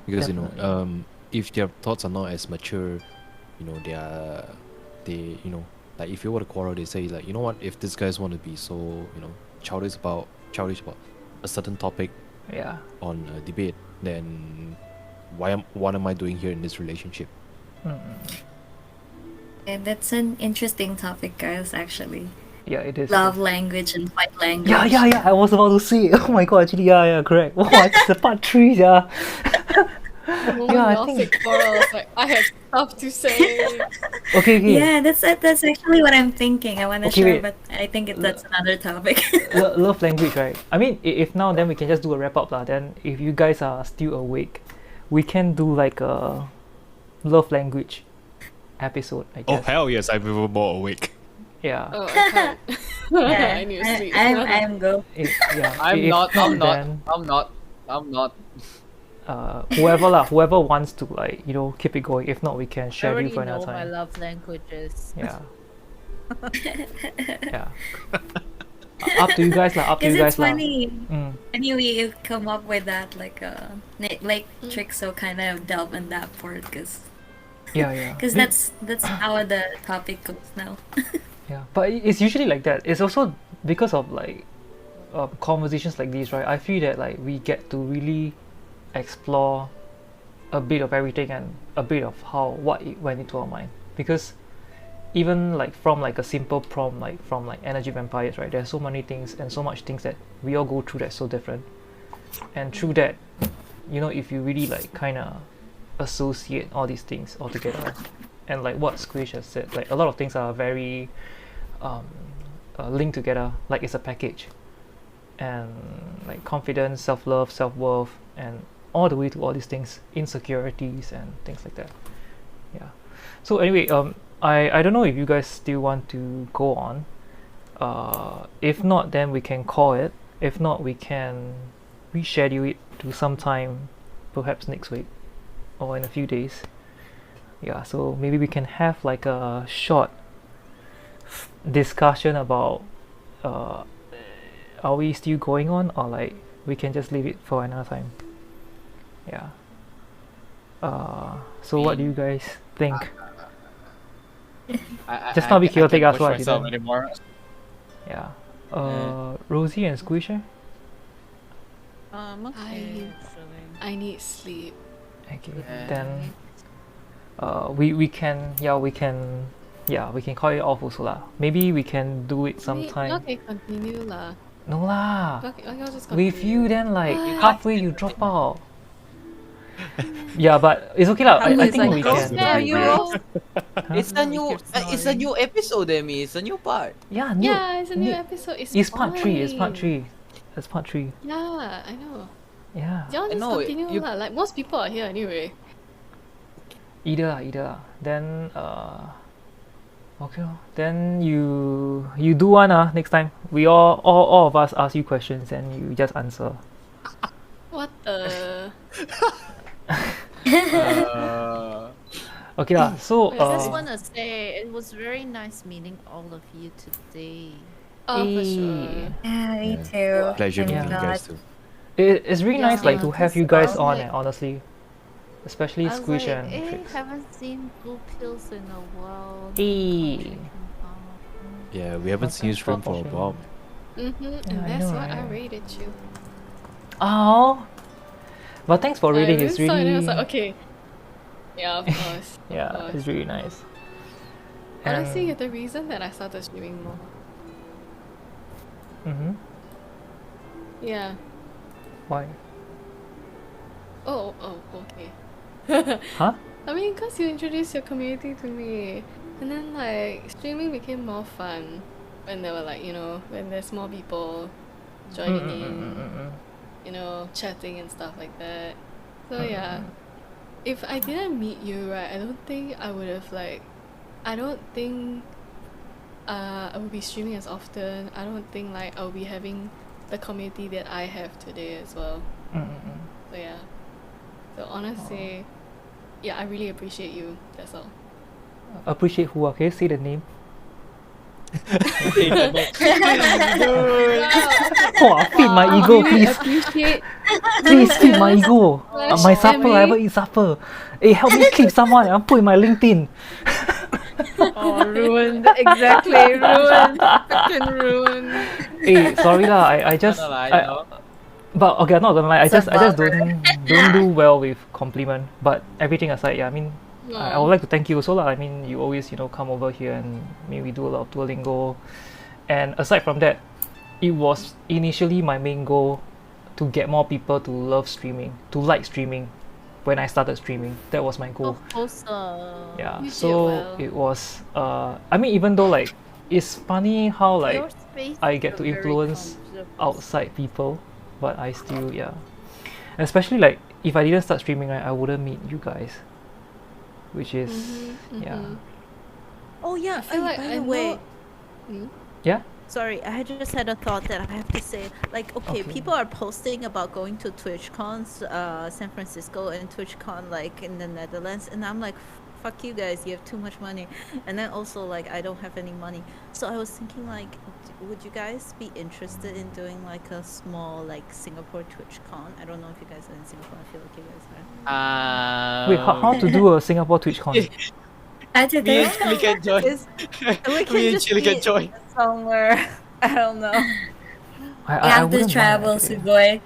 Because Definitely. if their thoughts are not as mature, they like if you were to quarrel, they say like, what, if these guys want to be so childish about a certain topic Yeah. on a debate, then what am I doing here in this relationship? And that's an interesting topic, guys, actually. Yeah, it is. Love language and fight language. Yeah. I was about to say. Oh my god, actually, yeah, correct. Wow, it's the part 3, yeah. The moment Yeah, I we all think- said quarrel, I was like, I have stuff to say. Okay. Yeah, that's actually what I'm thinking. I want to Okay, share, wait. but I think that's another topic. Love language, right? I mean, if now, then we can just do a wrap up lah. Then if you guys are still awake, we can do like a love language episode, I Oh guess. hell yes, I'm even more awake. Yeah. Oh, I can't. Yeah, I need to sleep. I'm go. Yeah. I'm If not. then, I'm not. whoever wants to like keep it going. If not, we can I schedule already for know another my time. love languages. Yeah. Yeah. Up to you guys lah. Up to Because you it's guys lah. funny. Mm. Anyway, you come up with that like tricks, so kind of delve in that part, because Yeah. that's how the topic goes now. Yeah, but it's usually like that. It's also because of like conversations like these, right? I feel that like we get to really explore a bit of everything and a bit of what it went into our mind, because even like from like a simple prompt like from like energy vampires, right, there's so many things and so much things that we all go through that's so different, and through that, you know, if you really like kind of associate all these things all together, and like what Squish has said, like a lot of things are very linked together, like it's a package, and like confidence, self-love, self-worth, and all the way to all these things, insecurities and things like that. Yeah. So anyway, I don't know if you guys still want to go on. If not, then we can call it. If not, we can reschedule it to sometime, perhaps next week or in a few days. Yeah, so maybe we can have like a short discussion about are we still going on, or like we can just leave it for another time. Yeah. So what do you guys think? Just not be chaotic as well. Myself anymore. Yeah. Rosie and Squisher? Okay. I need sleep. Okay. Yeah. Then we can call it off also lah. Maybe we can do it You sometime. can continue lah. No lah. Okay, I'll just With continue. you then like halfway you drop out. Yeah, but it's okay lah. I think we Don't can. scare you. It's It's a new episode, Demi. It's a new part. Yeah, new, Yeah, it's a new new- episode. It's part 3. It's part fine. 3. It's part 3. Yeah, I know. Yeah. Y'all just know, continue you- lah. Like most people are here anyway. Either lah. Then okay lor. Then you do one next time. We all of us ask you questions and you just answer. What the? Okay lah. So I just want to say it was very nice meeting all of you today. Oh, for sure. Yeah, me too. Pleasure Oh my meeting you guys God. too. it's really nice like Yeah, to have you because guys I was on like- honestly, especially I was Squish like, and Trix. haven't seen blue pills in a while. Hey. Yeah, we haven't seen you stream for a while. And Yeah, I that's know, what I right? rated you. Oh, but thanks for reading. It's I saw it and I really was like, okay. Yeah, of course. of yeah, course. it's really nice. Honestly, the reason that I started streaming more. Mm-hmm. Yeah. Why? Oh, okay. Huh? I mean, because you introduced your community to me, and then like streaming became more fun when there were like, you know, when there's more people joining in, you know, chatting and stuff like that. So yeah, if I didn't meet you, right, I don't think I would have like, I don't think I would be streaming as often. I don't think like I'll be having the community that I have today as well. So yeah. So honestly, yeah, I really appreciate you. That's all. Appreciate who? Can you say the name? Oh, feed my ego, please. Appreciate. Please feed my ego. My supper, I Emmy. haven't eat supper. Hey, help me clip someone. I'll put in my LinkedIn. Oh, ruined. Exactly, ruined. Fucking ruined. Hey, sorry lah. I just. Not gonna lie, you know. But okay, I'm not gonna lie. I It's a just don't do well with compliment. But everything aside, yeah, I mean, I would like to thank you also lah. I mean, you always come over here and maybe do a lot of Duolingo. And aside from that, it was initially my main goal to get more people to love streaming, to like streaming. When I started streaming, that was my goal. Awesome. Yeah. You did So well. it was. I mean, even though like it's funny how like Your space I get to are very influence comfortable. outside people, but I still especially like if I didn't start streaming, right, I wouldn't meet you guys, which is yeah. Oh yeah, I feel like by I the way, know. Yeah. sorry, I just had a thought that I have to say. Like, okay, Okay. people are posting about going to TwitchCons, San Francisco and TwitchCon like in the Netherlands, and I'm like, fuck you guys, you have too much money. And then also like I don't have any money. So I was thinking like, would you guys be interested in doing like a small like Singapore TwitchCon? I don't know if you guys are in Singapore. I feel like you guys are. Wait, how to do a Singapore TwitchCon? I did Me and that. Chili can join. We can Me and just Chili can meet join. somewhere. I don't know. You I have to wouldn't mind travel, actually. Suboy.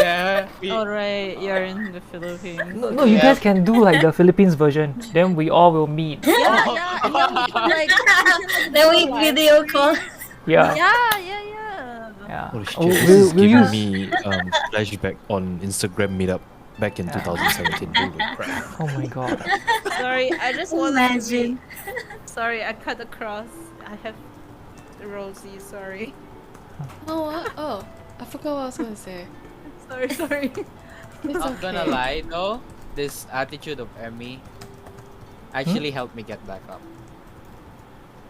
Yeah. Alright, you're in the No, Philippines. no, you Yeah. guys can do like the Philippines version. Then we all will meet. Yeah, yeah, yeah. We can like Then do we a live video call. stream. Yeah, Yeah, yeah, yeah. yeah. Holy shit, We'll, this we'll, is we'll giving use. me flashback on Instagram meetup back in Yeah. 2017. Holy crap. Oh my god. Sorry, I just wanted to be. Imagine. Sorry, I cut across. I have Rosie. Sorry. Oh, what? Oh, I forgot what I was gonna say. Sorry, sorry. It's Not gonna okay. lie though, this attitude of Emmy actually helped me get back up.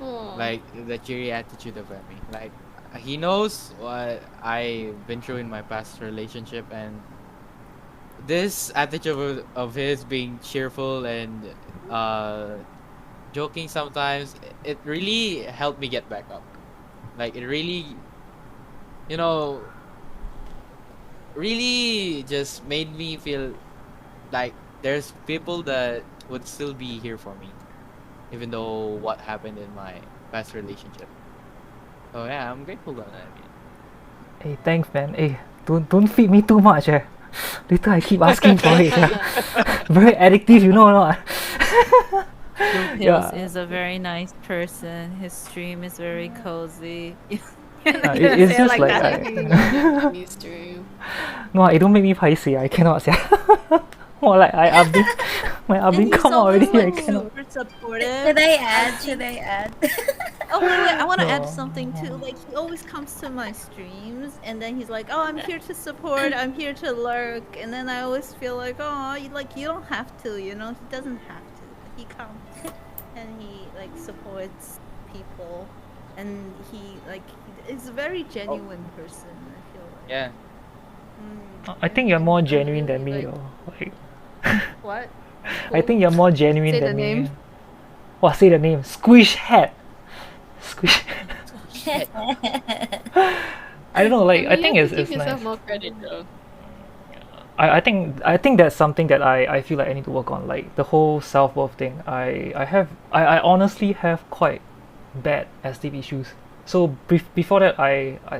Aw. Like the cheery attitude of Emmy. Like he knows what I've been through in my past relationship, and this attitude of his being cheerful and joking sometimes, it really helped me get back up. Like it really, you know, really just made me feel like there's people that would still be here for me, even though what happened in my past relationship. So yeah, I'm grateful for that. Hey, thanks, man. Hey, don't feed me too much, eh. Later I keep asking for it. Yeah. Very addictive, you know or not? Hills Yeah. is a very nice person. His stream is very cozy. It's just like Stream. no, it don't make me paiseh. I cannot say. More like my And abin he's come out always already. I like cannot. super supportive. Should I add? Should I add? Oh wait, I want to add No. something too. Like he always comes to my streams, and then he's like, "Oh, I'm here to support. I'm here to lurk." And then I always feel like, "Oh, you don't have to. You know, he doesn't have to. But he comes, and he like supports people, and he is a very genuine person. I feel like. Yeah. I think you're And more I genuine than really me, like- though. Like, What? I think you're more genuine Say the than me. name. What? Say the name. Squish Head. Squish. I don't know. Like I think you it's have to give nice. yourself more credit though. I think that's something that I feel like I need to work on. Like the whole self-worth thing. I honestly have quite bad esteem issues. So before that,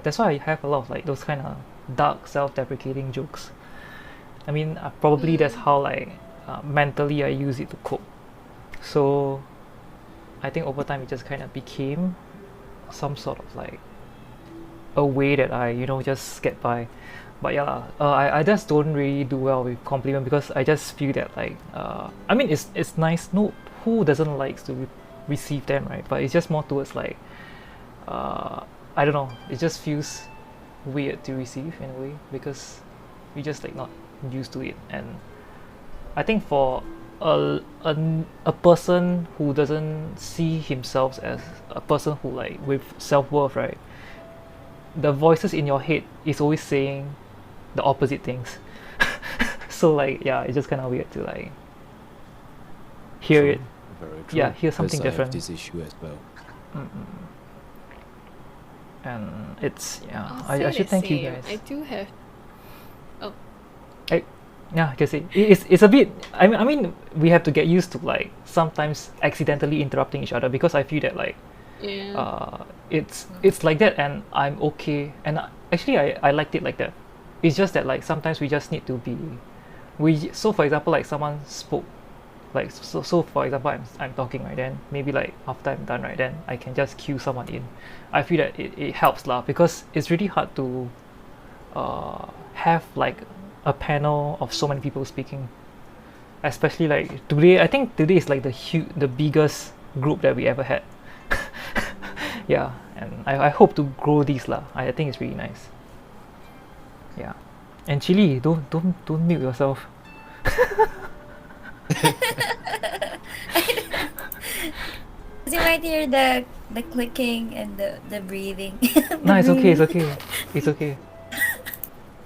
that's why I have a lot of like those kind of dark self-deprecating jokes. I mean, probably that's how like mentally I use it to cope. So I think over time it just kind of became some sort of like a way that I just get by. But yeah lah, I just don't really do well with compliment because I just feel that like I mean it's nice. No, who doesn't like to receive them, right? But it's just more towards like I don't know. It just feels weird to receive in a way because we just like not used to it. And I think for a person who doesn't see himself as a person who like with self-worth, right? The voices in your head is always saying the opposite things. So like yeah, it's just kind of weird to like hear True. it. Very true. Yeah, hear something Because I have different. this issue as well. And it's yeah. I'll I say should the thank you same. guys. I do have. Yeah, I can say it's a bit. I mean, we have to get used to like sometimes accidentally interrupting each other because I feel that like Yeah. it's like that, and I'm okay. And actually, I liked it like that. It's just that like sometimes we just need to be. So for example, like someone spoke, like so for example, I'm talking right then maybe like after I'm done right then I can just cue someone in. I feel that it helps lah because it's really hard to have like a panel of so many people speaking, especially like today. I think today is like the biggest group that we ever had. Yeah, and I hope to grow these lah. I think it's really nice. Yeah, and Chili, don't mute yourself. You might hear the clicking and the breathing. No, it's okay. It's okay. It's okay.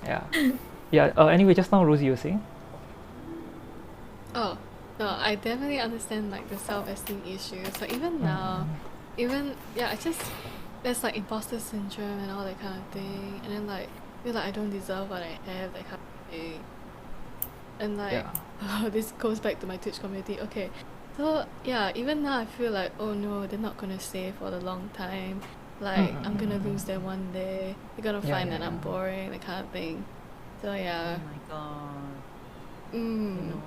Yeah, yeah. Anyway, just now Rosie, you were saying. Oh, no, I definitely understand like the self-esteem issues. Like even now, I just there's like imposter syndrome and all that kind of thing, and then like feel like I don't deserve what I have, that kind of thing. And like this goes back to my Twitch community. Okay, so yeah, even now I feel like oh no, they're not gonna stay for the long time. Like I'm gonna lose them one day. They're gonna Yeah, find yeah, that I'm yeah. boring, that kind of thing. So yeah. Oh my god. You Mm. know,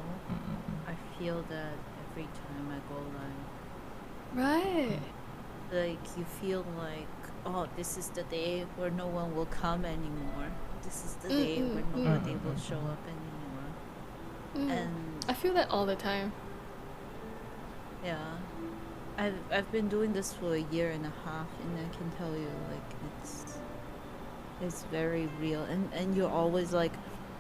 I feel that every time I go live. Right. Like you feel like, oh, this is the day where no one will come anymore. This is the day where nobody will show up anymore. And I feel that all the time. yeah, I've been doing this for a year and a half, and I can tell you, like it's very real. And you're always like,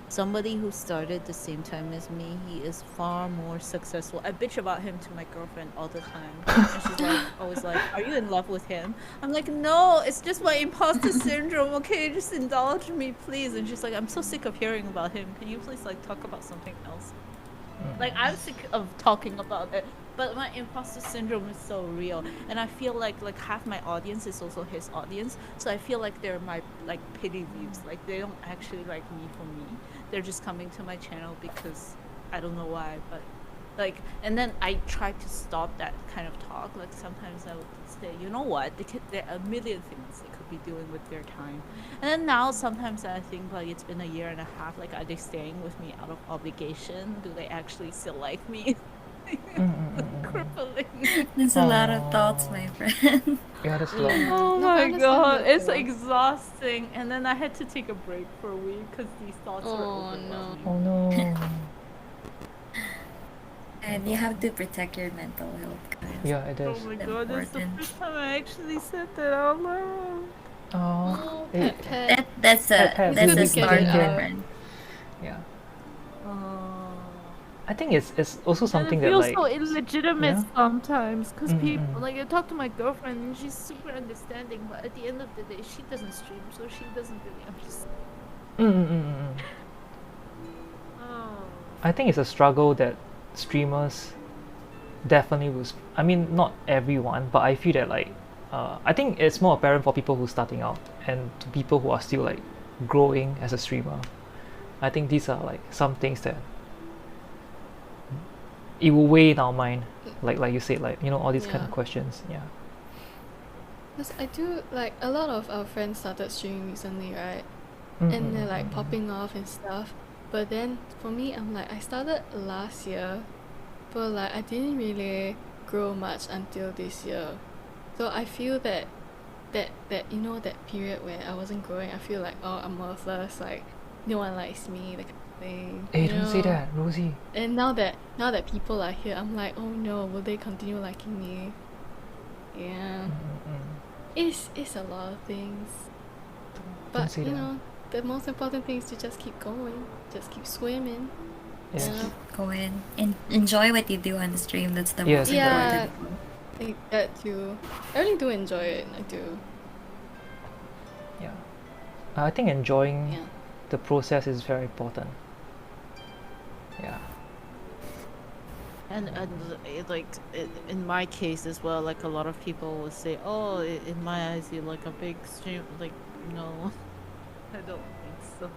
somebody who started the same time as me, he is far more successful. I bitch about him to my girlfriend all the time. And she's like, always like, are you in love with him? I'm like, no, it's just my imposter syndrome, okay? Just indulge me, please. And she's like, I'm so sick of hearing about him. Can you please like talk about something else? Like, I'm sick of talking about it, but my imposter syndrome is so real, and I feel like half my audience is also his audience, so I feel like they're my like pity views. Like they don't actually like me for me. They're just coming to my channel because I don't know why, but like, and then I try to stop that kind of talk. Like sometimes I would say, you know what, there are a million things they could be doing with their time. And then now sometimes I think like it's been a year and a half, like are they staying with me out of obligation? Do they actually still like me? Crippling. There's a lot of thoughts, my friend. Yeah, that's a lot. Oh No, my god, it's understandable. exhausting. And then I had to take a break for a week because these thoughts were Oh, no. overwhelming. Oh no. And you have to protect your mental health, guys. Yeah, it Oh is. my god, that's the Important. first time I actually said that out loud. Oh, Oh, pet, pet. That's Pet, that's we a can start, hear. my friend. Yeah. Oh. I think it's also something And it that feels like so illegitimate yeah. sometimes because people Mm-mm. like I talk to my girlfriend and she's super understanding, but at the end of the day she doesn't stream, so she doesn't really understand. Mm-mm-mm-mm. Oh. I think it's a struggle that streamers definitely will. I mean, not everyone, but I feel that like I think it's more apparent for people who are starting out and to people who are still like growing as a streamer. I think these are like some things that it will weigh in our mind, like you said, like you know all these kind of Yeah. questions. Yeah. Because I do, like, a lot of our friends started streaming recently, right? Mm, And mm, they're mm, like mm, popping off and stuff. But then for me, I'm like, I started last year, but like I didn't really grow much until this year. So I feel that you know that period where I wasn't growing, I feel like, oh, I'm worthless, like no one likes me, that kind of thing. Hey, you don't say know? that, Rosie. And now that people are here, I'm like, oh no, will they continue liking me? Yeah. It's a lot of things. But say you that. know, the most important thing is to just keep going, just keep swimming. Yes. You know? Go in and enjoy what you do on the stream. That's the Yes, most Yeah, important. that too. I really do enjoy it. I do. Yeah. I think enjoying Yeah. the process is very important. Yeah. And in my case as well, like a lot of people will say, "Oh, in my eyes, you're like a big stream." Like, no, I don't think so.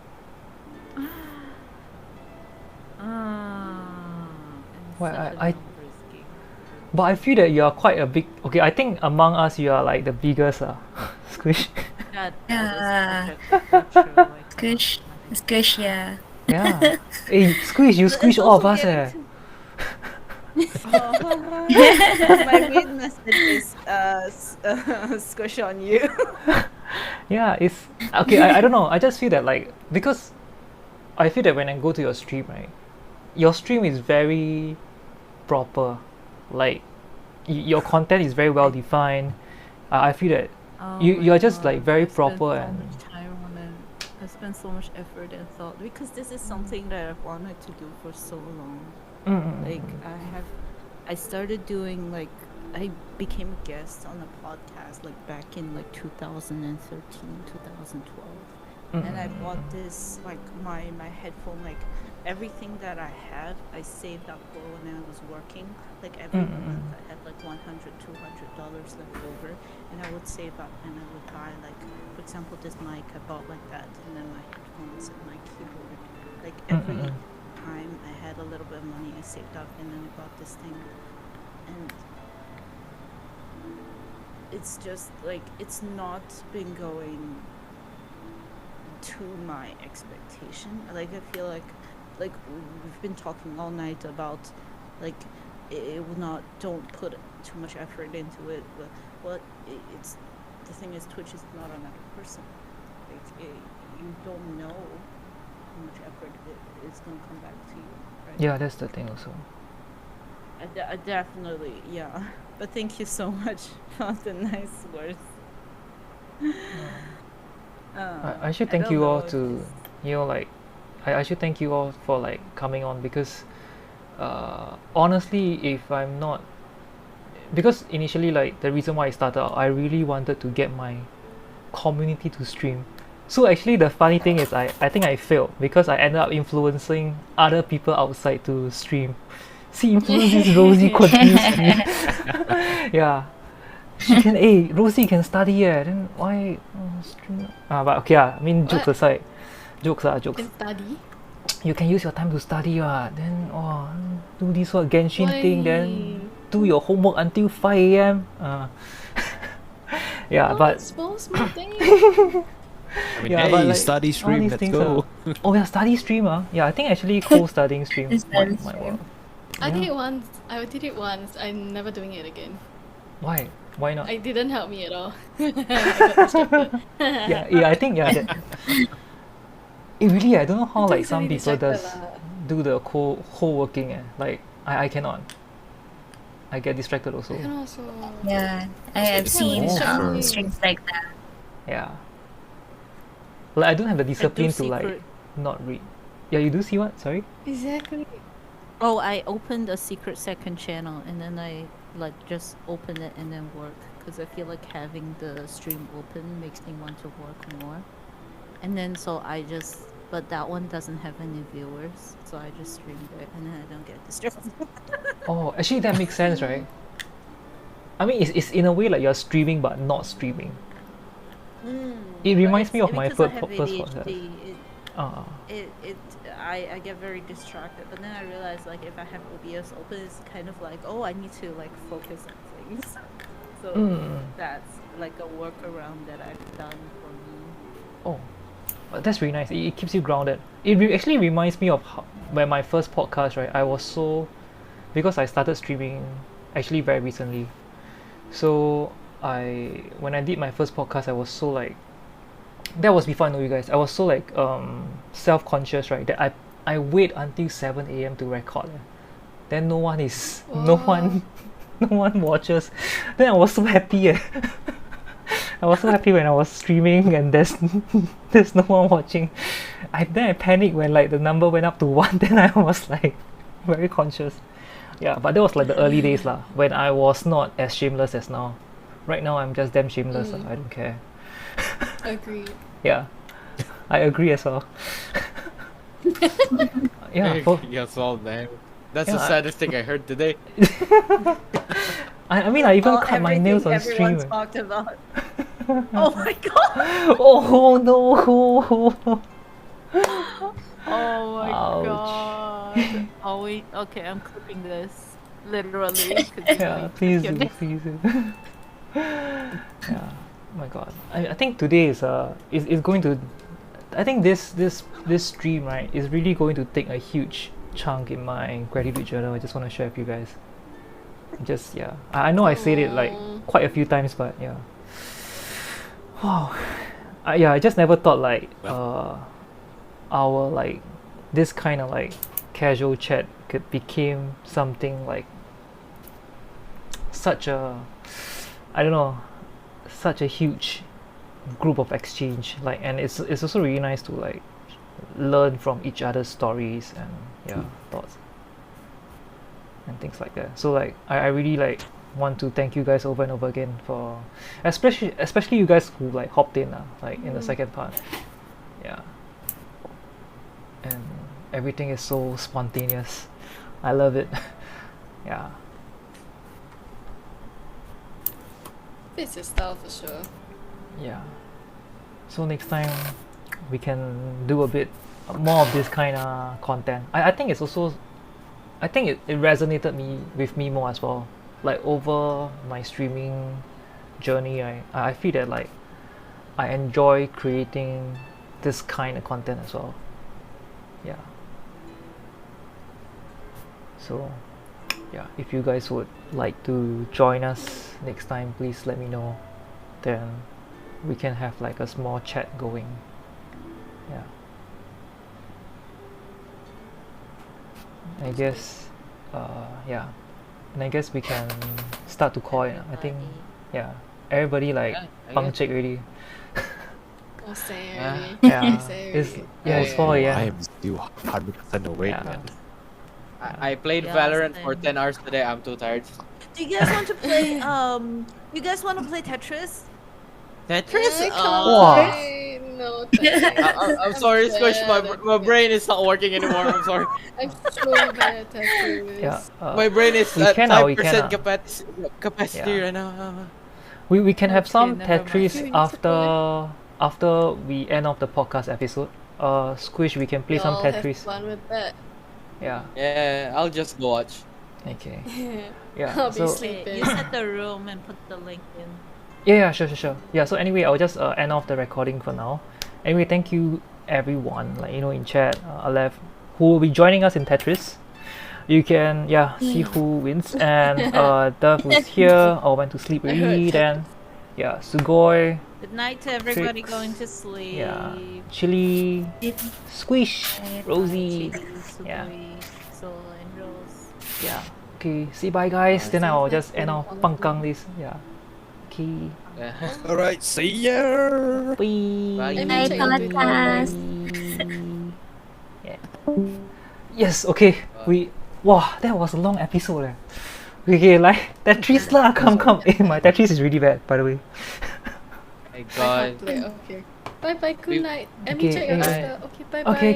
Well, Such a I numbers game. but I feel that you are quite a big. Okay, I think among us you are like the biggest. Squish. That Yeah. is such a true, like, Squish, squish, yeah. Yeah. Hey, Squish, you It's squish all of also us. getting my weird message is squish on you. Yeah, it's okay. I don't know. I just feel that like because I feel that when I go to your stream, right, your stream is very proper. Like your content is very well defined. I feel that you are just like very proper and I spent so much time on it. I spent so much effort and thought because this is something that I've wanted to do for so long. Like I started doing like I became a guest on a podcast like back in like 2013, 2012. And I bought this like my headphone, like everything that I had I saved up for when I was working. Like every month I had like $100, $200 left over, and I would save up and I would buy like, for example, this mic I bought like that, and then my headphones and my keyboard. Like every time I had a little bit of money I saved up, and then I bought this thing. And it's just like it's not been going to my expectation. Like I feel like we've been talking all night about like it will not don't put too much effort into it, but it's the thing is Twitch is not another person. You don't know how much effort it's gonna come back to you, right? Yeah, that's the thing also. I definitely, yeah. But thank you so much for the nice words. I should thank you all to, like, I should thank you all for like coming on because, honestly, if I'm not, because initially like the reason why I started out, I really wanted to get my community to stream. So actually the funny thing is I think I failed because I ended up influencing other people outside to stream. See, influences Rosie continuously. Yeah. She can, hey, Rosie can study, then why stream? But okay, I mean, jokes aside. Jokes. Can study. You can use your time to study, then, do this Genshin thing, then do your homework until 5 a.m. Yeah, but. Small thing. I mean, Yeah, hey, but like, study all stream, these let's things go. Oh yeah, study stream. Yeah, I think actually co-studying stream Study might stream. work. I did Yeah. it once. I did it once. I'm never doing it again. Why? Why not? It didn't help me at all. I got distracted. Yeah, I think that. Really, I don't know how like some Totally people distracted does lah. do the co-working. Like I cannot. I get distracted also. I can also. Yeah, I have it's seen more for- streams like that. Yeah. Like I don't have the discipline to like secret- not read. Yeah, you do see what? Sorry. Exactly. Oh, I opened a secret second channel and then I like just open it and then work because I feel like having the stream open makes me want to work more. And then so but that one doesn't have any viewers, so I just stream there and then I don't get distracted. Oh, actually that makes sense, right? I mean, it's in a way like you're streaming but not streaming. It reminds me of my first podcast. I get very distracted, but then I realize like if I have OBS open, it's kind of like, oh, I need to like focus on things. So that's like a workaround that I've done for me. Oh, that's really nice. It keeps you grounded. It actually reminds me of when my first podcast, right? I was so, because I started streaming actually very recently. So when I did my first podcast, I was so like, that was before I know you guys. I was so like self-conscious, right? That I wait until 7 a.m. to record. Then no one watches. Then I was so happy. I was so happy when I was streaming and there's no one watching. Then I panicked when like the number went up to 1. Then I was like very conscious. Yeah, but that was like the early days lah, when I was not as shameless as now. Right now I'm just damn shameless. I don't care. Agreed. Yeah, I agree as well. Yeah, Yes, all man. That's Yeah, the saddest thing I heard today. I mean I even cut my nails on stream. Everyone's talked about. Oh my god! Oh no! Oh my Ouch. god! Oh wait, okay, I'm clipping this literally. 'cause you Yeah, know, please your do, neck- please do. Yeah, oh my god. I think today is going to. I think this stream, right, is really going to take a huge chunk in my gratitude journal. I just want to share with you guys. Just yeah, I know I said it like quite a few times, but yeah. Wow. I just never thought like our like this kind of like casual chat could became something like such a, I don't know, such a huge group of exchange, like, and it's also really nice to like learn from each other's stories and thoughts and things like that. So like I really like want to thank you guys over and over again for especially you guys who like hopped in like in the second part. Yeah, and everything is so spontaneous. I love it. Yeah. Fits your style for sure. Yeah. So next time we can do a bit more of this kind of content. I think it's also, I think it resonated with me more as well. Like over my streaming journey, I feel that like I enjoy creating this kind of content as well. Yeah. So yeah, if you guys would like to join us next time, please let me know. Then we can have like a small chat going. Yeah. I guess yeah. And I guess we can start to call it. I think yeah. Everybody like Yeah, I pang guess. check already. Oh, say Yeah. already. Yeah. Say It's already. yeah, it's Yeah, 4 I a.m. am still 100% awake, Yeah. man. I played Yeah, Valorant for same. 10 hours today. I'm too tired. Do you guys want to play? You guys want to play Tetris? Tetris? I Wow. can't play. No thanks. I'm sorry, Squish. bad at My brain is not working anymore. I'm sorry. I'm so bad at Tetris. Yeah. My brain is we at can 5% we can capacity Yeah. right now. we can have Okay, some never mind. Tetris Okay, we need to play. after we end off the podcast episode. Squish, we can play some Y'all have Tetris. fun with that. Yeah. Yeah, I'll just go watch. Okay. Yeah. I'll be So sleeping. You set the room and put the link in. yeah, sure. Yeah. So anyway, I'll just end off the recording for now. Anyway, thank you everyone. Like in chat, Aleph, who will be joining us in Tetris. You can see who wins, and Dove who's here or went to sleep I heard already. Then yeah, Sugoi, Good night to everybody Tricks. going to sleep. yeah, Chili, Squish, Rosie. Yeah. Soul and Rose. Yeah. Okay. Say bye, guys. Then I'll just end off pangkang this. Yeah. Okay. Yeah. Alright, see ya! Bye. Bye. Let me Bye, check your video. podcast. Yeah. Yes. Okay. Wow, that was a long episode. Okay, like Tetris lah. Come. My Tetris is really bad, by the way. My I God. can't play. Okay. Bye bye. Good We- night. Let Okay, me check your bye. Insta. Okay. Bye bye. Okay.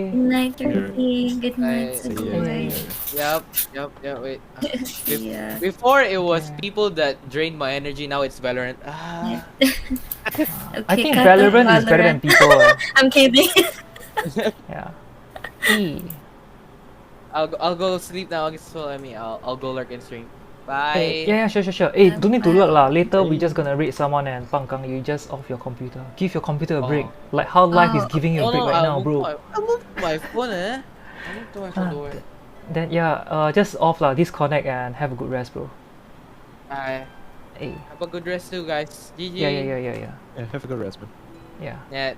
Good night, everything. Good night, Bye. See ya. Sugoi. Yep. Wait. See ya. Before it was Okay. people that drained my energy. Now it's Valorant. I Okay, think cut off Valorant is better than Valorant. people. I'm kidding. Yeah. Hey. I'll go sleep now. So I'll go lurk in stream. Bye. Yeah, sure. Hey, don't need to Bye. lurk lah. Later we just gonna raid someone and pangkang. You just off your computer. Give your computer a break. Like how life is Oh. giving you a break right now, bro. I'll move to my phone. I'll move to my phone. Don't worry. Then just off lah. Disconnect and have a good rest, bro. Bye. Hey. Have a good rest too, guys. GG. Yeah. Yeah, have a good rest, man. Yeah. Yeah.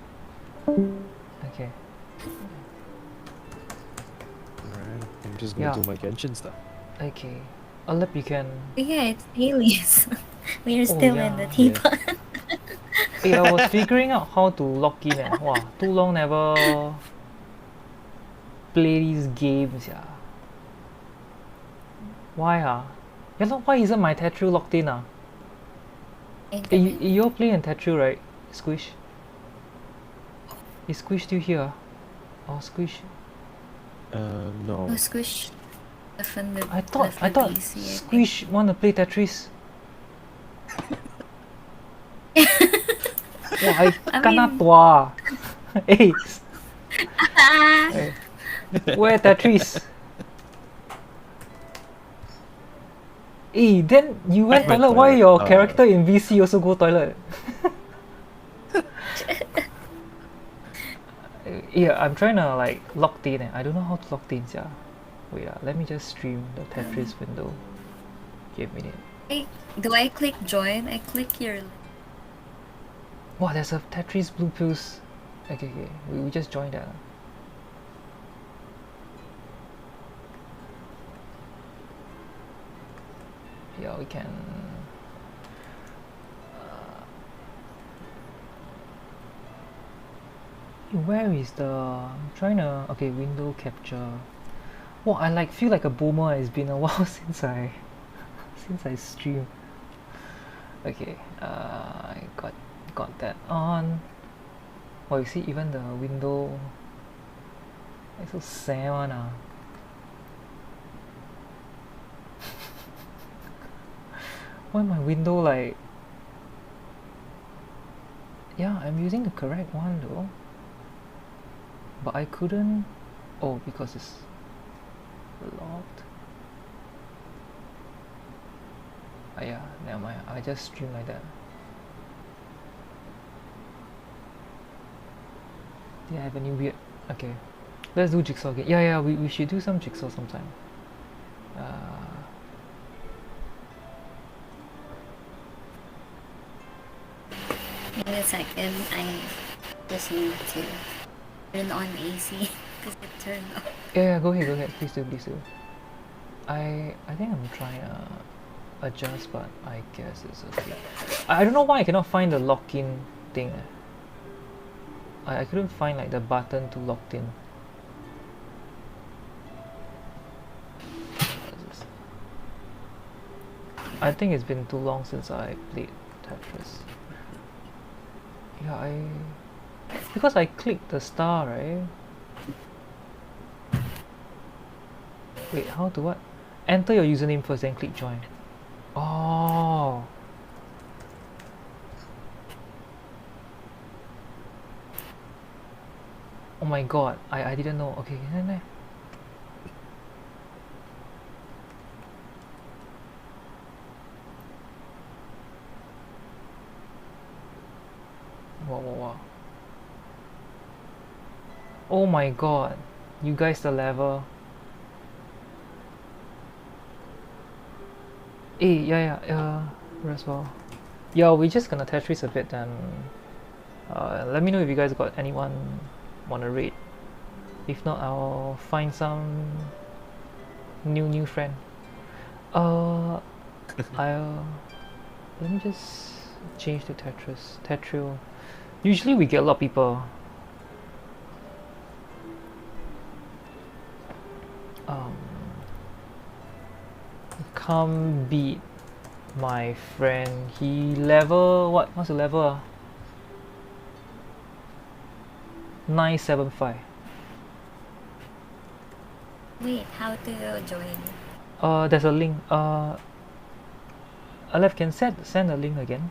Okay. Alright, I'm just gonna Yeah. do my Genshin stuff. Okay. Alep, you can. Yeah, it's aliens. We're Oh, still in the yeah. teapot. Hey, I was figuring out how to log in. Wow, too long never play these games. Yeah. Why Yeah, why isn't my Tetris logged in? Hey, you're playing Tetris, right? Squish. Is Squish still here? Oh, Squish. No. Oh, Squish. Offended. I thought Squish wanna play Tetris. Wah, I kena mean- tua. Hey, where Tetris? Eh, then you went went toilet. Why toilet. your character in VC also go toilet? Yeah, I'm trying to like log in. I don't know how to log in. Yeah. Wait, let me just stream the Tetris window. Give me a minute. Hey, do I click join? I click your. Wow, there's a Tetris Blue Pills. Okay. We just joined that. Yeah, we can. Where is the? I'm trying to. Okay, window capture. Wow, I like feel like a boomer. It's been a while since I stream. Okay, I got that on. Oh, you see, even the window. It's so sad one. Why my window like? Yeah, I'm using the correct one though. But I couldn't. Oh, because it's locked. Yeah, never mind. I just stream like that. Yeah, I have a new weird. Okay, let's do jigsaw again. Yeah, we should do some jigsaw sometime. In a second, I just need to turn on AC because it turned off. Yeah, go ahead. Please do. I think I'm trying adjust, but I guess it's okay. I don't know why I cannot find the lock-in thing. I couldn't find like the button to lock in. I think it's been too long since I played Tetris. Yeah, because I clicked the star, right? Wait, how to what? Enter your username first, then click join. Oh. Oh my god, I didn't know. Okay, no. Wow. Oh my god, you guys the level. Yeah, as well. Yeah, we're just gonna Tetris a bit then. Let me know if you guys got anyone wanna raid. If not, I'll find some new friend. I'll let me just change to Tetris. Tetrio. Usually we get a lot of people. Come beat my friend. He level what? What's the level? 975. Wait, how to join? There's a link. Aleph can send a link again.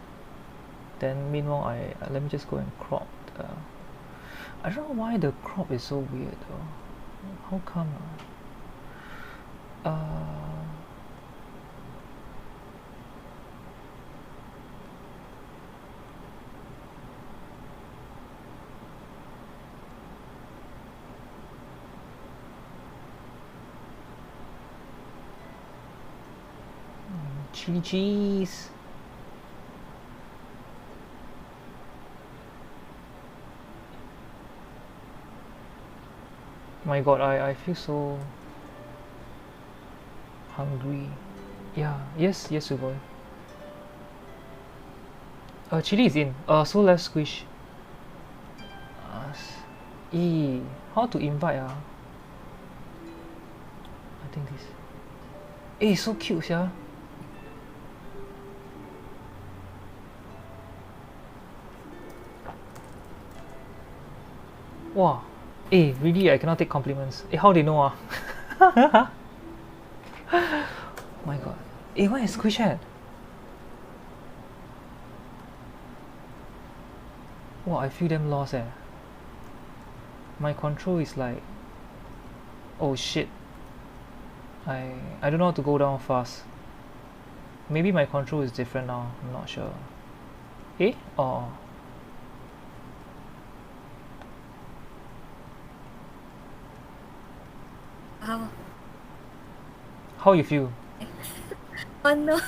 Then meanwhile, let me just go and crop. I don't know why the crop is so weird though. How come? Chili cheese. My god, I feel so hungry. Yeah, yes, Suboy. Chili is in. So let's squish. How to invite I think this. So cute, yeah. Wow. Really, I cannot take compliments. How they know? My god. Where is Squish at? Wow, I feel damn lost. My control is like... Oh shit. I don't know how to go down fast. Maybe my control is different now. I'm not sure. Oh. How you feel? Oh no.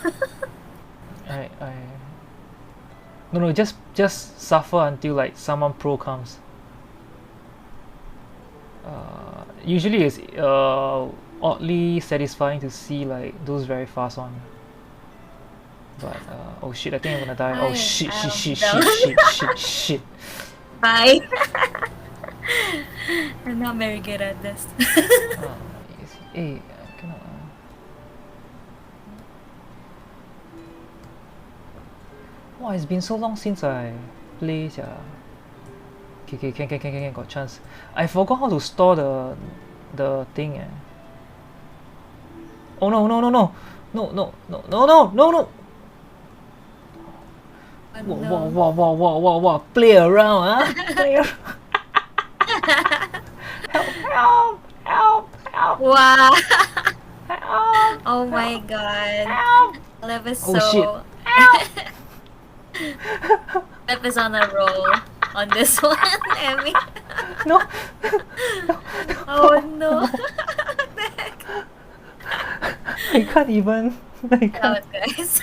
No, just suffer until like someone pro comes. Usually it's oddly satisfying to see like those very fast one. But oh shit, I think I'm gonna die. Oh shit. Bye. I'm not very good at this. I cannot. Wow, it's been so long since I played. Okay, can got chance. I forgot how to store the thing. Oh no. Whoa. Play around, huh? Play around. Help. Wow. Help. Oh my god. Help. Lev is Oh, so... shit. Lev is on a roll on this one, Emmy. No. Oh no. I can't even. I can't. Out, guys.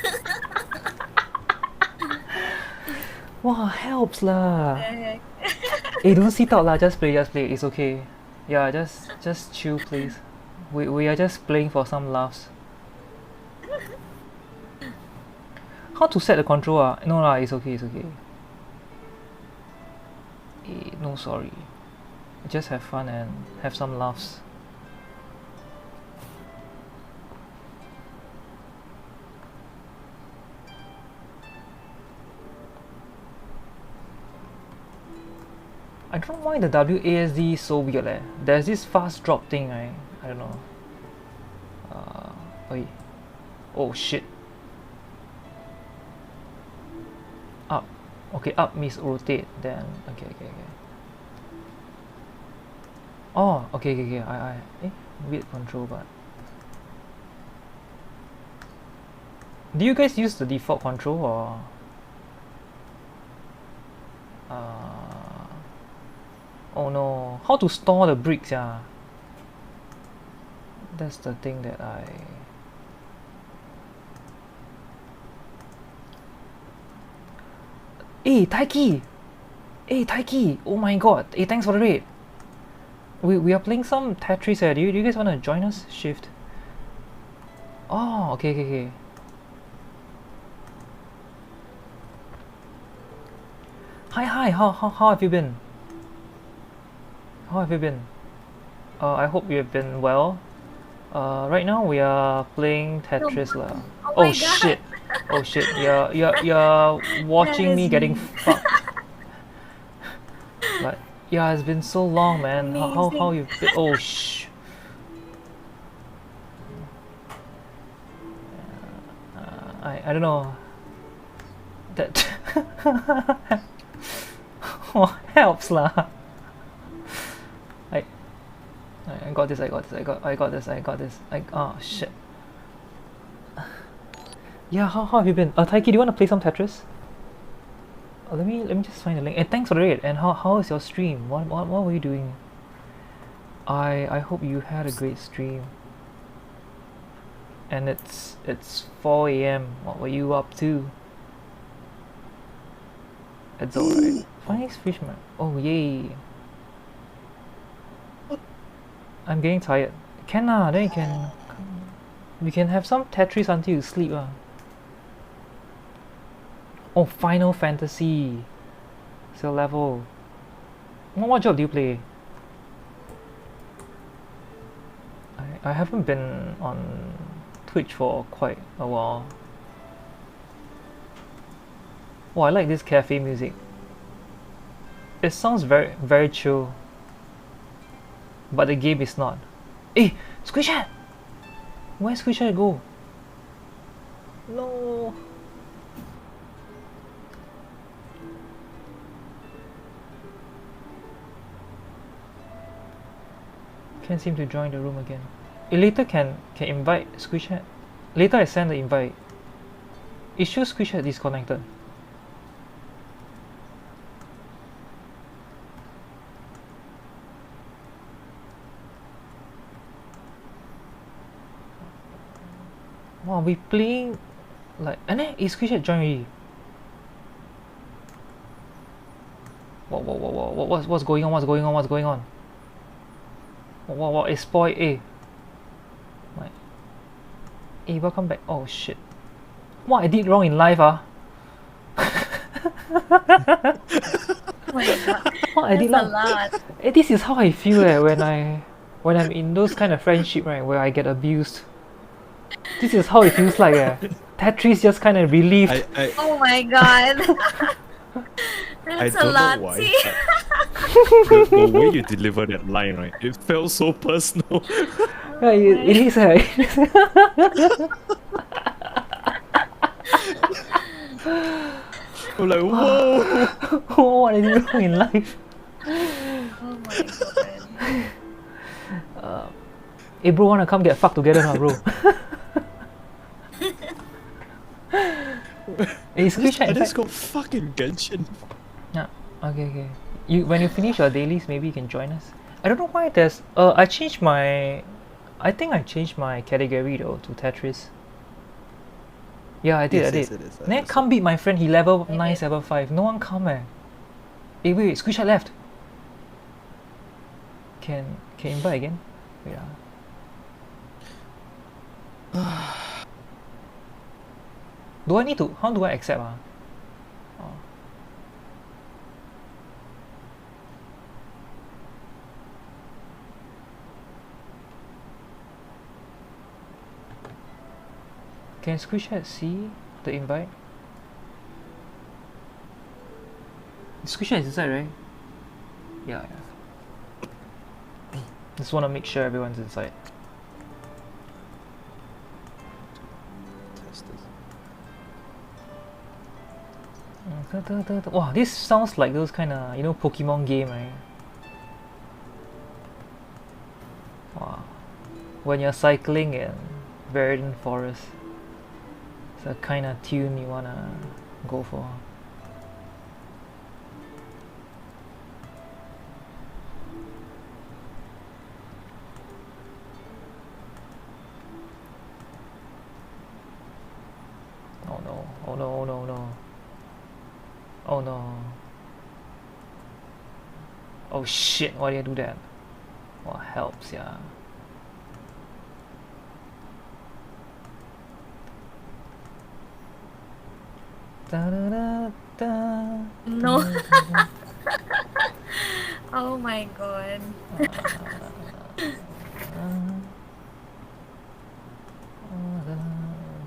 Wow, helps lah. Heck. Hey, don't sit out lah. Just play, just play. It's okay. Yeah, just chill, please. We are just playing for some laughs. How to set the control? No lah, it's okay, it's okay. No, sorry. Just have fun and have some laughs. I don't know why the WASD is so weird leh. There's this fast drop thing, right? I don't know. Wait. Oh shit. Up. Okay, up means rotate. Then okay. Oh, okay. Weird control, but. Do you guys use the default control or? Oh no, how to store the bricks, yeah? That's the thing that I... Hey, Taiki! Hey, Taiki! Oh my god! Hey, thanks for the raid! We are playing some Tetris here. Do you guys want to join us? Shift. Oh, okay. Hi, how have you been? How have you been? I hope you have been well. Right now we are playing Tetris lah. Oh my Shit! Oh shit! You're watching me getting fucked. But yeah, it's been so long, man. How you been? Oh shh. I don't know. That helps lah. I got this. Oh shit. Yeah, how have you been? Taiki, do you want to play some Tetris? Let me just find the link. And thanks for the raid. And how is your stream? What were you doing? I hope you had a great stream. And it's 4 AM. What were you up to? It's alright. Funniest fishman. Oh yay. I'm getting tired. Can lah, then we can have some Tetris until you sleep lah. Oh, Final Fantasy. It's your level. What job do you play? I haven't been on Twitch for quite a while. Oh, I like this cafe music. It sounds very, very chill. But the game is not. Hey, Squishat! Where Squishat go? No. Can't seem to join the room again. Later can invite Squishat. Later I send the invite. It shows Squishat disconnected. Wow, we playing like, and then is Squishat join already? What's going on? What is spoil? Like, welcome back. Oh shit. What I did wrong in life Oh my god. What I did That's a wrong. lot. This is how I feel when I'm in those kind of friendship, right, where I get abused. This is how it feels like. Tetris just kind of relieved. Oh my god. That's a don't lot. know why. See? The way you deliver that line, right? It felt so personal. Yeah, it is. I'm like, whoa! What I did wrong in life. Oh my god. Hey bro, wanna come get fucked together now, bro? Hey, Squishat, I just got fucking Genshin. Yeah, okay. when you finish your dailies, maybe you can join us. I don't know why there's. I changed my. I think I changed my category though to Tetris. Yeah, I did. Yes, I did. yes, it is. Then come beat my friend. He level 975. No one come eh. Hey wait, screenshot left. Can invite again? Wait Do I need to? How do I accept Oh. Can screenshot see the invite? The screenshot is inside, right? Yeah. Just want to make sure everyone's inside. Test this. Wow, this sounds like those kind of Pokemon game, right? Wow, when you're cycling in Verdant Forest, it's a kind of tune you wanna go for. Oh no! Oh no! Oh no! No! Oh no! Oh shit! Why did I do that? Well, helps, yeah. Da, da, da, da. No. Oh my god.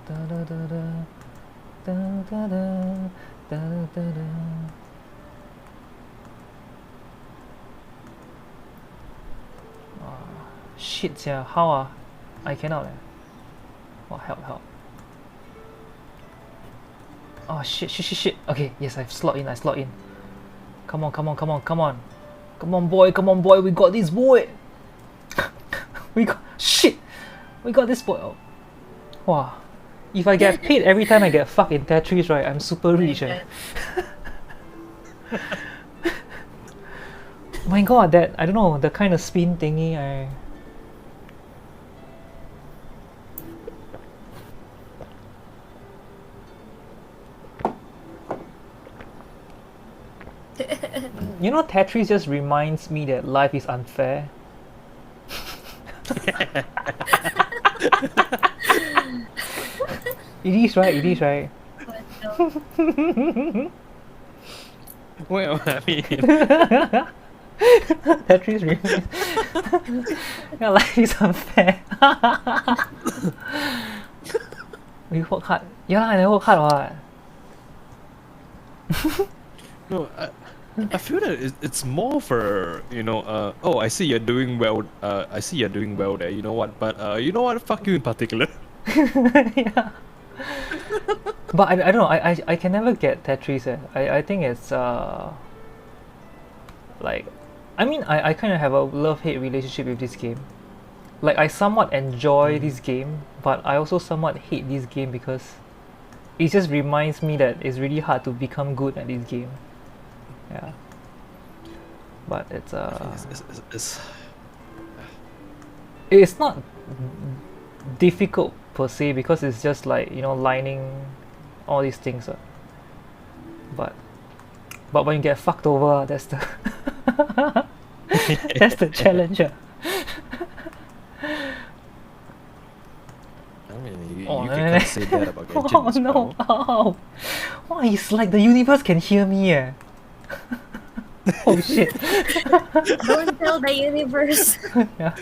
Da, da, da, da. Da, da, da, da, da, da. Shit, yeah. How I cannot. Oh, help. Oh shit. Okay, yes, I slot in. Come on. Come on, boy. We got this, boy. We got this, boy. Oh. Wow. If I get paid every time I get fucked in Tetris, right, I'm super rich. My god, that, I don't know, the kind of spin thingy, Tetris just reminds me that life is unfair. It is right. Well, I mean, Tetris reminds yeah, life is unfair. We work hard. Yeah, I work hard. What? no, I feel that it's more for oh, I see you're doing well. I see you're doing well there. You know what? But you know what? Fuck you in particular. Yeah. But I don't know. I can never get Tetris. I think it's like, I mean, I kind of have a love-hate relationship with this game. Like, I somewhat enjoy this game, but I also somewhat hate this game because it just reminds me that it's really hard to become good at this game. Yeah. But it's not difficult per se because it's just like lining all these things up. But when you get fucked over, that's the that's the challenge. I mean, you can say that about Genshin as well. Oh, it's like the universe can hear me. Oh shit. Don't tell the universe. Yeah.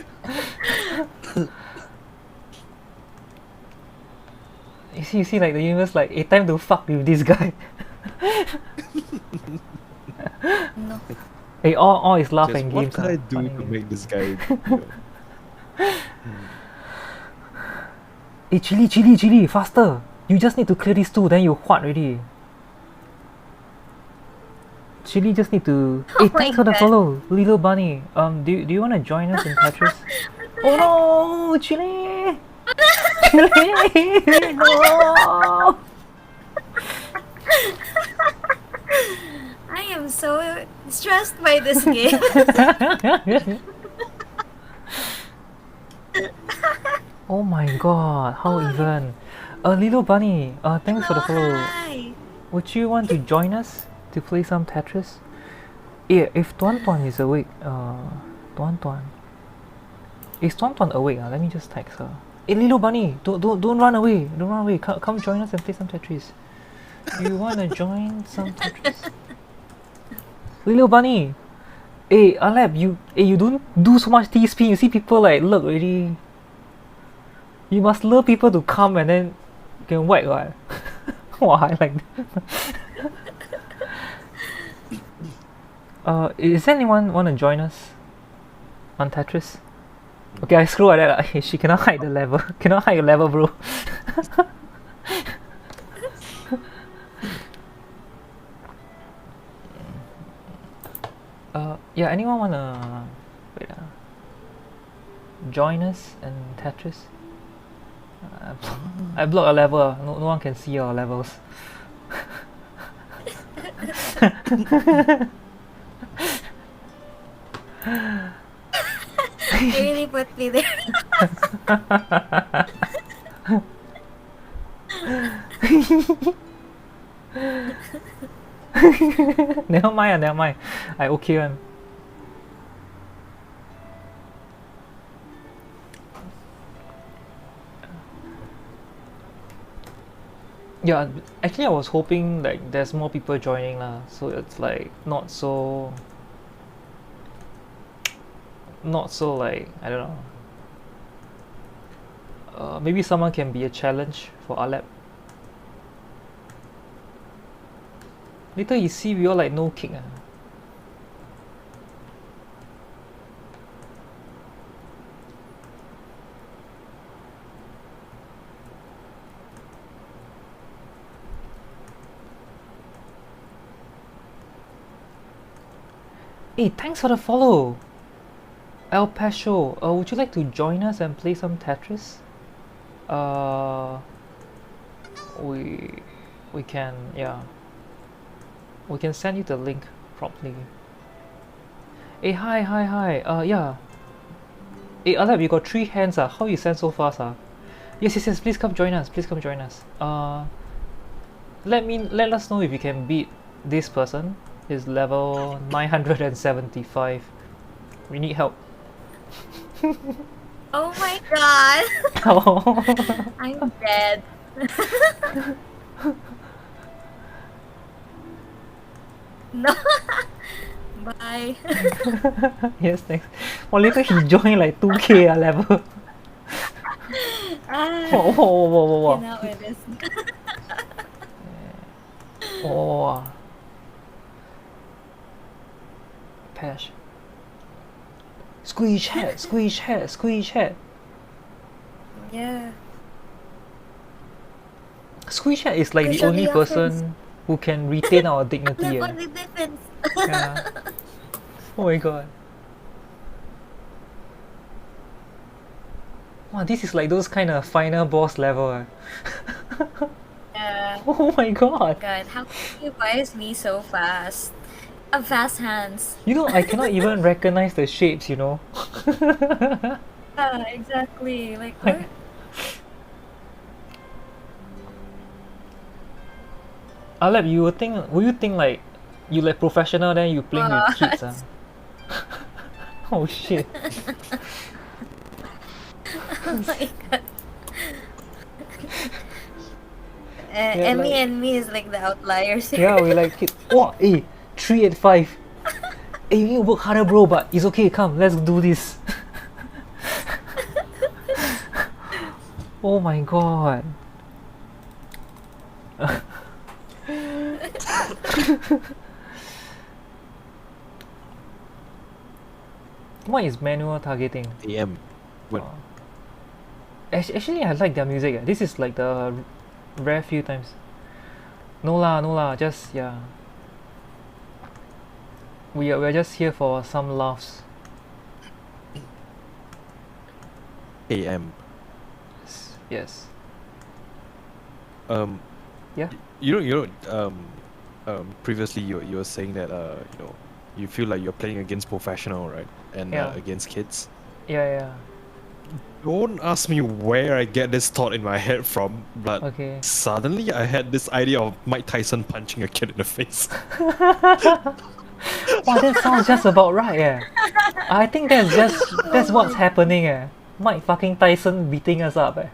You see, like the universe, like, it's time to fuck with this guy. No. Hey, all is laugh Just and what games. can I do funny to games. make this guy? Hey, chili, faster! You just need to clear these two, then you what already. Chili just need to. Oh Hey, thanks for the my God. follow, little bunny. Do you want to join us in Tetris? Oh no, Chili! Chili, no! I am I'm so stressed by this game. Oh my god, how even? Little Bunny, thanks for the follow. Hi. Would you want to join us to play some Tetris? Yeah, if Tuan Tuan is awake, Tuan Tuan. Is Tuan Tuan awake? Let me just text her. Hey, Little Bunny, don't run away. Don't run away. Come join us and play some Tetris. You wanna join some Tetris? Little Bunny. Hey, Alep, you don't do so much TSP. You see people like look already. You must lure people to come and then you can whack right? Wow, I like that. Is anyone wanna join us on Tetris? Okay, I screw like that. She cannot hide the level. Cannot hide the level, bro. Yeah, anyone wanna wait, join us in Tetris? I block a level. No one can see our levels. You really put me there. Never mind, never mind. I okay one. Yeah, actually I was hoping like there's more people joining lah, so it's like not so like I don't know. Maybe someone can be a challenge for Alep. Later you see we all like no kick. Hey, thanks for the follow. El Pasho, would you like to join us and play some Tetris? We can, yeah. We can send you the link properly. Hey, hi. Yeah. Hey, Alep, you got 3 hands. How you send so fast? Yes. Please come join us. Let us know if you can beat this person. Is level 975. We need help. Oh my god. Oh. I'm dead. No. Bye. Yes, thanks. Well, later he joined like 2k level. Whoa. Cannot with this. Oh. Pash. Squeeze head. Yeah. Squeeze head is like the Push on only the person who can retain our dignity. Look on the defense. Yeah. Oh my god. Wow, this is like those kind of final boss level. Yeah. Oh my god. God, how can you bias me so fast? I have fast hands. You know, I cannot even recognize the shapes, you know. Yeah, exactly. Like what? Alep, will you think like you like professional then you playing with kids? Oh shit. Oh my god. Yeah, Emmy like- and me is like the outliers here. Yeah, we like kids. Oh, hey, 3 at 5. Hey, you need to work harder, bro, but it's okay. Come, let's do this. Oh my god. What is manual targeting? AM. When Oh. Actually, I like their music. This is like the rare few times. No lah, just yeah. We're just here for some laughs. AM. Yes. Um. Yeah. You know. previously you were saying that you feel like you're playing against professional, right? And Yeah. against kids. Yeah. Don't ask me where I get this thought in my head from, but Okay. suddenly I had this idea of Mike Tyson punching a kid in the face. Wow, that sounds just about right, yeah. I think that's what's happening, eh. Mike fucking Tyson beating us up, eh.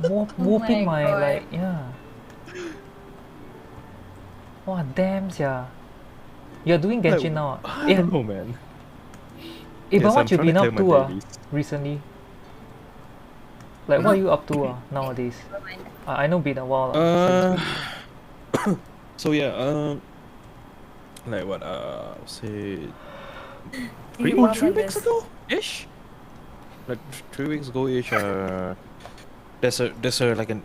What? Whooping my my God. like, yeah. Wow, damn, yeah. You're doing Genshin now. I don't know, man. But Yes, I'm what you trying to been clear up my to dailies. recently? Like, what are you up to nowadays? I know been a while since we. So yeah, like what? Say You want 3 weeks this? ago ish. Like 3 weeks ago ish. There's a like an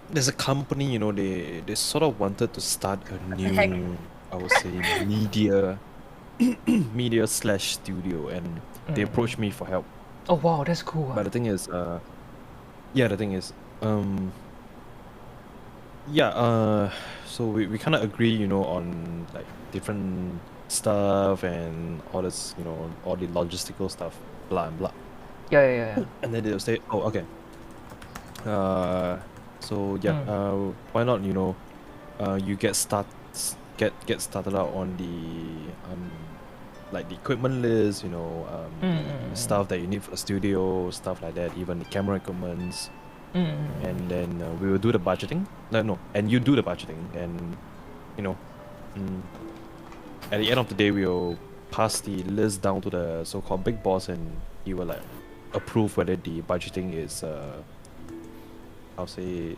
there's a company, they sort of wanted to start a the heck? new, I would say, media slash studio, and they approached me for help. Oh wow, that's cool. But the thing is, um, yeah, so we kind of agree, on like different stuff and all this, all the logistical stuff, blah and blah. Yeah. And then they'll say, oh, okay. So yeah, why not, you get started out on the like the equipment list, stuff that you need for the studio, stuff like that, even the camera equipments. And then we will do the budgeting. No, and you do the budgeting, and at the end of the day, we'll pass the list down to the so-called big boss, and he will like approve whether the budgeting is I'll say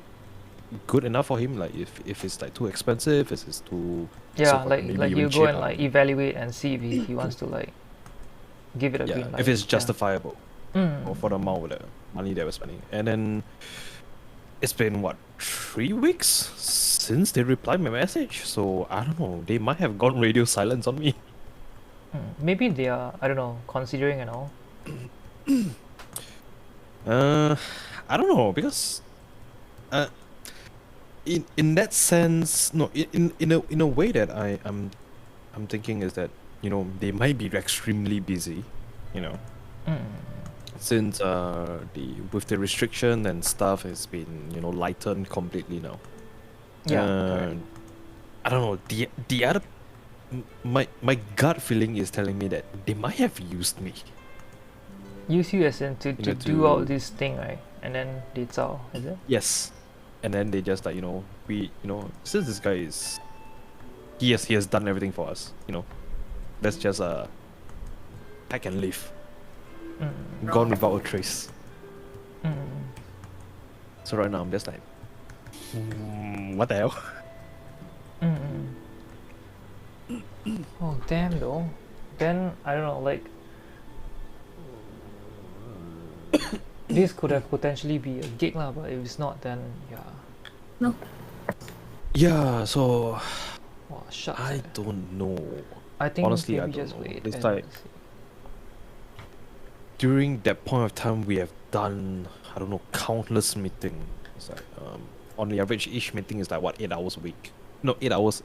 good enough for him. Like if it's like too expensive, if it's too Yeah, so-called maybe like even you go and cheap, like evaluate and see if he wants to like give it a yeah, green light. if it's Yeah. justifiable for the amount of the money that we're spending. And then it's been what, 3 weeks since they replied my message, so I don't know, they might have gone radio silence on me. Maybe they are, I don't know, considering and all. I don't know, because in that sense, no, in a way that I'm thinking is that they might be extremely busy, since with the restriction and stuff has been lightened completely now. Yeah, Uh, correct. I don't know, the other my gut feeling is telling me that they might have used me. Use you as in to know, do out to- this thing, right? And then they zao, is it? Yes, and then they just like since this guy is he has done everything for us, let's just pack and leave, gone without a trace. So right now I'm just like, what the hell? Oh damn though. Then I don't know, like this could have potentially be a gig lah, but if it's not, then yeah. No. Yeah, so Wow, shucks. I don't know. I think honestly, I maybe don't just know. wait. It's and like see. during that point of time we have done, I don't know, countless meetings. It's like on the average each meeting is like what, 8 hours a week? No, 8 hours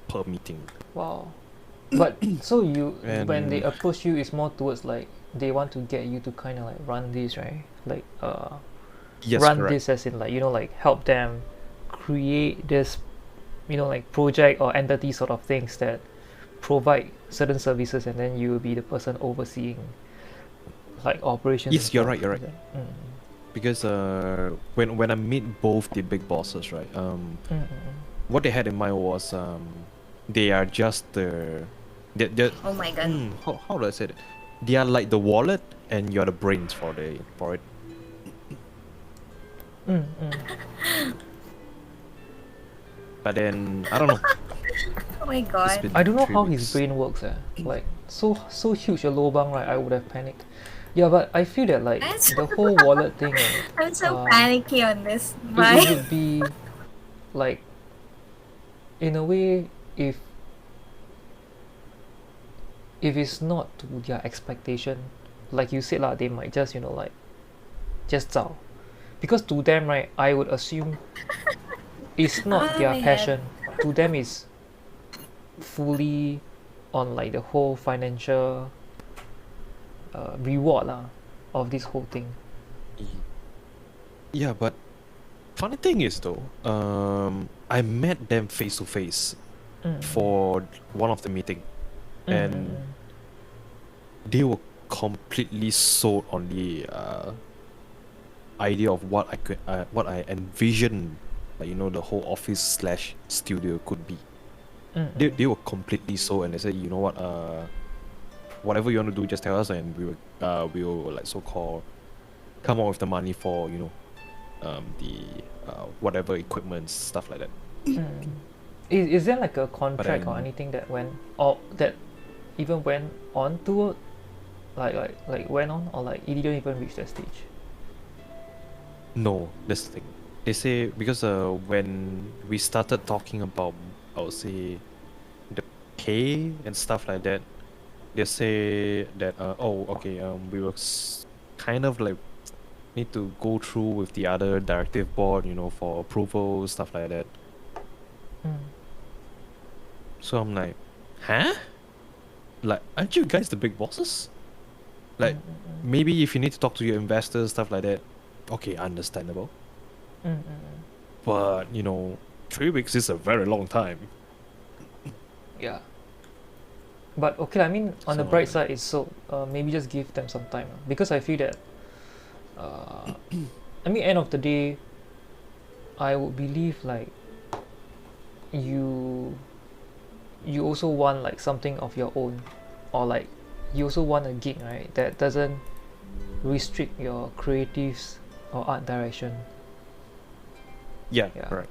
per meeting. Wow. But so you when they And- approach you, it's more towards like they want to get you to kind of like run this, right? Like Yes, run correct. this as in like like help them create this like project or entity sort of things that provide certain services, and then you will be the person overseeing like operations. Yes, and you're stuff, right, you're is right. it? Because when I meet both the big bosses, right, what they had in mind was they are just they're Oh my God. how do I say it? They are like the wallet, and you're the brains for it. But then I don't know. Oh my It's God. been I don't know 3 how weeks. his brain works. Like so huge a lobang, right? I would have panicked. Yeah, but I feel that like That's- the whole wallet thing, I'm so uh, panicky on this. it Why? would be like in a way if it's not to their expectation, like you said lah, they might just like just zao, because to them, right, I would assume it's not Oh their my head. passion. To them, is fully on like the whole financial reward lah of this whole thing. Yeah, but funny thing is though, I met them face to face for one of the meeting, and they were completely sold on the idea of what I envisioned, like, you know, the whole office slash studio could be. They were completely sold, and they said, you know what, whatever you want to do, just tell us, and we will like so called come up with the money for, you know, the whatever equipment, stuff like that. Is there like a contract or then- anything that went, or that even went on to, like went on, or like it didn't even reach that stage? No, that's the thing. They say because when we started talking about, I would say, the pay and stuff like that, they say that oh, okay, we will kind of like need to go through with the other directive board, you know, for approval, stuff like that. So I'm like, huh? Like, aren't you guys the big bosses? Like, maybe if you need to talk to your investors, stuff like that, okay, understandable. But, you know, 3 weeks is a very long time. Yeah. But okay, I mean, on the So- bright side, it's so maybe just give them some time, because I feel that I mean, end of the day, I would believe like you also want like something of your own, or like you also want a gig, right, that doesn't restrict your creatives or art direction. Yeah, Yeah. correct.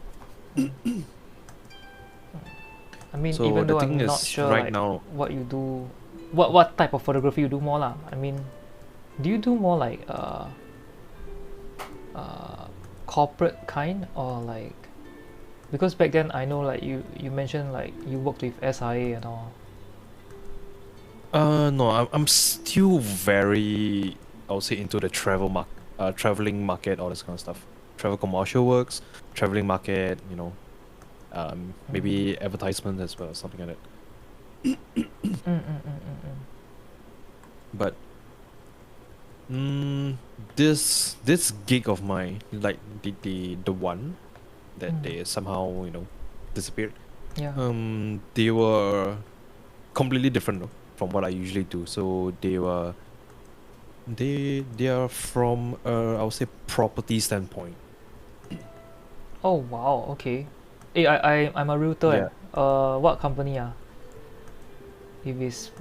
I mean, So even the though thing I'm not is, sure right like now- what you do, what type of photography you do more lah. I mean, do you do more like corporate kind, or like, because back then I know like you mentioned like you worked with SIA and all. No, I'm still very, I would say, into the traveling market, all this kind of stuff. Travel commercial works, traveling market, you know, maybe advertisement as well, something like that. But this gig of mine, like the one that they somehow, you know, disappeared. Yeah. They were completely different though, from what I usually do. So they are from I would say property standpoint. Oh wow. Okay. Hey, I'm a realtor. Yeah. What company ah? If it's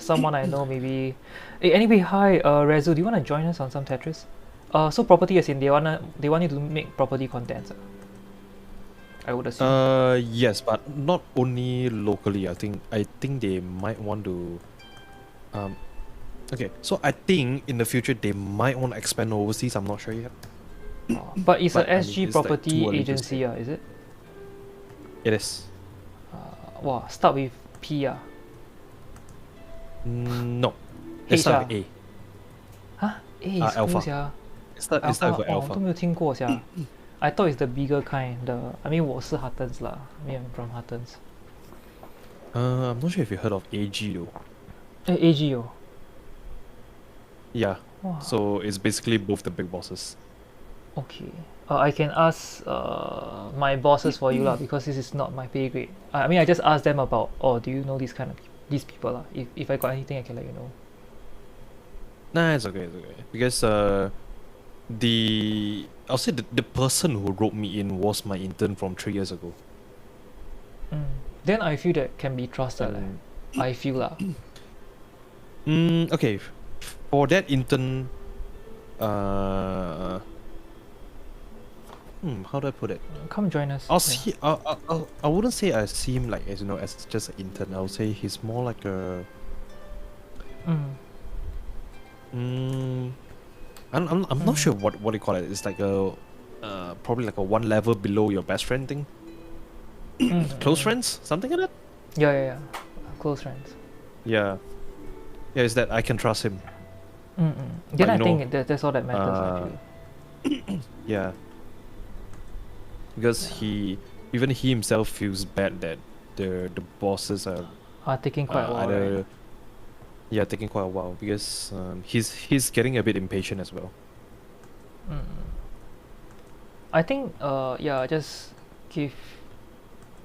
someone I know, maybe. Hey, anyway, hi, Rezo, do you wanna join us on some Tetris? So property, as in they want you to make property contents. I would assume. Yes, but not only locally. I think they might want to. Okay, so I think in the future they might want to expand overseas. I'm not sure yet. But it's but a I mean, SG it's like property too early to agency, say. is it? It is. Wow, start with P No, H it's not A. Huh? A is Alpha. cool sia. It's not with 我 Alpha. 都没有听过 sia. I thought it's the bigger kind. I mean 我是 Huttons lah. Me, I'm from Huttons. I'm not sure if you heard of AG though. AG oh. Yeah. Wow. So it's basically both the big bosses. Okay. I can ask my bosses for you lah, because this is not my pay grade. I mean, I just asked them about, do you know these people lah? If I got anything, I can let you know. Nah, it's okay, because I'll say the person who wrote me in was my intern from 3 years ago. Then I feel that can be trusted. And- I feel lah. Okay, for that intern, how do I put it? Come join us. I wouldn't say I see him like, as you know, as just an intern. I would say he's more like a. I'm not sure what you call it. It's like a probably like a one level below your best friend thing. Close friends, something like that. Yeah. Close friends. Yeah, it's that I can trust him. Then But I you know, think that's all that matters actually. Yeah, because he himself feels bad that the bosses are taking quite a while, right? either taking quite a while because he's getting a bit impatient as well. I think yeah, just give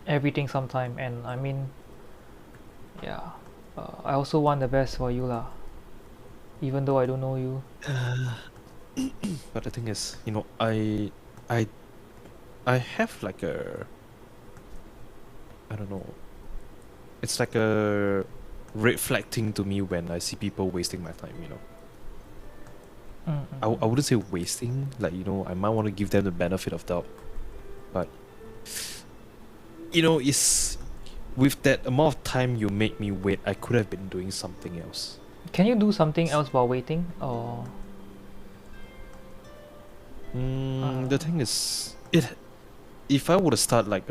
everything some time, and I mean, yeah, I also want the best for you lah, even though I don't know you. But the thing is, I I have like I don't know. It's like a red flag thing to me when I see people wasting my time. I wouldn't say wasting. Like I might want to give them the benefit of doubt, but it's with that amount of time you make me wait. I could have been doing something else. Can you do something else while waiting, or? The thing is, if I were to start like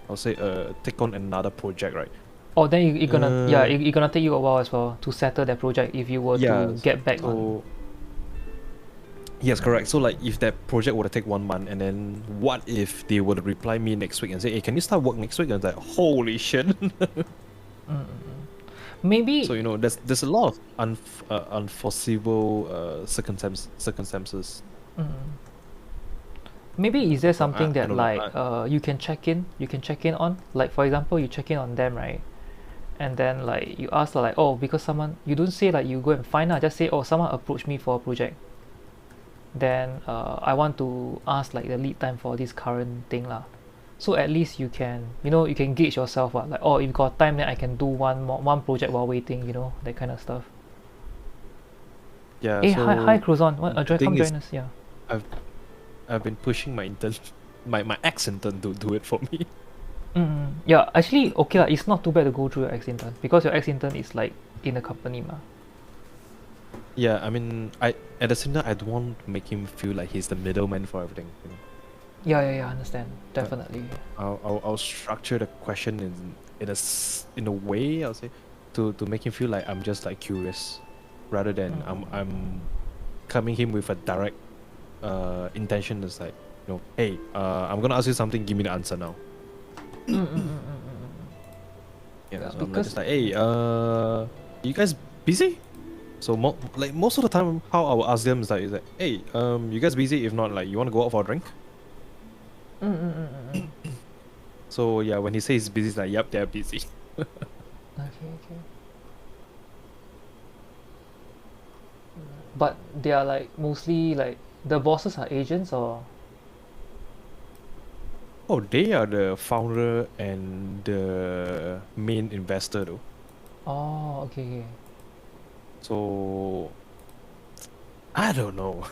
I'll say take on another project, right? Oh, then you're gonna it's gonna take you a while as well to settle that project if you were to get back on. Yes, correct. So like if that project were to take 1 month, and then what if they were to reply me next week and say, "Hey, can you start work next week?" And it's like, holy shit. Maybe. So there's a lot of unforeseeable circumstances. Maybe is there something I that don't know, like you can check in on, like for example you check in on them, right? And then like you ask like, oh, because someone, you don't say like you go and find out, just say, oh, someone approached me for a project, then I want to ask like the lead time for this current thing lah. So at least you can you can gauge yourself like, oh, if you got time then I can do one project while waiting, that kind of stuff. Yeah. Hey, So hi Cruzon, the thing come is, join us. Yeah. I've been pushing my intern, my ex intern to do it for me. Yeah, actually okay lah, it's not too bad to go through your ex intern because your ex intern is like in the company ma. Yeah, I mean, at the same time, I don't want to make him feel like he's the middleman for everything. Yeah, understand, definitely. I'll structure the question in a way, I'll say, to make him feel like I'm just like curious, rather than I'm coming him with a direct intention. Is like, hey, I'm gonna ask you something, give me the answer now. Yeah, so I'm just like, hey, you guys busy? So most of the time, how I will ask them is like, hey, you guys busy? If not, like, you want to go out for a drink? So yeah, when he says he's busy, it's like, yep, they're busy. Okay. But they are like mostly like the bosses are agents or? Oh, they are the founder and the main investor though. Oh, okay. So I don't know.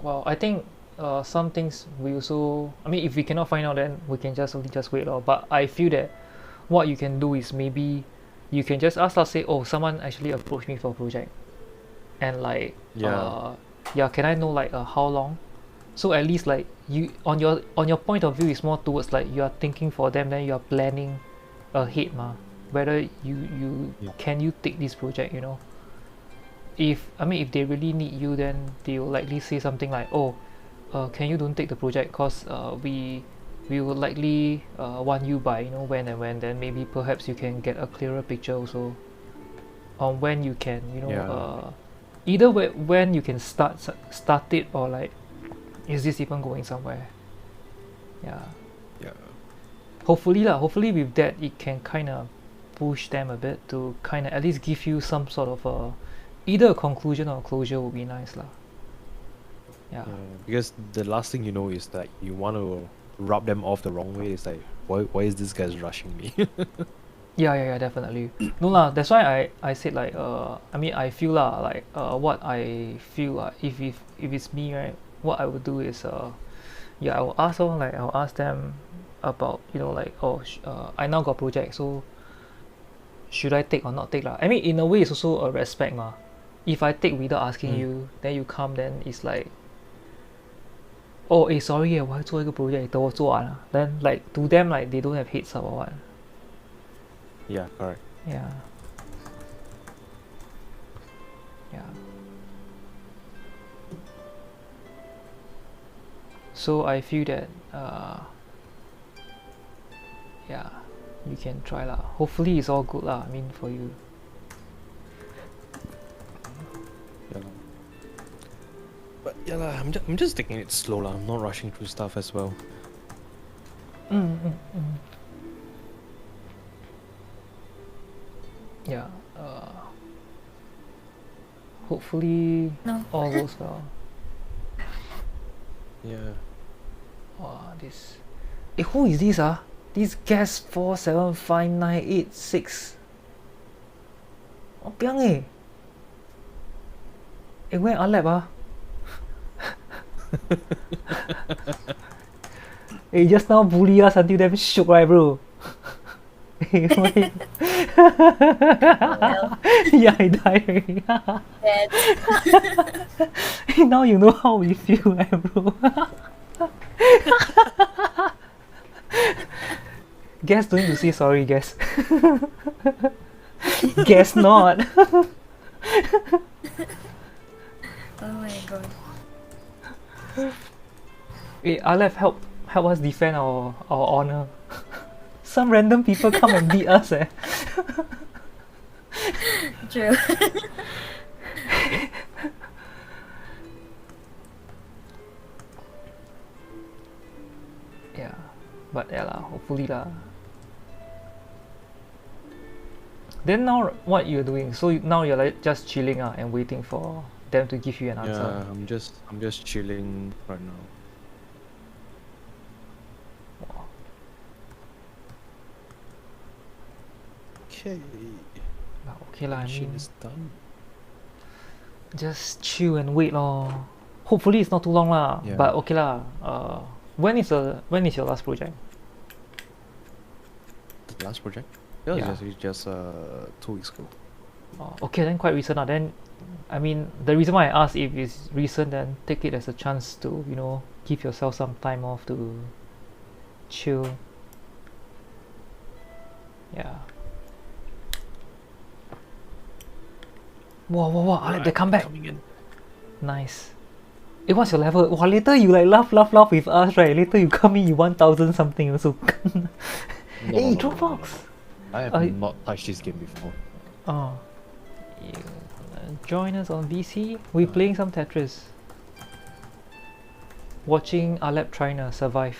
Well, I think some things we also, I mean, if we cannot find out, then we can just wait. But I feel that what you can do is maybe you can just ask us, say, oh, someone actually approached me for a project, and like can I know like how long? So at least like you on your point of view is more towards like you are thinking for them, then you are planning ahead whether you can you take this project, if they really need you, then they will likely say something like, oh, can you don't take the project because we will likely want you by when and when, then maybe perhaps you can get a clearer picture also on when you can either when you can start it, or like is this even going somewhere. Yeah. Hopefully with that it can kind of push them a bit to kind of at least give you some sort of either a conclusion or a closure would be nice lah. Yeah. Because the last thing is that you want to rub them off the wrong way. It's like, why is this guy's rushing me? Yeah, definitely. No lah, that's why I said like I feel lah like what I feel if it's me, right, what I would do is I will ask them, like I'll ask them about like, oh, I now got project, so should I take or not take lah. I mean, in a way it's also a respect ma. If I take without asking you, then you come, then it's like, oh, sorry 我还做一个 project 等我做完 then like to them like they don't have heads up or what. Yeah, correct. Yeah. So I feel that yeah, you can try lah. Hopefully it's all good lah. I mean for you. Yeah. But yeah, lah, I'm just taking it slow lah. I'm not rushing through stuff as well. Yeah. Hopefully No. all goes well. Yeah. Wow, this. Who is this ah? This guest 4759886. Oh, piang eh. Where Alep ah? Just now bully us until damn shook, right, bro? Wait. Yeah, I died already. Dead. Now you know how we feel, right, bro? Guess don't need to say sorry, guess. Guess not. Oh my god. Wait, Aleph, help us defend our honor. Some random people come and beat us, eh. True. Yeah, but yeah lah, hopefully lah. Then now what you're doing? So now you're like just chilling and waiting for them to give you an answer. Yeah, I'm just chilling right now. Okay. Okay lah, I Shit mean, is done. just chill and wait lor. Hopefully it's not too long lah. Yeah. But okay lah. When is your last project? The last project? It was Yeah. just 2 weeks ago. Okay, then quite recent lah. Then, I mean, the reason why I asked if it's recent, then take it as a chance to give yourself some time off to chill. Yeah. Wow! Alec, they come back. Coming in. Nice. What's your level? Wow, later you like laugh with us, right? Later you come in, you 1000 something also. Hey, Dropbox! I have not touched this game before. Oh. You join us on VC? We're playing some Tetris. Watching Alep trying to survive.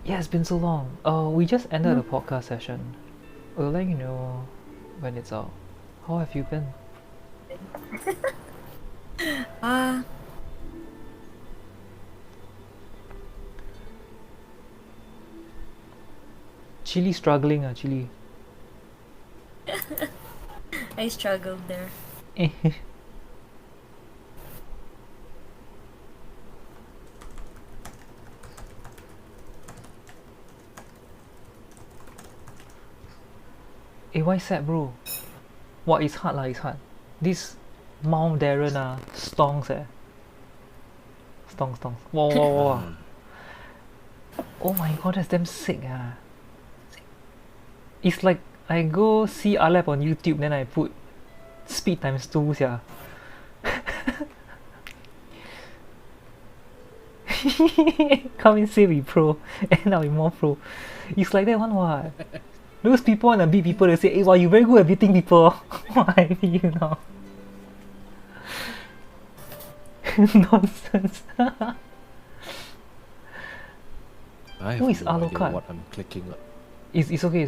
Yeah, it's been so long. We just ended the podcast session. We'll let you know when it's out. How have you been? Chili struggling, Chili. I struggled there. Why sad, bro? What, it's hard lah, it's hard. This Mount Darren stonks eh. Stonks. Wow. Oh my god, that's damn sick It's like I go see Alep on YouTube, then I put speed times 2 sia. Come and say we pro, and now we more pro. It's like that one what? Those people wanna beat people, they say, hey, wow, you very good at beating people. Why you know? Nonsense. I Who have is no idea Alucard? what I'm clicking on. It's okay.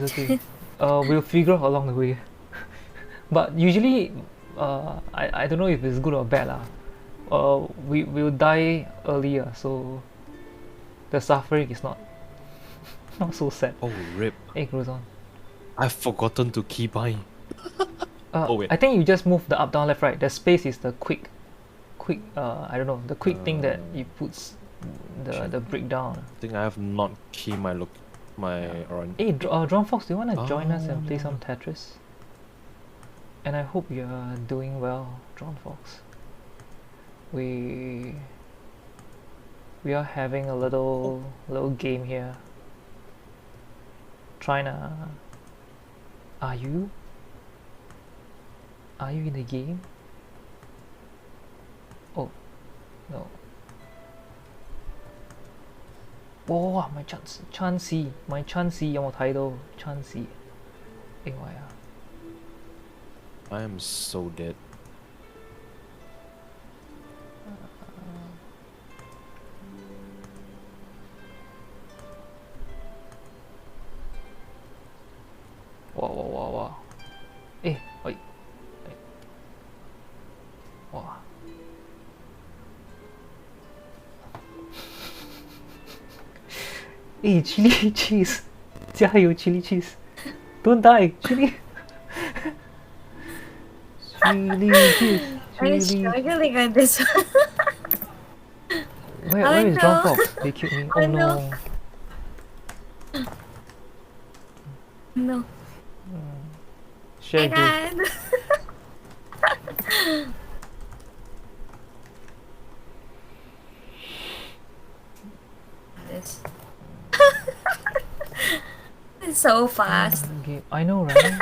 We'll figure out along the way. But usually, I don't know if it's good or bad lah. We'll die earlier, so the suffering is not so sad. Oh, rip. Hey, goes on. I've forgotten to keybind. Oh, wait. I think you just move the up, down, left, right. The space is the quick. I don't know, the quick thing that you puts the breakdown. I think I have not keyed my run. Hey, Drone Fox, do you wanna join us and play no. some Tetris? And I hope you're doing well, Drone Fox. We are having a little game here. Trying to. Are you in the game? Oh, no. 哇，my chance，my chance 有冇睇到 chance？另外啊， I am so dead. Wow, wow, wow, wow. Eh, oi. Wow. Eh, chili cheese. 加油 chili cheese. Don't die, chili. Chili cheese. I'm Chili. struggling on this one. Where is John no. Fox? They killed me. Oh Oh, no. no. No. Share My group. God. This. It's so fast. Okay, I know, right?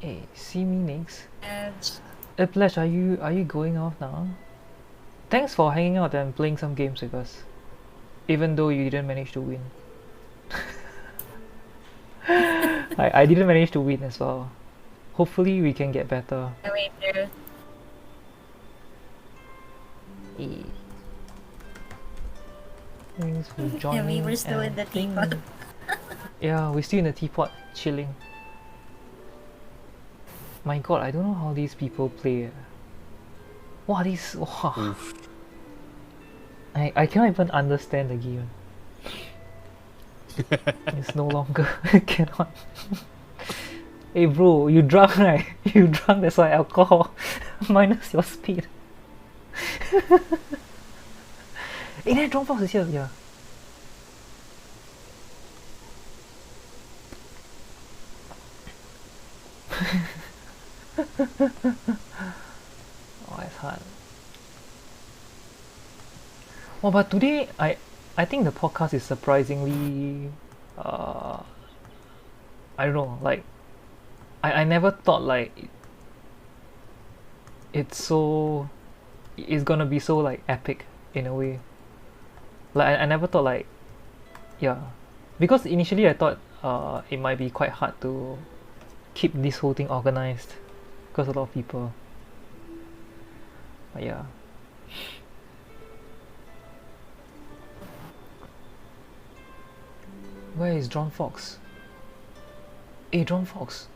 Hey, see me next. Pledge, are you going off now? Thanks for hanging out and playing some games with us, even though you didn't manage to win. I didn't manage to win as well. Hopefully we can get better. Me too. Eh. Thanks for Yeah, joining. we were still in the and playing. teapot. Yeah, we're still in the teapot, chilling. My god, I don't know how these people play. Wow, these... Wow. I cannot even understand the game. It's no longer... I cannot. Hey bro, you drunk right? You drunk, that's why alcohol minus your speed. Hey, that drone fox is here, yeah. Oh, it's hard. Oh, but today I think the podcast is surprisingly I don't know, like I never thought like it's gonna be so like epic in a way. Like I never thought like, yeah, because initially I thought it might be quite hard to keep this whole thing organized because a lot of people. But yeah. Where is John Fox? Hey, John Fox.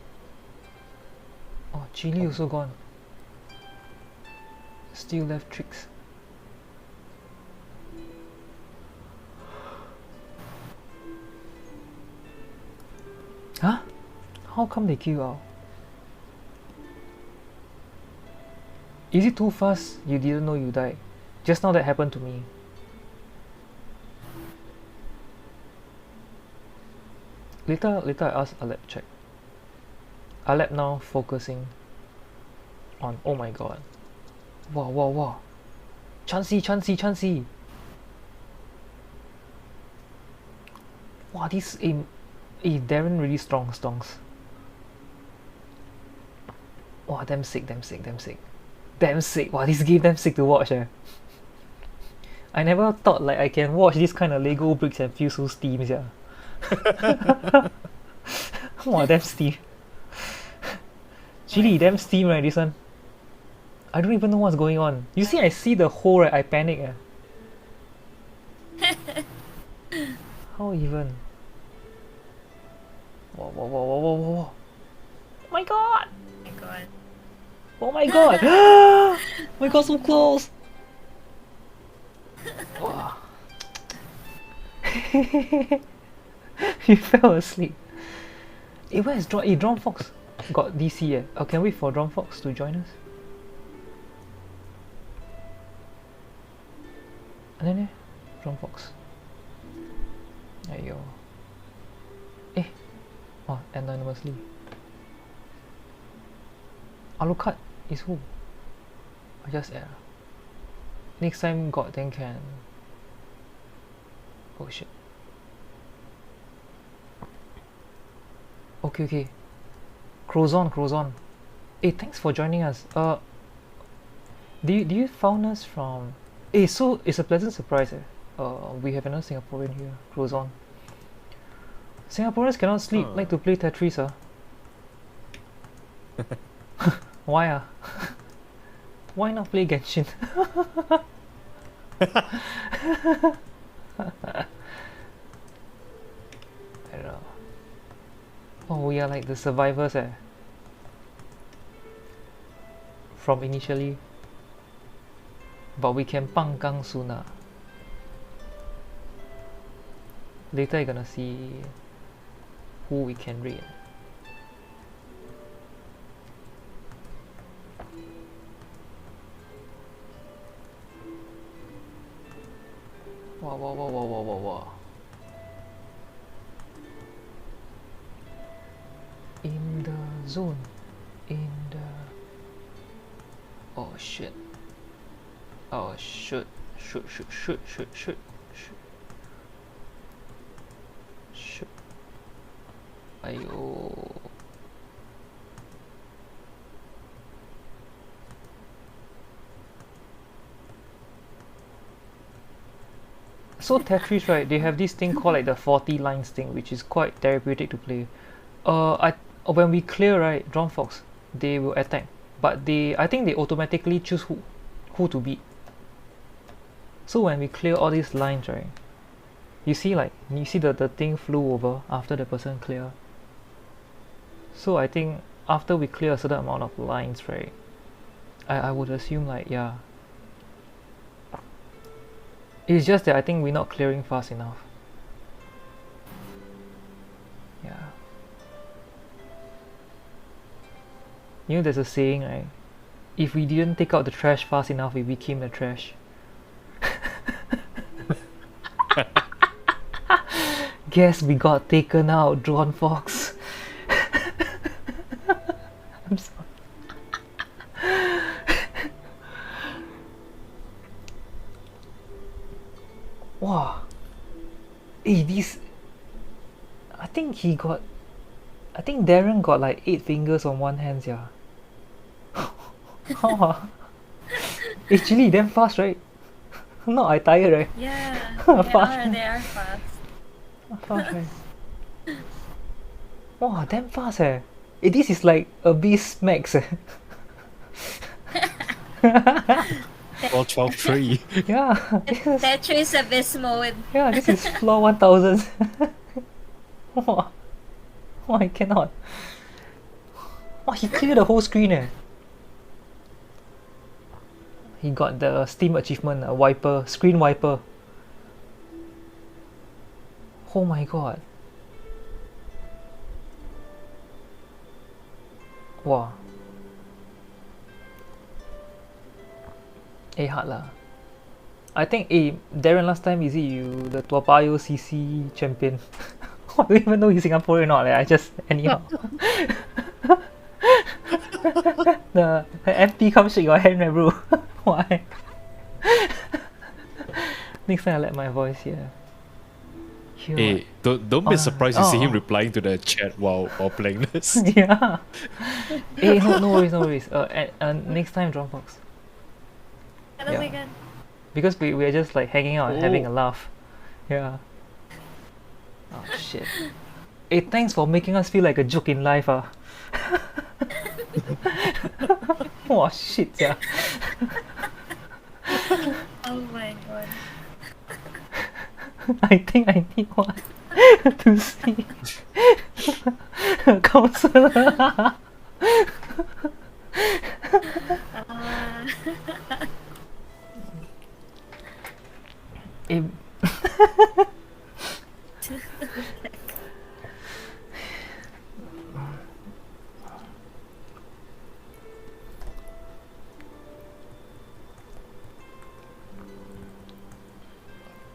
Oh, Chili also gone. Still left tricks. Huh? How come they kill you out? Is it too fast you didn't know you died? Just now that happened to me. Later I ask Alep check. Alep now focusing on, oh my god. Wow, wow, wow. Chansey. Wow, this Darren really stonks. Wow, damn sick. Wow, this game damn sick to watch eh. I never thought like I can watch this kind of Lego bricks and feel so steam, yeah. Wow, damn steam. Chili, damn steam right, this one. I don't even know what's going on. You see, I see the hole right, I panic eh. How even? Whoa. Oh my god! Oh my god! Oh my god, so close! Wow. He fell asleep. Hey, where is Drone Fox? Got DC eh? Oh, can we wait for Drone Fox to join us? And then Drone Fox. There you go. Eh. Oh, anonymously. Alucard is who? I just add. Next time got then can. Oh shit. Okay. Crozon. Hey, thanks for joining us. Do you found us from? Hey, so it's a pleasant surprise. We have another Singaporean here. Close on. Singaporeans cannot sleep. Like to play Tetris. Why Why not play Genshin? I don't know. Oh, we are like the survivors from initially. But we can panggang sooner. Later you're gonna see who we can raid. Wow. In the zone. Oh shit. Oh shoot. Ayo. So Tetris, right, they have this thing called like the 40 lines thing, which is quite therapeutic to play. When we clear, right, Drawn Fox, they will attack, but I think they automatically choose who to beat. So when we clear all these lines, right, you see the thing flew over after the person clear. So I think after we clear a certain amount of lines, right, I would assume like, yeah, it's just that I think we're not clearing fast enough. Yeah. You know, there's a saying, right? If we didn't take out the trash fast enough, we became the trash. Guess we got taken out, Drawn Fox. I'm sorry. Wow. Hey, I think Darren got like 8 fingers on one hand, yeah. How? Actually, damn fast, right? No, I tired, right? Yeah, Fast. they are fast. Fast, right? Wow, damn fast, eh. Hey, this is like Abyss Max, eh. All 12-3. Yeah. Tetris Abyss mode. Yeah, this is floor 1000. Wow. Oh, I cannot. Oh, he cleared the whole screen, eh. He got the Steam achievement, wiper, screen wiper. Oh my god. Wow. Hard lah. I think, Darren, last time is it you, the Toa Payoh CC champion? I don't even know he's Singaporean or not, I just anyhow. the MP come shake your hand, bro. Why? Next time I let my voice hear. Hey, don't be surprised to see him replying to the chat while playing this. Yeah. Hey, no worries. Next time, Drawn Fox. That'll be good. Because we're just like hanging out and having a laugh. Yeah. Oh shit. Hey, thanks for making us feel like a joke in life, Oh shit, yeah. Oh my god. I think I need one to see. Counselor.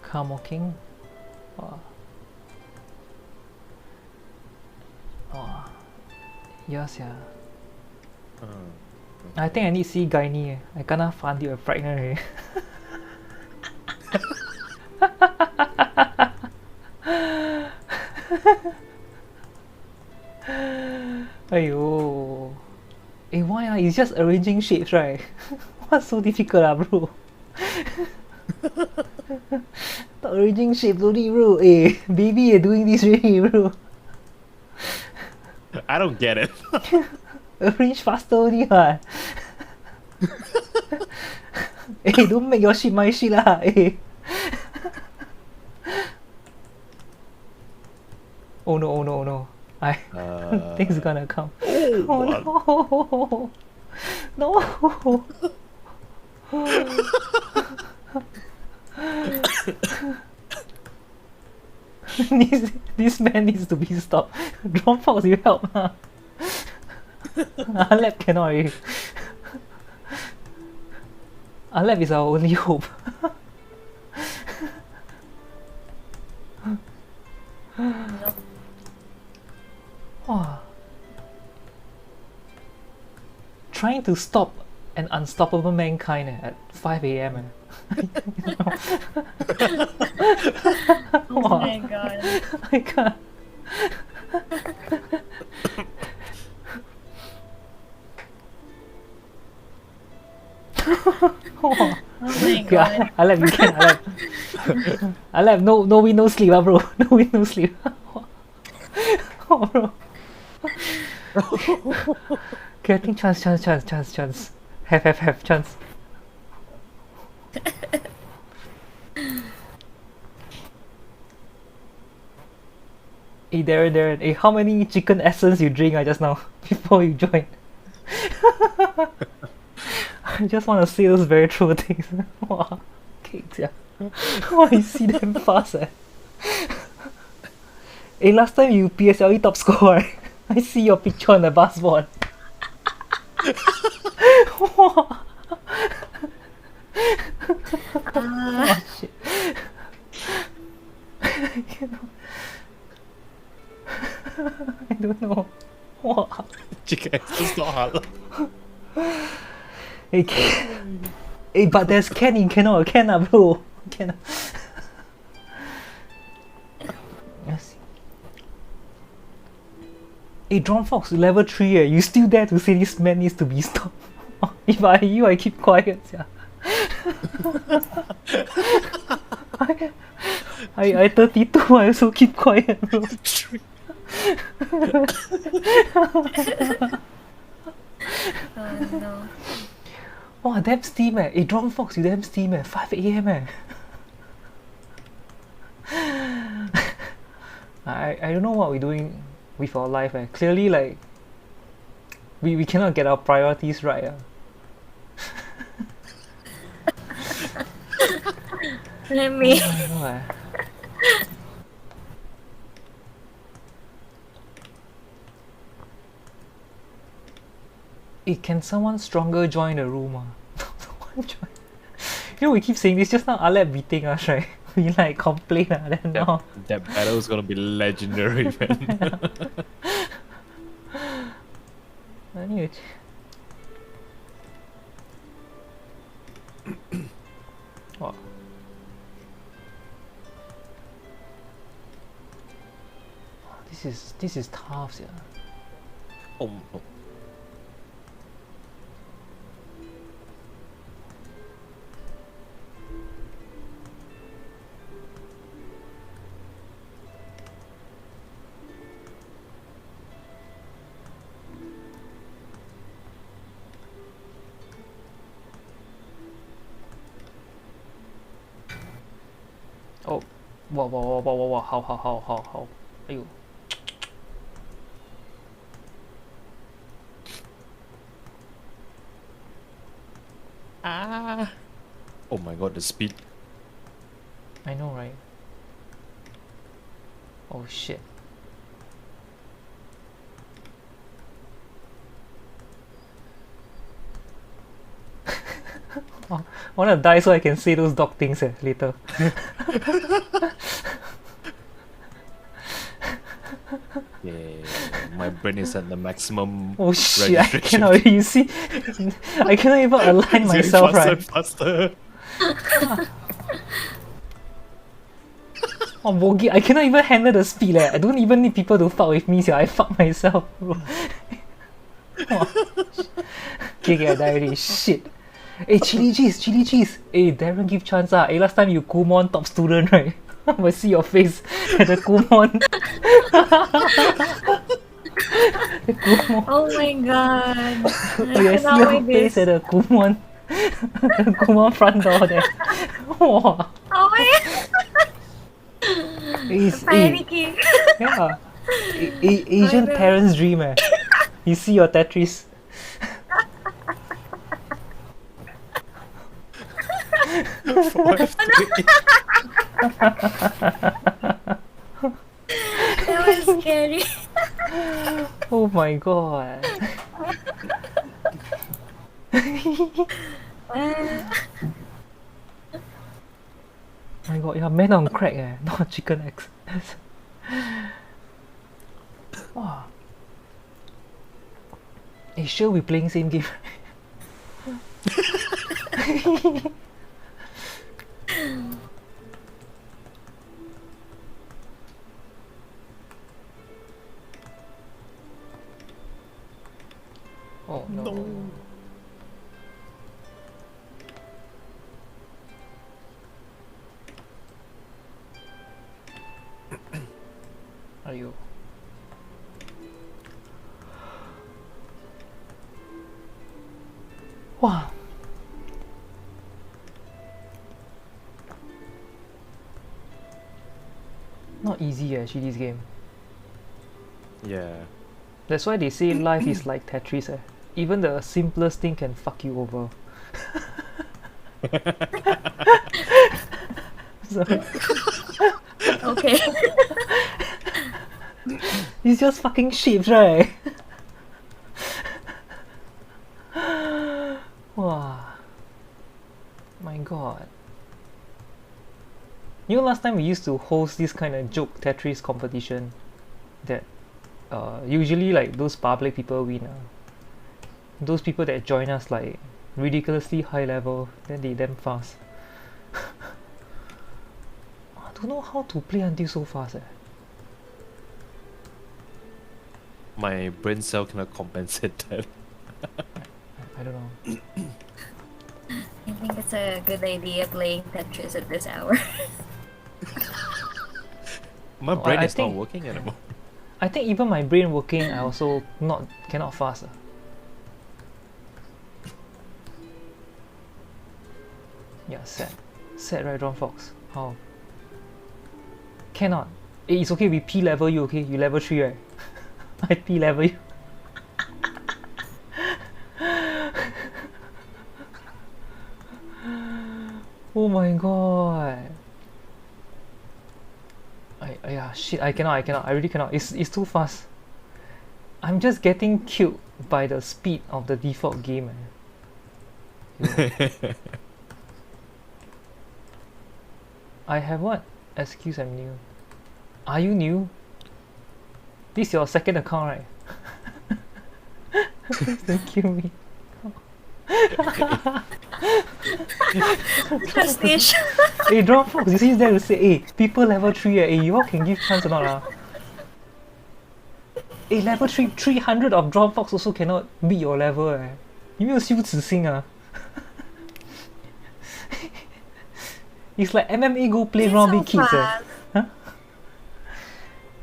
Camo King. Yes, yeah. I think I need see gynae. I kena find you a pregnant. Aiyo. Why it's just arranging shapes, right? What's so difficult, bro? The arranging shapes only, bro. Hey, baby, you're doing this really, bro. I don't get it. Arrange faster only, what? Hey, don't make your shit my shit, lah. Hey. Oh no, oh no, oh no. Things gonna come. Oh no! No! this man needs to be stopped. Drone Fox, you help, huh? Alep cannot already. Alep is our only hope. Wow. Trying to stop an unstoppable mankind at 5 a.m. Oh my god. I can't. Oh my god. Alep, you can, Alep. Alep, no win, no sleep, bro. No win, no sleep. Oh, bro. Okay, I think chance. Have, chance. Hey, Darren, hey, how many chicken essence you drink just now before you join? I just want to say those very true things. Wow, cakes, yeah. Wow, you see them fast, eh? Hey, last time you PSLE top score, right? I see your picture on the bus board. Wow. Oh, shit. I don't know. Wow. Chicken is not hard. Hey, hey, but there's Ken, bro. Ken. Yes. Hey, Drone Fox, level 3, you still dare to say this man needs to be stopped? If I you, I keep quiet, yeah. I 32, I also keep quiet, bro. Oh no. Wow, damn steam, eh. Hey, Drone Fox, you damn steam, eh. 5 a.m, eh. I don't know what we're doing with our life, eh. Clearly, like, we cannot get our priorities right, ah. Let me. I don't know, eh. Hey, can someone stronger join the room? Someone join. You know, we keep saying this just now. Alep beating us, right? We like complain, then now. That battle is gonna be legendary, man. Anyway. Wow. This is tough, yeah. Oh, oh. Oh, wow, how, ayo. Ah. Oh my god, the speed. I know, right? Oh shit. I wanna die so I can say those dog things later. Yeah, my brain is at the maximum. Oh shit, I registration. cannot, you see? I cannot even align myself, right? Faster. Oh, Bogi, I cannot even handle the speed, I don't even need people to fuck with me, so I fuck myself, bro. Oh, Okay, I die already. Shit. Hey, chili cheese. Hey, Darren give chance ah. Hey, last time you Kumon top student, right? I see your face at the Kumon. The Kumon. Oh my god. Okay, I I see cannot your with face this. at the Kumon. The Kumon front door there. Wow. Oh my It's, god. hey, Panicking. yeah. Asian no. parents' dream, eh. You see your Tetris. That was scary. Oh my god. My god, yeah, man on crack, eh, not chicken eggs. Wow. Hey, sure we playing same game. Oh no. Are you? Wow. Not easy actually this game. Yeah. That's why they say life is like Tetris. Eh. Even the simplest thing can fuck you over. Sorry. Okay. It's just fucking shapes, right? Wow. My god. You know last time we used to host this kind of joke Tetris competition that usually like those public people win. Those people that join us like ridiculously high level, then they damn fast. I don't know how to play until so fast. My brain cell cannot compensate that. I don't know. I think it's a good idea playing Tetris at this hour. My No, brain I is not think- working anymore. I think even my brain working, I also cannot fast. Yeah, sad right, John Fox. How? Cannot. Hey, it's okay. We P level you. Okay, you level 3, right? I P level you. Oh my god. Yeah, shit, I cannot, I really cannot. It's too fast. I'm just getting killed by the speed of the default game. I have what? Excuse, I'm new. Are you new? This is your second account, right? Please don't kill me. Prestige. Hey, Drop Fox, you see there to say, hey, people level 3, hey, you all can give chance or not? Hey, level 3, 300 of Drop Fox also cannot beat your level, eh. 你没有羞耻心啊 It's like MMA go play around big kids, eh. Huh?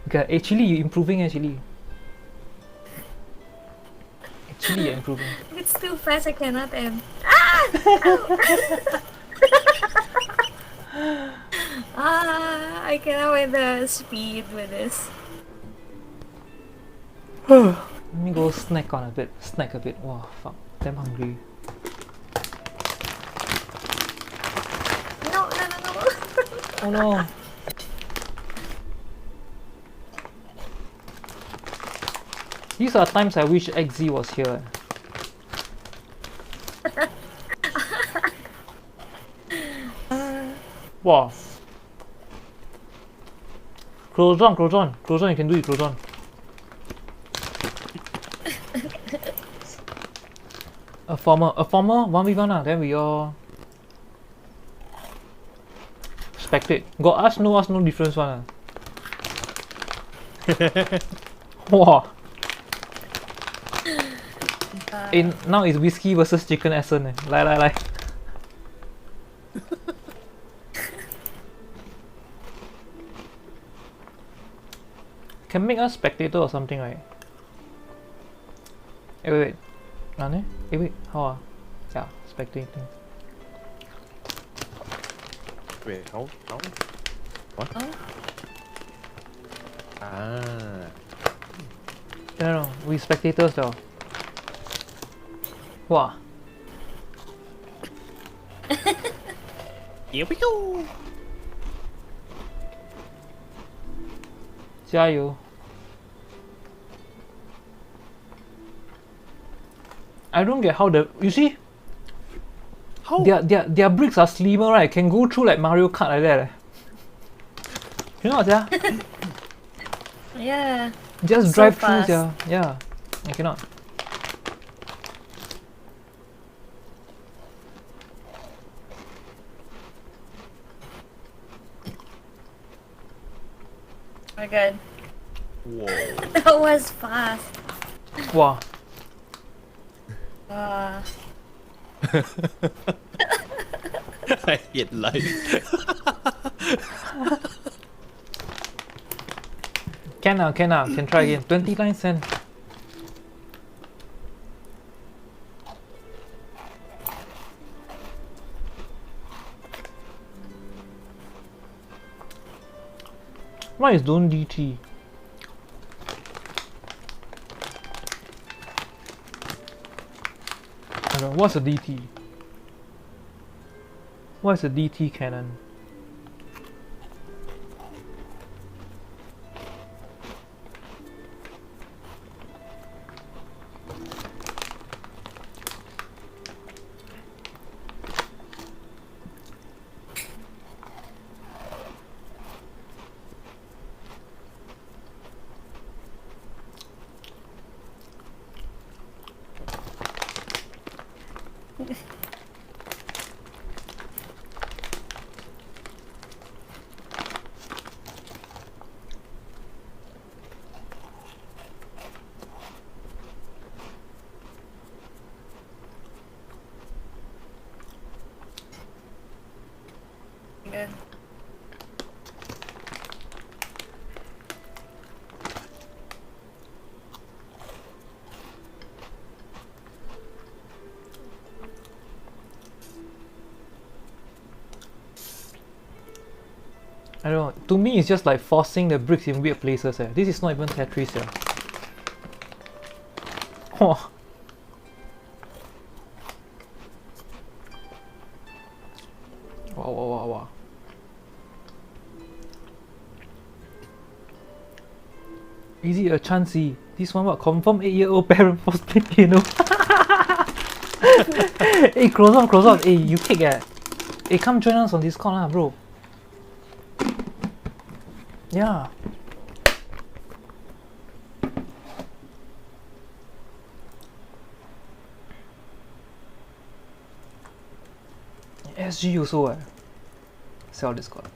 Okay, actually, you're improving, actually. Actually, you're improving. It's too fast, I cannot end. I cannot with the speed with this. Let me go snack a bit. Wow, fuck, damn hungry. No. Oh no. These are times I wish XZ was here. Wow. Crojon, you can do it, Crojon. A former 1v1 then we all spectate. Got us, no difference one. Wow. now it's whiskey versus chicken essence. Like. Can make us spectator or something, right? Wait. Wait, how ah? Yeah, spectating. Wait, how? What? Oh. Ah. No, we spectators though. Wow. Here we go. 加油 I don't get how you see How? their bricks are slimmer, right? Can go through like Mario Kart like that. You know what, yeah? Yeah. Just So drive through, fast. yeah. I cannot. We're good. Whoa. That was fast. Wow. I hate life. Can try again. 29 cents. What is don't DT? I don't know, what's a DT? What is a DT cannon? Good. I don't know. To me, it's just like forcing the bricks in weird places. This is not even Tetris. Oh. Wow. Is it a chancey? This one what? Confirm 8-year-old parent posting, you know? Hey, close on. Hey, you kick Hey, come join us on Discord lah, bro. Yeah. SG also sell Discord.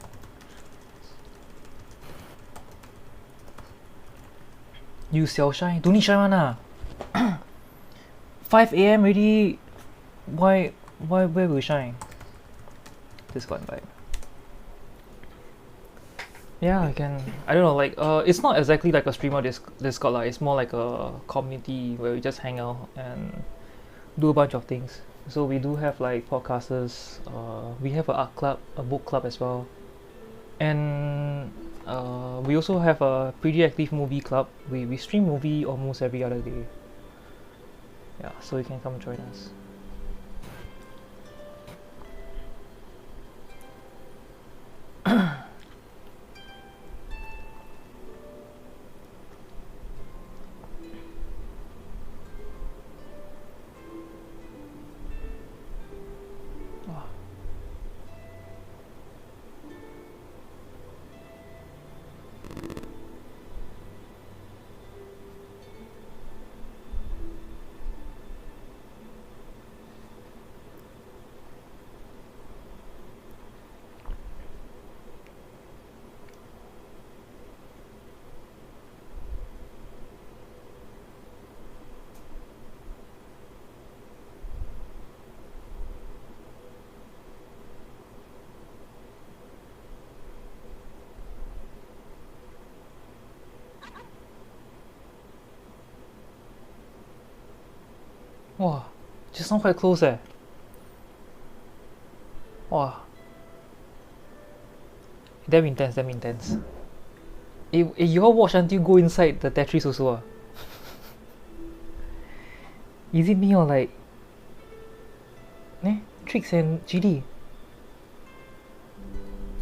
You sell shine? Don't need shine one lah. 5 AM already. Where will shine? Discord invite. Yeah, I can. I don't know. Like, it's not exactly like a streamer Discord lah. It's more like a community where we just hang out and do a bunch of things. So we do have like podcasters. We have an art club, a book club as well, and we also have a pretty active movie club. We stream movie almost every other day. Yeah, so you can come join us. Wow, just not quite close eh. Wow. Damn intense, damn intense. You all watch until go inside the Tetris also ah? Is it me or like... Trix and GD?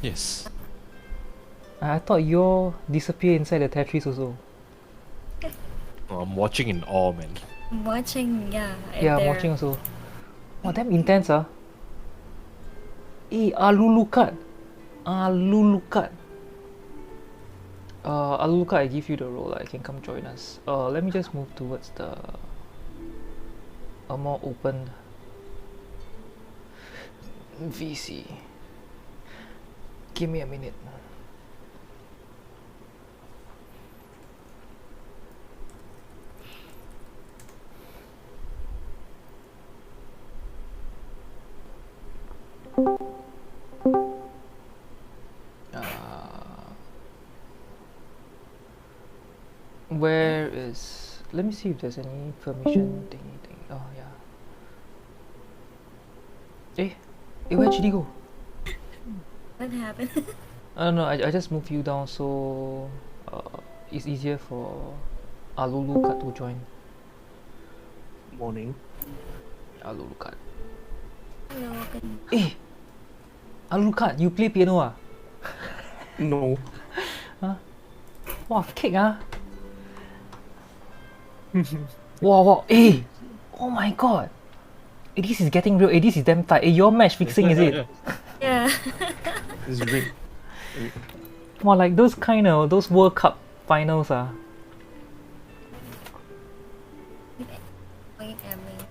Yes. I thought you all disappear inside the Tetris also. Oh, I'm watching in awe, man. I'm watching, yeah. Yeah, I'm there. watching also. Wow, damn intense ah. Alulukat. Alulukat. Alulukat, I give you the role. You can come join us. Let me just move towards a more open VC. Give me a minute. Where is... Let me see if there's any permission thingy thing. Oh yeah. Where'd GD go? What happened? No, I just moved you down so it's easier for Alulukat to join. Morning. Alulukat. Hello, good Alulukat, you play piano ah? No. Wow, kick ah! wow, oh my god! This is getting real. This is damn tight. Your match fixing is it? Yeah. It's rigged. Wow, like those World Cup finals ah. Wait, Emily.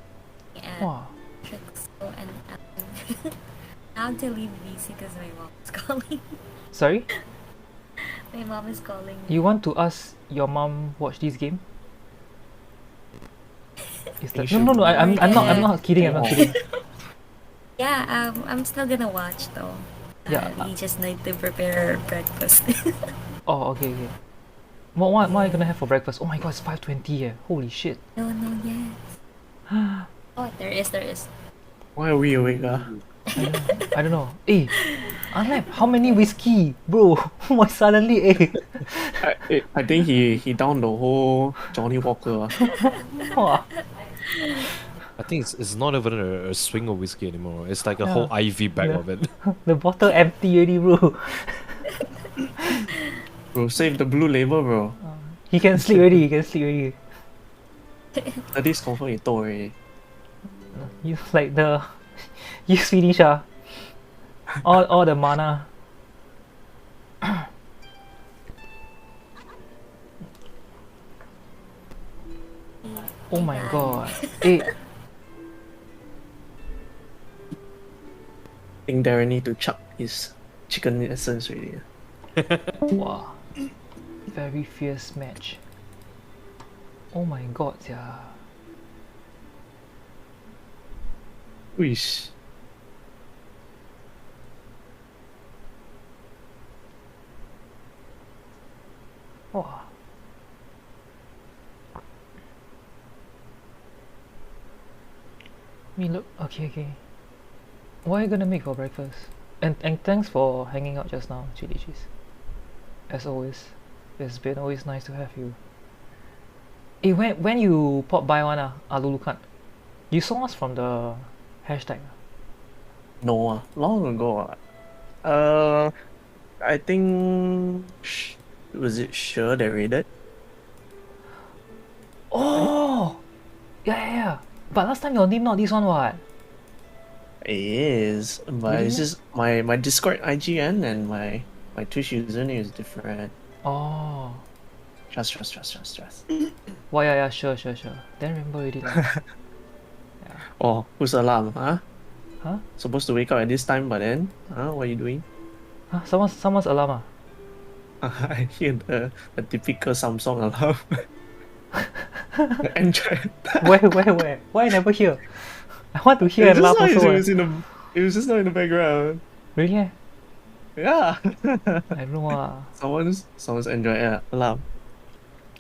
And Wow. Trixo and Ellen. I have to leave BC because my mom is calling. Sorry? My mom is calling. You want to ask your mom watch this game? Is that... No, I'm not kidding, I'm not kidding. Yeah, I'm still gonna watch though. Yeah. We just need to prepare breakfast. Oh, okay. What am I gonna have for breakfast? Oh my god, it's 5:20 eh. Holy shit. No, yes. Oh, there is. Why are we awake? I don't know. Anlep, how many whiskey? Bro, why suddenly I think he downed the whole Johnny Walker. Wow. I think it's not even a swing of whiskey anymore. It's like a whole IV bag of it. The bottle empty already, bro. Bro, save the blue label, bro. He can sleep already, That is confirm you told already. You like the... You finish all the mana. Oh my god. I think Darren need to chuck his chicken essence already. Wow. Very fierce match. Oh my god, yeah. Wish. Wow. Me look okay. What are you gonna make for breakfast? And thanks for hanging out just now, Chili Cheese. As always, it's been always nice to have you. When you pop by one Alulukat, you saw us from the hashtag. No, long ago. I think was it Sure that raided? Oh, yeah. But last time your name not this one what? It is, but Really? it's just my Discord IGN and my Twitch username is different. Oh. Trust. Well, yeah, sure. Then remember already lah. Oh, whose alarm? Huh? Huh? Supposed to wake up at this time, but then, what are you doing? Huh? Someone's alarm I hear the typical Samsung alarm. The Android. Where? Why I never hear? I want to hear It and laugh was also. it was just not in the background. Really? Yeah. I don't know Someone's Android alarm.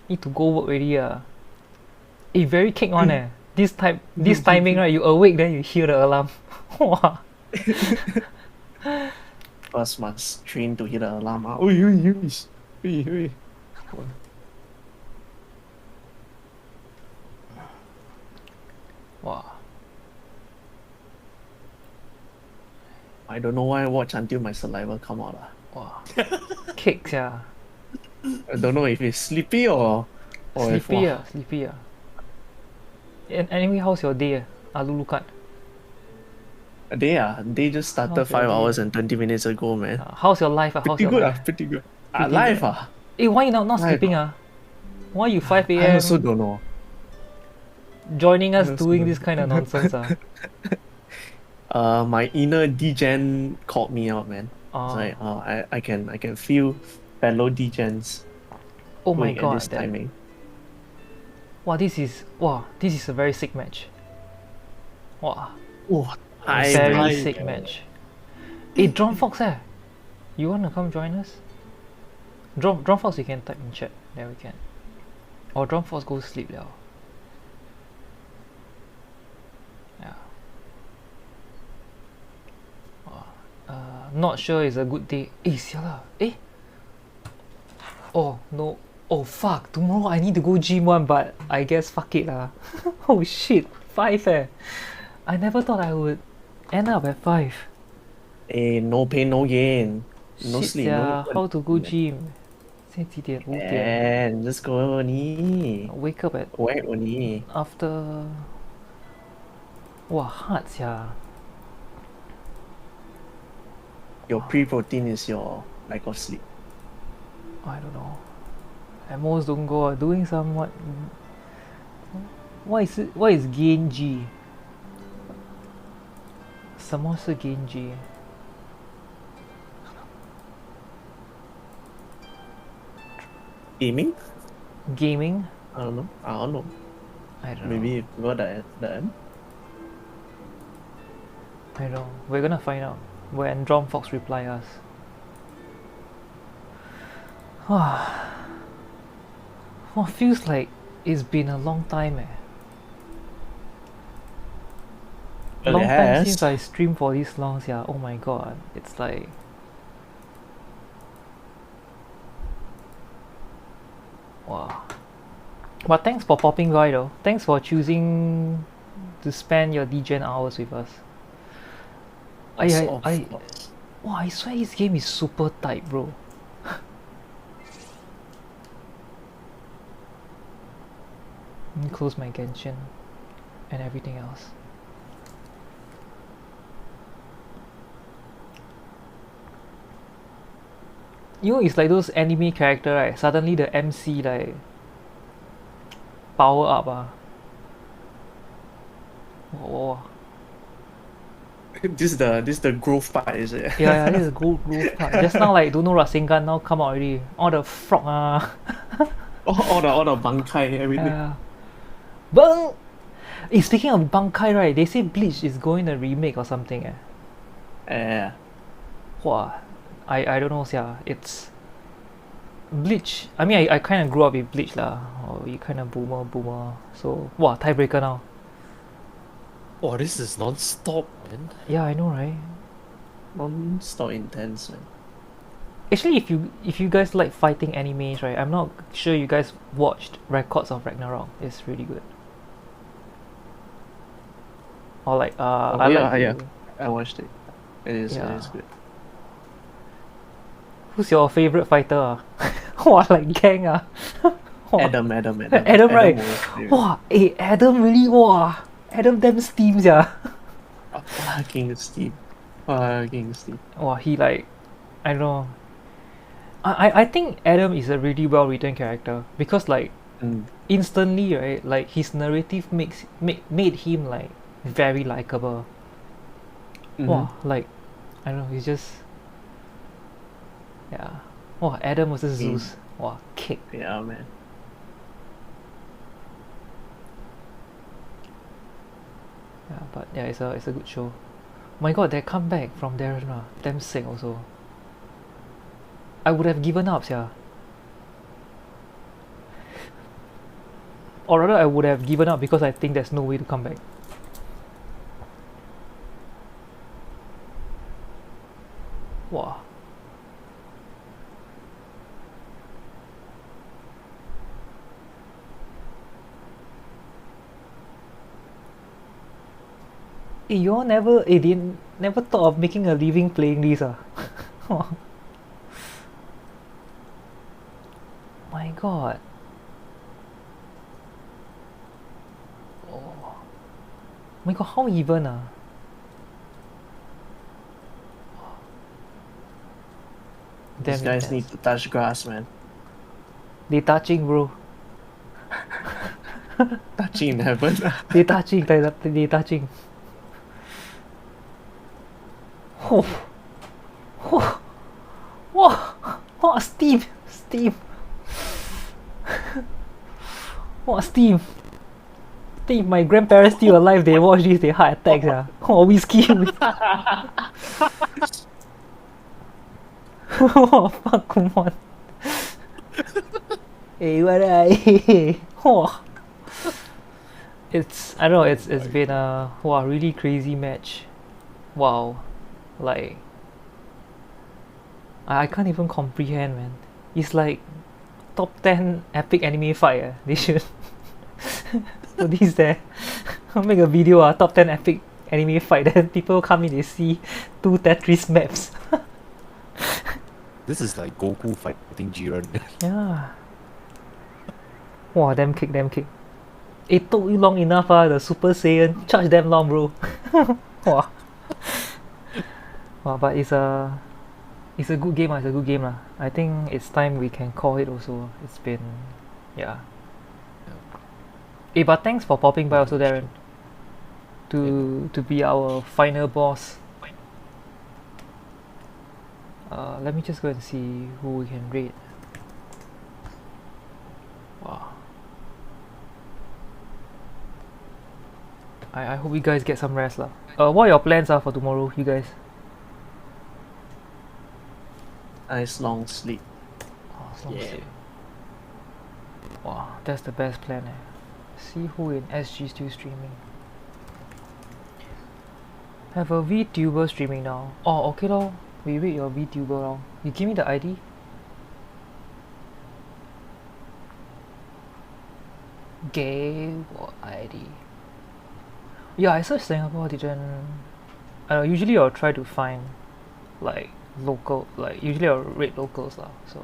Need to go work already very kick one this timing, right? You awake, then you hear the alarm. Wow. First must train to hear the alarm. Ah. Oi, oi, oi. Oi, oi. Wow. I don't know why I watch until my saliva come out. Wow. Cakes, yeah. I don't know if it's sleepy or if, Sleepy, wow. sleepy. And anyway, how's your day? Alulukat. They just started How's your 5 hours day? and 20 minutes ago, man. How's your life? How's Pretty your good, life? pretty good. Pretty Life, good. Hey, why you not Life, sleeping? Why you 5 a.m. I also don't know. joining us I also doing don't this kind of nonsense? My inner degen called me out, man. Oh. It's like, I can feel fellow degens Oh my doing at god, this timing. this is a very sick match. Wow, Oh, very sick match. Hey, Drone Fox, you wanna come join us? Drone Fox, you can type in chat. There we can. Or Drone Fox go sleep now. Yeah. Not sure it's a good day. Eh, siala. Eh. Oh no. Oh fuck. Tomorrow I need to go gym one, but I guess fuck it lah. Oh shit. 5 I never thought I would end up at 5. Eh, no pain, no gain. No Shit, sleep, no how to go gym? 现在几点？5点。 And just go only. Wake up at Whack only. after. Wow, hard Your pre-protein is your lack of sleep. I don't know. At most don't go. Doing some what? What is it? What is Genji? 什么是 Genji? Gaming? Gaming? I don't know. I don't know. Maybe you got the M? I don't know. We're gonna find out when Drone Fox reply us. Well, feels like it's been a long time. Well, Long it time has. since I streamed for this long, yeah. Oh my god, it's like. Wow. But thanks for popping by though. Thanks for choosing to spend your DGen hours with us. I swear this game is super tight, bro. Let me close my Genshin and everything else. You know, it's like those anime character, right? Suddenly the MC like power up. Whoa. This is the growth part, is it? Yeah, this is growth part. Just now like don't know Rasengan, now come out already. All the frog all the bankai, everything. Yeah. Bang! Speaking of Bankai, right? They say Bleach is going to remake or something. Yeah. Wow. I don't know, yeah. It's Bleach. I mean, I kind of grew up with Bleach lah. Or you kind of boomer. So, wow, tiebreaker now. Oh, this is non-stop, man. Yeah, I know, right? Non-stop intense, man. Actually, if you guys like fighting animes, right? I'm not sure you guys watched Records of Ragnarok. It's really good. Or like I watched it. It is good. Who's your favorite fighter? Wow, like gang Wow. Adam, right? Wow, hey, Adam really Adam damn steams, yeah. Fucking Steve. Wow, he like, I don't know. I think Adam is a really well written character because like instantly, right? Like his narrative made him like very likable. Wow, like I don't know, he's just Wow, Adam versus Zeus. Wow, kick. Yeah, man. Yeah, but yeah, it's a good show. My god, that comeback from Darren, damn sick also. I would have given up, yeah. or rather I would have given up because I think there's no way to come back. Wow. You all didn't never thought of making a living playing this My god. Oh my god, how even These Damn guys intense. need to touch grass, man. They touching, bro. Touching in heaven. They touching, they touching. Oh, oh, oh, steam. What steam? Think my grandparents still alive, they watch this, they heart attacks, yeah. Oh, whiskey. Oh, fuck, come on. Hey, what oh. I don't know, it's been a really crazy match. Wow. Like, I can't even comprehend, man. It's like top 10 epic anime fight. They should put this there. Make a video, top 10 epic anime fight. Then people come in, they see 2 Tetris maps. This is like Goku fighting Jiren. Yeah. Wow, damn kick. It took you long enough, the Super Saiyan. Charge them long, bro. Wow. Wow, but it's a good game, it's a good game. I think it's time we can call it also. It's been, yeah. Hey, but thanks for popping by also, Darren. To be our final boss. Let me just go and see who we can raid. Wow. I hope you guys get some rest lah. What are your plans for tomorrow, you guys? Nice long sleep. Oh, long sleep. Wow, that's the best plan. See who in SG still streaming. Have a VTuber streaming now. Oh, okay lor. We read your VTuber lor. You give me the ID. Gay ID. Yeah, I searched Singapore, didn't. Usually I'll try to find like local, like usually I'll rate locals lah. So.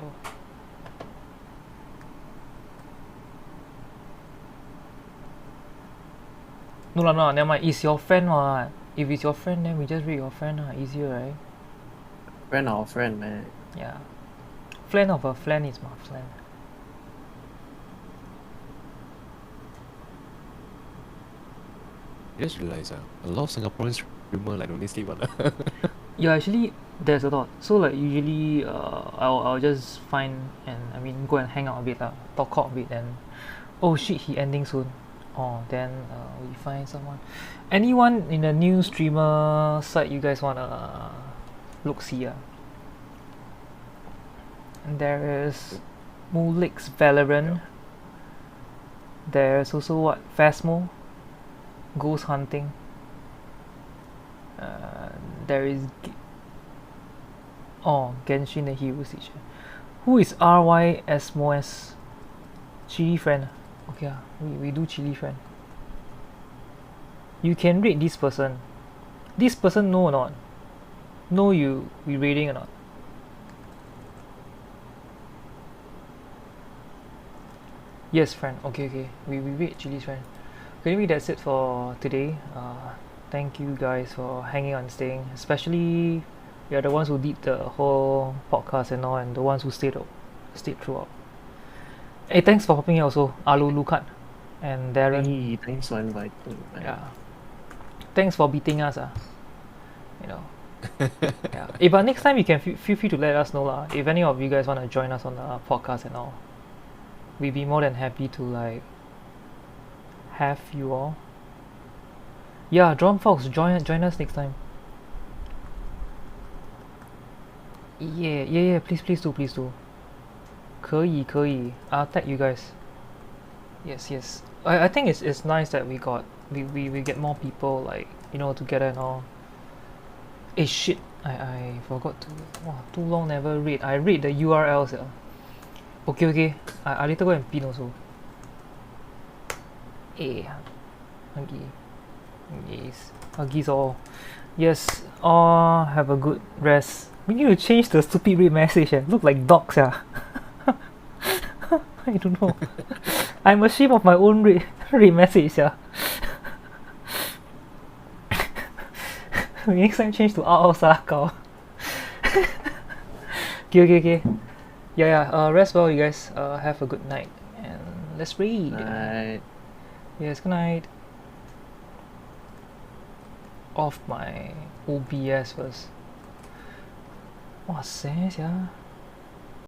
No, never mind. It's your friend what. If it's your friend, then we just read your friend easier, right? Friend or friend, man. Yeah. Friend of a friend is my friend. You just realize a lot of Singaporeans streamer like don't sleep one. Yeah, actually, there's a lot. So like usually, I'll just find and go and hang out a bit talk a bit, and oh shit, he ending soon. Oh, then we find someone. Anyone in the new streamer site you guys wanna look see? And there is Mulix Valorant. There's also what? Phasmo, Ghost Hunting. There is Genshin the Hero Siege. Who is RY Esmos? Chili friend. Okay, we do chili friend. You can rate this person. This person know or not? Know we rating or not? Yes, friend. Okay. We rate chili's friend. Okay, maybe that's it for today. Thank you guys for hanging on, staying. Especially you're the ones who did the whole podcast and all, and the ones who stayed throughout. Hey, thanks for hopping in also, Alu Lukat and Darren. Hey, thanks for inviting, man. Yeah. Thanks for beating us. You know. Yeah. Hey, but next time you can feel free to let us know lah. If any of you guys want to join us on the podcast and all, we'd be more than happy to like have you all. Yeah, John Fox, join us next time. Yeah. Please do. 可以 I'll tag you guys. Yes. I think it's nice that we get more people like together and all. Eh shit, I forgot to. Wow, too long never read. I read the URLs. Okay. I later go and pin also. Eh, Huggy. Yes. Huggies all. Yes. Have a good rest. We need to change the stupid read message. Look like dogs. I don't know. I'm ashamed of my own read message. Next time change to ao sa kao. Okay. Yeah. Rest well, you guys. Have a good night, and let's read. Right. Yes, good night. Off my OBS first. Wow, sad, yeah.